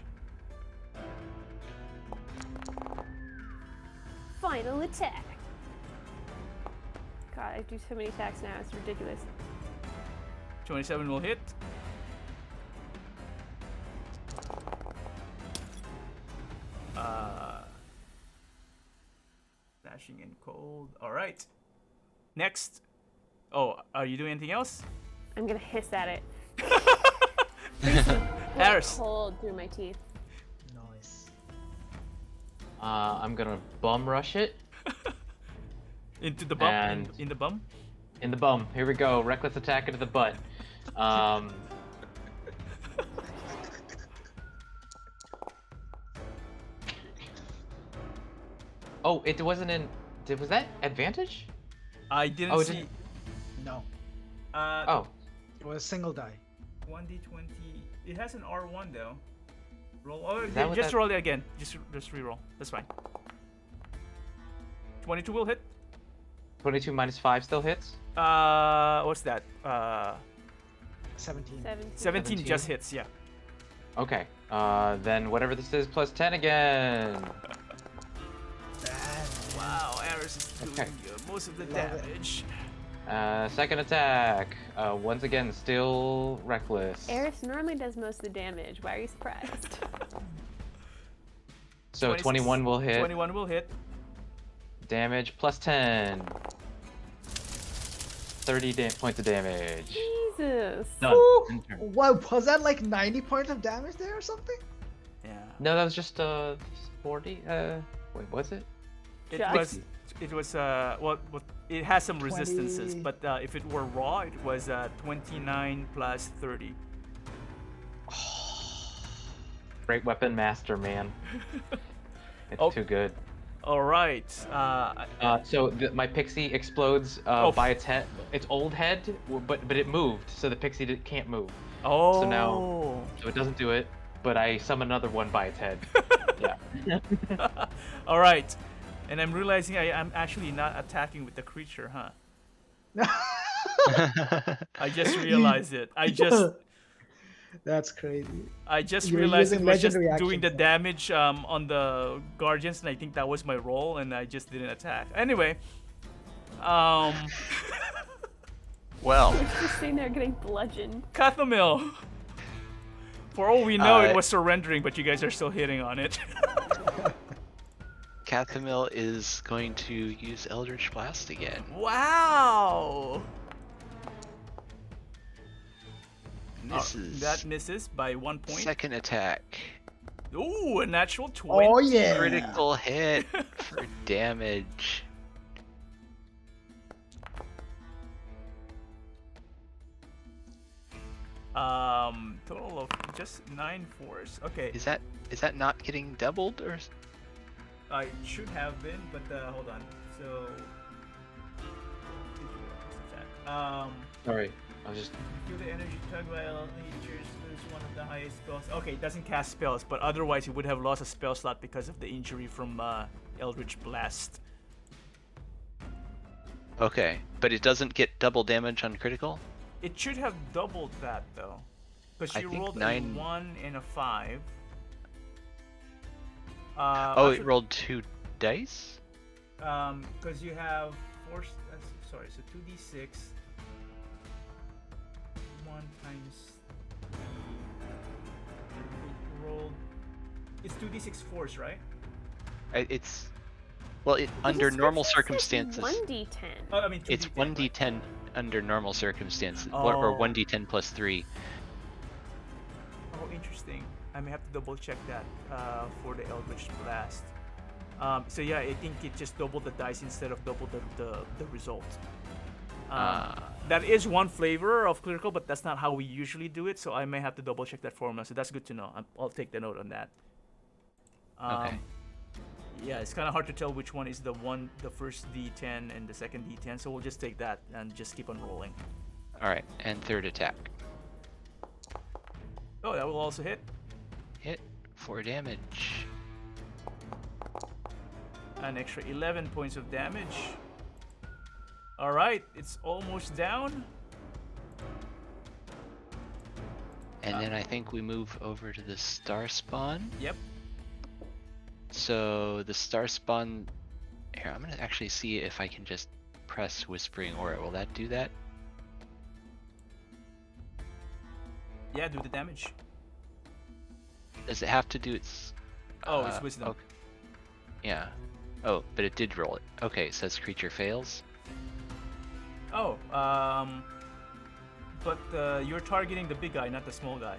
Final attack. God, I do so many attacks now. It's ridiculous. 27 will hit. Dashing in cold. All right. Next. Oh, are you doing anything else? I'm gonna hiss at it. Harris. Cold through my teeth. Nice. I'm gonna bum rush it. Into the bum. And- In the bum. In the bum. Here we go. Reckless attack into the butt. Oh, it wasn't in. Was that advantage? I didn't Oh, it see. didn't- No, Oh, it was a single die. 1d20. It has an R1 though. Roll. Oh, that what just that- roll it again. Just re-roll. That's fine. 22 will hit. 22 minus 5 still hits. What's that? 17. 17 just hits. Yeah. Okay. Then whatever this is plus 10 again. Wow, Aris is doing Okay. most of the Love it. damage. Second attack. Once again, still reckless. Eris normally does most of the damage. Why are you surprised? So 26 21 will hit. 21 will hit. Damage plus 10. 30 points of damage. Jesus. Done. Woo! End turn. Wow, was that like 90 points of damage there or something? Yeah. No, that was just 40. Wait, was it? It Just- was. It was. Well, it has some 20. resistances, but if it were raw, it was 29 plus 30. Great weapon master, man. It's Oh. too good. All right. So my pixie explodes by its head, its old head, but it moved, so the pixie can't move. Oh. So it doesn't do it, but I summon another one by its head. Yeah. All right. And I'm realizing I'm actually not attacking with the creature, huh? I just realized it. That's crazy. I just You're realized it using was just legendary doing the actions. damage on the guardians, and I think that was my role, and I just didn't attack. Anyway, Well, Just sitting there getting bludgeoned. Kathumyl. For all we know, it was surrendering, but you guys are still hitting on it. Kathumyl is going to use Eldritch Blast again. Wow! Misses. That misses by 1 point. Second attack. Ooh, a natural 20. Oh yeah. Critical hit for damage. Total of just 9 force. Okay, Is that not getting doubled or? I should have been, but hold on. So, Sorry, I was just. feel the energy tug while creatures lose one of the highest spells. Okay, it doesn't cast spells, but otherwise he would have lost a spell slot because of the injury from Eldritch Blast. Okay, but it doesn't get double damage on critical. It should have doubled that though, because I you think rolled 9 a 1 and a 5. Oh, it rolled 2 dice. Because you have four. Sorry, so 2d6. 1 times. Rolled. It's 2d6 force, right? It's well, under normal Description says circumstances, 1d10. Oh, I mean 2d10, it's 1d10 under normal circumstances, or Oh. 1d10 plus 3. Oh, interesting. I may have to double check that for the Eldritch Blast. So yeah, I think it just doubled the dice instead of double the result. That is one flavor of clerical, but that's not how we usually do it. So I may have to double check that formula. So that's good to know. I'll take the note on that. Okay. Yeah, it's kind of hard to tell which one is the first D10 and the second D10. So we'll just take that and just keep on rolling. All right, and third attack. Oh, that will also hit. Hit 4 damage. An extra 11 points of damage. All right, it's almost down. And then I think we move over to the star spawn. Yep. So the star spawn. Here, I'm gonna actually see if I can just press Whispering Aura. Will that do that? Yeah, do the damage. Does it have to do its? Oh, it's wisdom. Okay. Yeah. Oh, but it did roll it. Okay, it says creature fails. Oh, but you're targeting the big guy, not the small guy.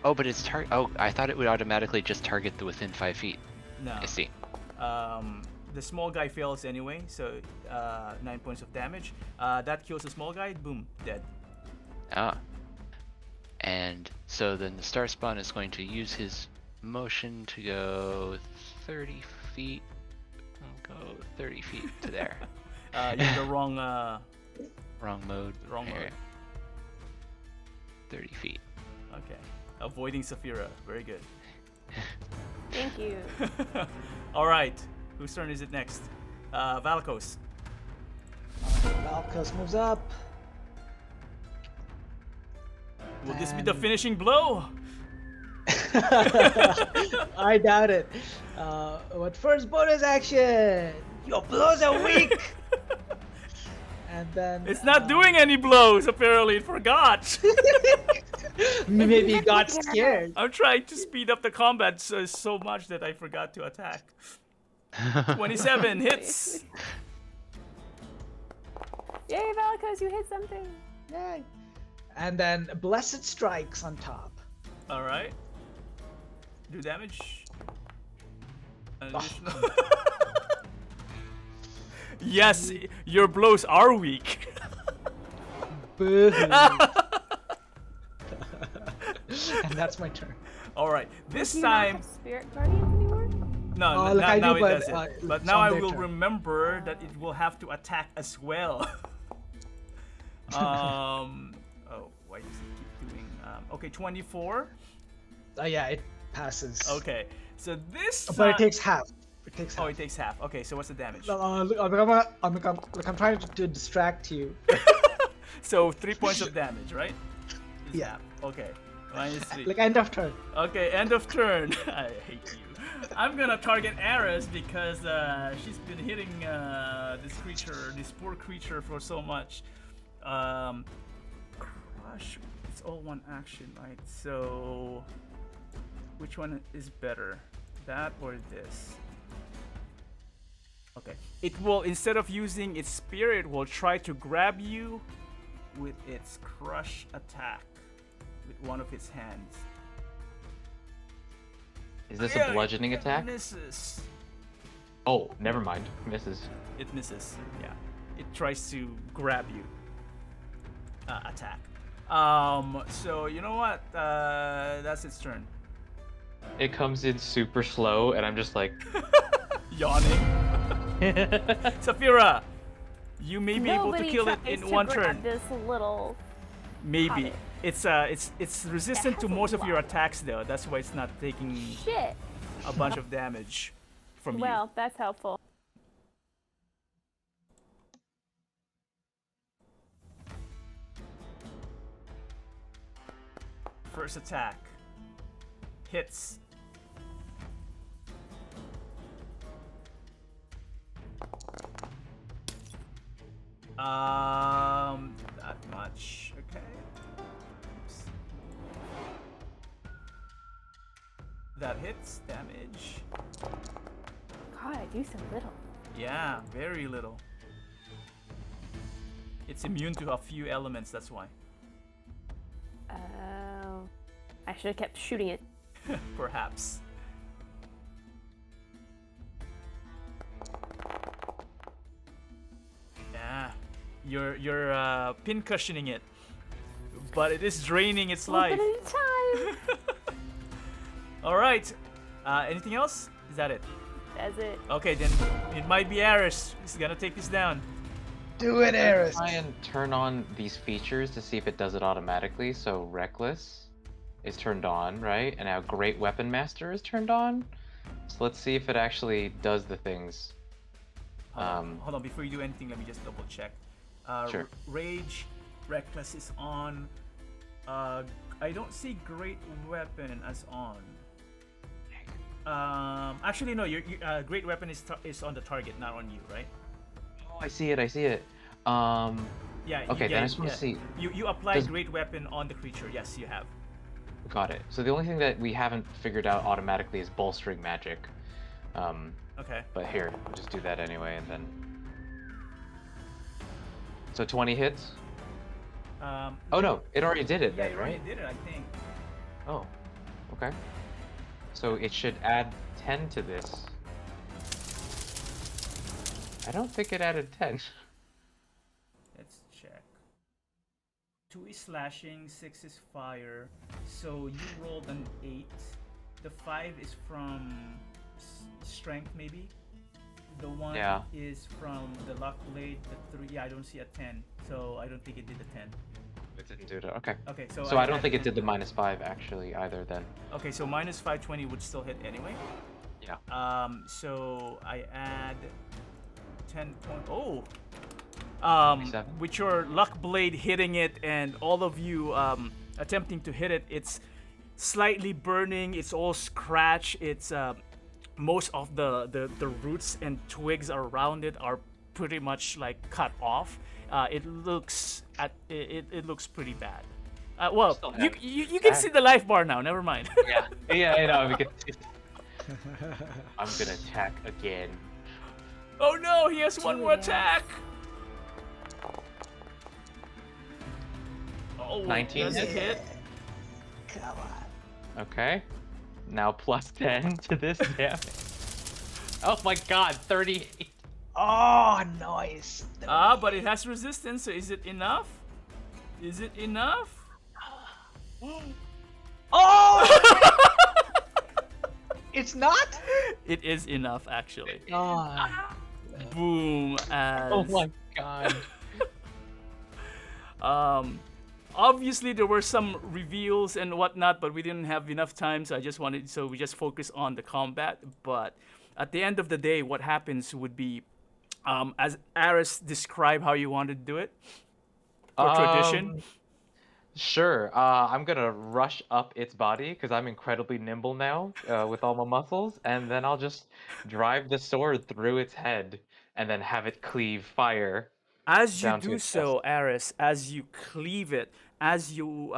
Oh, but it's Oh, I thought it would automatically just target the within 5 feet. No. I see. The small guy fails anyway, so 9 points of damage. That kills the small guy. Boom, dead. Ah. And so then the star spawn is going to use his motion to go 30 feet. I'll go 30 feet to there. You're in the wrong. Wrong mode. Wrong Here. mode. 30 feet. Okay. Avoiding Saphira. Very good. Thank you. All right. Whose turn is it next? Valkos. Valkos moves up. Will this be the finishing blow? I doubt it. But first bonus action. Your blows are weak. And then It's not doing any blows. Apparently, it forgot. maybe he got scared. I'm trying to speed up the combat so much that I forgot to attack. 27 hits. Yay, Valakos, you hit something. Yay. And then blessed strikes on top. All right. Do damage. An additional. Yes, your blows are weak. Boo. And that's my turn. All right. This Do you not time, have Spirit Guardians anymore? no, look, I now do, it but, doesn't. But it's now on I their will turn. remember that it will have to attack as well. Oh, why does it keep doing? Okay, 24. Yeah, it passes. Okay, so this. But it takes half. It takes half. Oh, it takes half. Okay, so what's the damage? I'm trying to distract you. So 3 points of damage, right? Is Yeah. half. Okay. Minus 3. Like end of turn. Okay, end of turn. I hate you. I'm gonna target Ares because she's been hitting this poor creature for so much. Crush. It's all one action, right? So, which one is better, that or this? it will, instead of using its spear, it will try to grab you with its crush attack with one of its hands. Is this Yeah, a bludgeoning it attack? misses. Oh, never mind. Misses. It misses. Yeah, it tries to grab you. Attack. So you know what? That's its turn. It comes in super slow, and I'm just like, Yawning. Safira, you may be able to Nobody kill it tries in to one grab turn. This little. Maybe. Hobbit. It's resistant It to has a most of your lot. attacks though. That's why it's not taking Shit. a bunch of damage from you. Well, that's helpful. First attack. Hits. That much. Okay. Oops. That hits. Damage. God, I do so little. Yeah, very little. It's immune to a few elements, that's why. Oh. I should have kept shooting it. Perhaps. Yeah. You're pin cushioning it. But it is draining its One life. bit at a time. Alright. Anything else? Is that it? That's it. Okay, then it might be Aris. He's gonna take this down. Do it, Eris. try and turn on these features to see if it does it automatically. So Reckless is turned on, right? And now Great Weapon Master is turned on. So let's see if it actually does the things. Hold on, before you do anything, let me just double check. Sure. Rage, Reckless is on. I don't see Great Weapon as on. Actually, no. Your Great Weapon is on the target, not on you, right? Oh, I see it. I see it. Yeah. Okay, you then I just want to see. You applied Does- Great Weapon on the creature. Yes, you have. Got it. So the only thing that we haven't figured out automatically is bolstering magic. Okay. But here, we'll just do that anyway, and then. So 20 hits. Oh no, it already did it Yeah, then, you already right? did it, I think. Oh, okay. So it should add 10 to this. I don't think it added 10. Let's check. 2 is slashing, 6 is fire. So you rolled an 8. The 5 is from strength, maybe. The 1 Yeah. is from the luck blade. The 3, yeah, I don't see a 10. So I don't think it did a 10. It didn't do it. Okay. Okay, so So I don't add think it 10. did the -5 actually either then. Okay, so minus 520 would still hit anyway. Yeah. So I add 10 point. Oh. 27. With your luck blade hitting it and all of you attempting to hit it, it's slightly burning. It's all scratched. It's most of the roots and twigs around it are pretty much like cut off. It looks pretty bad. Well, Still you, have you can see the life bar now. Never mind. Yeah. Yeah, I know. Because I'm gonna attack again. Oh no, he has one more Yeah. attack. Oh, 19 does it hit? hit? Come on. Okay. Now plus 10 to this damage. Oh my god, 38. Oh, nice. But it has resistance, so is it enough? Is it enough? Oh! It's not? It is enough, actually. God. Boom. As, Oh my god. Obviously there were some reveals and whatnot, but we didn't have enough time, so we just focused on the combat. But at the end of the day, what happens would be, as Aris described how you wanted to do it, for tradition. Sure. I'm gonna rush up its body because I'm incredibly nimble now with all my muscles, and then I'll just drive the sword through its head and then have it cleave fire. As you down to do its so, Aris, as you cleave it, as you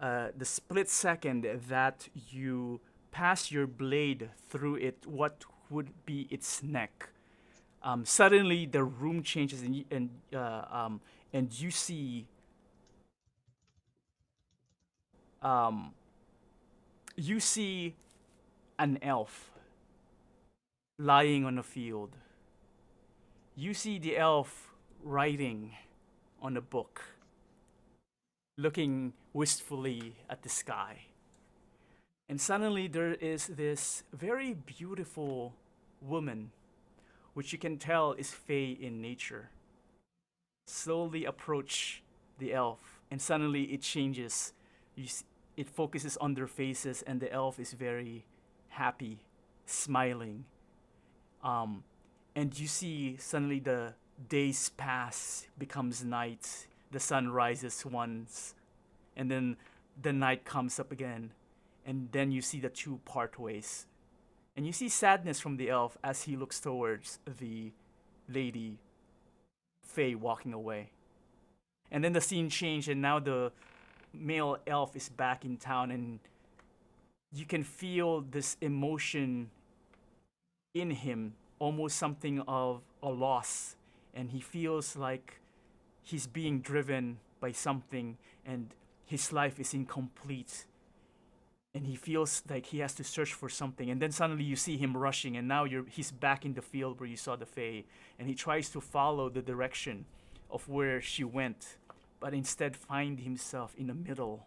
the split second that you pass your blade through it, what would be its neck, Suddenly the room changes, and you see um, you see an elf lying on a field. You see the elf writing on a book, looking wistfully at the sky. And suddenly there is this very beautiful woman, which you can tell is fey in nature, slowly approach the elf, and suddenly it changes. It focuses on their faces, and the elf is very happy, smiling. Um, and you see suddenly the days pass, becomes night. The sun rises once, and then the night comes up again, and then you see the two part ways. And you see sadness from the elf as he looks towards the lady Faye walking away. And then the scene changed, and now the male elf is back in town, and you can feel this emotion in him, almost something of a loss. And he feels like he's being driven by something, and his life is incomplete. And he feels like he has to search for something. And then suddenly you see him rushing, and now he's back in the field where you saw the Fae, and he tries to follow the direction of where she went, but instead find himself in the middle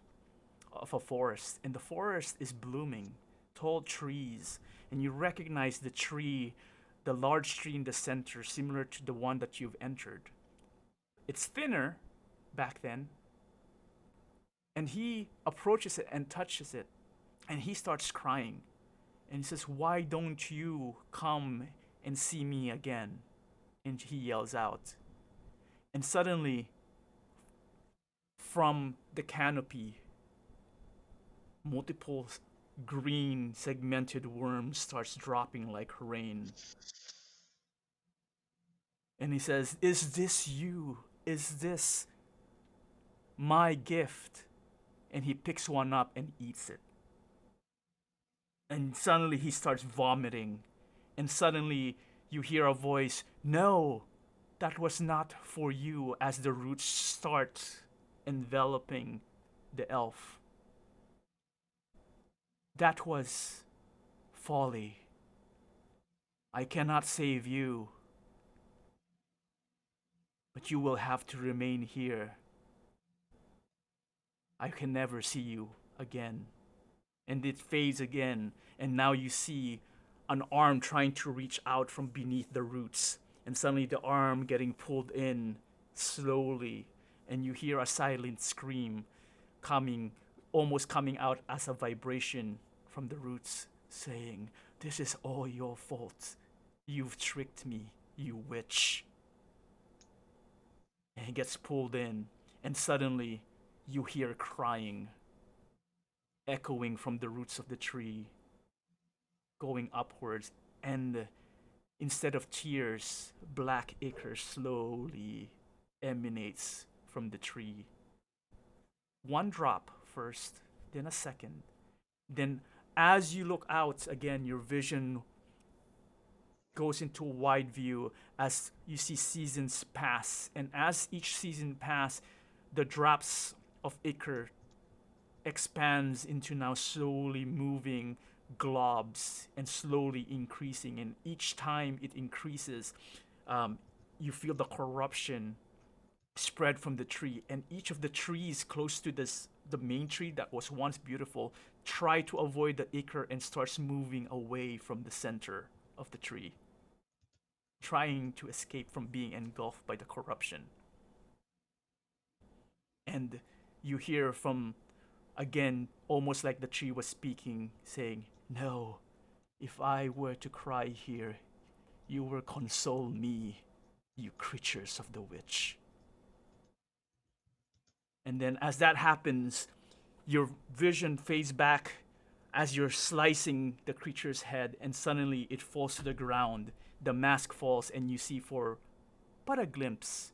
of a forest. And the forest is blooming, tall trees, and you recognize the tree, the large tree in the center, similar to the one that you've entered. It's thinner back then, and he approaches it and touches it, and he starts crying. And he says, "Why don't you come and see me again?" And he yells out. And suddenly, from the canopy, multiple green segmented worms starts dropping like rain. And he says, "Is this you? Is this my gift?" And he picks one up and eats it. And suddenly he starts vomiting. And suddenly you hear a voice, "No, that was not for you," as the roots start enveloping the elf. "That was folly. I cannot save you, but you will have to remain here. I can never see you again." And it fades again, and now you see an arm trying to reach out from beneath the roots, and suddenly the arm getting pulled in slowly, and you hear a silent scream almost coming out as a vibration from the roots, saying, "This is all your fault. You've tricked me, you witch." And he gets pulled in, and suddenly you hear crying echoing from the roots of the tree, going upwards, and instead of tears, black ichor slowly emanates from the tree. One drop first, then a second. Then, as you look out again, your vision goes into a wide view as you see seasons pass. And as each season passes, the drops of ichor expands into now slowly moving globs and slowly increasing. And each time it increases, you feel the corruption spread from the tree. And each of the trees close to the main tree that was once beautiful, try to avoid the ichor and starts moving away from the center of the tree, trying to escape from being engulfed by the corruption. And you hear from, again, almost like the tree was speaking, saying, "No, if I were to cry here, you will console me, you creatures of the witch." And then as that happens, your vision fades back as you're slicing the creature's head, and suddenly it falls to the ground. The mask falls, and you see for but a glimpse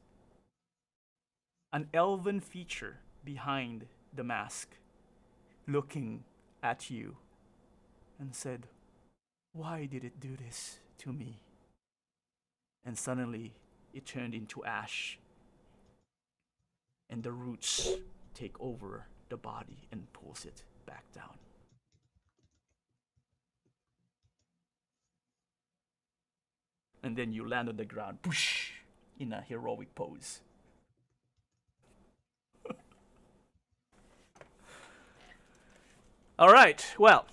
an elven feature behind the mask, looking at you, and said, "Why did it do this to me?" and suddenly it turned into ash, and the roots take over the body and pulls it back down. And then you land on the ground, push, in a heroic pose. All right. Well,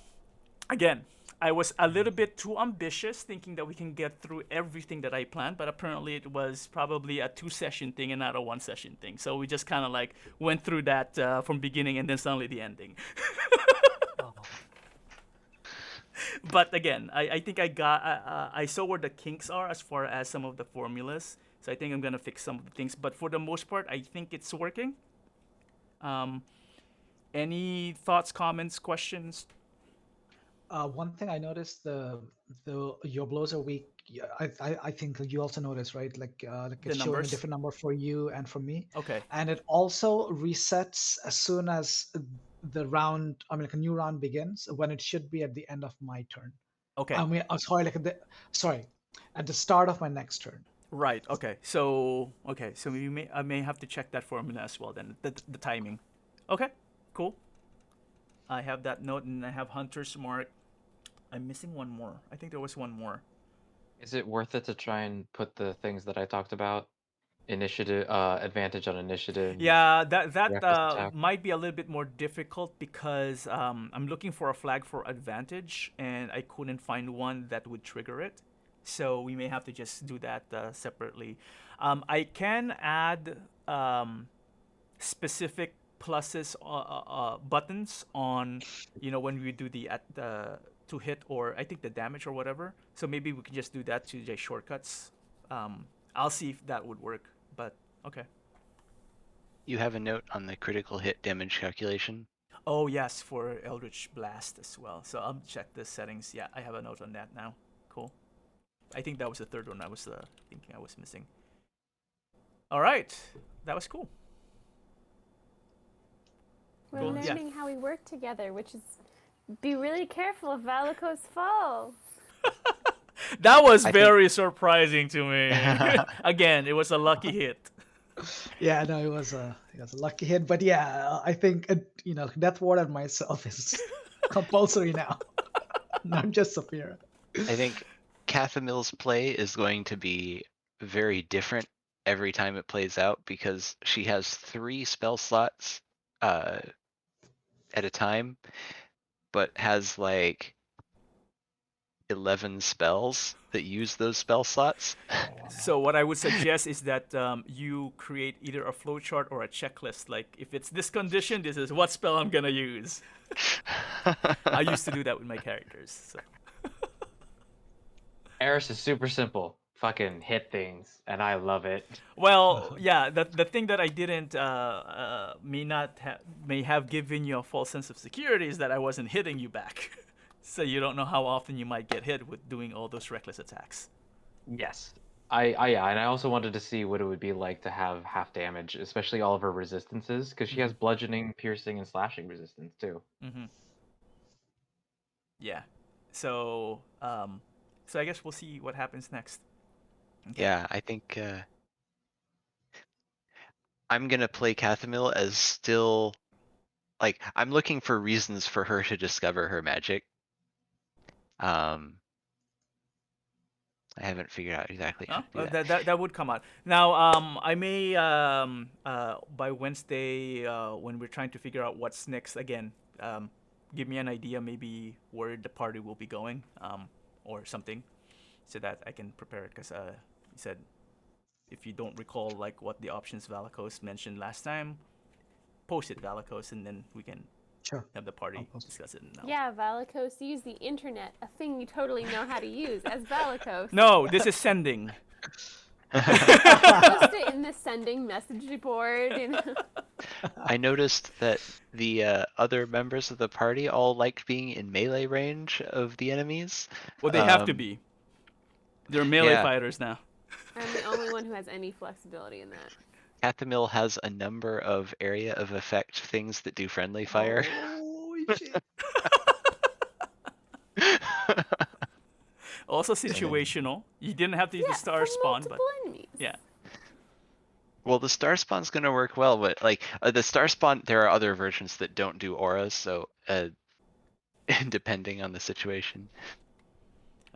again, I was a little bit too ambitious, thinking that we can get through everything that I planned, but apparently it was probably a 2-session thing and not a 1-session thing. So we just kind of like went through that from beginning and then suddenly the ending. But again, I think I saw where the kinks are as far as some of the formulas. So I think I'm gonna fix some of the things. But for the most part, I think it's working. Any thoughts, comments, questions? One thing I noticed, the your blows are weak. Yeah, I think you also noticed, right? Like The it's showing a numbers? different number for you and for me, Okay. and it also resets as soon as the round. I mean, like a new round begins, when it should be at the end of my turn. Okay. I mean, sorry, sorry, at the start of my next turn. Right. Okay. So I may have to check that formula as well then. The timing. Okay. Cool. I have that note, and I have Hunter's Mark. I'm missing one more. I think there was one more. Is it worth it to try and put the things that I talked about? Initiative, advantage on initiative. Yeah, that Reckless attack. might be a little bit more difficult because I'm looking for a flag for advantage, and I couldn't find one that would trigger it. So we may have to just do that separately. I can add specific pluses buttons on, when we do the to hit, or I think the damage or whatever. So maybe we can just do that to the shortcuts. I'll see if that would work. But okay. You have a note on the critical hit damage calculation. Oh yes, for Eldritch Blast as well. So I'll check the settings. Yeah, I have a note on that now. Cool. I think that was the third one I was thinking I was missing. All right, that was cool. We're Cool. Yeah. learning how we work together, which is be really careful if Valakos falls. That was I very surprising to me. Again, it was a lucky hit. Yeah, no, it was a lucky hit, but yeah, I think Death Ward and myself is compulsory now, not just Saphira. I think Kathumyl's play is going to be very different every time it plays out because she has 3 spell slots at a time, but has like 11 spells that use those spell slots. So what I would suggest is that you create either a flowchart or a checklist. Like, if it's this condition, this is what spell I'm gonna use. I used to do that with my characters. So. Eris is super simple. Fucking hit things, and I love it. Well, yeah, the thing that I didn't may have given you a false sense of security is that I wasn't hitting you back. So you don't know how often you might get hit with doing all those reckless attacks. Yes. Yeah, and I also wanted to see what it would be like to have half damage, especially all of her resistances, because she has bludgeoning, piercing, and slashing resistance too. Mm-hmm. Yeah. So I guess we'll see what happens next. Okay. Yeah, I think I'm gonna play Kathumyl as still like I'm looking for reasons for her to discover her magic. I haven't figured out exactly how to do that. That would come out. Now, I may by Wednesday when we're trying to figure out what's next again, give me an idea maybe where the party will be going, or something, so that I can prepare it. Because you said if you don't recall like what the options Valakos mentioned last time, post it Valakos, and then we can have the party discuss it now. Yeah, Valakos, use the internet, a thing you totally know how to use as Valakos. No, this is sending. Post it in the sending message board. I noticed that the other members of the party all liked being in melee range of the enemies. Well, they have to be. They're melee fighters now. I'm the only one who has any flexibility in that. Kathumyl has a number of area of effect things that do friendly fire. Holy shit. Also situational. You didn't have to use the star for spawn, but multiple enemies. yeah. Well, the star spawn's gonna work well, but like the star spawn, there are other versions that don't do auras, so depending on the situation.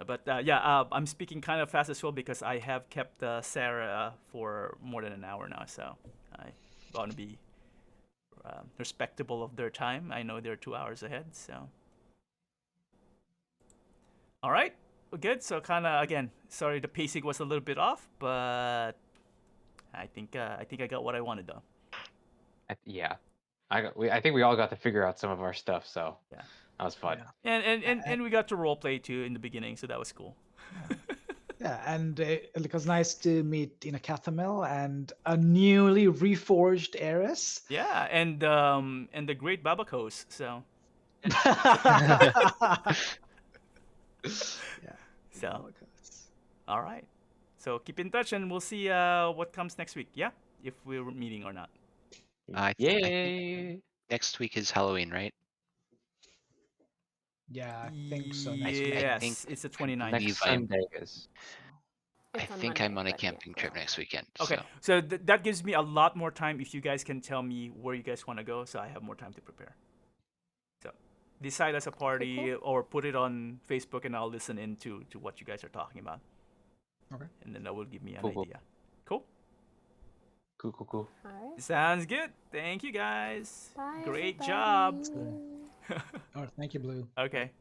But I'm speaking kind of fast as well because I have kept Sarah for more than an hour now, so I want to be respectable of their time. I know they're 2 hours ahead, so. All right, we're good. So kind of again, sorry the pacing was a little bit off, but I think I got what I wanted though. Yeah, I think we all got to figure out some of our stuff, so Yeah. that was fun. Yeah. And we got to role play too in the beginning, so that was cool. Yeah, and it was nice to meet Kathumyl and a newly reforged heiress. Yeah, and the great Babakos. So Yeah. so all right. So keep in touch, and we'll see what comes next week. Yeah, if we're meeting or not. I think Yay! next week is Halloween, right? Yeah, I think so. Next week. Yes, think it's the 29th. believe Next I'm- Sunday is. I It's on think Monday, I'm on a but yeah, camping trip so- next weekend. Okay, so that gives me a lot more time if you guys can tell me where you guys want to go, so I have more time to prepare. So decide as a party or put it on Facebook, and I'll listen in to what you guys are talking about. Okay. And then that will give me an Cool. idea. Cool. Cool. Alright. Sounds good. Thank you guys. Bye, Great everybody. job. Oh, thank you, Blue. Okay.